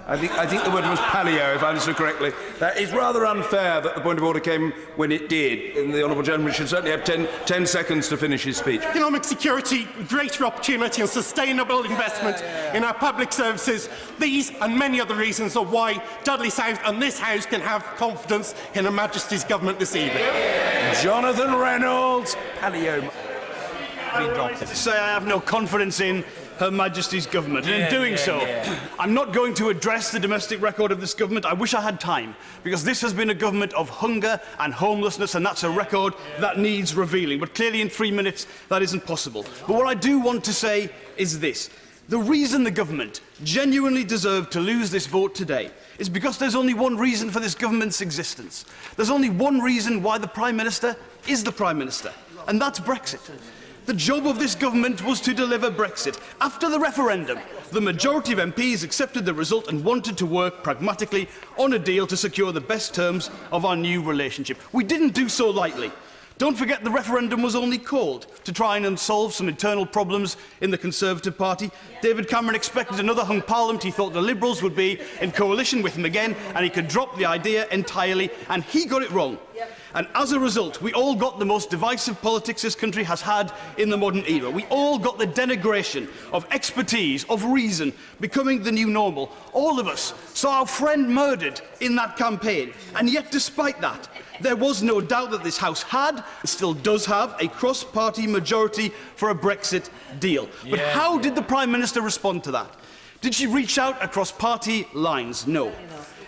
I think the word was paleo, if I understood correctly. That is rather unfair that the point of order came when it did, and the honourable gentleman should certainly have 10 seconds to finish his speech. Economic security, greater opportunity and sustainable investment in our public services. These and many other reasons are why Dudley South and this House can have confidence in Her Majesty's government this evening. Jonathan Reynolds, paleo. To say I have no confidence in Her Majesty's government, and in doing so, I'm not going to address the domestic record of this government. I wish I had time, because this has been a government of hunger and homelessness, and that's a record that needs revealing. But clearly in 3 minutes that isn't possible. But what I do want to say is this. The reason the government genuinely deserved to lose this vote today is because there's only one reason for this government's existence. There's only one reason why the Prime Minister is the Prime Minister, and that's Brexit. The job of this government was to deliver Brexit. After the referendum, the majority of MPs accepted the result and wanted to work pragmatically on a deal to secure the best terms of our new relationship. We didn't do so lightly. Don't forget the referendum was only called to try and unsolve some internal problems in the Conservative Party. David Cameron expected another hung parliament. He thought the Liberals would be in coalition with him again and he could drop the idea entirely, and he got it wrong. And as a result, we all got the most divisive politics this country has had in the modern era. We all got the denigration of expertise, of reason, becoming the new normal. All of us saw our friend murdered in that campaign. And yet, despite that, there was no doubt that this House had, and still does have, a cross-party majority for a Brexit deal. But how did the Prime Minister respond to that? Did she reach out across party lines? No.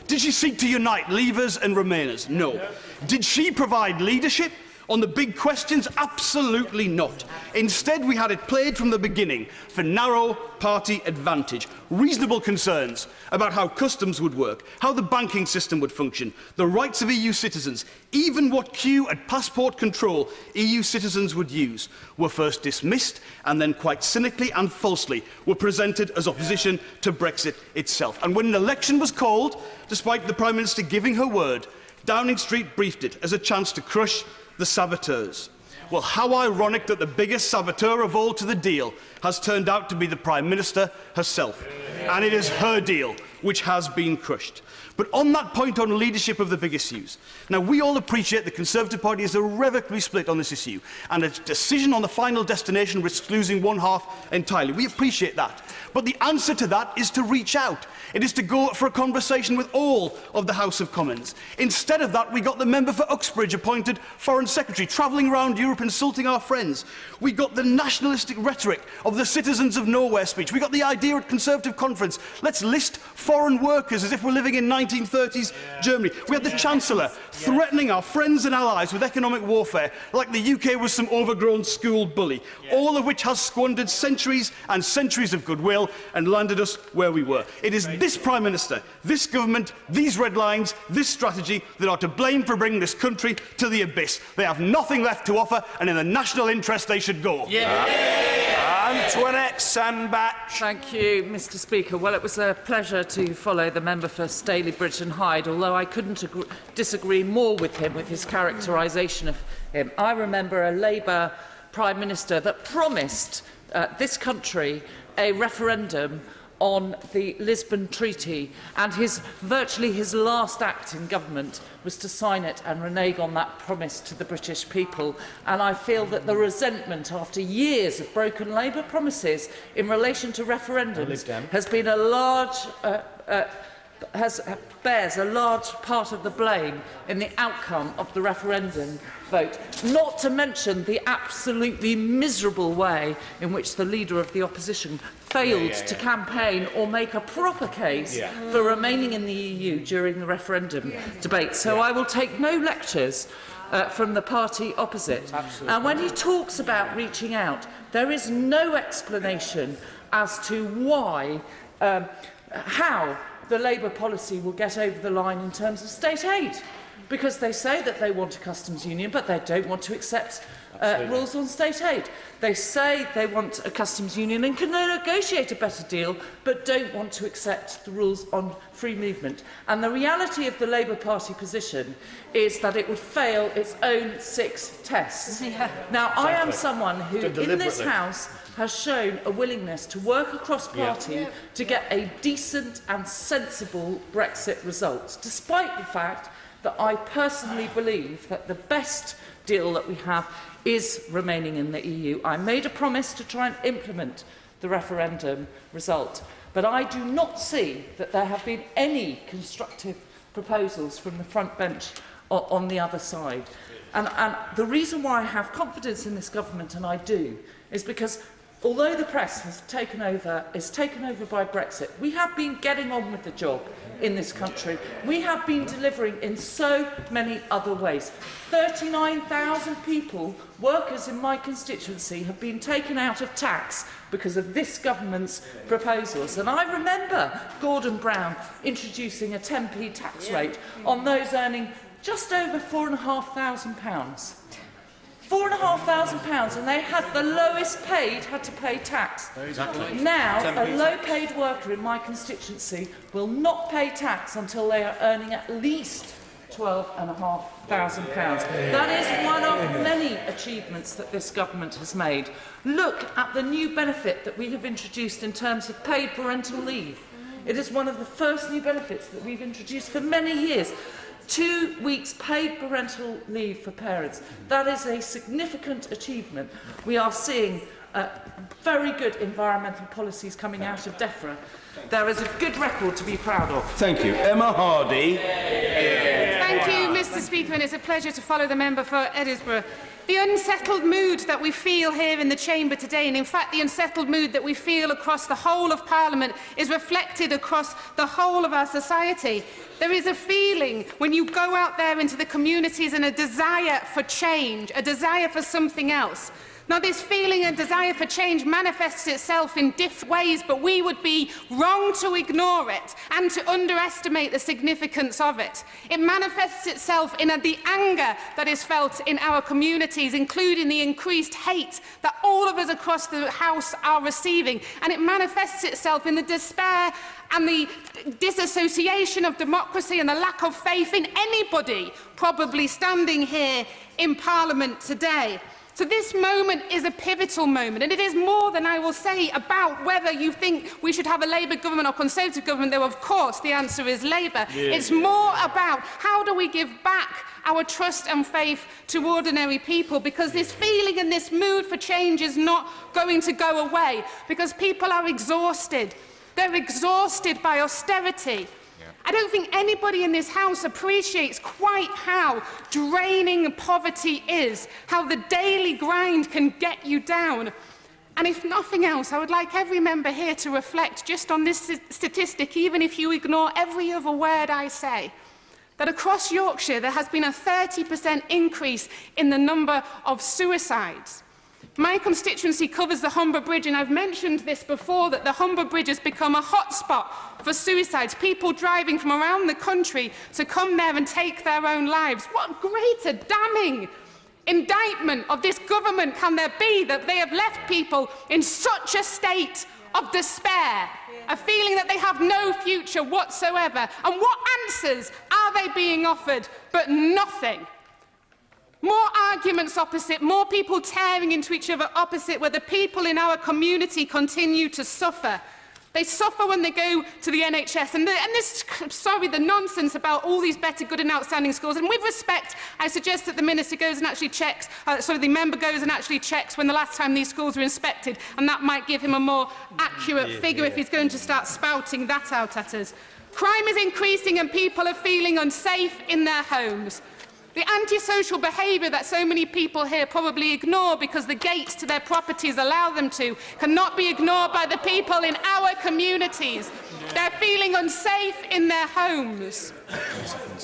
Did she seek to unite Leavers and Remainers? No. Did she provide leadership on the big questions? Absolutely not. Instead, we had it played from the beginning for narrow party advantage. Reasonable concerns about how customs would work, how the banking system would function, the rights of EU citizens, even what queue and passport control EU citizens would use, were first dismissed and then quite cynically and falsely were presented as opposition to Brexit itself. And when an election was called, despite the Prime Minister giving her word, Downing Street briefed it as a chance to crush the saboteurs. Well, how ironic that the biggest saboteur of all to the deal has turned out to be the Prime Minister herself. And it is her deal which has been crushed. But on that point on leadership of the big issues, now we all appreciate the Conservative Party is irrevocably split on this issue, and a decision on the final destination risks losing one half entirely. We appreciate that. But the answer to that is to reach out. It is to go for a conversation with all of the House of Commons. Instead of that, we got the member for Uxbridge appointed Foreign Secretary, travelling around Europe insulting our friends. We got the nationalistic rhetoric of the Citizens of Nowhere speech. We got the idea at Conservative Conference, let's list foreign workers as if we're living in 1930s Germany. We had the Chancellor threatening our friends and allies with economic warfare like the UK was some overgrown school bully, all of which has squandered centuries and centuries of goodwill and landed us where we were. It is this Prime Minister, this government, these red lines, this strategy that are to blame for bringing this country to the abyss. They have nothing left to offer, and in the national interest they should go. Antoinette Sandbach. Thank you, Mr. Speaker. Well, it was a pleasure to follow the member for Staley, Bridge and Hyde, although I couldn't disagree more with him, with his characterisation of him. I remember a Labour Prime Minister that promised this country a referendum on the Lisbon Treaty, and virtually his last act in government was to sign it and renege on that promise to the British people. And I feel that the resentment after years of broken Labour promises in relation to referendums has been a large bears a large part of the blame in the outcome of the referendum vote, not to mention the absolutely miserable way in which the Leader of the Opposition failed to campaign or make a proper case for remaining in the EU during the referendum debate. So I will take no lectures from the party opposite. And when he talks about reaching out, there is no explanation as to why, how the Labour policy will get over the line in terms of state aid. Because they say that they want a customs union, but they don't want to accept rules on state aid. They say they want a customs union and can negotiate a better deal, but don't want to accept the rules on free movement. And the reality of the Labour Party position is that it would fail its own 6 tests. Now, I am someone who, in this House, has shown a willingness to work across party to get a decent and sensible Brexit result, despite the fact that I personally believe that the best deal that we have is remaining in the EU. I made a promise to try and implement the referendum result, but I do not see that there have been any constructive proposals from the front bench on the other side. And the reason why I have confidence in this government, and I do, is because although the press is taken over by Brexit, we have been getting on with the job in this country. We have been delivering in so many other ways. 39,000 people, workers in my constituency, have been taken out of tax because of this government's proposals. And I remember Gordon Brown introducing a 10p tax rate on those earning just over £4,500. £4,500, and they had the lowest paid had to pay tax. Exactly. Now, a low-paid worker in my constituency will not pay tax until they are earning at least £12,500. That is one of many achievements that this government has made. Look at the new benefit that we have introduced in terms of paid parental leave. It is one of the first new benefits that we've introduced for many years. 2 weeks paid parental leave for parents. That is a significant achievement. We are seeing very good environmental policies coming out of DEFRA. There is a good record to be proud of. Thank you. Emma Hardy. Thank you, Mr. Speaker, and it's a pleasure to follow the member for Edinburgh. The unsettled mood that we feel here in the chamber today, and in fact the unsettled mood that we feel across the whole of Parliament, is reflected across the whole of our society. There is a feeling when you go out there into the communities and a desire for change, a desire for something else. Now, this feeling and desire for change manifests itself in different ways, but we would be wrong to ignore it and to underestimate the significance of it. It manifests itself in the anger that is felt in our communities, including the increased hate that all of us across the House are receiving, and it manifests itself in the despair and the disassociation of democracy and the lack of faith in anybody probably standing here in Parliament today. So this moment is a pivotal moment, and it is more than I will say about whether you think we should have a Labour government or Conservative government, though of course the answer is Labour. It's more about how do we give back our trust and faith to ordinary people, because this feeling and this mood for change is not going to go away, because people are exhausted. They're exhausted by austerity. I don't think anybody in this House appreciates quite how draining poverty is, how the daily grind can get you down. And if nothing else, I would like every member here to reflect just on this statistic, even if you ignore every other word I say, that across Yorkshire there has been a 30% increase in the number of suicides. My constituency covers the Humber Bridge, and I've mentioned this before, that the Humber Bridge has become a hotspot for suicides, people driving from around the country to come there and take their own lives. What greater damning indictment of this government can there be, that they have left people in such a state of despair, a feeling that they have no future whatsoever? And what answers are they being offered? But nothing. More arguments opposite, more people tearing into each other opposite, where the people in our community continue to suffer. They suffer when they go to the NHS. And the nonsense about all these better, good and outstanding schools. And with respect, I suggest that the Minister goes and actually checks, the member goes and actually checks when the last time these schools were inspected. And that might give him a more accurate figure if he's going to start spouting that out at us. Crime is increasing and people are feeling unsafe in their homes. The antisocial behaviour that so many people here probably ignore because the gates to their properties allow them to cannot be ignored by the people in our communities. They're feeling unsafe in their homes.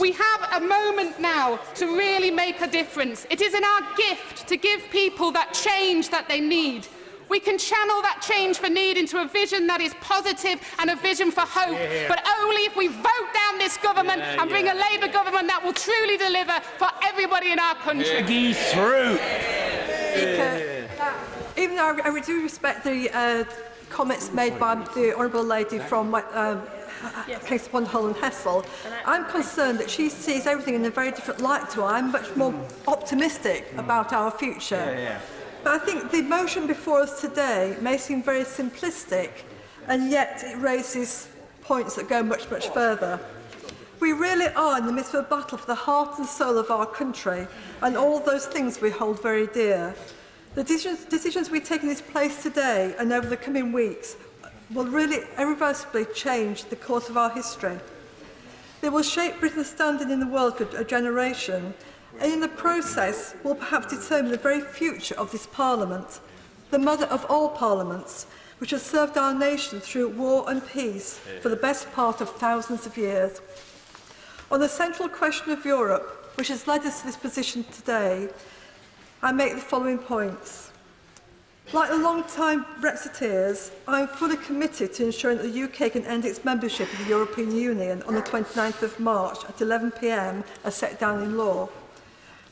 We have a moment now to really make a difference. It is in our gift to give people that change that they need. We can channel that change for need into a vision that is positive and a vision for hope, but only if we vote down this government and bring a Labour government that will truly deliver for everybody in our country. Even though I do respect the comments made by the Honourable Lady from Case upon Hull and Hessel, I'm concerned that she sees everything in a very different light to I'm much more optimistic about our future. But I think the motion before us today may seem very simplistic, and yet it raises points that go much, much further. We really are in the midst of a battle for the heart and soul of our country, and all those things we hold very dear. The decisions we take in this place today and over the coming weeks will really irreversibly change the course of our history. They will shape Britain's standing in the world for a generation, and in the process will perhaps determine the very future of this Parliament, the mother of all parliaments, which has served our nation through war and peace for the best part of thousands of years. On the central question of Europe, which has led us to this position today, I make the following points. Like the long-time Brexiteers, I am fully committed to ensuring that the UK can end its membership of the European Union on the 29th of March at 11 p.m. as set down in law.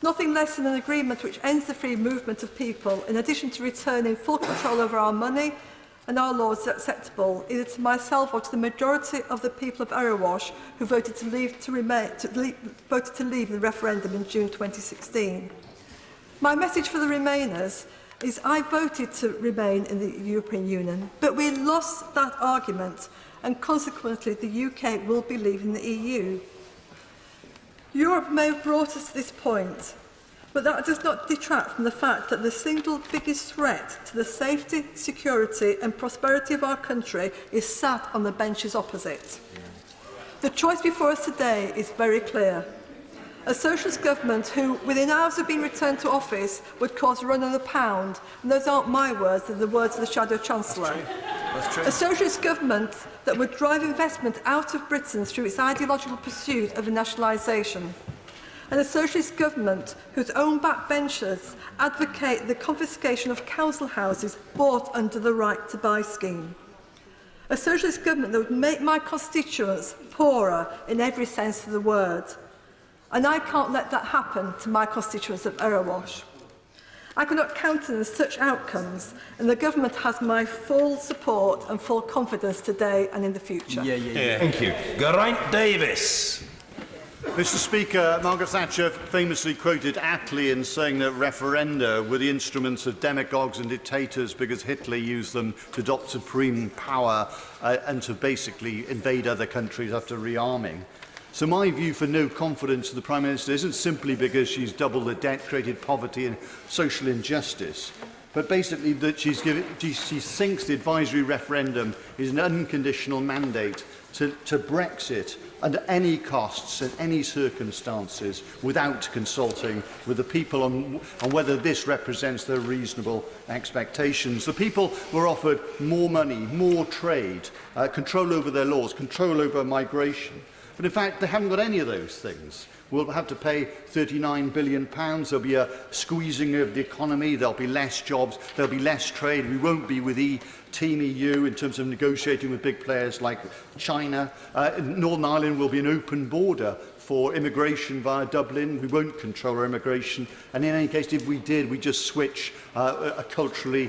Nothing less than an agreement which ends the free movement of people, in addition to returning full control over our money and our laws, is acceptable either to myself or to the majority of the people of Erewash who voted to leave the referendum in June 2016. My message for the Remainers is I voted to remain in the European Union, but we lost that argument and consequently the UK will be leaving the EU. Europe may have brought us to this point, but that does not detract from the fact that the single biggest threat to the safety, security and prosperity of our country is sat on the benches opposite. The choice before us today is very clear. A socialist government who, within hours of being returned to office, would cause a run on the pound, and those aren't my words, they're the words of the Shadow Chancellor. That's true. A socialist government that would drive investment out of Britain through its ideological pursuit of nationalisation. And a socialist government whose own backbenchers advocate the confiscation of council houses bought under the right to buy scheme. A socialist government that would make my constituents poorer in every sense of the word. And I can't let that happen to my constituents of Erewash. I cannot countenance such outcomes, and the government has my full support and full confidence today and in the future. Thank you. Geraint Davis. Mr. Speaker, Margaret Thatcher famously quoted Attlee in saying that referenda were the instruments of demagogues and dictators because Hitler used them to adopt supreme power and to basically invade other countries after rearming. So my view for no confidence of the Prime Minister isn't simply because she's doubled the debt, created poverty and social injustice, but basically that she thinks the advisory referendum is an unconditional mandate to Brexit under any costs and any circumstances without consulting with the people on whether this represents their reasonable expectations. The people were offered more money, more trade, control over their laws, control over migration. But in fact, they haven't got any of those things. We'll have to pay £39 billion. There'll be a squeezing of the economy. There'll be less jobs. There'll be less trade. We won't be with Team EU in terms of negotiating with big players like China. Northern Ireland will be an open border for immigration via Dublin. We won't control our immigration. And in any case, if we did, we'd just switch a cultural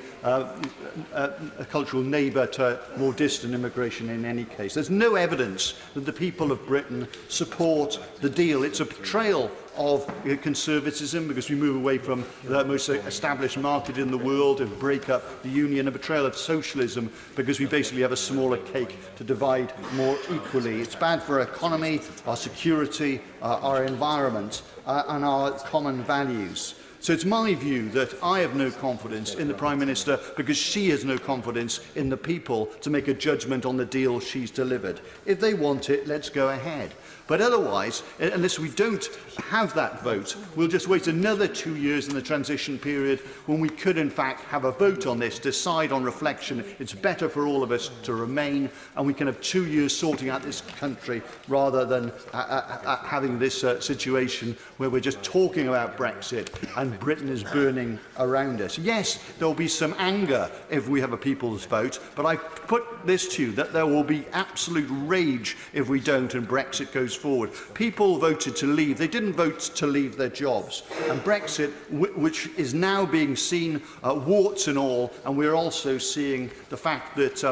neighbour to more distant immigration in any case. There's no evidence that the people of Britain support the deal. It's a betrayal of conservatism because we move away from the most established market in the world and break up the union, a betrayal of socialism because we basically have a smaller cake to divide more equally. It's bad for our economy, our security, our environment and our common values. So it's my view that I have no confidence in the Prime Minister because she has no confidence in the people to make a judgment on the deal she's delivered. If they want it, let's go ahead. But otherwise, unless we don't have that vote, we'll just wait another 2 years in the transition period when we could, in fact, have a vote on this, decide on reflection it's better for all of us to remain, and we can have 2 years sorting out this country rather than having this situation where we're just talking about Brexit and Britain is burning around us. Yes, there will be some anger if we have a people's vote, but I put this to you, that there will be absolute rage if we don't and Brexit goes forward. People voted to leave. They didn't vote to leave their jobs. And Brexit, which is now being seen warts and all, and we're also seeing the fact that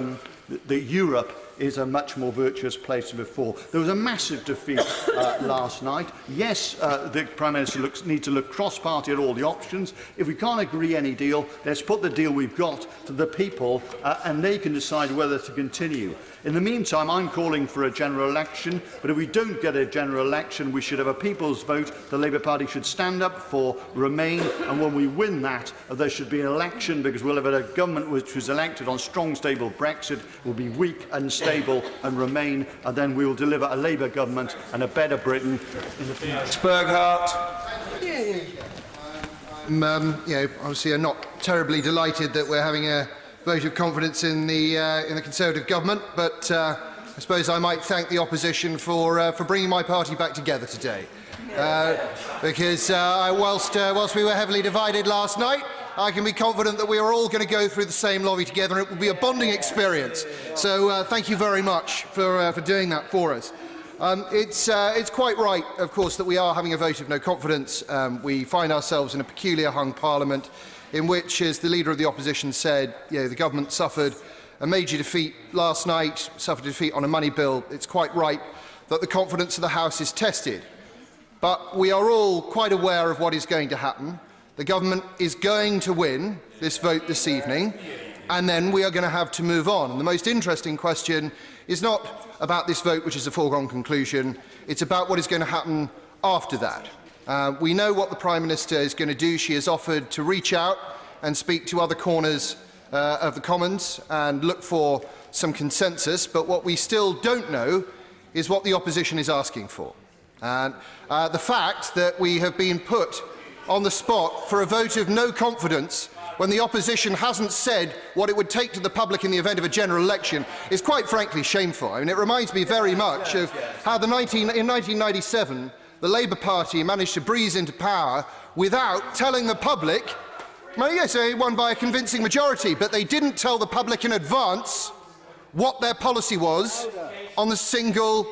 Europe is a much more virtuous place than before. There was a massive defeat last night. Yes, the Prime Minister needs to look cross-party at all the options. If we can't agree any deal, let's put the deal we've got to the people and they can decide whether to continue. In the meantime, I'm calling for a general election, but if we don't get a general election, we should have a people's vote. The Labour Party should stand up for Remain, and when we win that, there should be an election, because we'll have a government which was elected on strong, stable Brexit, will be weak, unstable, and Remain, and then we will deliver a Labour government and a better Britain in the future. Spurghardt. Obviously, I'm not terribly delighted that we're having a vote of confidence in the Conservative government, but I suppose I might thank the opposition for bringing my party back together today. Because whilst we were heavily divided last night, I can be confident that we are all going to go through the same lobby together, and it will be a bonding experience. So thank you very much for doing that for us. It's quite right, of course, that we are having a vote of no confidence. We find ourselves in a peculiar hung parliament in which, as the Leader of the Opposition said, the government suffered a major defeat last night, suffered a defeat on a money bill. It's quite right that the confidence of the House is tested. But we are all quite aware of what is going to happen. The government is going to win this vote this evening, and then we are going to have to move on. And the most interesting question is not about this vote, which is a foregone conclusion. It's about what is going to happen after that. We know what the Prime Minister is going to do. She has offered to reach out and speak to other corners of the Commons and look for some consensus, but what we still don't know is what the opposition is asking for. And the fact that we have been put on the spot for a vote of no confidence when the opposition hasn't said what it would take to the public in the event of a general election is quite frankly shameful. I mean, it reminds me very much of how in 1997 the Labour Party managed to breeze into power without telling the public, well, yes, they won by a convincing majority, but they didn't tell the public in advance what their policy was on the single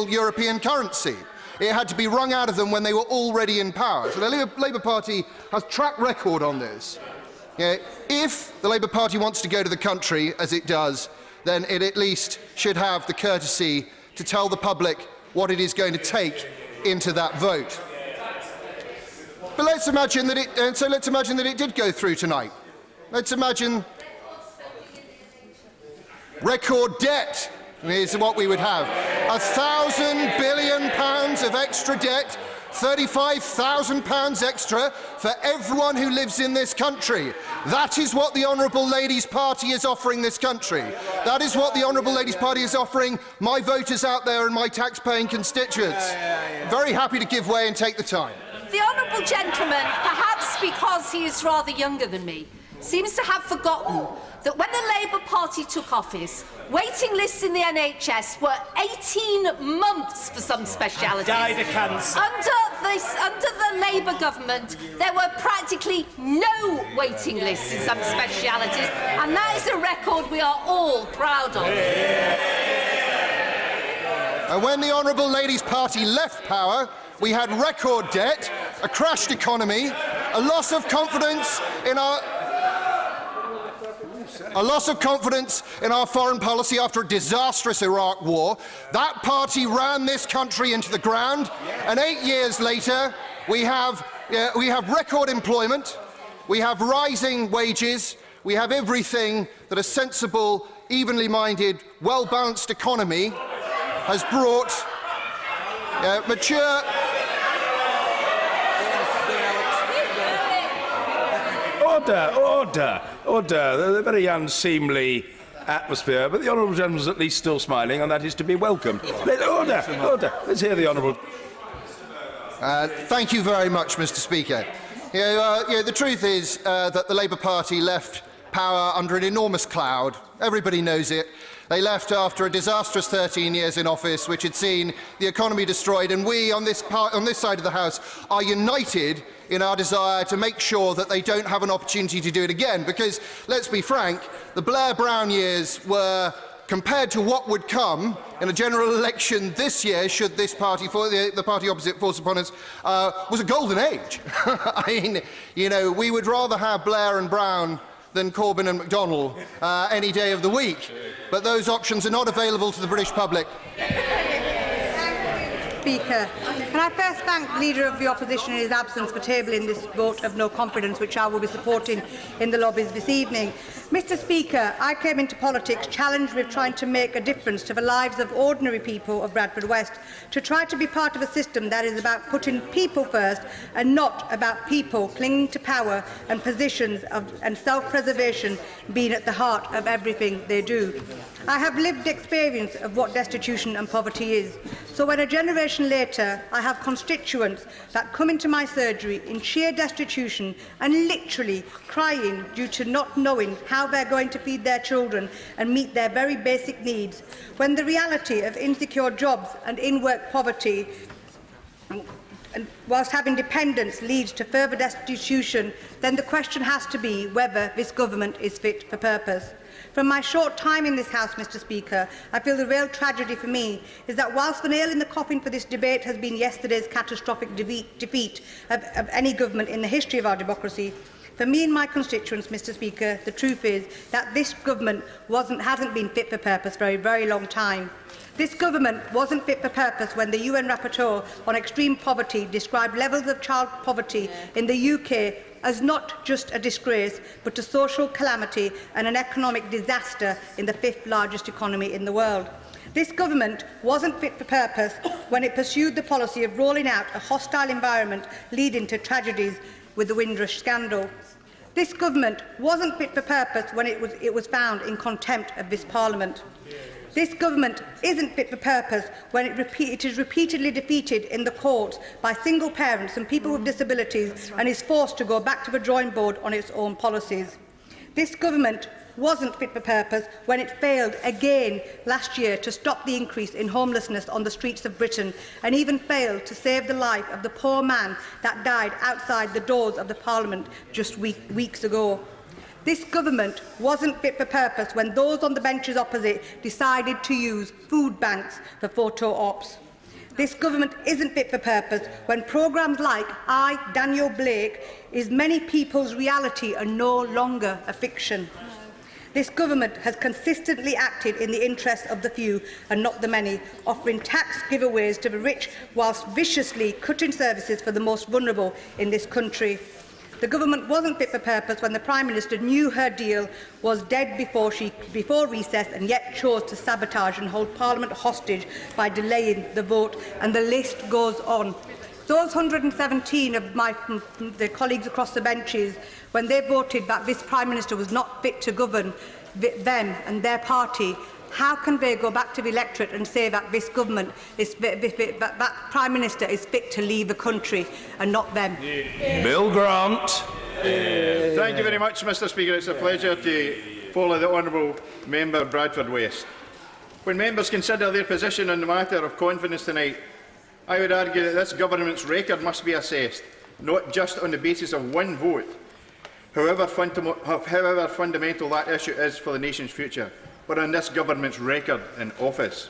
European currency. It had to be wrung out of them when they were already in power. So the Labour Party has track record on this. If the Labour Party wants to go to the country, as it does, then it at least should have the courtesy to tell the public what it is going to take into that vote. But let's imagine that it did go through tonight. Let's imagine record debt is what we would have. £1,000 billion of extra debt, £35,000 extra for everyone who lives in this country. That is what the Honourable Lady's Party is offering this country. That is what the Honourable Lady's Party is offering my voters out there and my tax-paying constituents. Very happy to give way and take the time. The honourable gentleman, perhaps because he is rather younger than me, seems to have forgotten that when the Labour Party took office, waiting lists in the NHS were 18 months for some specialities. Died of cancer. Under the Labour government, there were practically no waiting lists in some specialities, and that is a record we are all proud of. And when the Honourable Lady's Party left power, we had record debt, a crashed economy, a loss of confidence in our foreign policy after a disastrous Iraq war. That party ran this country into the ground, and 8 years later we have record employment, we have rising wages, we have everything that a sensible, evenly minded, well-balanced economy has brought mature... Order. There's a very unseemly atmosphere, but the Honourable Gentleman is at least still smiling, and that is to be welcomed. Order. Let's hear the Honourable... Thank you very much, Mr. Speaker. The truth is that the Labour Party left power under an enormous cloud. Everybody knows it. They left after a disastrous 13 years in office, which had seen the economy destroyed, and we on this side of the House are united in our desire to make sure that they don't have an opportunity to do it again. Because, let's be frank, the Blair-Brown years were, compared to what would come in a general election this year, should this party, the party opposite, force upon us, was a golden age. I mean, we would rather have Blair and Brown than Corbyn and McDonnell any day of the week. But those options are not available to the British public. Speaker, can I first thank the Leader of the Opposition in his absence for tabling this vote of no confidence, which I will be supporting in the lobbies this evening. Mr. Speaker, I came into politics challenged with trying to make a difference to the lives of ordinary people of Bradford West, to try to be part of a system that is about putting people first and not about people clinging to power and positions and self-preservation being at the heart of everything they do. I have lived experience of what destitution and poverty is. So when a generation later I have constituents that come into my surgery in sheer destitution and literally crying due to not knowing how they're going to feed their children and meet their very basic needs, when the reality of insecure jobs and in-work poverty and whilst having dependence leads to further destitution, then the question has to be whether this government is fit for purpose. From my short time in this House, Mr Speaker, I feel the real tragedy for me is that whilst the nail in the coffin for this debate has been yesterday's catastrophic defeat of any government in the history of our democracy, for me and my constituents, Mr Speaker, the truth is that this government hasn't been fit for purpose for a very long time. This government wasn't fit for purpose when the UN Rapporteur on Extreme Poverty described levels of child poverty in the UK as not just a disgrace, but a social calamity and an economic disaster in the 5th largest economy in the world. This government wasn't fit for purpose when it pursued the policy of rolling out a hostile environment leading to tragedies with the Windrush scandal. This government wasn't fit for purpose when it was found in contempt of this Parliament. This government isn't fit for purpose when it is repeatedly defeated in the courts by single parents and people with disabilities and is forced to go back to the drawing board on its own policies. This government wasn't fit for purpose when it failed again last year to stop the increase in homelessness on the streets of Britain, and even failed to save the life of the poor man that died outside the doors of the Parliament just weeks ago. This government wasn't fit for purpose when those on the benches opposite decided to use food banks for photo ops. This government isn't fit for purpose when programmes like I, Daniel Blake, is many people's reality are no longer a fiction. This government has consistently acted in the interests of the few and not the many, offering tax giveaways to the rich whilst viciously cutting services for the most vulnerable in this country. The government wasn't fit for purpose when the Prime Minister knew her deal was dead before recess and yet chose to sabotage and hold Parliament hostage by delaying the vote, and the list goes on. Those 117 of the colleagues across the benches, when they voted that this Prime Minister was not fit to govern them and their party, how can they go back to the electorate and say that this government is that Prime Minister is fit to leave the country and not them? Bill Grant. Thank you very much, Mr Speaker. It's a pleasure to follow the honourable member Bradford West. When members consider their position on the matter of confidence tonight, I would argue that this government's record must be assessed, not just on the basis of one vote, however fundamental that issue is for the nation's future, but on this government's record in office.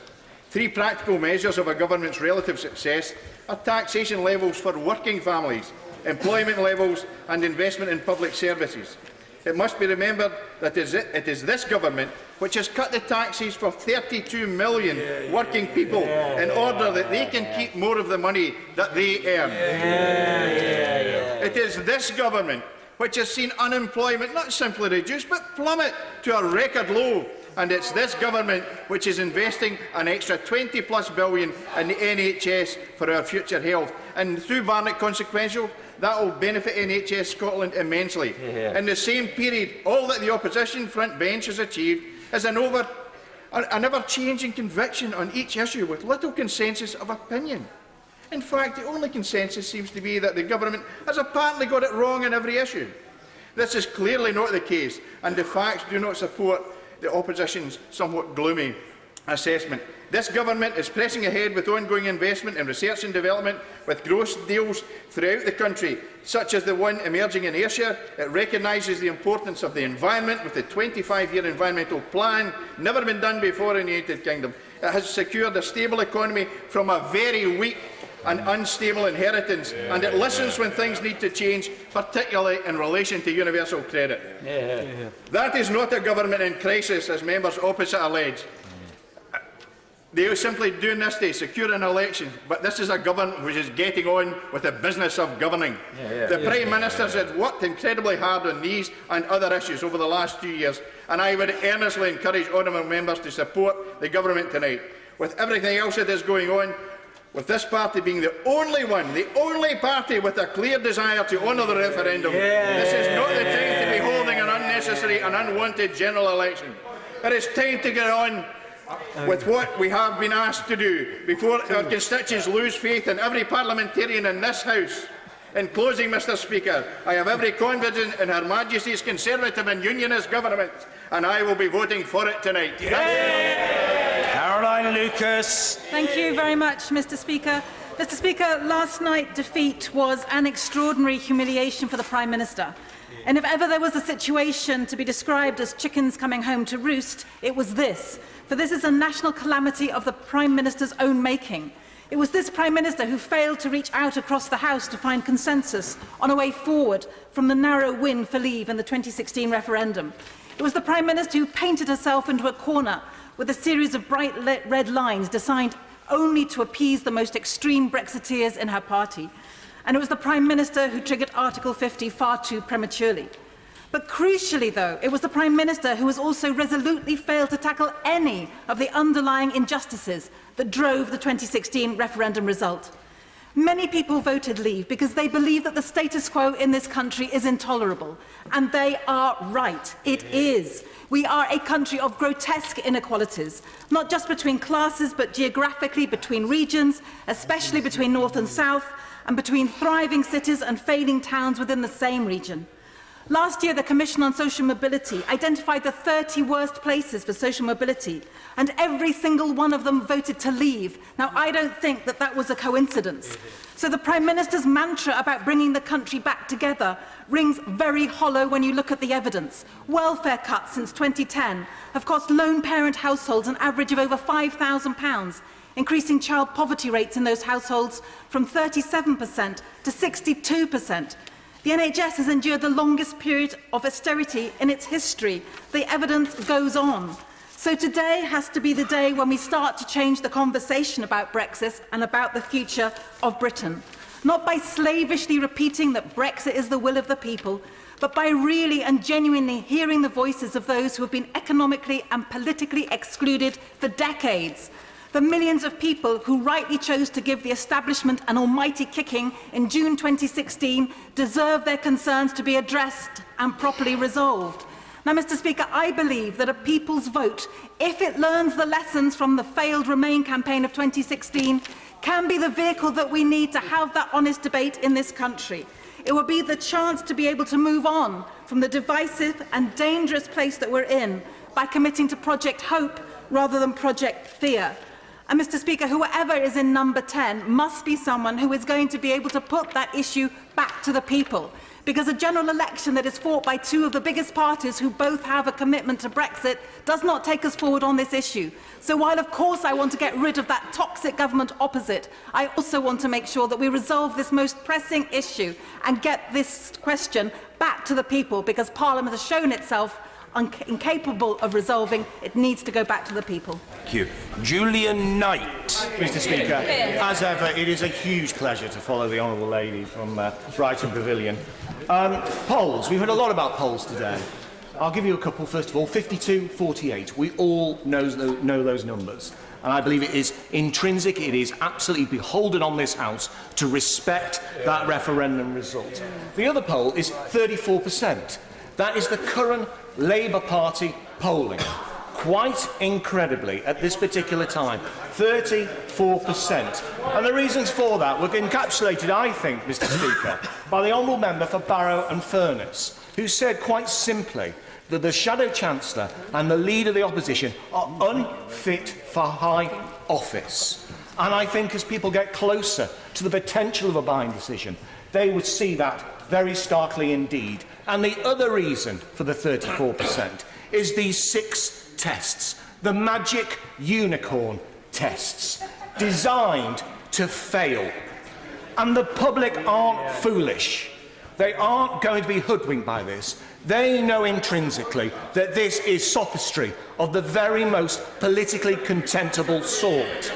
3 practical measures of a government's relative success are taxation levels for working families, employment levels and investment in public services. It must be remembered that it is this government which has cut the taxes for 32 million working people in order that they can keep more of the money that they earn. It is this government which has seen unemployment not simply reduce but plummet to a record low. And it's this government which is investing an extra £20+ billion in the NHS for our future health. And through Barnett Consequential, that will benefit NHS Scotland immensely. In the same period, all that the opposition front bench has achieved is an ever-changing conviction on each issue with little consensus of opinion. In fact, the only consensus seems to be that the government has apparently got it wrong on every issue. This is clearly not the case, and the facts do not support the opposition's somewhat gloomy assessment. This government is pressing ahead with ongoing investment in research and development, with growth deals throughout the country, such as the one emerging in Ayrshire. It recognises the importance of the environment with the 25-year environmental plan, never been done before in the United Kingdom. It has secured a stable economy from a very weak and unstable inheritance, and it listens when things need to change, particularly in relation to universal credit. That is not a government in crisis, as members opposite allege. They are simply doing this to secure an election, but this is a government which is getting on with the business of governing. The Prime Minister has worked incredibly hard on these and other issues over the last 2 years, and I would earnestly encourage honourable members to support the government tonight. With everything else that is going on, with this party being the only party with a clear desire to honour the referendum, this is not the time to be holding an unnecessary and unwanted general election. It is time to get on with what we have been asked to do before our constituents lose faith in every parliamentarian in this House. In closing, Mr Speaker, I have every confidence in Her Majesty's Conservative and Unionist government, and I will be voting for it tonight. Caroline Lucas. Thank you very much, Mr Speaker. Mr Speaker, last night's defeat was an extraordinary humiliation for the Prime Minister. And if ever there was a situation to be described as chickens coming home to roost, it was this. For this is a national calamity of the Prime Minister's own making. It was this Prime Minister who failed to reach out across the House to find consensus on a way forward from the narrow win for Leave in the 2016 referendum. It was the Prime Minister who painted herself into a corner with a series of bright red lines designed only to appease the most extreme Brexiteers in her party. And it was the Prime Minister who triggered Article 50 far too prematurely. But crucially, though, it was the Prime Minister who has also resolutely failed to tackle any of the underlying injustices that drove the 2016 referendum result. Many people voted Leave because they believe that the status quo in this country is intolerable. And they are right. It is. We are a country of grotesque inequalities, not just between classes, but geographically between regions, especially between North and South, and between thriving cities and failing towns within the same region. Last year, the Commission on Social Mobility identified the 30 worst places for social mobility, and every single one of them voted to leave. Now, I don't think that that was a coincidence. So the Prime Minister's mantra about bringing the country back together rings very hollow when you look at the evidence. Welfare cuts since 2010 have cost lone parent households an average of over £5,000, increasing child poverty rates in those households from 37% to 62%. The NHS has endured the longest period of austerity in its history. The evidence goes on. So today has to be the day when we start to change the conversation about Brexit and about the future of Britain. Not by slavishly repeating that Brexit is the will of the people, but by really and genuinely hearing the voices of those who have been economically and politically excluded for decades. The millions of people who rightly chose to give the establishment an almighty kicking in June 2016 deserve their concerns to be addressed and properly resolved. Now, Mr. Speaker, I believe that a people's vote, if it learns the lessons from the failed Remain campaign of 2016, can be the vehicle that we need to have that honest debate in this country. It will be the chance to be able to move on from the divisive and dangerous place that we're in by committing to Project Hope rather than Project Fear. And, Mr. Speaker, whoever is in number 10 must be someone who is going to be able to put that issue back to the people. Because a general election that is fought by two of the biggest parties who both have a commitment to Brexit does not take us forward on this issue. So while, of course, I want to get rid of that toxic government opposite, I also want to make sure that we resolve this most pressing issue and get this question back to the people, because Parliament has shown itself incapable of resolving. It needs to go back to the people. Thank you. Julian Knight. Mr. Speaker, as ever, it is a huge pleasure to follow the Honourable Lady from Brighton Pavilion. Polls. We've heard a lot about polls today. I'll give you a couple. First of all, 52-48. We all know those numbers. And I believe it is intrinsic, it is absolutely beholden on this House to respect that referendum result. The other poll is 34%. That is the current Labour Party polling. Quite incredibly, at this particular time, 34%. And the reasons for that were encapsulated, I think, Mr. Speaker, by the Honourable Member for Barrow and Furness, who said quite simply that the Shadow Chancellor and the Leader of the Opposition are unfit for high office. And I think as people get closer to the potential of a buying decision, they would see that very starkly indeed. And the other reason for the 34% is these 6 tests, the magic unicorn tests, designed to fail. And the public aren't foolish. They aren't going to be hoodwinked by this. They know intrinsically that this is sophistry of the very most politically contemptible sort.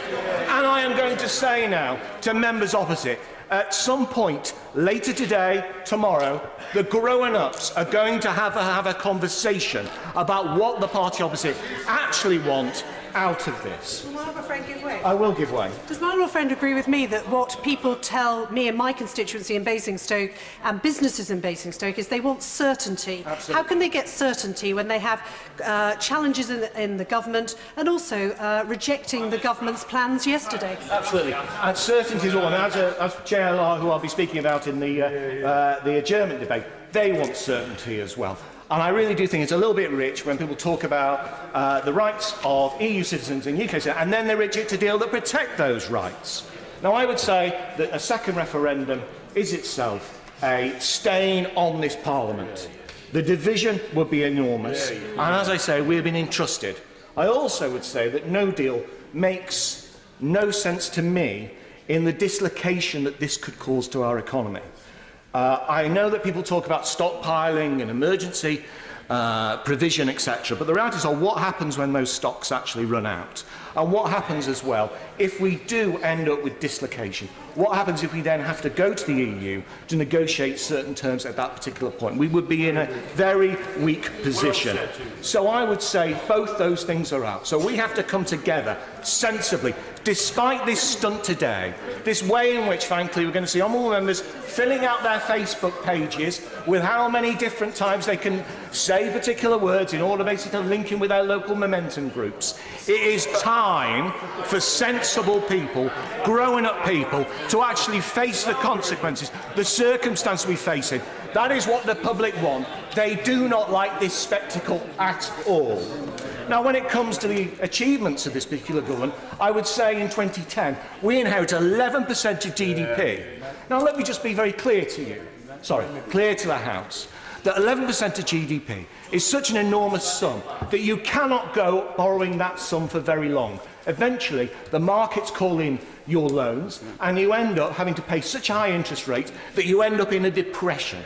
And I am going to say now to members opposite, at some point later today, tomorrow, the grown-ups are going to have a conversation about what the party opposite actually want out of this. Will my honourable friend give way? I will give way. Does my honourable friend agree with me that what people tell me and my constituency in Basingstoke and businesses in Basingstoke is they want certainty? Absolutely. How can they get certainty when they have challenges in the government and also rejecting the government's plans yesterday? Absolutely. And certainty is all. And as JLR, who I'll be speaking about in the adjournment debate, they want certainty as well. And I really do think it's a little bit rich when people talk about the rights of EU citizens and UK citizens, and then they reject a deal that protect those rights. Now, I would say that a second referendum is itself a stain on this Parliament. The division would be enormous, and as I say, we have been entrusted. I also would say that no deal makes no sense to me in the dislocation that this could cause to our economy. I know that people talk about stockpiling and emergency provision, etc., but the reality is what happens when those stocks actually run out? And what happens as well if we do end up with dislocation? What happens if we then have to go to the EU to negotiate certain terms at that particular point? We would be in a very weak position. So I would say both those things are out. So we have to come together sensibly. Despite this stunt today, this way in which, frankly, we're going to see honourable members filling out their Facebook pages with how many different times they can say particular words in order basically to link in with their local momentum groups. It is time for sensible people, growing-up people, to actually face the consequences, the circumstances we face in. That is what the public want. They do not like this spectacle at all. Now, when it comes to the achievements of this particular government, I would say in 2010 we inherited 11% of GDP. Now, let me just be very clear to you, clear to the House, that 11% of GDP is such an enormous sum that you cannot go borrowing that sum for very long. Eventually, the markets call in your loans, and you end up having to pay such a high interest rate that you end up in a depression.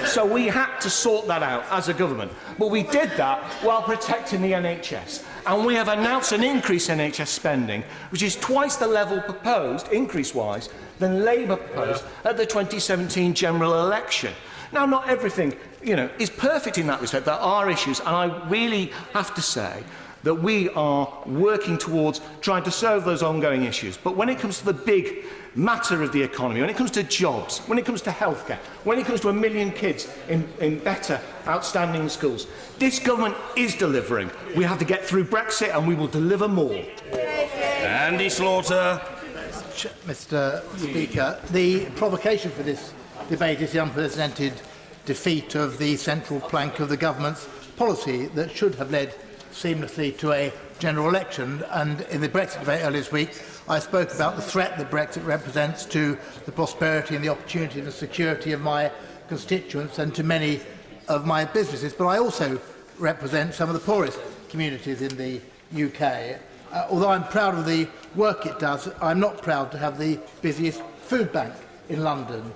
So we had to sort that out as a government. But we did that while protecting the NHS. And we have announced an increase in NHS spending, which is twice the level proposed, increase-wise, than Labour proposed at the 2017 general election. Now, not everything, is perfect in that respect. There are issues, and I really have to say that we are working towards trying to solve those ongoing issues. But when it comes to the big matter of the economy, when it comes to jobs, when it comes to healthcare, when it comes to 1 million kids in better, outstanding schools, this government is delivering. We have to get through Brexit, and we will deliver more. Andy Slaughter. Mr. Speaker, the provocation for this debate is the unprecedented defeat of the central plank of the government's policy that should have led seamlessly to a general election. And in the Brexit debate earlier this week, I spoke about the threat that Brexit represents to the prosperity and the opportunity and the security of my constituents and to many of my businesses. But I also represent some of the poorest communities in the UK. Although I'm proud of the work it does, I'm not proud to have the busiest food bank in London.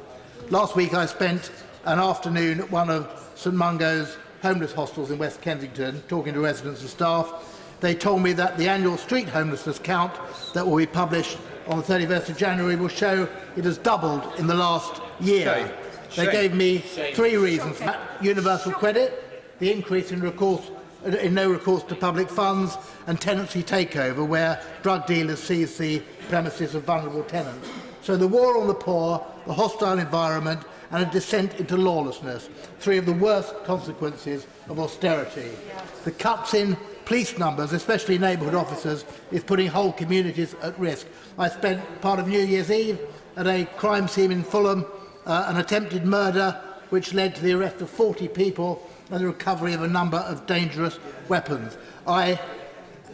Last week I spent an afternoon at one of St Mungo's homeless hostels in West Kensington, talking to residents and staff. They told me that the annual street homelessness count that will be published on the 31st of January will show it has doubled in the last year. They gave me 3 reasons for that: universal credit, the increase in no recourse to public funds, and tenancy takeover, where drug dealers seize the premises of vulnerable tenants. So the war on the poor, the hostile environment, and a descent into lawlessness, 3 of the worst consequences of austerity. The cuts in police numbers, especially neighbourhood officers, is putting whole communities at risk. I spent part of New Year's Eve at a crime scene in Fulham, an attempted murder which led to the arrest of 40 people and the recovery of a number of dangerous weapons. I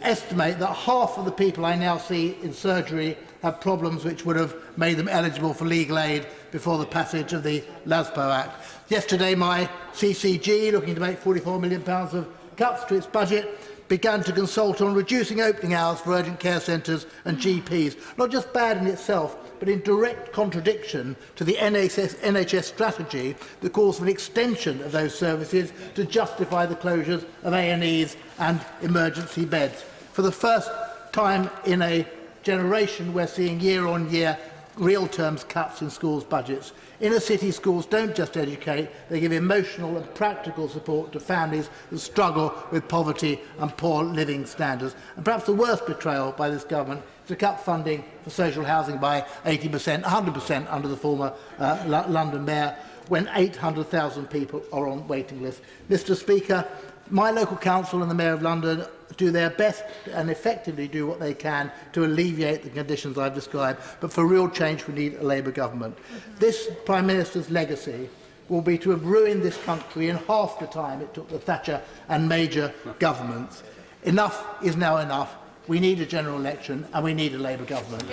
estimate that half of the people I now see in surgery have problems which would have made them eligible for legal aid before the passage of the LASPO Act. Yesterday, my CCG, looking to make £44 million of cuts to its budget, began to consult on reducing opening hours for urgent care centres and GPs. Not just bad in itself, but in direct contradiction to the NHS strategy that calls for an extension of those services to justify the closures of A&Es and emergency beds. For the first time in a generation, we're seeing year-on-year real terms cuts in schools' budgets. Inner city schools don't just educate, they give emotional and practical support to families that struggle with poverty and poor living standards. And perhaps the worst betrayal by this government is to cut funding for social housing by 80%, 100% under the former London Mayor, when 800,000 people are on waiting lists. Mr. Speaker, my local council and the Mayor of London do their best and effectively do what they can to alleviate the conditions I've described, but for real change we need a Labour government. This Prime Minister's legacy will be to have ruined this country in half the time it took the Thatcher and Major governments. Enough is now enough. We need a general election and we need a Labour government.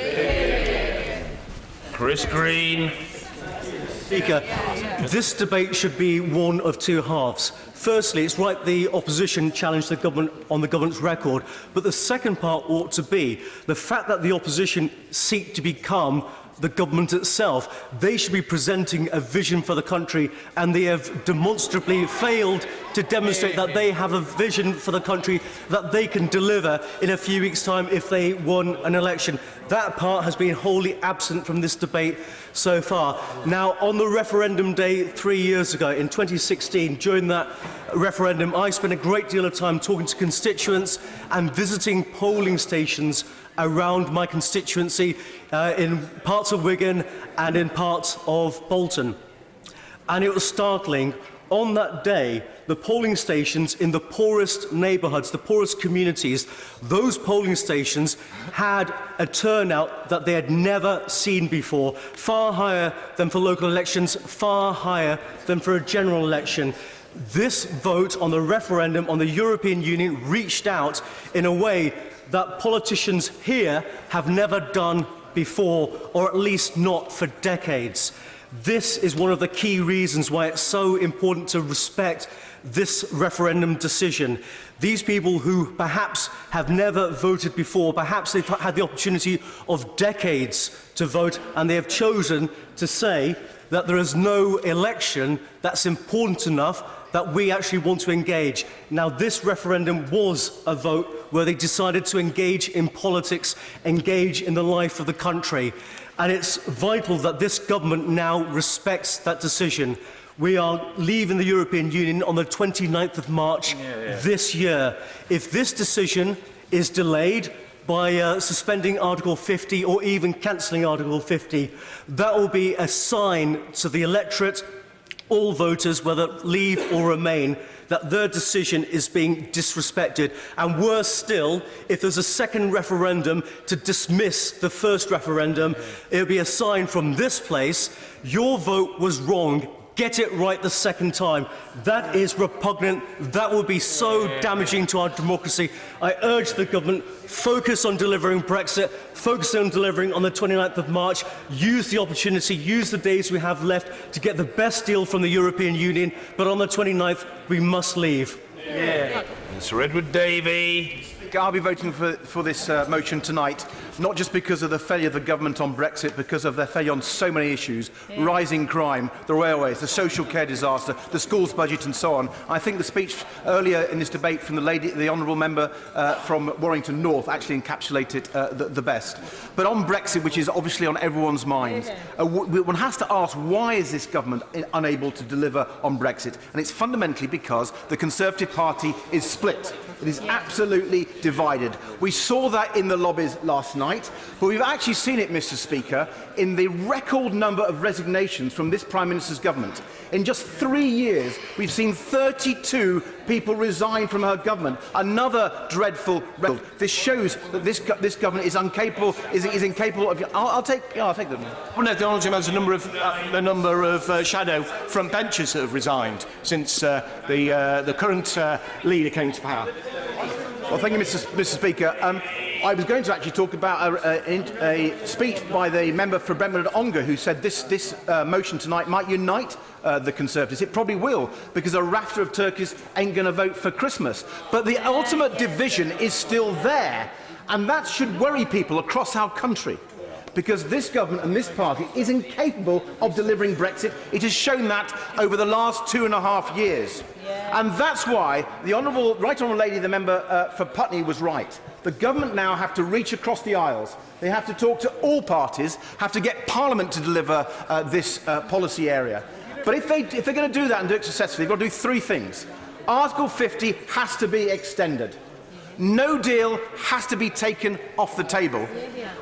Chris Green. Speaker, this debate should be one of two halves. Firstly, it's right the opposition challenged the government on the government's record, but the second part ought to be the fact that the opposition seek to become the government itself. They should be presenting a vision for the country, and they have demonstrably failed to demonstrate that they have a vision for the country that they can deliver in a few weeks' time if they won an election. That part has been wholly absent from this debate so far. Now, on the referendum day 3 years ago, in 2016, during that referendum, I spent a great deal of time talking to constituents and visiting polling stations around my constituency in parts of Wigan and in parts of Bolton. And it was startling. On that day, the polling stations in the poorest neighbourhoods, the poorest communities, those polling stations had a turnout that they had never seen before, far higher than for local elections, far higher than for a general election. This vote on the referendum on the European Union reached out in a way that politicians here have never done before, or at least not for decades. This is one of the key reasons why it's so important to respect this referendum decision. These people who perhaps have never voted before, perhaps they've had the opportunity of decades to vote, and they have chosen to say that there is no election that's important enough that we actually want to engage. Now, this referendum was a vote where they decided to engage in politics, engage in the life of the country. And it's vital that this government now respects that decision. We are leaving the European Union on the 29th of March this year. If this decision is delayed by suspending Article 50 or even cancelling Article 50, that will be a sign to the electorate, all voters, whether leave or remain, that their decision is being disrespected. And worse still, if there's a second referendum to dismiss the first referendum, it will be a sign from this place, your vote was wrong. Get it right the second time. That is repugnant. That will be so damaging to our democracy. I urge the government, focus on delivering Brexit, focus on delivering on the 29th of March, use the opportunity, use the days we have left to get the best deal from the European Union, but on the 29th, we must leave. Sir Edward Davey. I'll be voting for this motion tonight, not just because of the failure of the government on Brexit, because of their failure on so many issues, rising crime, the railways, the social care disaster, the schools budget and so on. I think the speech earlier in this debate from the honourable member from Warrington North actually encapsulated the best. But on Brexit, which is obviously on everyone's mind, one has to ask, why is this government unable to deliver on Brexit? And it's fundamentally because the Conservative Party is split. It is absolutely divided. We saw that in the lobbies last night, but we've actually seen it, Mr. Speaker, in the record number of resignations from this Prime Minister's government. In just 3 years, we've seen 32 people resign from her government. Another dreadful record. This shows that this government is incapable. Is incapable of. I'll take them. Well, no, the honourable has a number of shadow front benchers that have resigned since the current leader came to power. Well, thank you, Mr. Speaker. I was going to actually talk about a speech by the member for Brentford and Ongar, who said this motion tonight might unite the Conservatives. It probably will, because a rafter of turkeys ain't going to vote for Christmas. But the ultimate division is still there, and that should worry people across our country, because this government and this party is incapable of delivering Brexit. It has shown that over the last 2.5 years. And that's why the Right Honourable Lady, the member for Putney, was right. The government now have to reach across the aisles. They have to talk to all parties, have to get Parliament to deliver this policy area. But if they're going to do that and do it successfully, they've got to do 3 things. Article 50 has to be extended. No deal has to be taken off the table.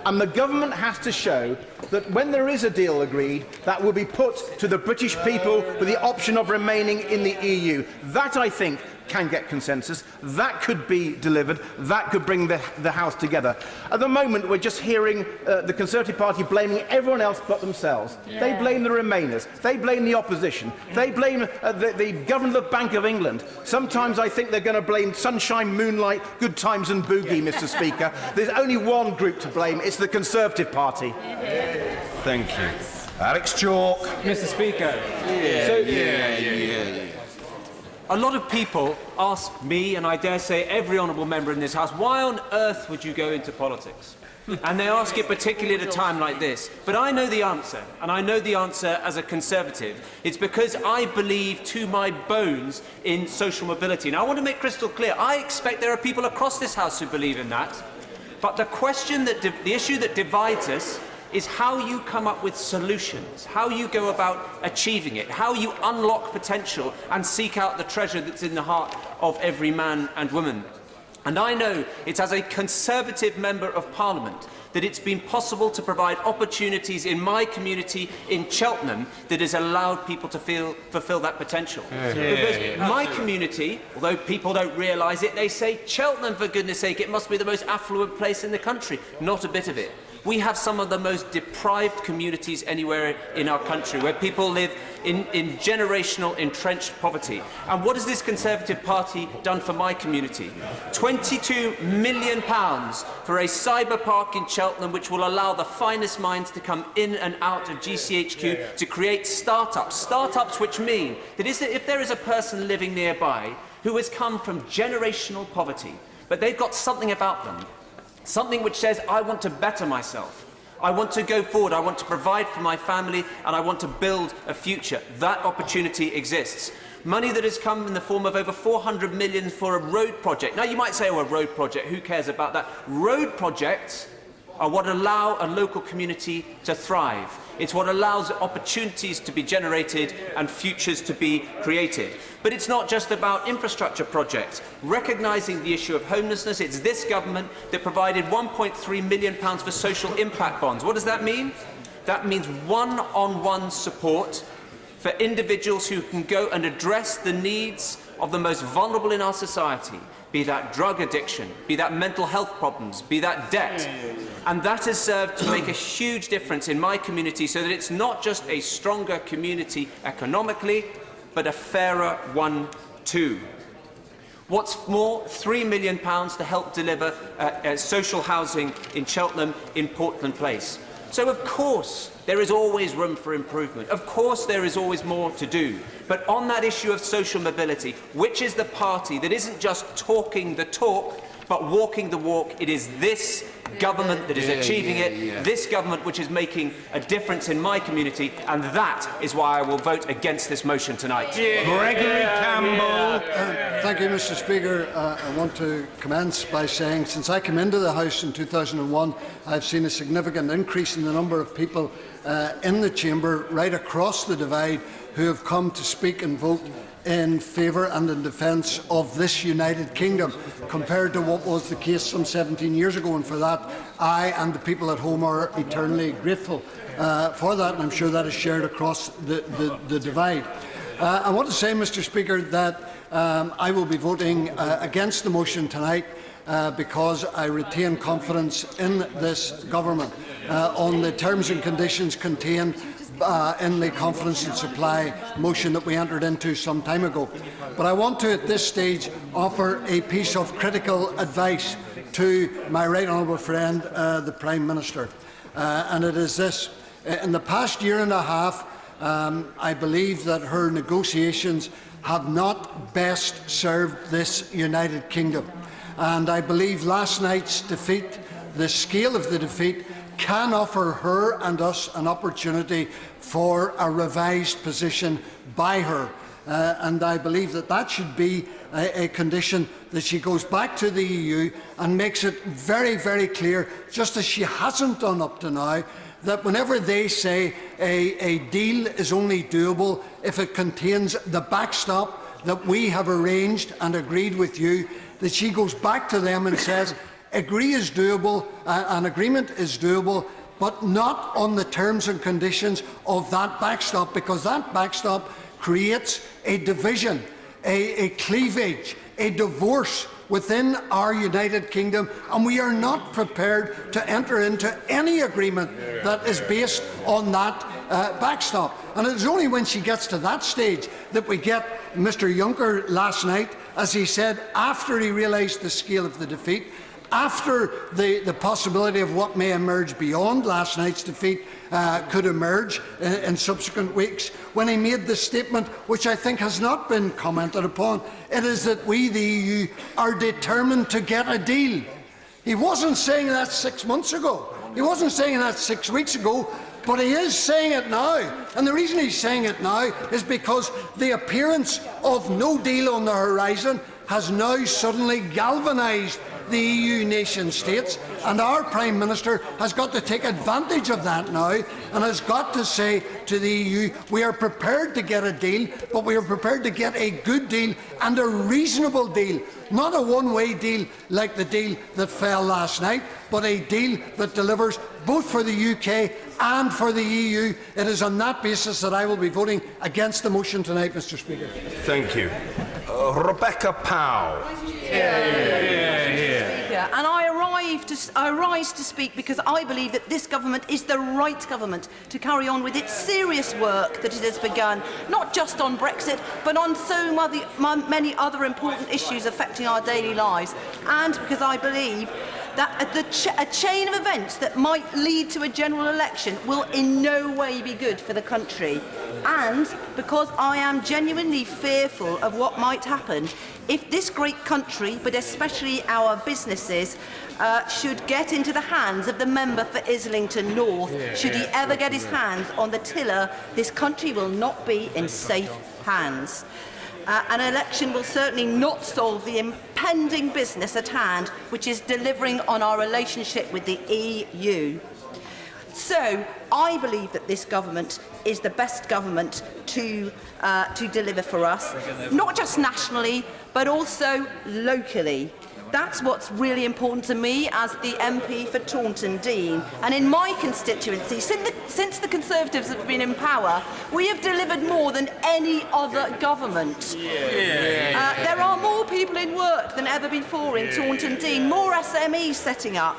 And the government has to show that when there is a deal agreed, that will be put to the British people with the option of remaining in the EU. That, I think, can get consensus. That could be delivered. That could bring the House together. At the moment, we're just hearing the Conservative Party blaming everyone else but themselves. They blame the Remainers. They blame the opposition. They blame the Governor of the Bank of England. Sometimes I think they're going to blame sunshine, moonlight, good times and boogie, Mr. Speaker. There's only one group to blame. It's the Conservative Party. Thank you. Alex Chalk. Mr. Speaker. A lot of people ask me, and I dare say every honourable member in this House, why on earth would you go into politics? And they ask it particularly at a time like this. But I know the answer, and I know the answer as a Conservative. It's because I believe to my bones in social mobility. Now, I want to make crystal clear, I expect there are people across this House who believe in that. But the issue that divides us is how you come up with solutions, how you go about achieving it, how you unlock potential and seek out the treasure that's in the heart of every man and woman. And I know it's as a Conservative Member of Parliament that it's been possible to provide opportunities in my community in Cheltenham that has allowed people to fulfil that potential. Because my community, although people don't realise it, they say, Cheltenham, for goodness sake, it must be the most affluent place in the country. Not a bit of it. We have some of the most deprived communities anywhere in our country, where people live in generational entrenched poverty. And what has this Conservative Party done for my community? £22 million for a cyber park in Cheltenham, which will allow the finest minds to come in and out of GCHQ to create startups which mean that if there is a person living nearby who has come from generational poverty, but they've got something about them, something which says, I want to better myself, I want to go forward, I want to provide for my family, and I want to build a future. That opportunity exists. Money that has come in the form of over 400 million for a road project. Now, you might say, oh, a road project, who cares about that? Road projects are what allow a local community to thrive. It's what allows opportunities to be generated and futures to be created. But it's not just about infrastructure projects. Recognising the issue of homelessness, it's this government that provided £1.3 million for social impact bonds. What does that mean? That means one-on-one support for individuals who can go and address the needs of the most vulnerable in our society, be that drug addiction, be that mental health problems, be that debt. And that has served to make a huge difference in my community, so that it's not just a stronger community economically, but a fairer one too. What's more, £3 million to help deliver social housing in Cheltenham, in Portland Place. So, of course, there is always room for improvement. Of course, there is always more to do. But on that issue of social mobility, which is the party that isn't just talking the talk, but walking the walk, it is this government that is achieving it, this government which is making a difference in my community, and that is why I will vote against this motion tonight. Gregory Campbell. Thank you, Mr. Speaker. I want to commence by saying, since I came into the House in 2001, I've seen a significant increase in the number of people in the chamber right across the divide who have come to speak and vote in favour and in defence of this United Kingdom, compared to what was the case some 17 years ago, and for that I and the people at home are eternally grateful for that, and I'm sure that is shared across the divide. I want to say, Mr. Speaker, that I will be voting against the motion tonight because I retain confidence in this government on the terms and conditions contained in the confidence and supply motion that we entered into some time ago. But I want to, at this stage, offer a piece of critical advice to my right honourable friend, the Prime Minister. And it is this. In the past year and a half, I believe that her negotiations have not best served this United Kingdom. And I believe last night's defeat, the scale of the defeat, can offer her and us an opportunity for a revised position by her. And I believe that that should be a condition that she goes back to the EU and makes it very, very clear, just as she hasn't done up to now, that whenever they say a deal is only doable if it contains the backstop that we have arranged and agreed with you, that she goes back to them and says, agree is doable, an agreement is doable, but not on the terms and conditions of that backstop, because that backstop creates a division, a cleavage, a divorce within our United Kingdom, and we are not prepared to enter into any agreement that is based on that backstop. And it is only when she gets to that stage that we get Mr. Juncker last night, as he said, after he realised the scale of the defeat, after the possibility of what may emerge beyond last night's defeat could emerge in subsequent weeks, when he made the statement, which I think has not been commented upon, it is that we, the EU, are determined to get a deal. He wasn't saying that 6 months ago. He wasn't saying that 6 weeks ago. But he is saying it now, and the reason he's saying it now is because the appearance of no deal on the horizon has now suddenly galvanised the EU nation-states, and our Prime Minister has got to take advantage of that now and has got to say to the EU, we are prepared to get a deal, but we are prepared to get a good deal and a reasonable deal. Not a one-way deal like the deal that fell last night, but a deal that delivers both for the UK and for the EU. It is on that basis that I will be voting against the motion tonight, Mr. Speaker. Thank you. Rebecca Powell. And I rise to speak because I believe that this government is the right government to carry on with its serious work that it has begun, not just on Brexit, but on so many other important issues affecting our daily lives. And because I believe that a chain of events that might lead to a general election will in no way be good for the country. And because I am genuinely fearful of what might happen if this great country, but especially our businesses, should get into the hands of the member for Islington North. Should he ever get his hands on the tiller, this country will not be in safe hands. An election will certainly not solve the impending business at hand, which is delivering on our relationship with the EU. So, I believe that this government is the best government to deliver for us, not just nationally, but also locally. That's what's really important to me as the MP for Taunton Deane. And in my constituency, since the Conservatives have been in power, we have delivered more than any other government. There are more people in work than ever before in Taunton Deane, more SMEs setting up.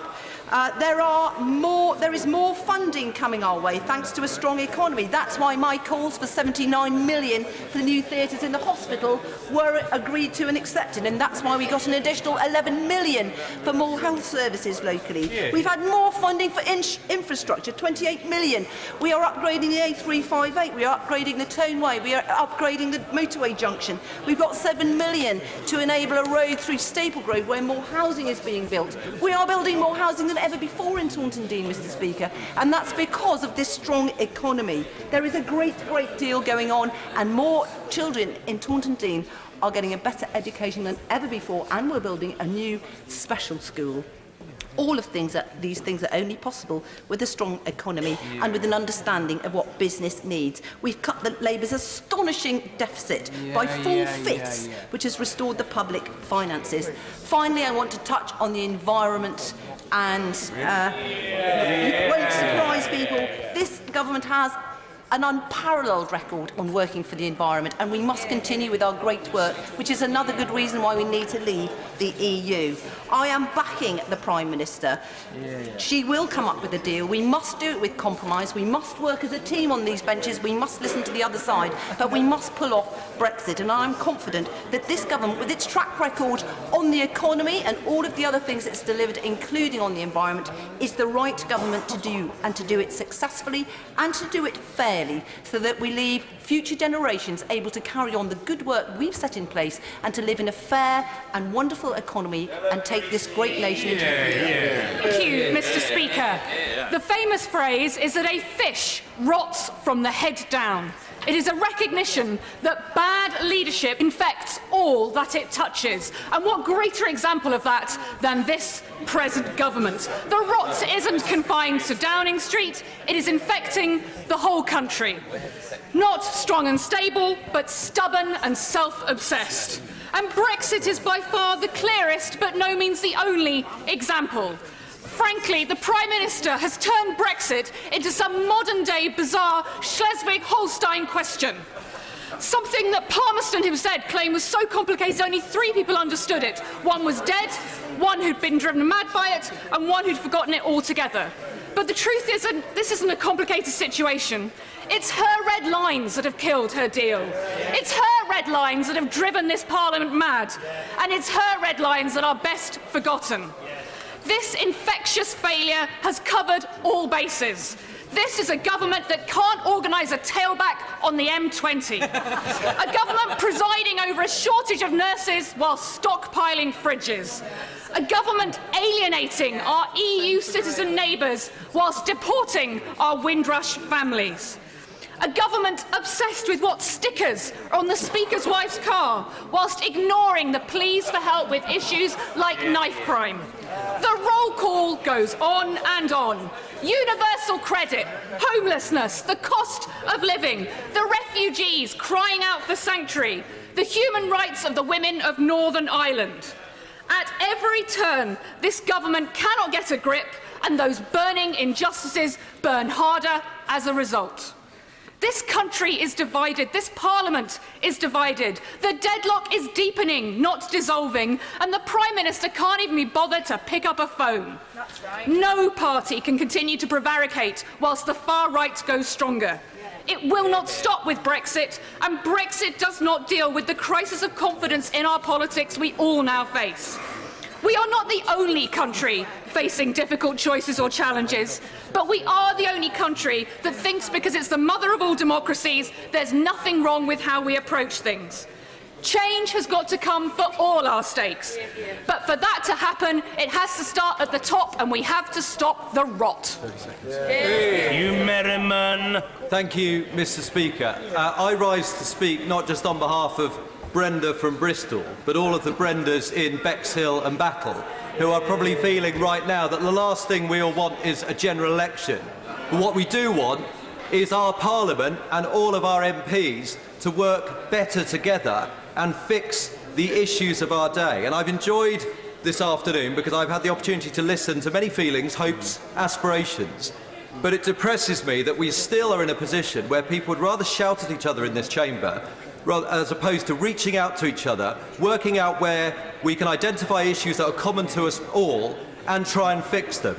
There is more funding coming our way thanks to a strong economy. That's why my calls for 79 million for the new theatres in the hospital were agreed to and accepted, and that's why we got an additional 11 million for more health services locally. We've had more funding for infrastructure, 28 million. We are upgrading the A358, we are upgrading the Toneway, we are upgrading the motorway junction. We've got 7 million to enable a road through Staple Grove where more housing is being built. We are building more housing than ever before in Taunton Deane, Mr. Speaker, and that's because of this strong economy. There is a great deal going on, and more children in Taunton Deane are getting a better education than ever before, and we're building a new special school. All of these things are only possible with a strong economy and with an understanding of what business needs. We've cut the Labour's astonishing deficit by 4/5, which has restored the public finances. Finally, I want to touch on the environment, and it won't surprise people. This government has an unparalleled record on working for the environment, and we must continue with our great work, which is another good reason why we need to leave the EU. I am backing the Prime Minister. She will come up with a deal. We must do it with compromise. We must work as a team on these benches. We must listen to the other side, but we must pull off Brexit. And I'm confident that this government, with its track record on the economy and all of the other things it's delivered, including on the environment, is the right government to do, and to do it successfully and to do it fairly, so that we leave future generations able to carry on the good work we've set in place and to live in a fair and wonderful economy and take this great nation into the future. Thank you, Mr. Speaker. The famous phrase is that a fish rots from the head down. It is a recognition that bad leadership infects all that it touches. And what greater example of that than this present government? The rot isn't confined to Downing Street, it is infecting the whole country. Not strong and stable, but stubborn and self-obsessed. And Brexit is by far the clearest, but no means the only example. Frankly, the Prime Minister has turned Brexit into some modern-day bizarre Schleswig-Holstein question. Something that Palmerston himself claimed was so complicated only 3 people understood it. One was dead, one who'd been driven mad by it, and one who'd forgotten it altogether. But the truth is that this isn't a complicated situation. It's her red lines that have killed her deal. It's her red lines that have driven this Parliament mad. And it's her red lines that are best forgotten. This infectious failure has covered all bases. This is a government that can't organise a tailback on the M20. A government presiding over a shortage of nurses while stockpiling fridges. A government alienating our EU citizen neighbours whilst deporting our Windrush families. A government obsessed with what stickers are on the Speaker's wife's car, whilst ignoring the pleas for help with issues like knife crime. The roll call goes on and on. Universal credit, homelessness, the cost of living, the refugees crying out for sanctuary, the human rights of the women of Northern Ireland. At every turn, this government cannot get a grip, and those burning injustices burn harder as a result. This country is divided, this Parliament is divided, the deadlock is deepening, not dissolving, and the Prime Minister can't even be bothered to pick up a phone. That's right. No party can continue to prevaricate whilst the far right goes stronger. It will not stop with Brexit, and Brexit does not deal with the crisis of confidence in our politics we all now face. We are not the only country facing difficult choices or challenges, but we are the only country that thinks because it's the mother of all democracies, there's nothing wrong with how we approach things. Change has got to come for all our stakes, but for that to happen, it has to start at the top, and we have to stop the rot. You merriman. Thank you, Mr. Speaker. I rise to speak not just on behalf of Brenda from Bristol, but all of the Brendas in Bexhill and Battle, who are probably feeling right now that the last thing we all want is a general election. But what we do want is our Parliament and all of our MPs to work better together and fix the issues of our day. And I've enjoyed this afternoon because I've had the opportunity to listen to many feelings, hopes, aspirations. But it depresses me that we still are in a position where people would rather shout at each other in this chamber as opposed to reaching out to each other, working out where we can identify issues that are common to us all and try and fix them.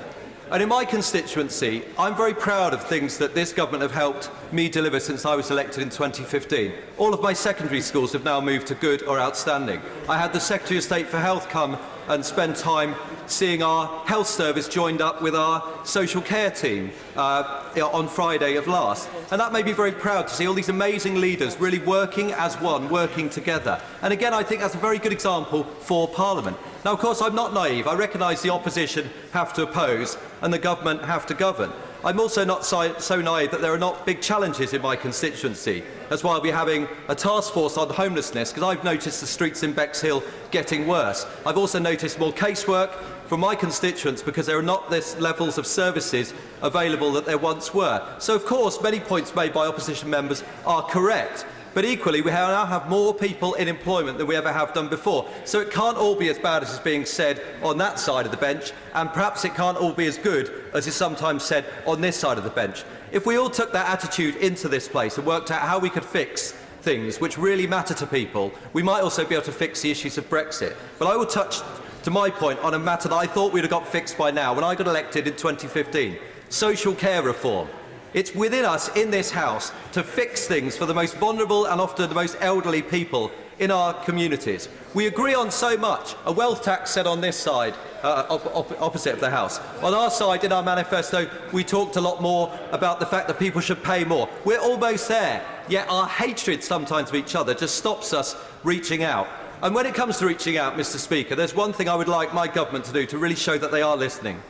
And in my constituency, I'm very proud of things that this government have helped me deliver since I was elected in 2015. All of my secondary schools have now moved to good or outstanding. I had the Secretary of State for Health come and spend time seeing our health service joined up with our social care team on Friday of last. And that made me very proud to see all these amazing leaders really working as one, working together. And again, I think that's a very good example for Parliament. Now, of course, I'm not naive. I recognise the opposition have to oppose and the government have to govern. I'm also not so naive that there are not big challenges in my constituency. That's why I'll be having a task force on homelessness, because I've noticed the streets in Bexhill getting worse. I've also noticed more casework from my constituents because there are not this levels of services available that there once were. So, of course, many points made by opposition members are correct. But equally, we now have more people in employment than we ever have done before. So it can't all be as bad as is being said on that side of the bench, and perhaps it can't all be as good as is sometimes said on this side of the bench. If we all took that attitude into this place and worked out how we could fix things which really matter to people, we might also be able to fix the issues of Brexit. But I will touch, to my point, on a matter that I thought we'd have got fixed by now when I got elected in 2015, social care reform. It's within us in this House to fix things for the most vulnerable and often the most elderly people in our communities. We agree on so much. A wealth tax set on this side, opposite of the House. On our side, in our manifesto, we talked a lot more about the fact that people should pay more. We're almost there, yet our hatred sometimes of each other just stops us reaching out. And when it comes to reaching out, Mr. Speaker, there's one thing I would like my government to do to really show that they are listening.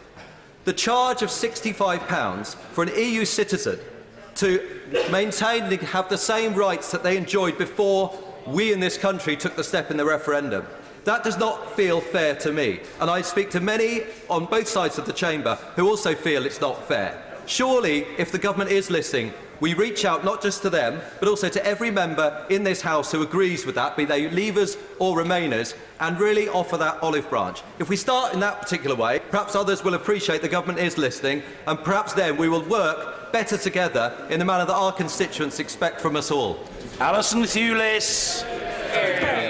The charge of £65 for an EU citizen to maintain and have the same rights that they enjoyed before we in this country took the step in the referendum, that does not feel fair to me. And I speak to many on both sides of the chamber who also feel it's not fair. Surely, if the government is listening, we reach out not just to them, but also to every member in this House who agrees with that, be they Leavers or Remainers, and really offer that olive branch. If we start in that particular way, perhaps others will appreciate the government is listening, and perhaps then we will work better together in the manner that our constituents expect from us all. Alison Thewlis.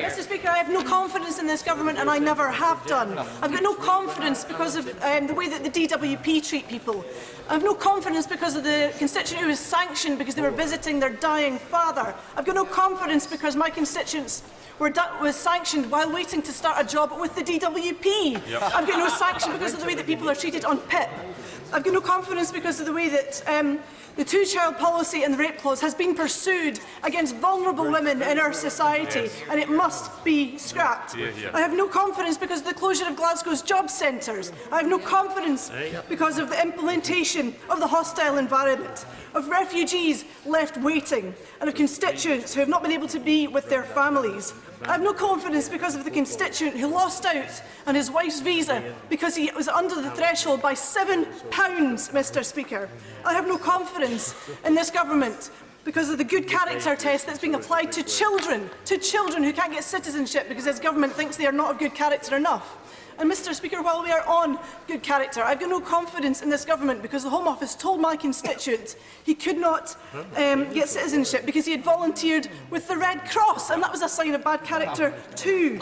Mr. Speaker, I have no confidence in this government, and I never have done. I've got no confidence because of the way that the DWP treat people. I have no confidence because of the constituent who was sanctioned because they were visiting their dying father. I've got no confidence because my constituents was sanctioned while waiting to start a job with the DWP. Yep. I've got no sanction because of the way that people are treated on PIP. I've got no confidence because of the way that the two-child policy and the rape clause has been pursued against vulnerable women in our society, and it must be scrapped. I have no confidence because of the closure of Glasgow's job centres. I have no confidence because of the implementation of the hostile environment, of refugees left waiting, and of constituents who have not been able to be with their families. I have no confidence because of the constituent who lost out on his wife's visa because he was under the threshold by £7, Mr Speaker. I have no confidence in this government because of the good character test that's being applied to children who can't get citizenship because this government thinks they are not of good character enough. And Mr Speaker, while we are on good character, I've got no confidence in this government because the Home Office told my constituent he could not get citizenship because he had volunteered with the Red Cross, and that was a sign of bad character too.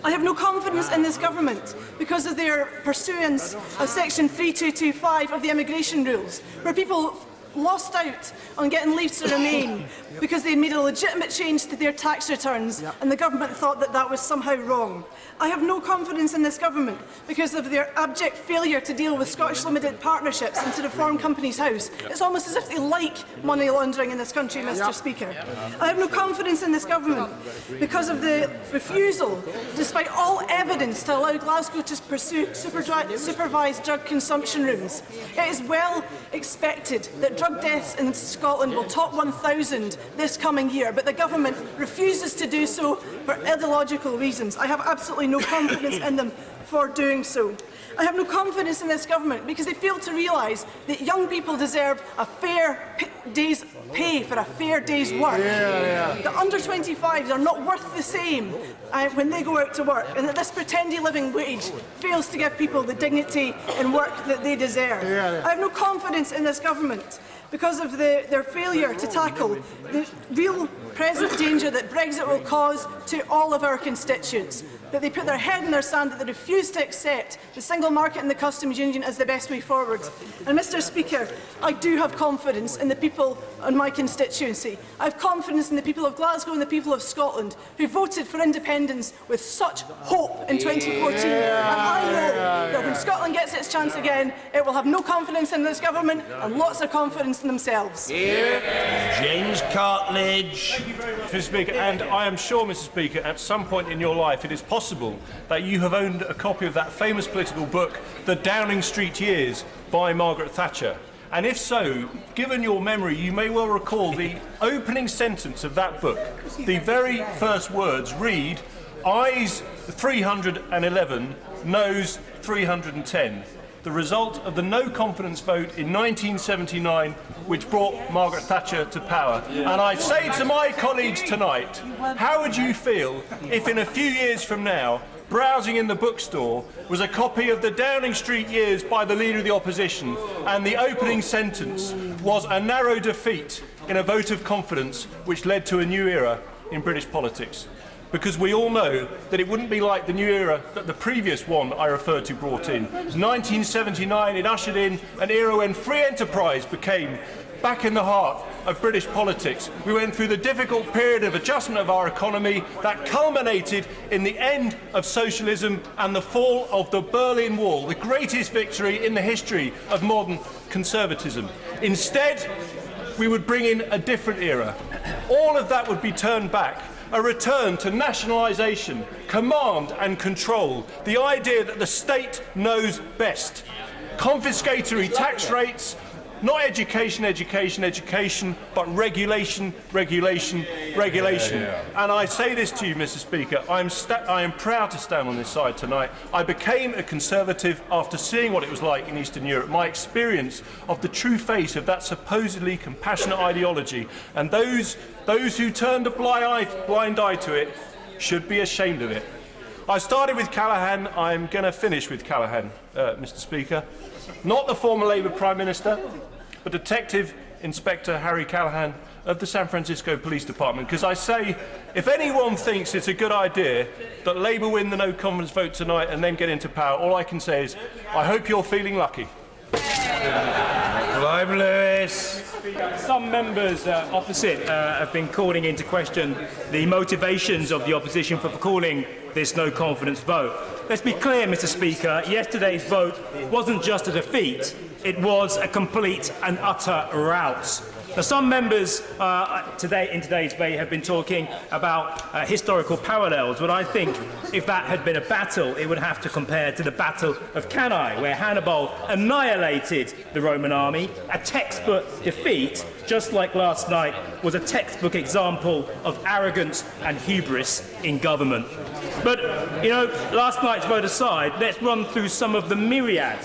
I have no confidence in this government because of their pursuance of Section 3225 of the immigration rules, where people lost out on getting leave to remain because they made a legitimate change to their tax returns and the government thought that that was somehow wrong. I have no confidence in this government because of their abject failure to deal with Scottish limited partnerships and to reform Companies House. It's almost as if they like money laundering in this country, Mr Speaker. I have no confidence in this government because of the refusal, despite all evidence, to allow Glasgow to pursue supervised drug consumption rooms. It is well expected that drug deaths in Scotland will top 1,000 this coming year, but the government refuses to do so for ideological reasons. I have absolutely no confidence in them for doing so. I have no confidence in this government because they fail to realise that young people deserve a fair day's pay for a fair day's work. The under-25s are not worth the same when they go out to work, and that this pretendy living wage fails to give people the dignity and work that they deserve. I have no confidence in this government because of their failure to tackle the real present danger that Brexit will cause to all of our constituents, that they put their head in their sand, that they refuse to accept the single market and the customs union as the best way forward. And Mr Speaker, I do have confidence in the people in my constituency. I have confidence in the people of Glasgow and the people of Scotland who voted for independence with such hope in 2014. And I know that when Scotland gets its chance again, it will have no confidence in this government and lots of confidence in themselves. James Cartledge. Mr Speaker, and I am sure, Mr Speaker, at some point in your life it is possible that you have owned a copy of that famous political book, The Downing Street Years, by Margaret Thatcher. And if so, given your memory, you may well recall the opening sentence of that book. The very first words read, "Ayes 311, noes 310. The result of the no-confidence vote in 1979, which brought Margaret Thatcher to power." And I say to my colleagues tonight, how would you feel if in a few years from now, browsing in the bookstore was a copy of The Downing Street Years by the Leader of the Opposition, and the opening sentence was a narrow defeat in a vote of confidence which led to a new era in British politics? Because we all know that it wouldn't be like the new era that the previous one I referred to brought in. 1979, it ushered in an era when free enterprise became back in the heart of British politics. We went through the difficult period of adjustment of our economy that culminated in the end of socialism and the fall of the Berlin Wall, the greatest victory in the history of modern conservatism. Instead, we would bring in a different era. All of that would be turned back. A return to nationalisation, command and control, the idea that the state knows best. Confiscatory tax rates, not education, education, education, but regulation, regulation, regulation. And I say this to you, Mr Speaker, I am proud to stand on this side tonight. I became a Conservative after seeing what it was like in Eastern Europe, my experience of the true face of that supposedly compassionate ideology, and those who turned a blind eye to it should be ashamed of it. I started with Callaghan, I'm going to finish with Callaghan, Mr Speaker. Not the former Labour Prime Minister, but Detective Inspector Harry Callahan of the San Francisco Police Department, because I say, if anyone thinks it's a good idea that Labour win the no confidence vote tonight and then get into power, all I can say is, I hope you're feeling lucky. Clive Lewis. Some members opposite have been calling into question the motivations of the opposition for calling this no confidence vote. Let's be clear, Mr. Speaker, yesterday's vote wasn't just a defeat, it was a complete and utter rout. Now, some members in today's debate have been talking about historical parallels, but I think if that had been a battle, it would have to compare to the Battle of Cannae, where Hannibal annihilated the Roman army. A textbook defeat, just like last night, was a textbook example of arrogance and hubris in government. But, you know, last night's vote aside, let's run through some of the myriad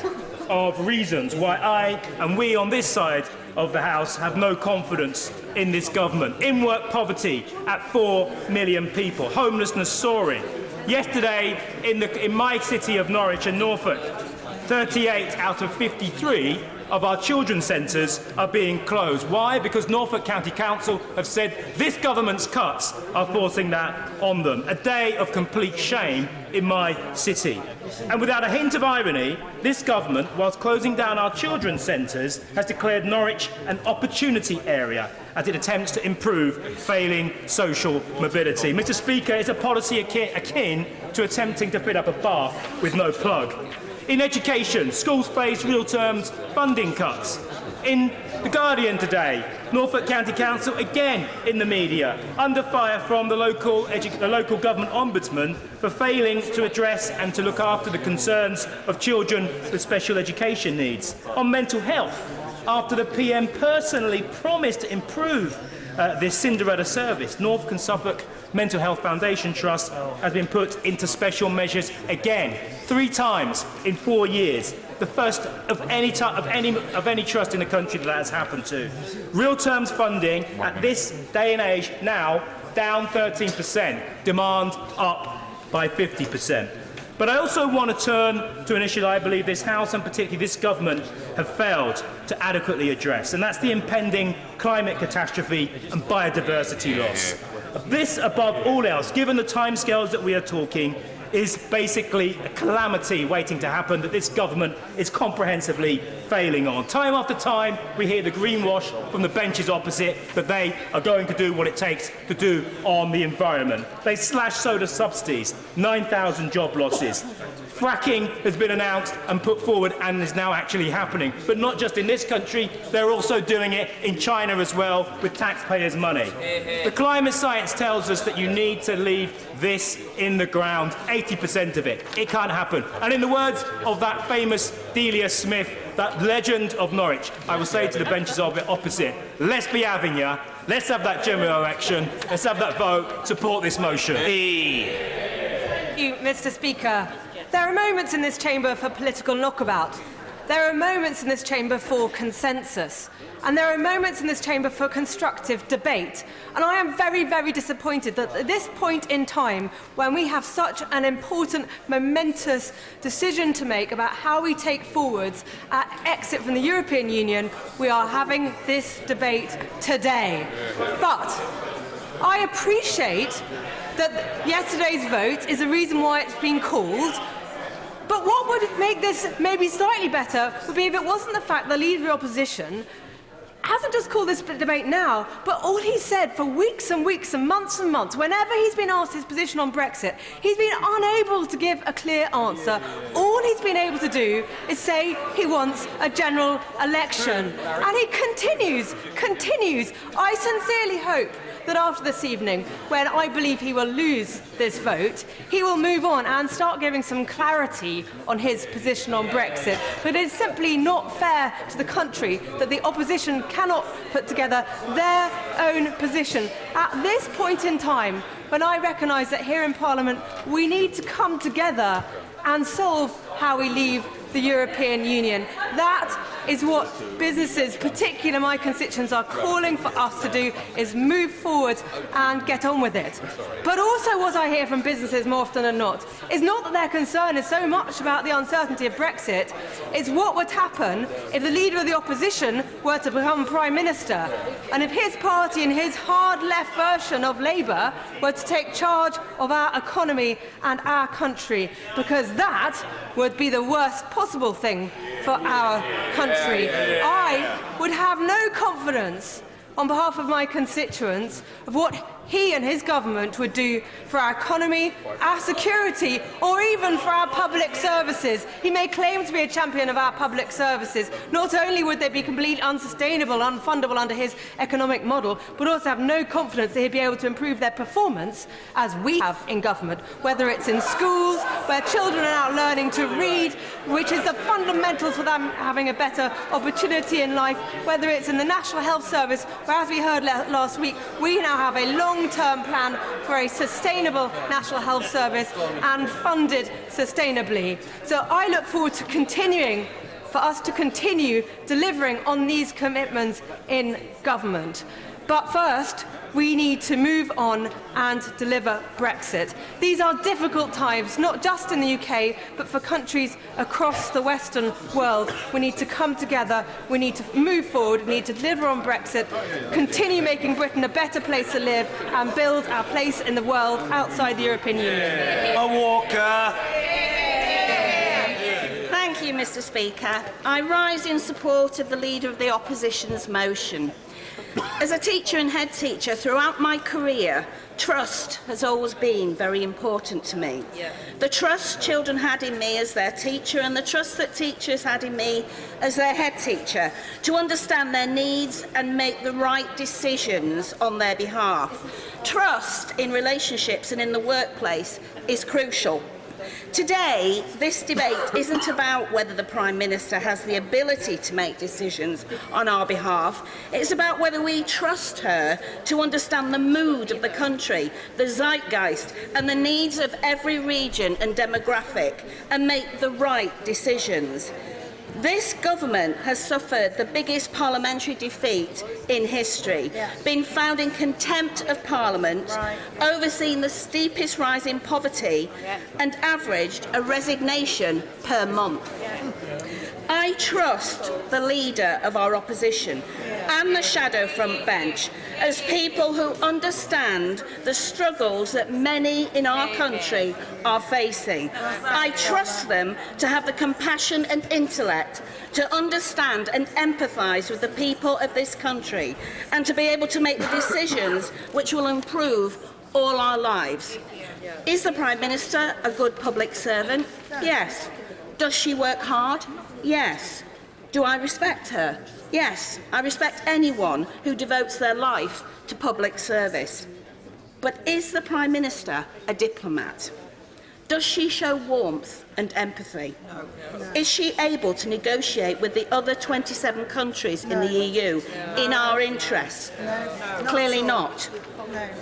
of reasons why I and we on this side of the House have no confidence in this government. In-work poverty at 4 million people, homelessness soaring. Yesterday, in my city of Norwich and Norfolk, 38 out of 53 of our children's centres are being closed. Why? Because Norfolk County Council have said this government's cuts are forcing that on them. A day of complete shame in my city. And without a hint of irony, this government, whilst closing down our children's centres, has declared Norwich an opportunity area as it attempts to improve failing social mobility. Mr. Speaker, it's a policy akin to attempting to fit up a bath with no plug. In education, schools face real terms funding cuts. In The Guardian today, Norfolk County Council again in the media, under fire from the local government ombudsman for failing to address and to look after the concerns of children with special education needs. On mental health, after the PM personally promised to improve this Cinderella service, Norfolk and Suffolk Mental Health Foundation Trust has been put into special measures again, 3 times in 4 years. The first of any trust in the country that has happened to. Real terms funding at this day and age now down 13%, demand up by 50%. But I also want to turn to an issue that I believe this House and particularly this government have failed to adequately address, and that's the impending climate catastrophe and biodiversity loss. This, above all else, given the timescales that we are talking, is basically a calamity waiting to happen that this government is comprehensively failing on. Time after time, we hear the greenwash from the benches opposite that they are going to do what it takes to do on the environment. They slash soda subsidies, 9,000 job losses. Fracking has been announced and put forward and is now actually happening. But not just in this country, they're also doing it in China as well with taxpayers' money. The climate science tells us that you need to leave this in the ground, 80% of it. It can't happen. And in the words of that famous Delia Smith, that legend of Norwich, I will say to the benches opposite, let's be having ya, let's have that general election, let's have that vote, support this motion. Thank you, Mr. Speaker. There are moments in this chamber for political knockabout. There are moments in this chamber for consensus. And there are moments in this chamber for constructive debate. And I am very, very disappointed that at this point in time, when we have such an important, momentous decision to make about how we take forwards our exit from the European Union, we are having this debate today. But I appreciate that yesterday's vote is the reason why it's been called. But what would make this maybe slightly better would be if it wasn't the fact the Leader of the Opposition hasn't just called this debate now, but all he said for weeks and weeks and months, whenever he's been asked his position on Brexit, he's been unable to give a clear answer. All he's been able to do is say he wants a general election. And he continues. I sincerely hope that after this evening, when I believe he will lose this vote, he will move on and start giving some clarity on his position on Brexit. But it is simply not fair to the country that the opposition cannot put together their own position. At this point in time, when I recognise that here in Parliament we need to come together and solve how we leave the European Union, that is what businesses, particularly my constituents, are calling for us to do, is move forward and get on with it. But also what I hear from businesses more often than not is not that their concern is so much about the uncertainty of Brexit, it's what would happen if the Leader of the Opposition were to become Prime Minister, and if his party and his hard-left version of Labour were to take charge of our economy and our country, because that would be the worst possible thing for our country. I would have no confidence on behalf of my constituents of what he and his government would do for our economy, our security, or even for our public services. He may claim to be a champion of our public services. Not only would they be completely unsustainable, unfundable under his economic model, but also have no confidence that he'd be able to improve their performance as we have in government, whether it's in schools, where children are now learning to read, which is the fundamentals for them having a better opportunity in life, whether it's in the National Health Service, where, as we heard last week, we now have a long-term plan for a sustainable National Health Service and funded sustainably. So I look forward to for us to continue delivering on these commitments in government. But first, we need to move on and deliver Brexit. These are difficult times, not just in the UK, but for countries across the Western world. We need to come together, we need to move forward, we need to deliver on Brexit, continue making Britain a better place to live, and build our place in the world outside the European Union. Walker. Thank you, Mr. Speaker. I rise in support of the Leader of the Opposition's motion. As a teacher and head teacher throughout my career, trust has always been very important to me. The trust children had in me as their teacher, and the trust that teachers had in me as their head teacher, to understand their needs and make the right decisions on their behalf. Trust in relationships and in the workplace is crucial. Today, this debate isn't about whether the Prime Minister has the ability to make decisions on our behalf. It's about whether we trust her to understand the mood of the country, the zeitgeist and the needs of every region and demographic, and make the right decisions. This government has suffered the biggest parliamentary defeat in history, been found in contempt of Parliament, overseen the steepest rise in poverty, and averaged a resignation per month. I trust the Leader of our opposition and the shadow front bench as people who understand the struggles that many in our country are facing. I trust them to have the compassion and intellect to understand and empathise with the people of this country, and to be able to make the decisions which will improve all our lives. Is the Prime Minister a good public servant? Yes. Does she work hard? Yes. Do I respect her? Yes. I respect anyone who devotes their life to public service. But is the Prime Minister a diplomat? Does she show warmth and empathy? Is she able to negotiate with the other 27 countries in the EU in our interests? Clearly not.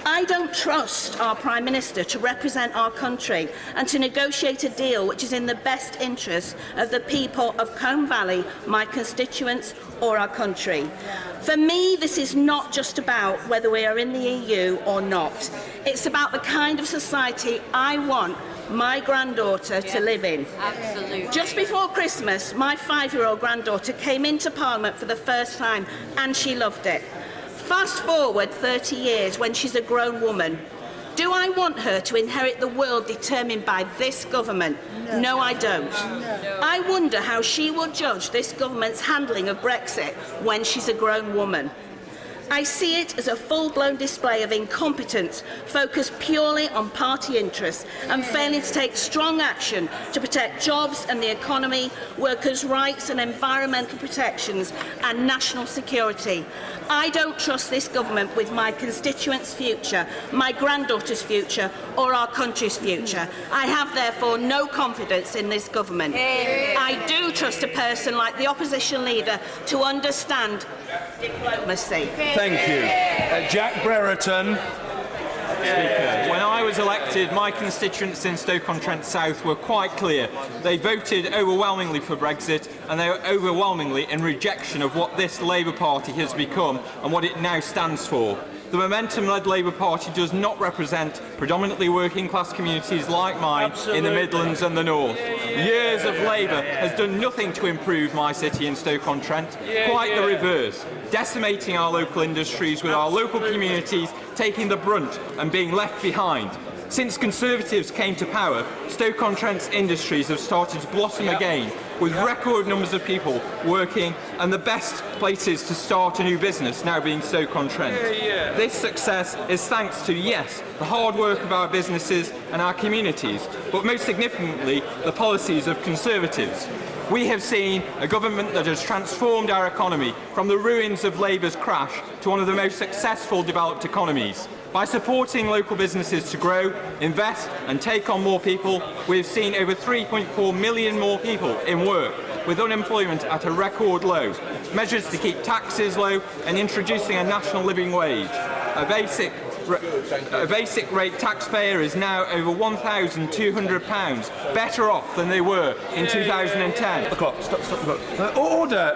I don't trust our Prime Minister to represent our country and to negotiate a deal which is in the best interest of the people of Combe Valley, my constituents, or our country. For me, this is not just about whether we are in the EU or not. It's about the kind of society I want my granddaughter to live in. Absolutely. Just before Christmas, my 5-year-old granddaughter came into Parliament for the first time, and she loved it. Fast forward 30 years when she's a grown woman. Do I want her to inherit the world determined by this government? No, I don't. I wonder how she will judge this government's handling of Brexit when she's a grown woman. I see it as a full-blown display of incompetence focused purely on party interests and failing to take strong action to protect jobs and the economy, workers' rights and environmental protections and national security. I don't trust this government with my constituents' future, my granddaughter's future or our country's future. I have therefore no confidence in this government. I do trust a person like the opposition leader to understand diplomacy. Thank you. Jack Brereton. Speaker. When I was elected, my constituents in Stoke-on-Trent South were quite clear. They voted overwhelmingly for Brexit, and they were overwhelmingly in rejection of what this Labour Party has become and what it now stands for. The Momentum-led Labour Party does not represent predominantly working-class communities like mine in the Midlands and the North. Years of Labour has done nothing to improve my city in Stoke-on-Trent, quite the reverse, decimating our local industries with our local communities taking the brunt and being left behind. Since Conservatives came to power, Stoke-on-Trent's industries have started to blossom again, with record numbers of people working and the best places to start a new business now being Stoke-on-Trent. This success is thanks to, yes, the hard work of our businesses and our communities, but most significantly, the policies of Conservatives. We have seen a government that has transformed our economy from the ruins of Labour's crash to one of the most successful developed economies. By supporting local businesses to grow, invest and take on more people, we have seen over 3.4 million more people in work, with unemployment at a record low, measures to keep taxes low and introducing a national living wage. A basic rate taxpayer is now over £1,200 better off than they were in 2010. Stop. Order.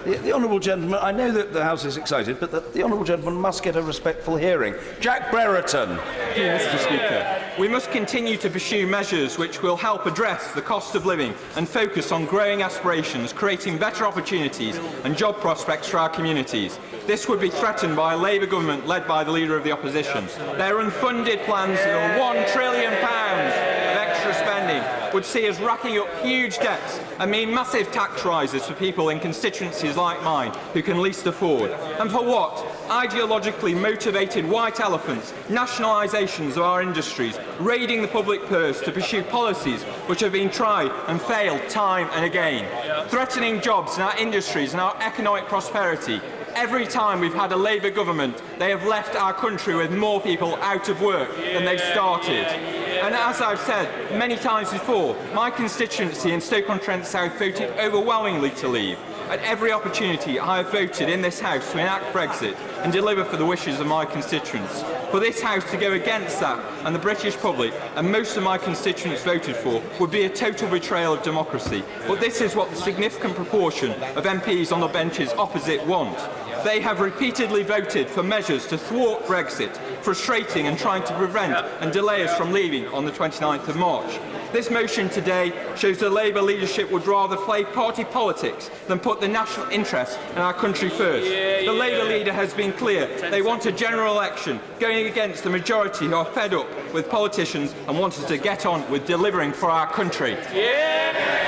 The honourable gentleman, I know that the House is excited, but the honourable gentleman must get a respectful hearing. Jack Brereton. Mr. Speaker. We must continue to pursue measures which will help address the cost of living and focus on growing aspirations, creating better opportunities and job prospects for our communities. This would be threatened by a Labour government led by the Leader of the Opposition. Their unfunded plans of £1 trillion of extra spending would see us racking up huge debts and mean massive tax rises for people in constituencies like mine who can least afford. And for what? Ideologically motivated white elephants, nationalisations of our industries, raiding the public purse to pursue policies which have been tried and failed time and again, threatening jobs in our industries and our economic prosperity. Every time we've had a Labour government, they have left our country with more people out of work than they've started. And as I've said many times before, my constituency in Stoke-on-Trent South voted overwhelmingly to leave. At every opportunity, I have voted in this House to enact Brexit and deliver for the wishes of my constituents. For this House to go against that and the British public, and most of my constituents voted for, would be a total betrayal of democracy. But this is what the significant proportion of MPs on the benches opposite want. They have repeatedly voted for measures to thwart Brexit, frustrating and trying to prevent and delay us from leaving on the 29th of March. This motion today shows the Labour leadership would rather play party politics than put the national interest in our country first. The Labour leader has been clear. They want a general election, going against the majority who are fed up with politicians and want us to get on with delivering for our country.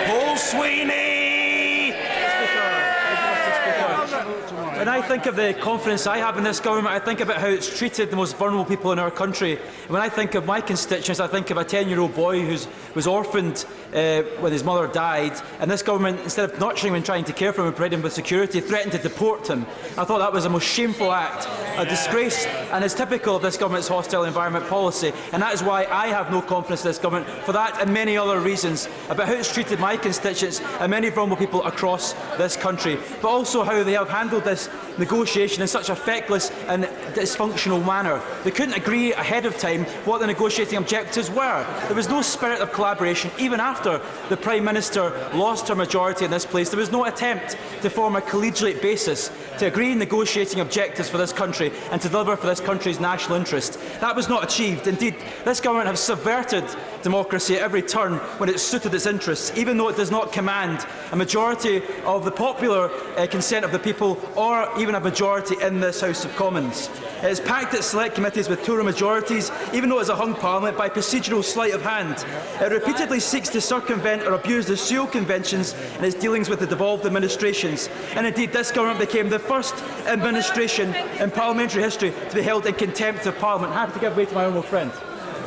Paul Sweeney! When I think of the confidence I have in this government, I think about how it's treated the most vulnerable people in our country. When I think of my constituents, I think of a 10-year-old boy who was orphaned when his mother died, and this government, instead of nurturing him and trying to care for him and provide him with security, threatened to deport him. I thought that was the most shameful act, a disgrace, and it's typical of this government's hostile environment policy, and that is why I have no confidence in this government, for that and many other reasons, about how it's treated my constituents and many vulnerable people across this country, but also how they have handled this negotiation in such a feckless and dysfunctional manner. They couldn't agree ahead of time what the negotiating objectives were. There was no spirit of collaboration even after the Prime Minister lost her majority in this place. There was no attempt to form a collegiate basis to agree negotiating objectives for this country and to deliver for this country's national interest. That was not achieved. Indeed, this government has subverted democracy at every turn when it suited its interests, even though it does not command a majority of the popular consent of the people or even a majority in this House of Commons. It has packed its select committees with Tory majorities, even though it is a hung parliament, by procedural sleight of hand. It repeatedly seeks to circumvent or abuse the SEAL conventions in its dealings with the devolved administrations. And indeed, this government became the first administration in parliamentary history to be held in contempt of Parliament. I have to give way to my honourable friend.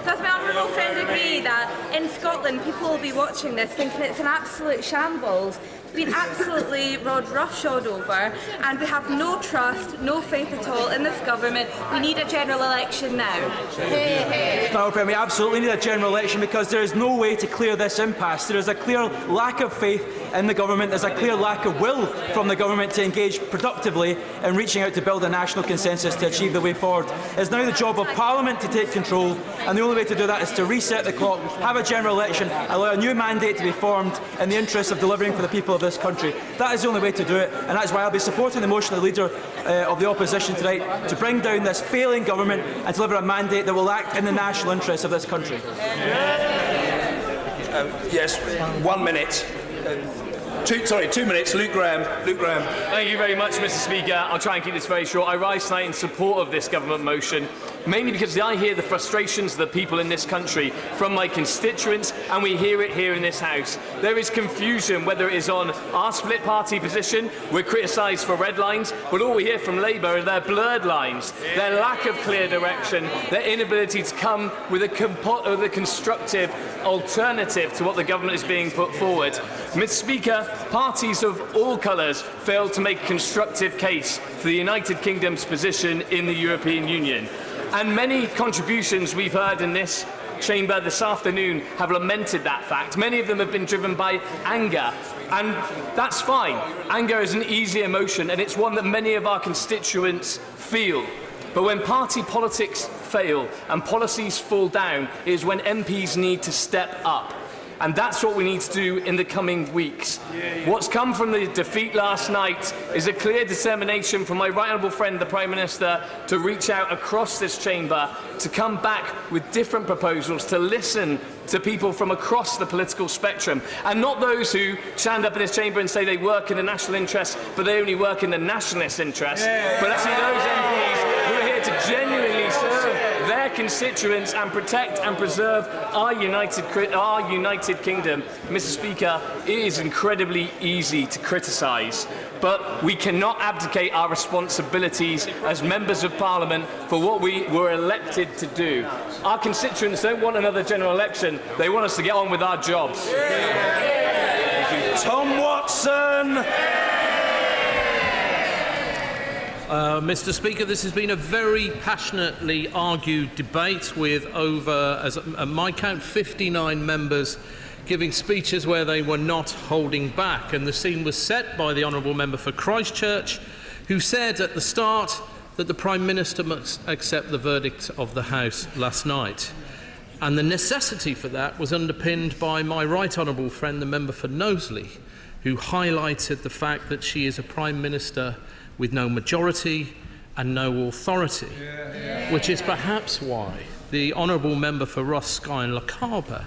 Does my honourable friend agree that in Scotland people will be watching this thinking it's an absolute shambles been absolutely roughshod over, and we have no trust, no faith at all in this government. We need a general election now. We absolutely need a general election because there is no way to clear this impasse. There is a clear lack of faith in the government. There's a clear lack of will from the government to engage productively in reaching out to build a national consensus to achieve the way forward. It's now the job of Parliament to take control, and the only way to do that is to reset the clock, have a general election, allow a new mandate to be formed in the interest of delivering for the people of this country. That is the only way to do it, and that's why I'll be supporting the motion of the Leader of the Opposition tonight to bring down this failing government and deliver a mandate that will act in the national interest of this country. Yes, 1 minute. 2 minutes. Luke Graham. Thank you very much, Mr. Speaker. I'll try and keep this very short. I rise tonight in support of this government motion, mainly because I hear the frustrations of the people in this country from my constituents, and we hear it here in this House. There is confusion whether it is on our split party position. We're criticised for red lines, but all we hear from Labour are their blurred lines, their lack of clear direction, their inability to come with a constructive alternative to what the government is being put forward. Mr. Speaker, parties of all colours failed to make a constructive case for the United Kingdom's position in the European Union. And many contributions we've heard in this chamber this afternoon have lamented that fact. Many of them have been driven by anger, and that's fine. Anger is an easy emotion, and it's one that many of our constituents feel. But when party politics fail and policies fall down, it is when MPs need to step up. And that's what we need to do in the coming weeks. What's come from the defeat last night is a clear determination from my right honourable friend, the Prime Minister, to reach out across this chamber, to come back with different proposals, to listen to people from across the political spectrum, and not those who stand up in this chamber and say they work in the national interest, but they only work in the nationalist interest. But actually those MPs who are here to genuinely serve their constituents and protect and preserve our United Kingdom. Mr. Speaker, it is incredibly easy to criticise, but we cannot abdicate our responsibilities as members of Parliament for what we were elected to do. Our constituents don't want another general election, they want us to get on with our jobs. Tom Watson. Mr. Speaker, this has been a very passionately argued debate with over, as my count, 59 members giving speeches where they were not holding back. And the scene was set by the honourable member for Christchurch, who said at the start that the Prime Minister must accept the verdict of the House last night. And the necessity for that was underpinned by my right honourable friend, the member for Knowsley, who highlighted the fact that she is a Prime Minister with no majority and no authority, which is perhaps why the honourable member for Ross, Skye and Lochaber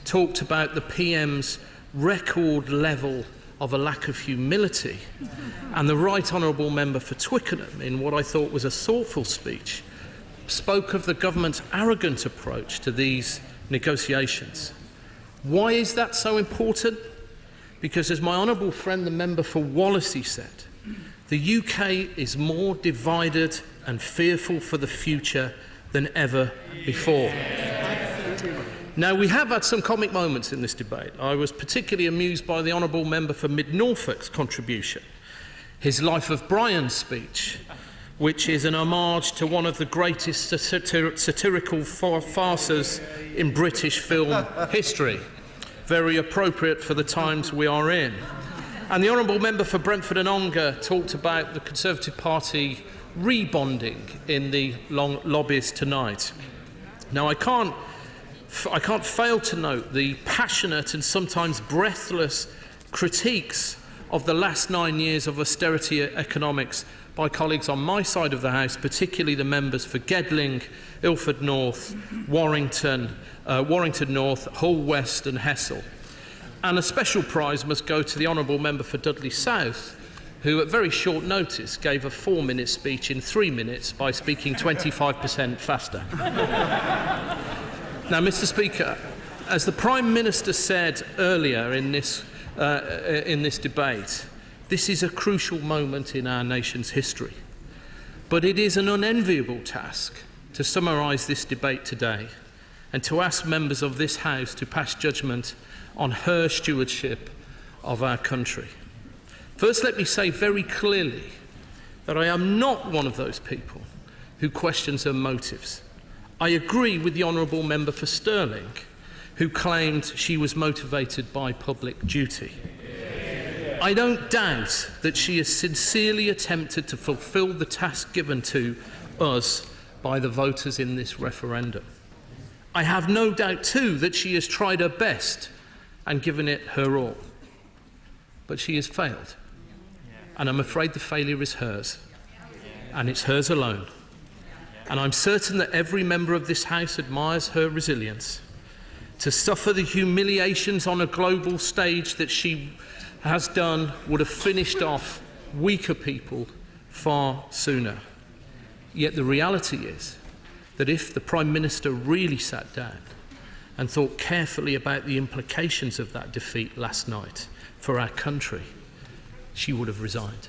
talked about the PM's record level of a lack of humility, and the right honourable member for Twickenham, in what I thought was a thoughtful speech, spoke of the government's arrogant approach to these negotiations. Why is that so important? Because, as my honourable friend, the member for Wallasey, said, the UK is more divided and fearful for the future than ever before. Now, we have had some comic moments in this debate. I was particularly amused by the honourable member for Mid-Norfolk's contribution, his Life of Brian speech, which is an homage to one of the greatest satirical farces in British film history. Very appropriate for the times we are in. And the honourable member for Brentford and Ongar talked about the Conservative Party rebonding in the long lobbies tonight. Now, I can't fail to note the passionate and sometimes breathless critiques of the last 9 years of austerity economics by colleagues on my side of the House, particularly the members for Gedling, Ilford North, Warrington North, Hull West and Hessel. And a special prize must go to the honourable member for Dudley South, who at very short notice gave a 4-minute speech in 3 minutes by speaking 25% faster. Now, Mr. Speaker, as the Prime Minister said earlier in this debate, this is a crucial moment in our nation's history. But it is an unenviable task to summarise this debate today and to ask members of this House to pass judgment on her stewardship of our country. First, let me say very clearly that I am not one of those people who questions her motives. I agree with the Honourable Member for Stirling, who claimed she was motivated by public duty. I don't doubt that she has sincerely attempted to fulfil the task given to us by the voters in this referendum. I have no doubt too that she has tried her best and given it her all. But she has failed. And I'm afraid the failure is hers. And it's hers alone. And I'm certain that every member of this House admires her resilience. To suffer the humiliations on a global stage that she has done would have finished off weaker people far sooner. Yet the reality is that if the Prime Minister really sat down and thought carefully about the implications of that defeat last night for our country, she would have resigned.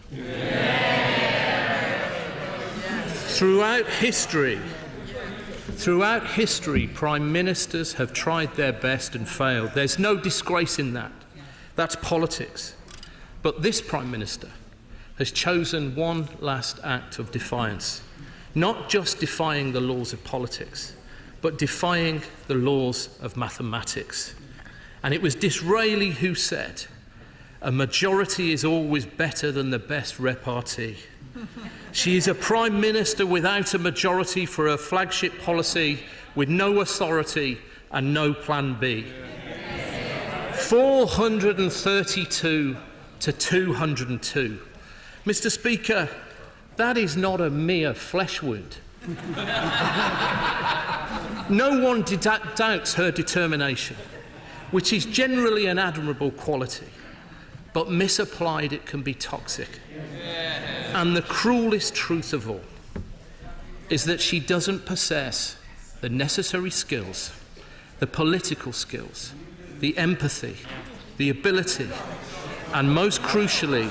Throughout history, Prime Ministers have tried their best and failed. There's no disgrace in that. That's politics. But this Prime Minister has chosen one last act of defiance, not just defying the laws of politics, but defying the laws of mathematics. And it was Disraeli who said, "A majority is always better than the best repartee." She is a Prime Minister without a majority for her flagship policy, with no authority and no plan B. 432 to 202. Mr. Speaker, that is not a mere flesh wound. No one doubts her determination, which is generally an admirable quality, but misapplied it can be toxic. And the cruelest truth of all is that she doesn't possess the necessary skills, the political skills, the empathy, the ability, and most crucially,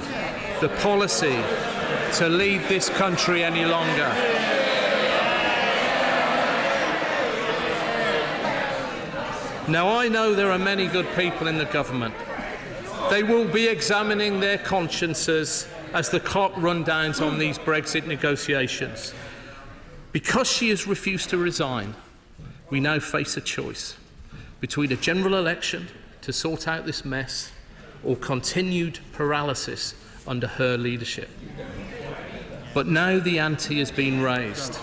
the policy to lead this country any longer. Now, I know there are many good people in the government. They will be examining their consciences as the clock runs down on these Brexit negotiations. Because she has refused to resign, we now face a choice between a general election to sort out this mess or continued paralysis under her leadership. But now the ante has been raised.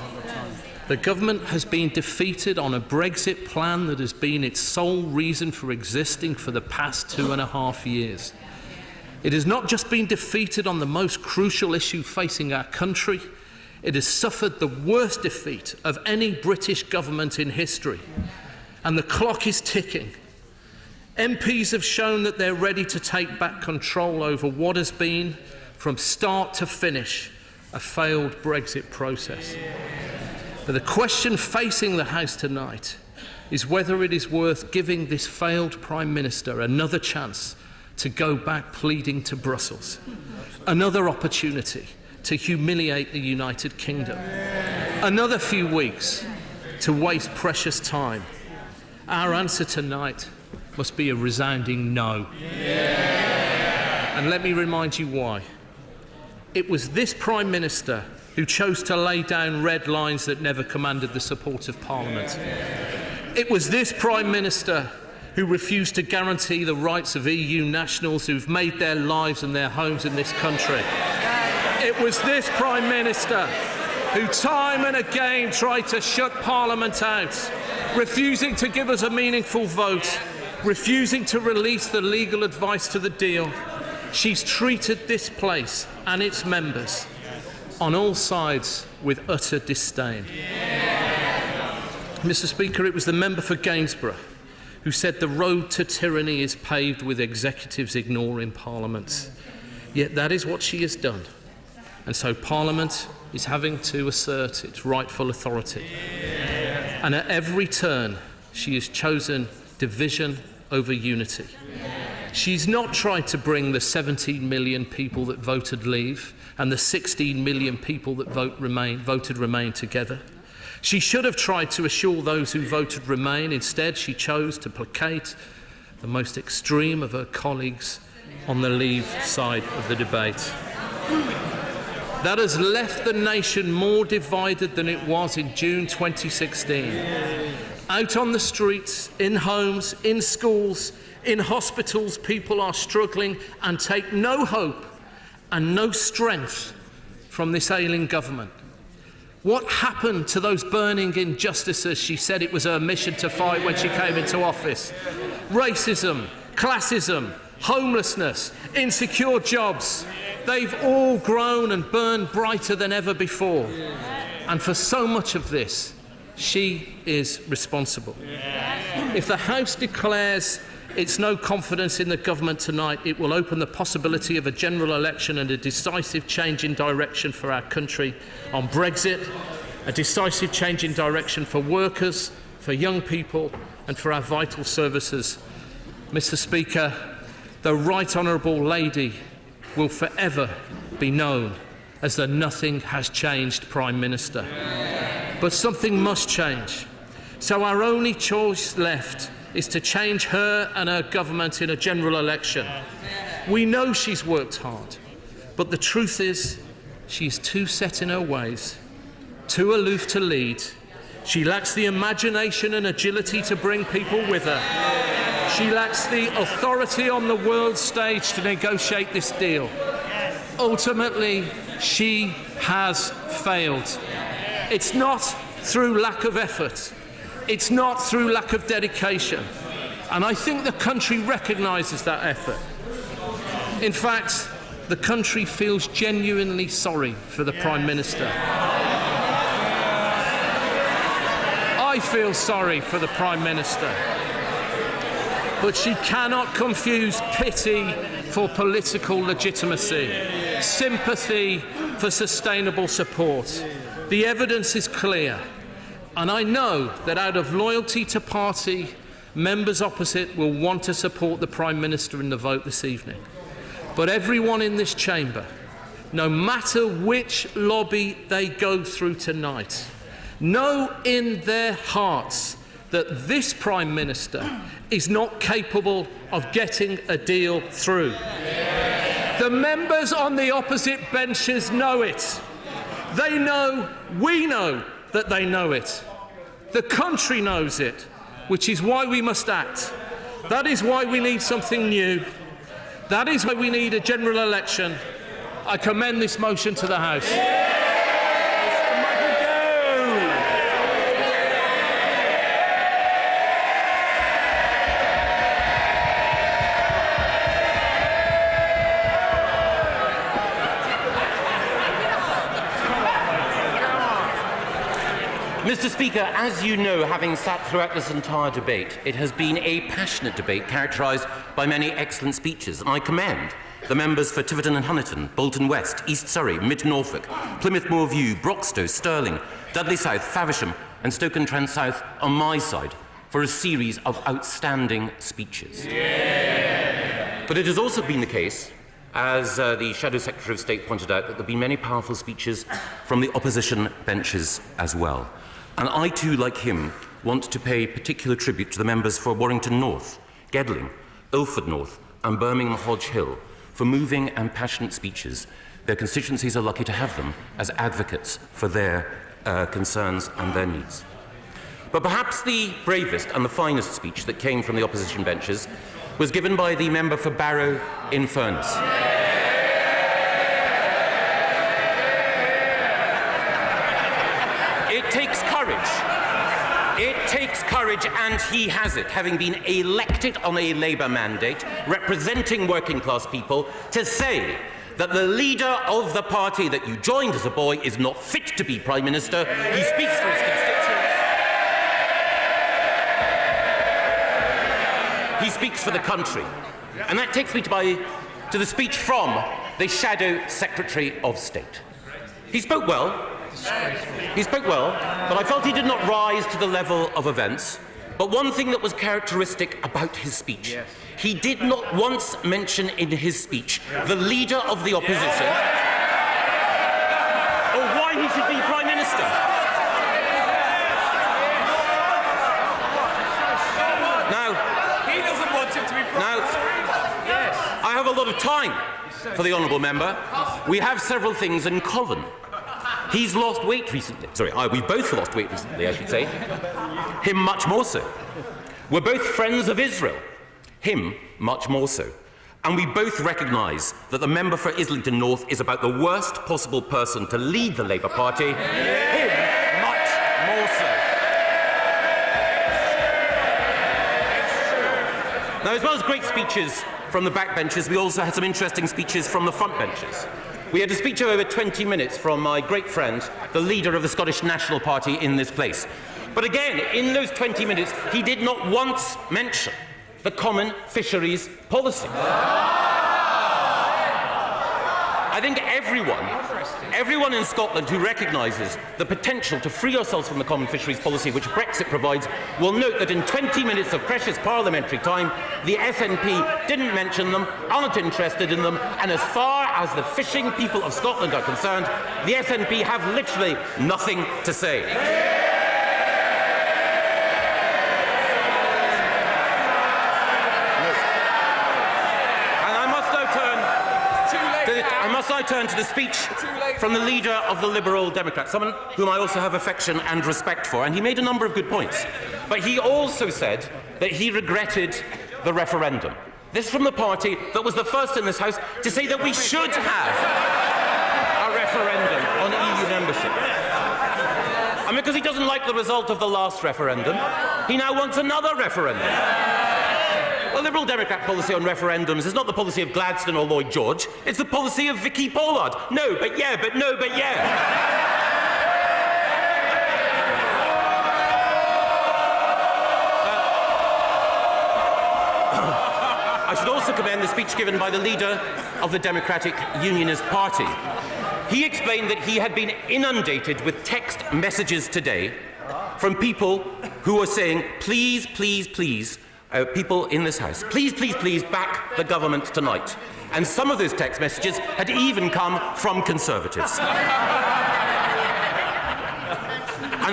The government has been defeated on a Brexit plan that has been its sole reason for existing for the past 2.5 years. It has not just been defeated on the most crucial issue facing our country, it has suffered the worst defeat of any British government in history. And the clock is ticking. MPs have shown that they're ready to take back control over what has been, from start to finish, a failed Brexit process. But the question facing the House tonight is whether it is worth giving this failed Prime Minister another chance to go back pleading to Brussels, another opportunity to humiliate the United Kingdom, another few weeks to waste precious time. Our answer tonight must be a resounding no. And let me remind you why. It was this Prime Minister who chose to lay down red lines that never commanded the support of Parliament. It was this Prime Minister who refused to guarantee the rights of EU nationals who've made their lives and their homes in this country. It was this Prime Minister who time and again tried to shut Parliament out, refusing to give us a meaningful vote, refusing to release the legal advice to the deal. She's treated this place and its members on all sides with utter disdain. Mr. Speaker, it was the member for Gainsborough who said the road to tyranny is paved with executives ignoring Parliament. Yet that is what she has done. And so Parliament is having to assert its rightful authority. And at every turn, she has chosen division over unity. She's not tried to bring the 17 million people that voted Leave and the 16 million people that voted Remain together. She should have tried to assure those who voted Remain. Instead, she chose to placate the most extreme of her colleagues on the Leave side of the debate. That has left the nation more divided than it was in June 2016. Out on the streets, in homes, in schools, in hospitals, people are struggling and take no hope and no strength from this ailing government. What happened to those burning injustices she said it was her mission to fight when she came into office? Racism, classism, homelessness, insecure jobs. They've all grown and burned brighter than ever before. And for so much of this, she is responsible. If the House declares its no confidence in the government tonight, it will open the possibility of a general election and a decisive change in direction for our country on Brexit, a decisive change in direction for workers, for young people and for our vital services. Mr. Speaker, the Right Honourable Lady will forever be known as the nothing has changed Prime Minister. But something must change. So our only choice left is to change her and her government in a general election. We know she's worked hard, but the truth is she's too set in her ways, too aloof to lead. She lacks the imagination and agility to bring people with her. She lacks the authority on the world stage to negotiate this deal. Ultimately, she has failed. It's not through lack of effort. It's not through lack of dedication. And I think the country recognises that effort. In fact, the country feels genuinely sorry for the Prime Minister. I feel sorry for the Prime Minister. But she cannot confuse pity for political legitimacy, sympathy for sustainable support. The evidence is clear. And I know that out of loyalty to party, members opposite will want to support the Prime Minister in the vote this evening. But everyone in this chamber, no matter which lobby they go through tonight, know in their hearts that this Prime Minister is not capable of getting a deal through. The members on the opposite benches know it. They know, we know that they know it. The country knows it, which is why we must act. That is why we need something new. That is why we need a general election. I commend this motion to the House. Mr. Speaker, as you know, having sat throughout this entire debate, it has been a passionate debate characterised by many excellent speeches, and I commend the members for Tiverton and Honiton, Bolton West, East Surrey, Mid Norfolk, Plymouth Moorview, Broxtowe, Stirling, Dudley South, Faversham and Stoke-on-Trent South on my side for a series of outstanding speeches. Yeah. But it has also been the case, as the Shadow Secretary of State pointed out, that there have been many powerful speeches from the opposition benches as well. And I too, like him, want to pay particular tribute to the members for Warrington North, Gedling, Ilford North and Birmingham Hodge Hill for moving and passionate speeches. Their constituencies are lucky to have them as advocates for their concerns and their needs. But perhaps the bravest and the finest speech that came from the opposition benches was given by the member for Barrow in Furness. It takes courage. It takes courage, and he has it, having been elected on a Labour mandate, representing working-class people, to say that the leader of the party that you joined as a boy is not fit to be Prime Minister. He speaks for his constituents. He speaks for the country. And that takes me to the speech from the Shadow Secretary of State. He spoke well. He spoke well, but I felt he did not rise to the level of events. But one thing that was characteristic about his speech, he did not once mention in his speech the leader of the opposition or why he should be Prime Minister. Now, he doesn't want him to be Prime Minister. I have a lot of time for the honourable member. We have several things in common. He's lost weight recently. Sorry, we've both lost weight recently, I should say. Him much more so. We're both friends of Israel. Him much more so. And we both recognise that the member for Islington North is about the worst possible person to lead the Labour Party. Him much more so. Now, as well as great speeches from the backbenches, we also had some interesting speeches from the front benches. We had a speech of over 20 minutes from my great friend, the leader of the Scottish National Party in this place. But again, in those 20 minutes, he did not once mention the common fisheries policy. I think everyone in Scotland who recognises the potential to free ourselves from the common fisheries policy which Brexit provides will note that in 20 minutes of precious parliamentary time, the SNP didn't mention them, aren't interested in them, and as far as the fishing people of Scotland are concerned, the SNP have literally nothing to say. I turn to the speech from the leader of the Liberal Democrats, someone whom I also have affection and respect for, and he made a number of good points. But he also said that he regretted the referendum. This from the party that was the first in this House to say that we should have a referendum on EU membership. And because he doesn't like the result of the last referendum, he now wants another referendum. The Liberal Democrat policy on referendums is not the policy of Gladstone or Lloyd George, it's the policy of Vicky Pollard. No, but yeah, but no, but yeah. I should also commend the speech given by the leader of the Democratic Unionist Party. He explained that he had been inundated with text messages today from people who were saying, please, please, please, people in this House, please, please, please back the government tonight. And some of those text messages had even come from Conservatives. And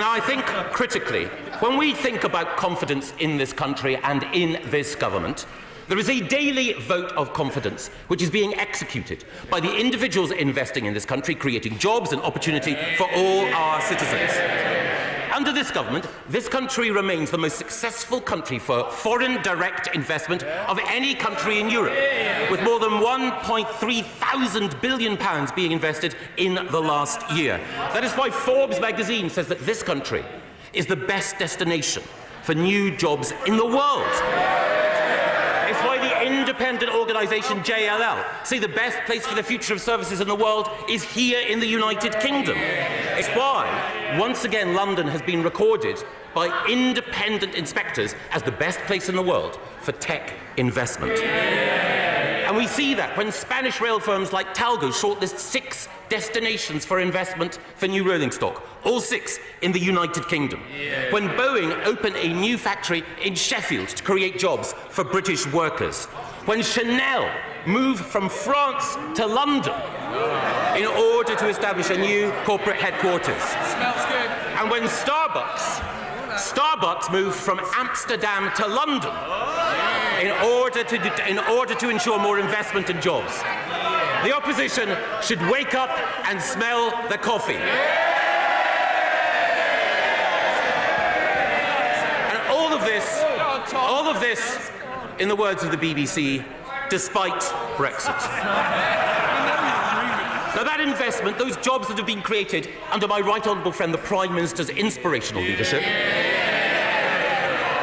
I think, critically, when we think about confidence in this country and in this government, there is a daily vote of confidence which is being executed by the individuals investing in this country, creating jobs and opportunity for all our citizens. Under this government, this country remains the most successful country for foreign direct investment of any country in Europe, with more than £1.3 billion being invested in the last year. That is why Forbes magazine says that this country is the best destination for new jobs in the world. It's why the independent organisation JLL say the best place for the future of services in the world is here in the United Kingdom. It's why, once again, London has been recorded by independent inspectors as the best place in the world for tech investment. And we see that when Spanish rail firms like Talgo shortlist 6 destinations for investment for new rolling stock, all 6 in the United Kingdom. When Boeing opened a new factory in Sheffield to create jobs for British workers. When Chanel moved from France to London in order to establish a new corporate headquarters. Smells good. And when Starbucks moved from Amsterdam to London in order to ensure more investment and jobs. The opposition should wake up and smell the coffee. And all of this, in the words of the BBC, despite Brexit. Now that investment, those jobs that have been created under my right honourable friend the Prime Minister's inspirational leadership,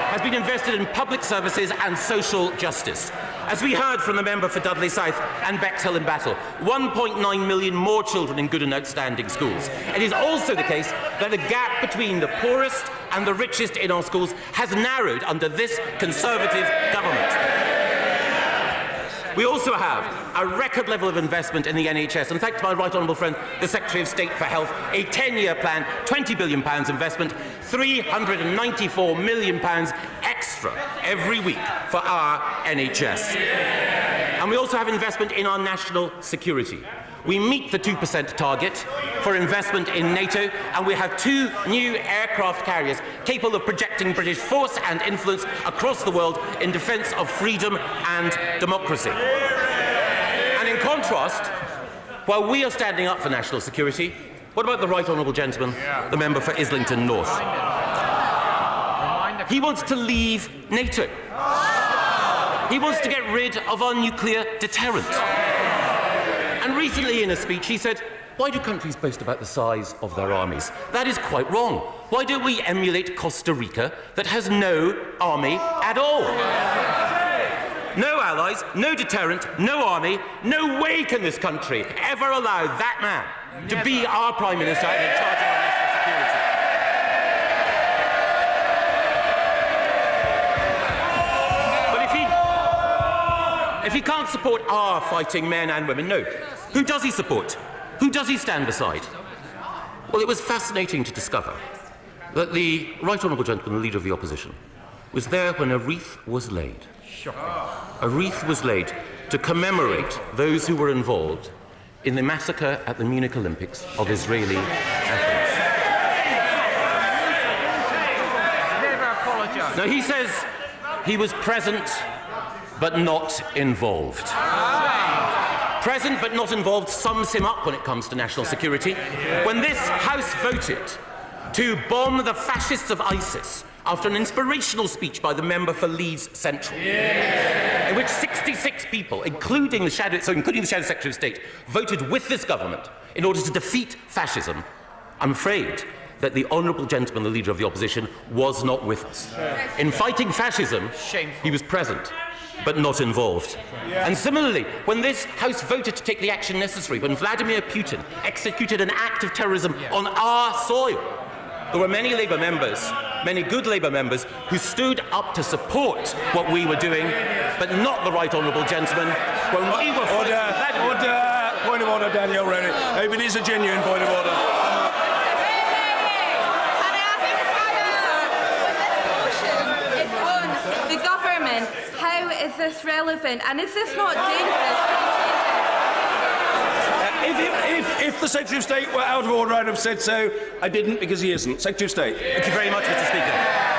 has been invested in public services and social justice. As we heard from the member for Dudley South and Bexhill and Battle, 1.9 million more children in good and outstanding schools. It is also the case that the gap between the poorest and the richest in our schools has narrowed under this Conservative government. We also have a record level of investment in the NHS, and thanks to my right honourable friend, the Secretary of State for Health, a 10-year plan, £20 billion investment, £394 million extra every week for our NHS. And we also have investment in our national security. We meet the 2% target for investment in NATO, and we have 2 new aircraft carriers capable of projecting British force and influence across the world in defence of freedom and democracy. contrast, while we are standing up for national security, what about the Right Honourable Gentleman, the member for Islington North? He wants to leave NATO. He wants to get rid of our nuclear deterrent. And recently in a speech he said, why do countries boast about the size of their armies? That is quite wrong. Why don't we emulate Costa Rica that has no army at all? No allies, no deterrent, no army. No way can this country ever allow that man to be our Prime Minister and in charge of our national security. But if he can't support our fighting men and women, no. Who does he support? Who does he stand beside? Well, it was fascinating to discover that the Right Honourable Gentleman, the Leader of the Opposition, was there when a wreath was laid. A wreath was laid to commemorate those who were involved in the massacre at the Munich Olympics of Israeli athletes. Now, he says he was present but not involved. Present but not involved sums him up when it comes to national security. When this House voted to bomb the fascists of ISIS after an inspirational speech by the member for Leeds Central, in which 66 people, including the Shadow Secretary of State, voted with this government in order to defeat fascism, I'm afraid that the Honourable Gentleman, the Leader of the Opposition, was not with us. In fighting fascism, he was present but not involved. And similarly, when this House voted to take the action necessary, when Vladimir Putin executed an act of terrorism on our soil, there were many Labour members, many good Labour members, who stood up to support what we were doing, but not the Right Honourable Gentleman when we were fighting Order! Point of order, Daniel Rennie. If it is a genuine point of order. The government, how is this relevant? And is this not dangerous? If the Secretary of State were out of order, I'd have said so. I didn't, because he isn't. Secretary of State. Thank you very much, Mr. Speaker.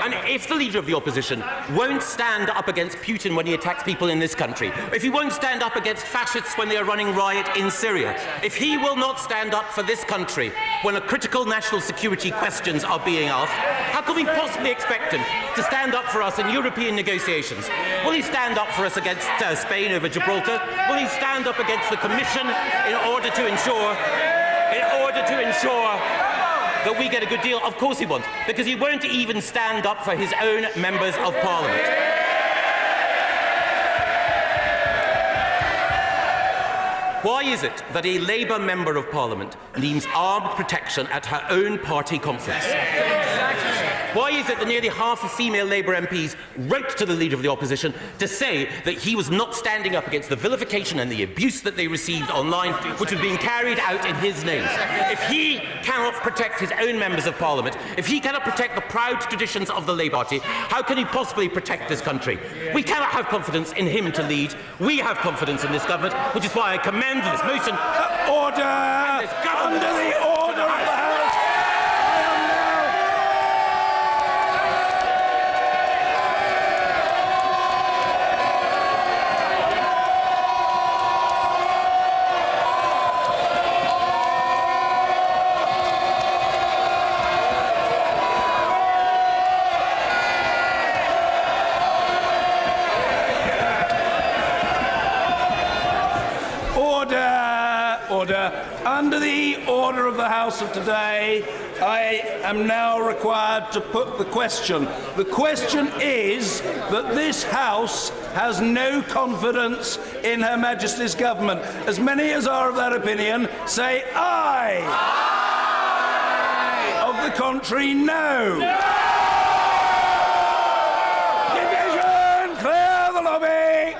And if the Leader of the Opposition won't stand up against Putin when he attacks people in this country, if he won't stand up against fascists when they are running riot in Syria, if he will not stand up for this country when critical national security questions are being asked, how can we possibly expect him to stand up for us in European negotiations? Will he stand up for us against Spain over Gibraltar? Will he stand up against the Commission in order to ensure that we get a good deal? Of course he won't, because he won't even stand up for his own members of Parliament. Why is it that a Labour member of Parliament needs armed protection at her own party conference? Why is it that nearly half of female Labour MPs wrote to the Leader of the Opposition to say that he was not standing up against the vilification and the abuse that they received online, which was being carried out in his name? If he cannot protect his own members of Parliament, if he cannot protect the proud traditions of the Labour Party, how can he possibly protect this country? We cannot have confidence in him to lead. We have confidence in this government, which is why I commend this motion. Order! Under the order of the House! Under the order of the House of today, I am now required to put the question. The question is that this House has no confidence in Her Majesty's government. As many as are of that opinion, say aye. Aye. Of the contrary, no. No. Division! Clear the lobby!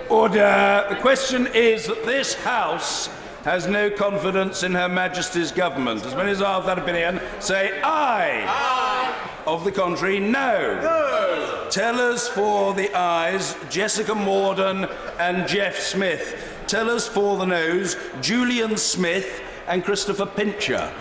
Order. The question is that this House has no confidence in Her Majesty's government. As many as are of that opinion, say aye. Aye. Of the contrary, no. No. Tellers for the ayes, Jessica Morden and Jeff Smith. Tellers for the noes, Julian Smith and Christopher Pincher.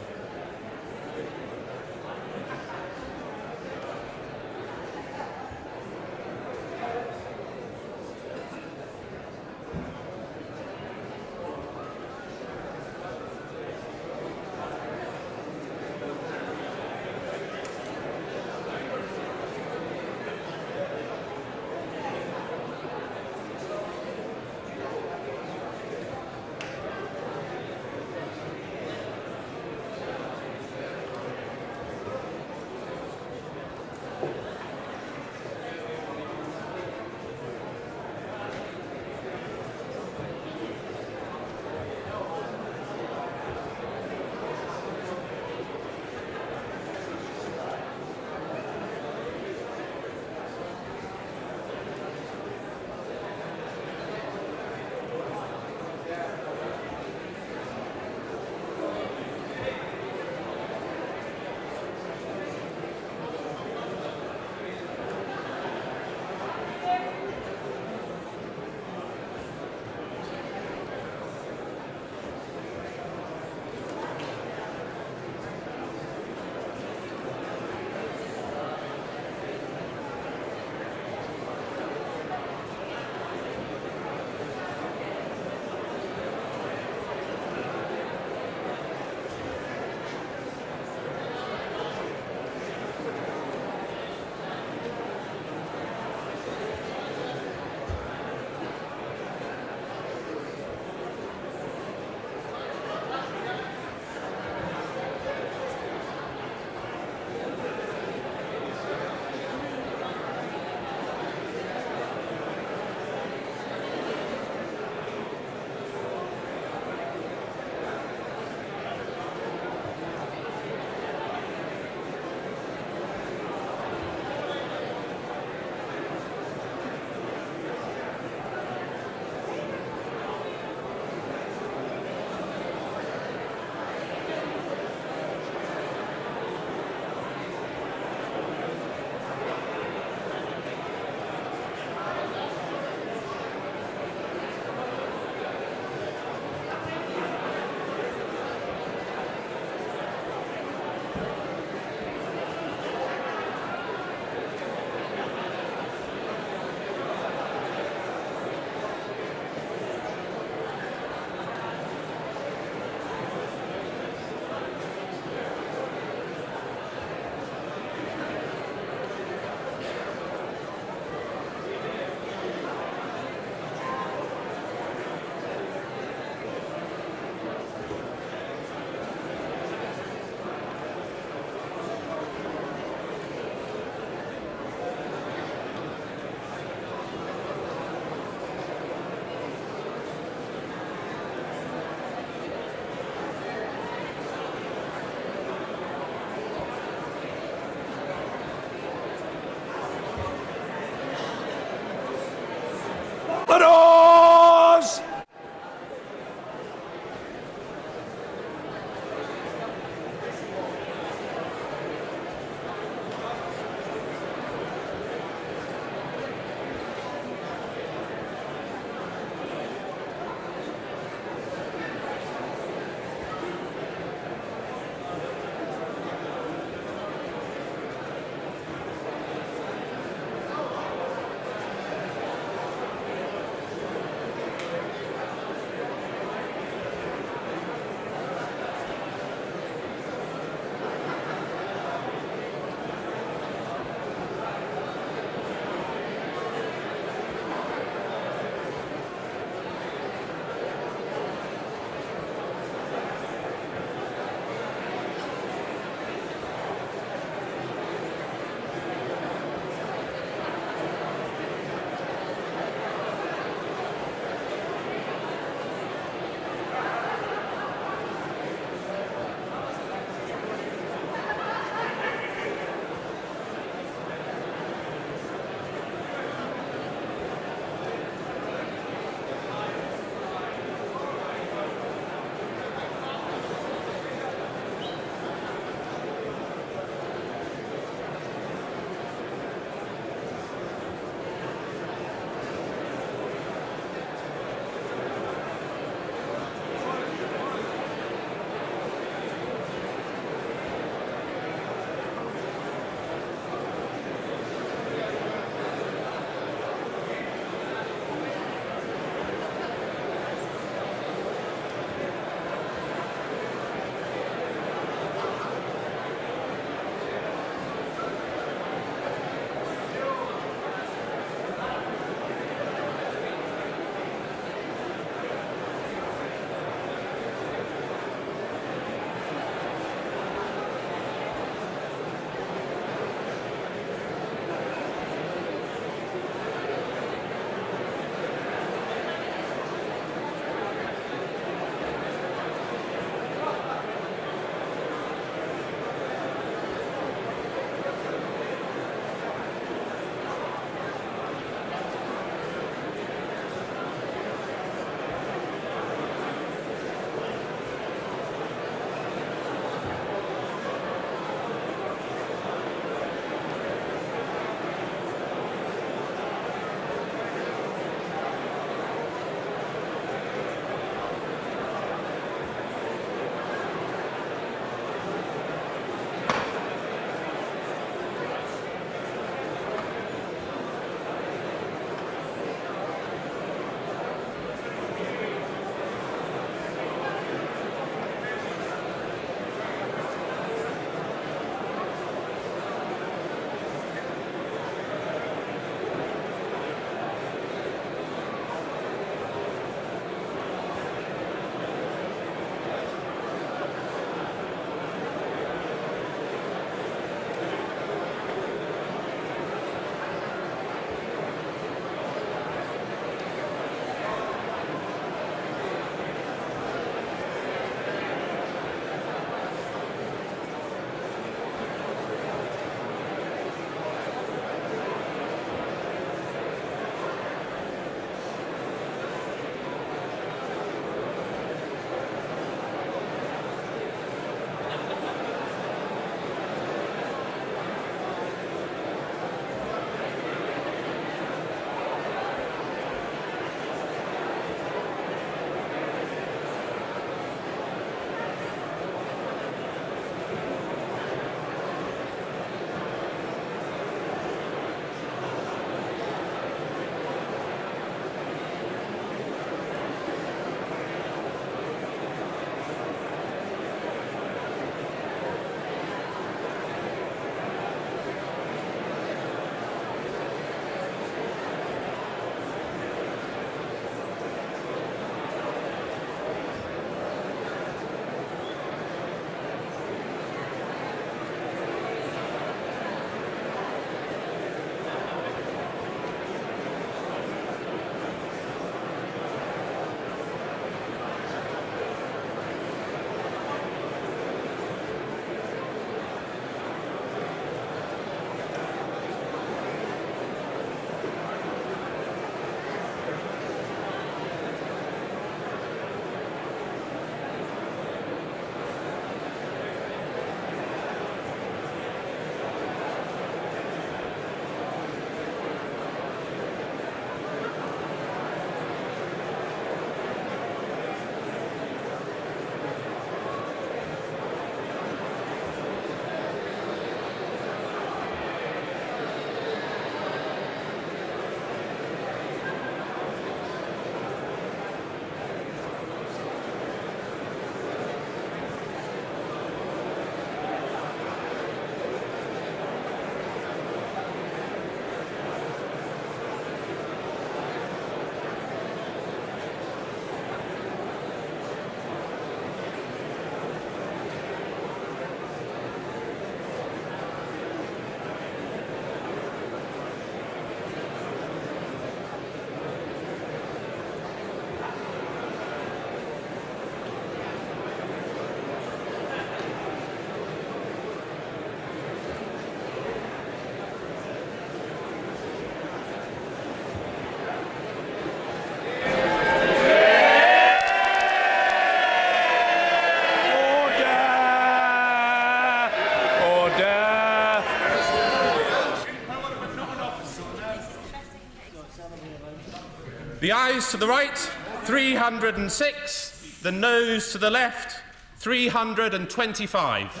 ayes to the right, 306. The noes to the left, 325.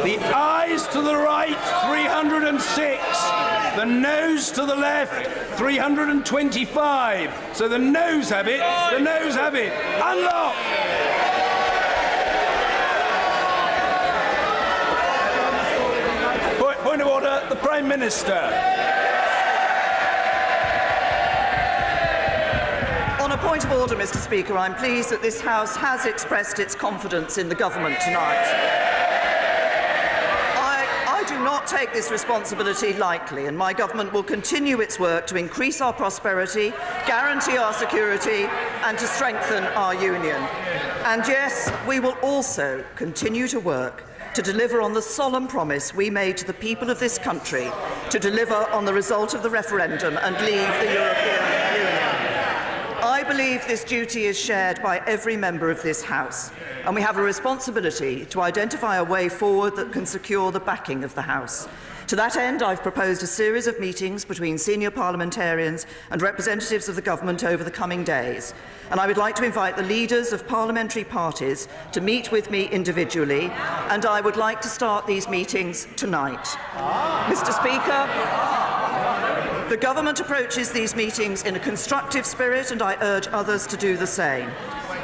The ayes to the right, 306. The noes to the left, 325. So the noes have it. The noes have it. Unlock. Point of order, the Prime Minister. On a point of order, Mr. Speaker, I'm pleased that this House has expressed its confidence in the government tonight. I do not take this responsibility lightly, and my government will continue its work to increase our prosperity, guarantee our security, and to strengthen our union. And yes, we will also continue to work to deliver on the solemn promise we made to the people of this country to deliver on the result of the referendum and leave the European Union. I believe this duty is shared by every member of this House, and we have a responsibility to identify a way forward that can secure the backing of the House. To that end, I've proposed a series of meetings between senior parliamentarians and representatives of the government over the coming days, and I would like to invite the leaders of parliamentary parties to meet with me individually, and I would like to start these meetings tonight. Mr. Speaker, the government approaches these meetings in a constructive spirit, and I urge others to do the same.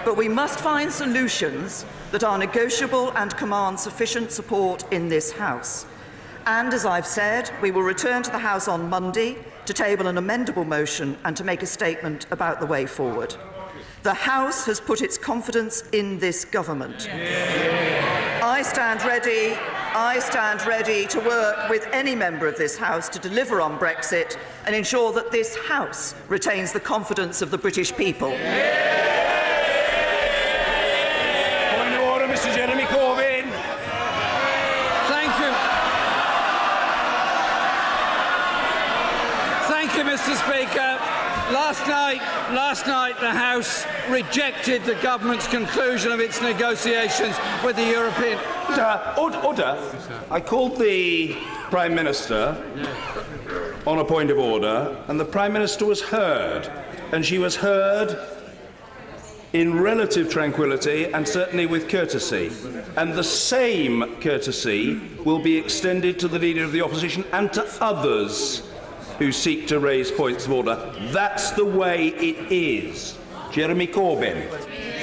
But we must find solutions that are negotiable and command sufficient support in this House. And, as I've said, we will return to the House on Monday to table an amendable motion and to make a statement about the way forward. The House has put its confidence in this government. I stand ready to work with any member of this House to deliver on Brexit and ensure that this House retains the confidence of the British people. Point of order, Mr. Jeremy Corbyn. Thank you. Thank you, Mr. Speaker. Last night the House rejected the government's conclusion of its negotiations with the European... Order. I called the Prime Minister on a point of order, and the Prime Minister was heard. And she was heard in relative tranquillity and certainly with courtesy. And the same courtesy will be extended to the Leader of the Opposition and to others who seek to raise points of order. That's the way it is. Jeremy Corbyn.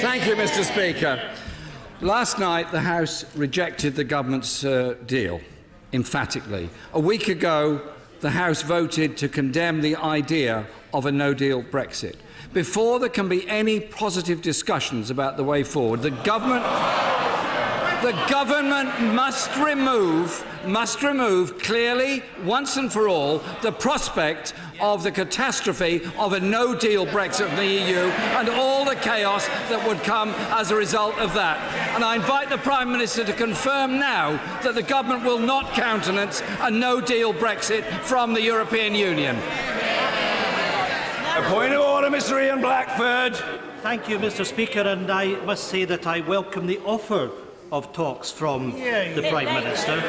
Thank you, Mr. Speaker. Last night, the House rejected the government's deal, emphatically. A week ago, the House voted to condemn the idea of a no-deal Brexit. Before there can be any positive discussions about the way forward, the government must remove clearly, once and for all, the prospect of the catastrophe of a no-deal Brexit from the EU and all the chaos that would come as a result of that. And I invite the Prime Minister to confirm now that the government will not countenance a no-deal Brexit from the European Union. A point of order, Mr. Ian Blackford. Thank you, Mr. Speaker, and I must say that I welcome the offer of talks from the Prime Minister.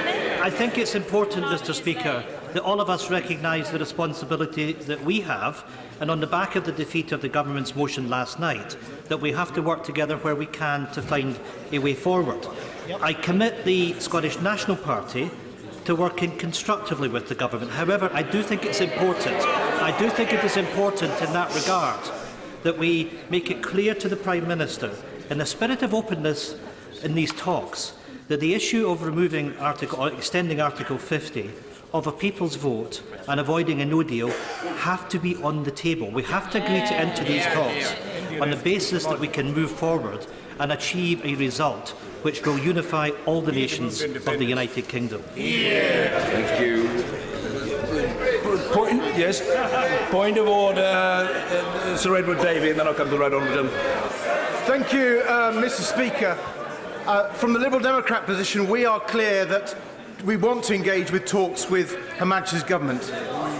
I think it's important, Mr. Speaker, that all of us recognise the responsibility that we have, and on the back of the defeat of the government's motion last night, that we have to work together where we can to find a way forward. I commit the Scottish National Party to working constructively with the government. However, I do think it's important. I do think it is important in that regard that we make it clear to the Prime Minister, in the spirit of openness in these talks, that the issue of extending Article 50 of a people's vote and avoiding a no deal have to be on the table. We have to agree to enter these talks on the basis that we can move forward and achieve a result which will unify all the nations of the United Kingdom. Thank you. Point of order, Sir Edward Davey, and then I'll come to the right honourable gentleman. Thank you, Mr. Speaker. From the Liberal Democrat position, we are clear that we want to engage with talks with Her Majesty's government.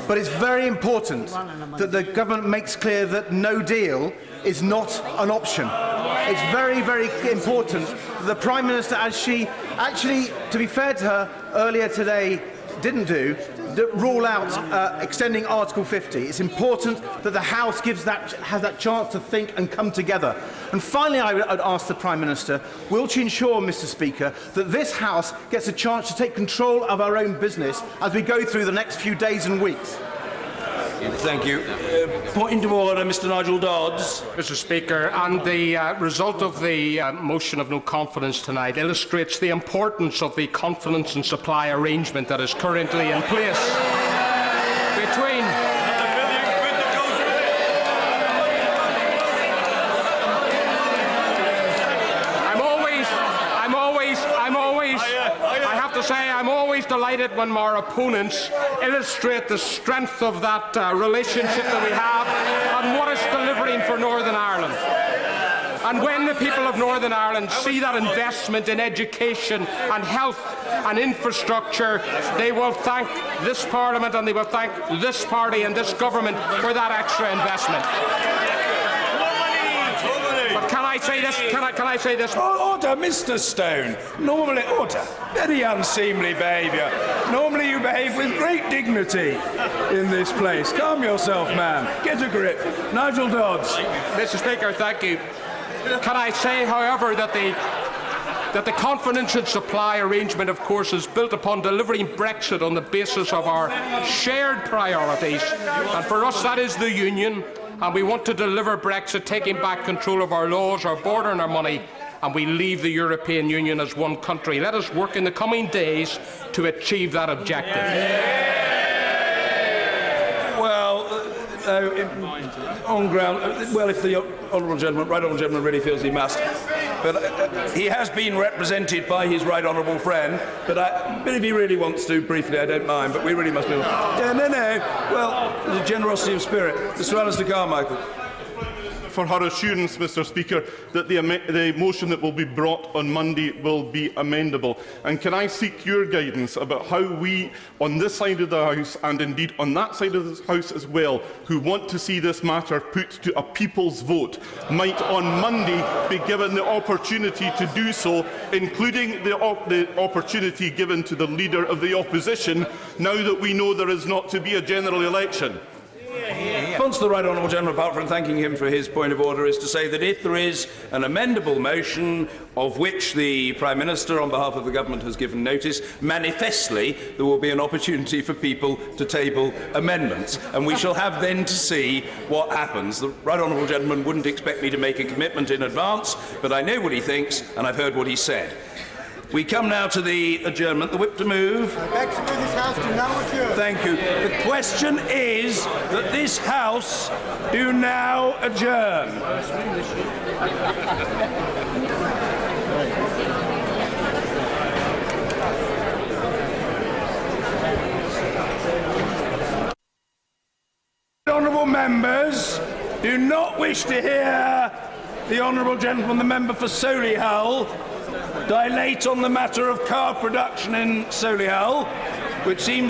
But it's very important that the government makes clear that no deal is not an option. It's very, very important that the Prime Minister, as she actually, to be fair to her, earlier today didn't rule out extending Article 50. It's important that the House has that chance to think and come together. And finally, I would ask the Prime Minister, will she ensure, Mr. Speaker, that this House gets a chance to take control of our own business as we go through the next few days and weeks? Thank you. Point of order, Mr. Nigel Dodds. Mr. Speaker, and the result of the motion of no confidence tonight illustrates the importance of the confidence and supply arrangement that is currently in place between I'm always delighted when our opponents illustrate the strength of that relationship that we have and what it's delivering for Northern Ireland. And when the people of Northern Ireland see that investment in education and health and infrastructure, they will thank this Parliament and they will thank this party and this government for that extra investment. But can I say this? Can I say this? Order, Mr. Stone. Normally, order. Very unseemly behaviour. Normally you behave with great dignity in this place. Calm yourself, man. Get a grip. Nigel Dodds. Mr. Speaker, thank you. Can I say, however, that the confidence and supply arrangement, of course, is built upon delivering Brexit on the basis of our shared priorities. And for us, that is the Union. And we want to deliver Brexit, taking back control of our laws, our border and our money, and we leave the European Union as one country. Let us work in the coming days to achieve that objective. On ground, if the honourable gentleman, right honourable gentleman, really feels he must, but he has been represented by his right honourable friend. But if he really wants to, briefly, I don't mind. But we really must. No. Well, the generosity of spirit, Mr. Alistair Carmichael. For her assurance, Mr. Speaker, that the motion that will be brought on Monday will be amendable. And can I seek your guidance about how we, on this side of the House, and indeed on that side of the House as well, who want to see this matter put to a people's vote, might on Monday be given the opportunity to do so, including the opportunity given to the Leader of the Opposition, now that we know there is not to be a general election? Response to the right honourable gentleman, apart from thanking him for his point of order, is to say that if there is an amendable motion of which the Prime Minister on behalf of the government has given notice, manifestly there will be an opportunity for people to table amendments, and we shall have then to see what happens. The right honourable gentleman wouldn't expect me to make a commitment in advance, but I know what he thinks and I've heard what he said. We come now to the adjournment. The whip to move. I beg to move this House to now adjourn. Thank you. The question is that this House do now adjourn. Honourable members do not wish to hear the honourable gentleman, the member for Solihull, dilate on the matter of car production in Solihull, which seems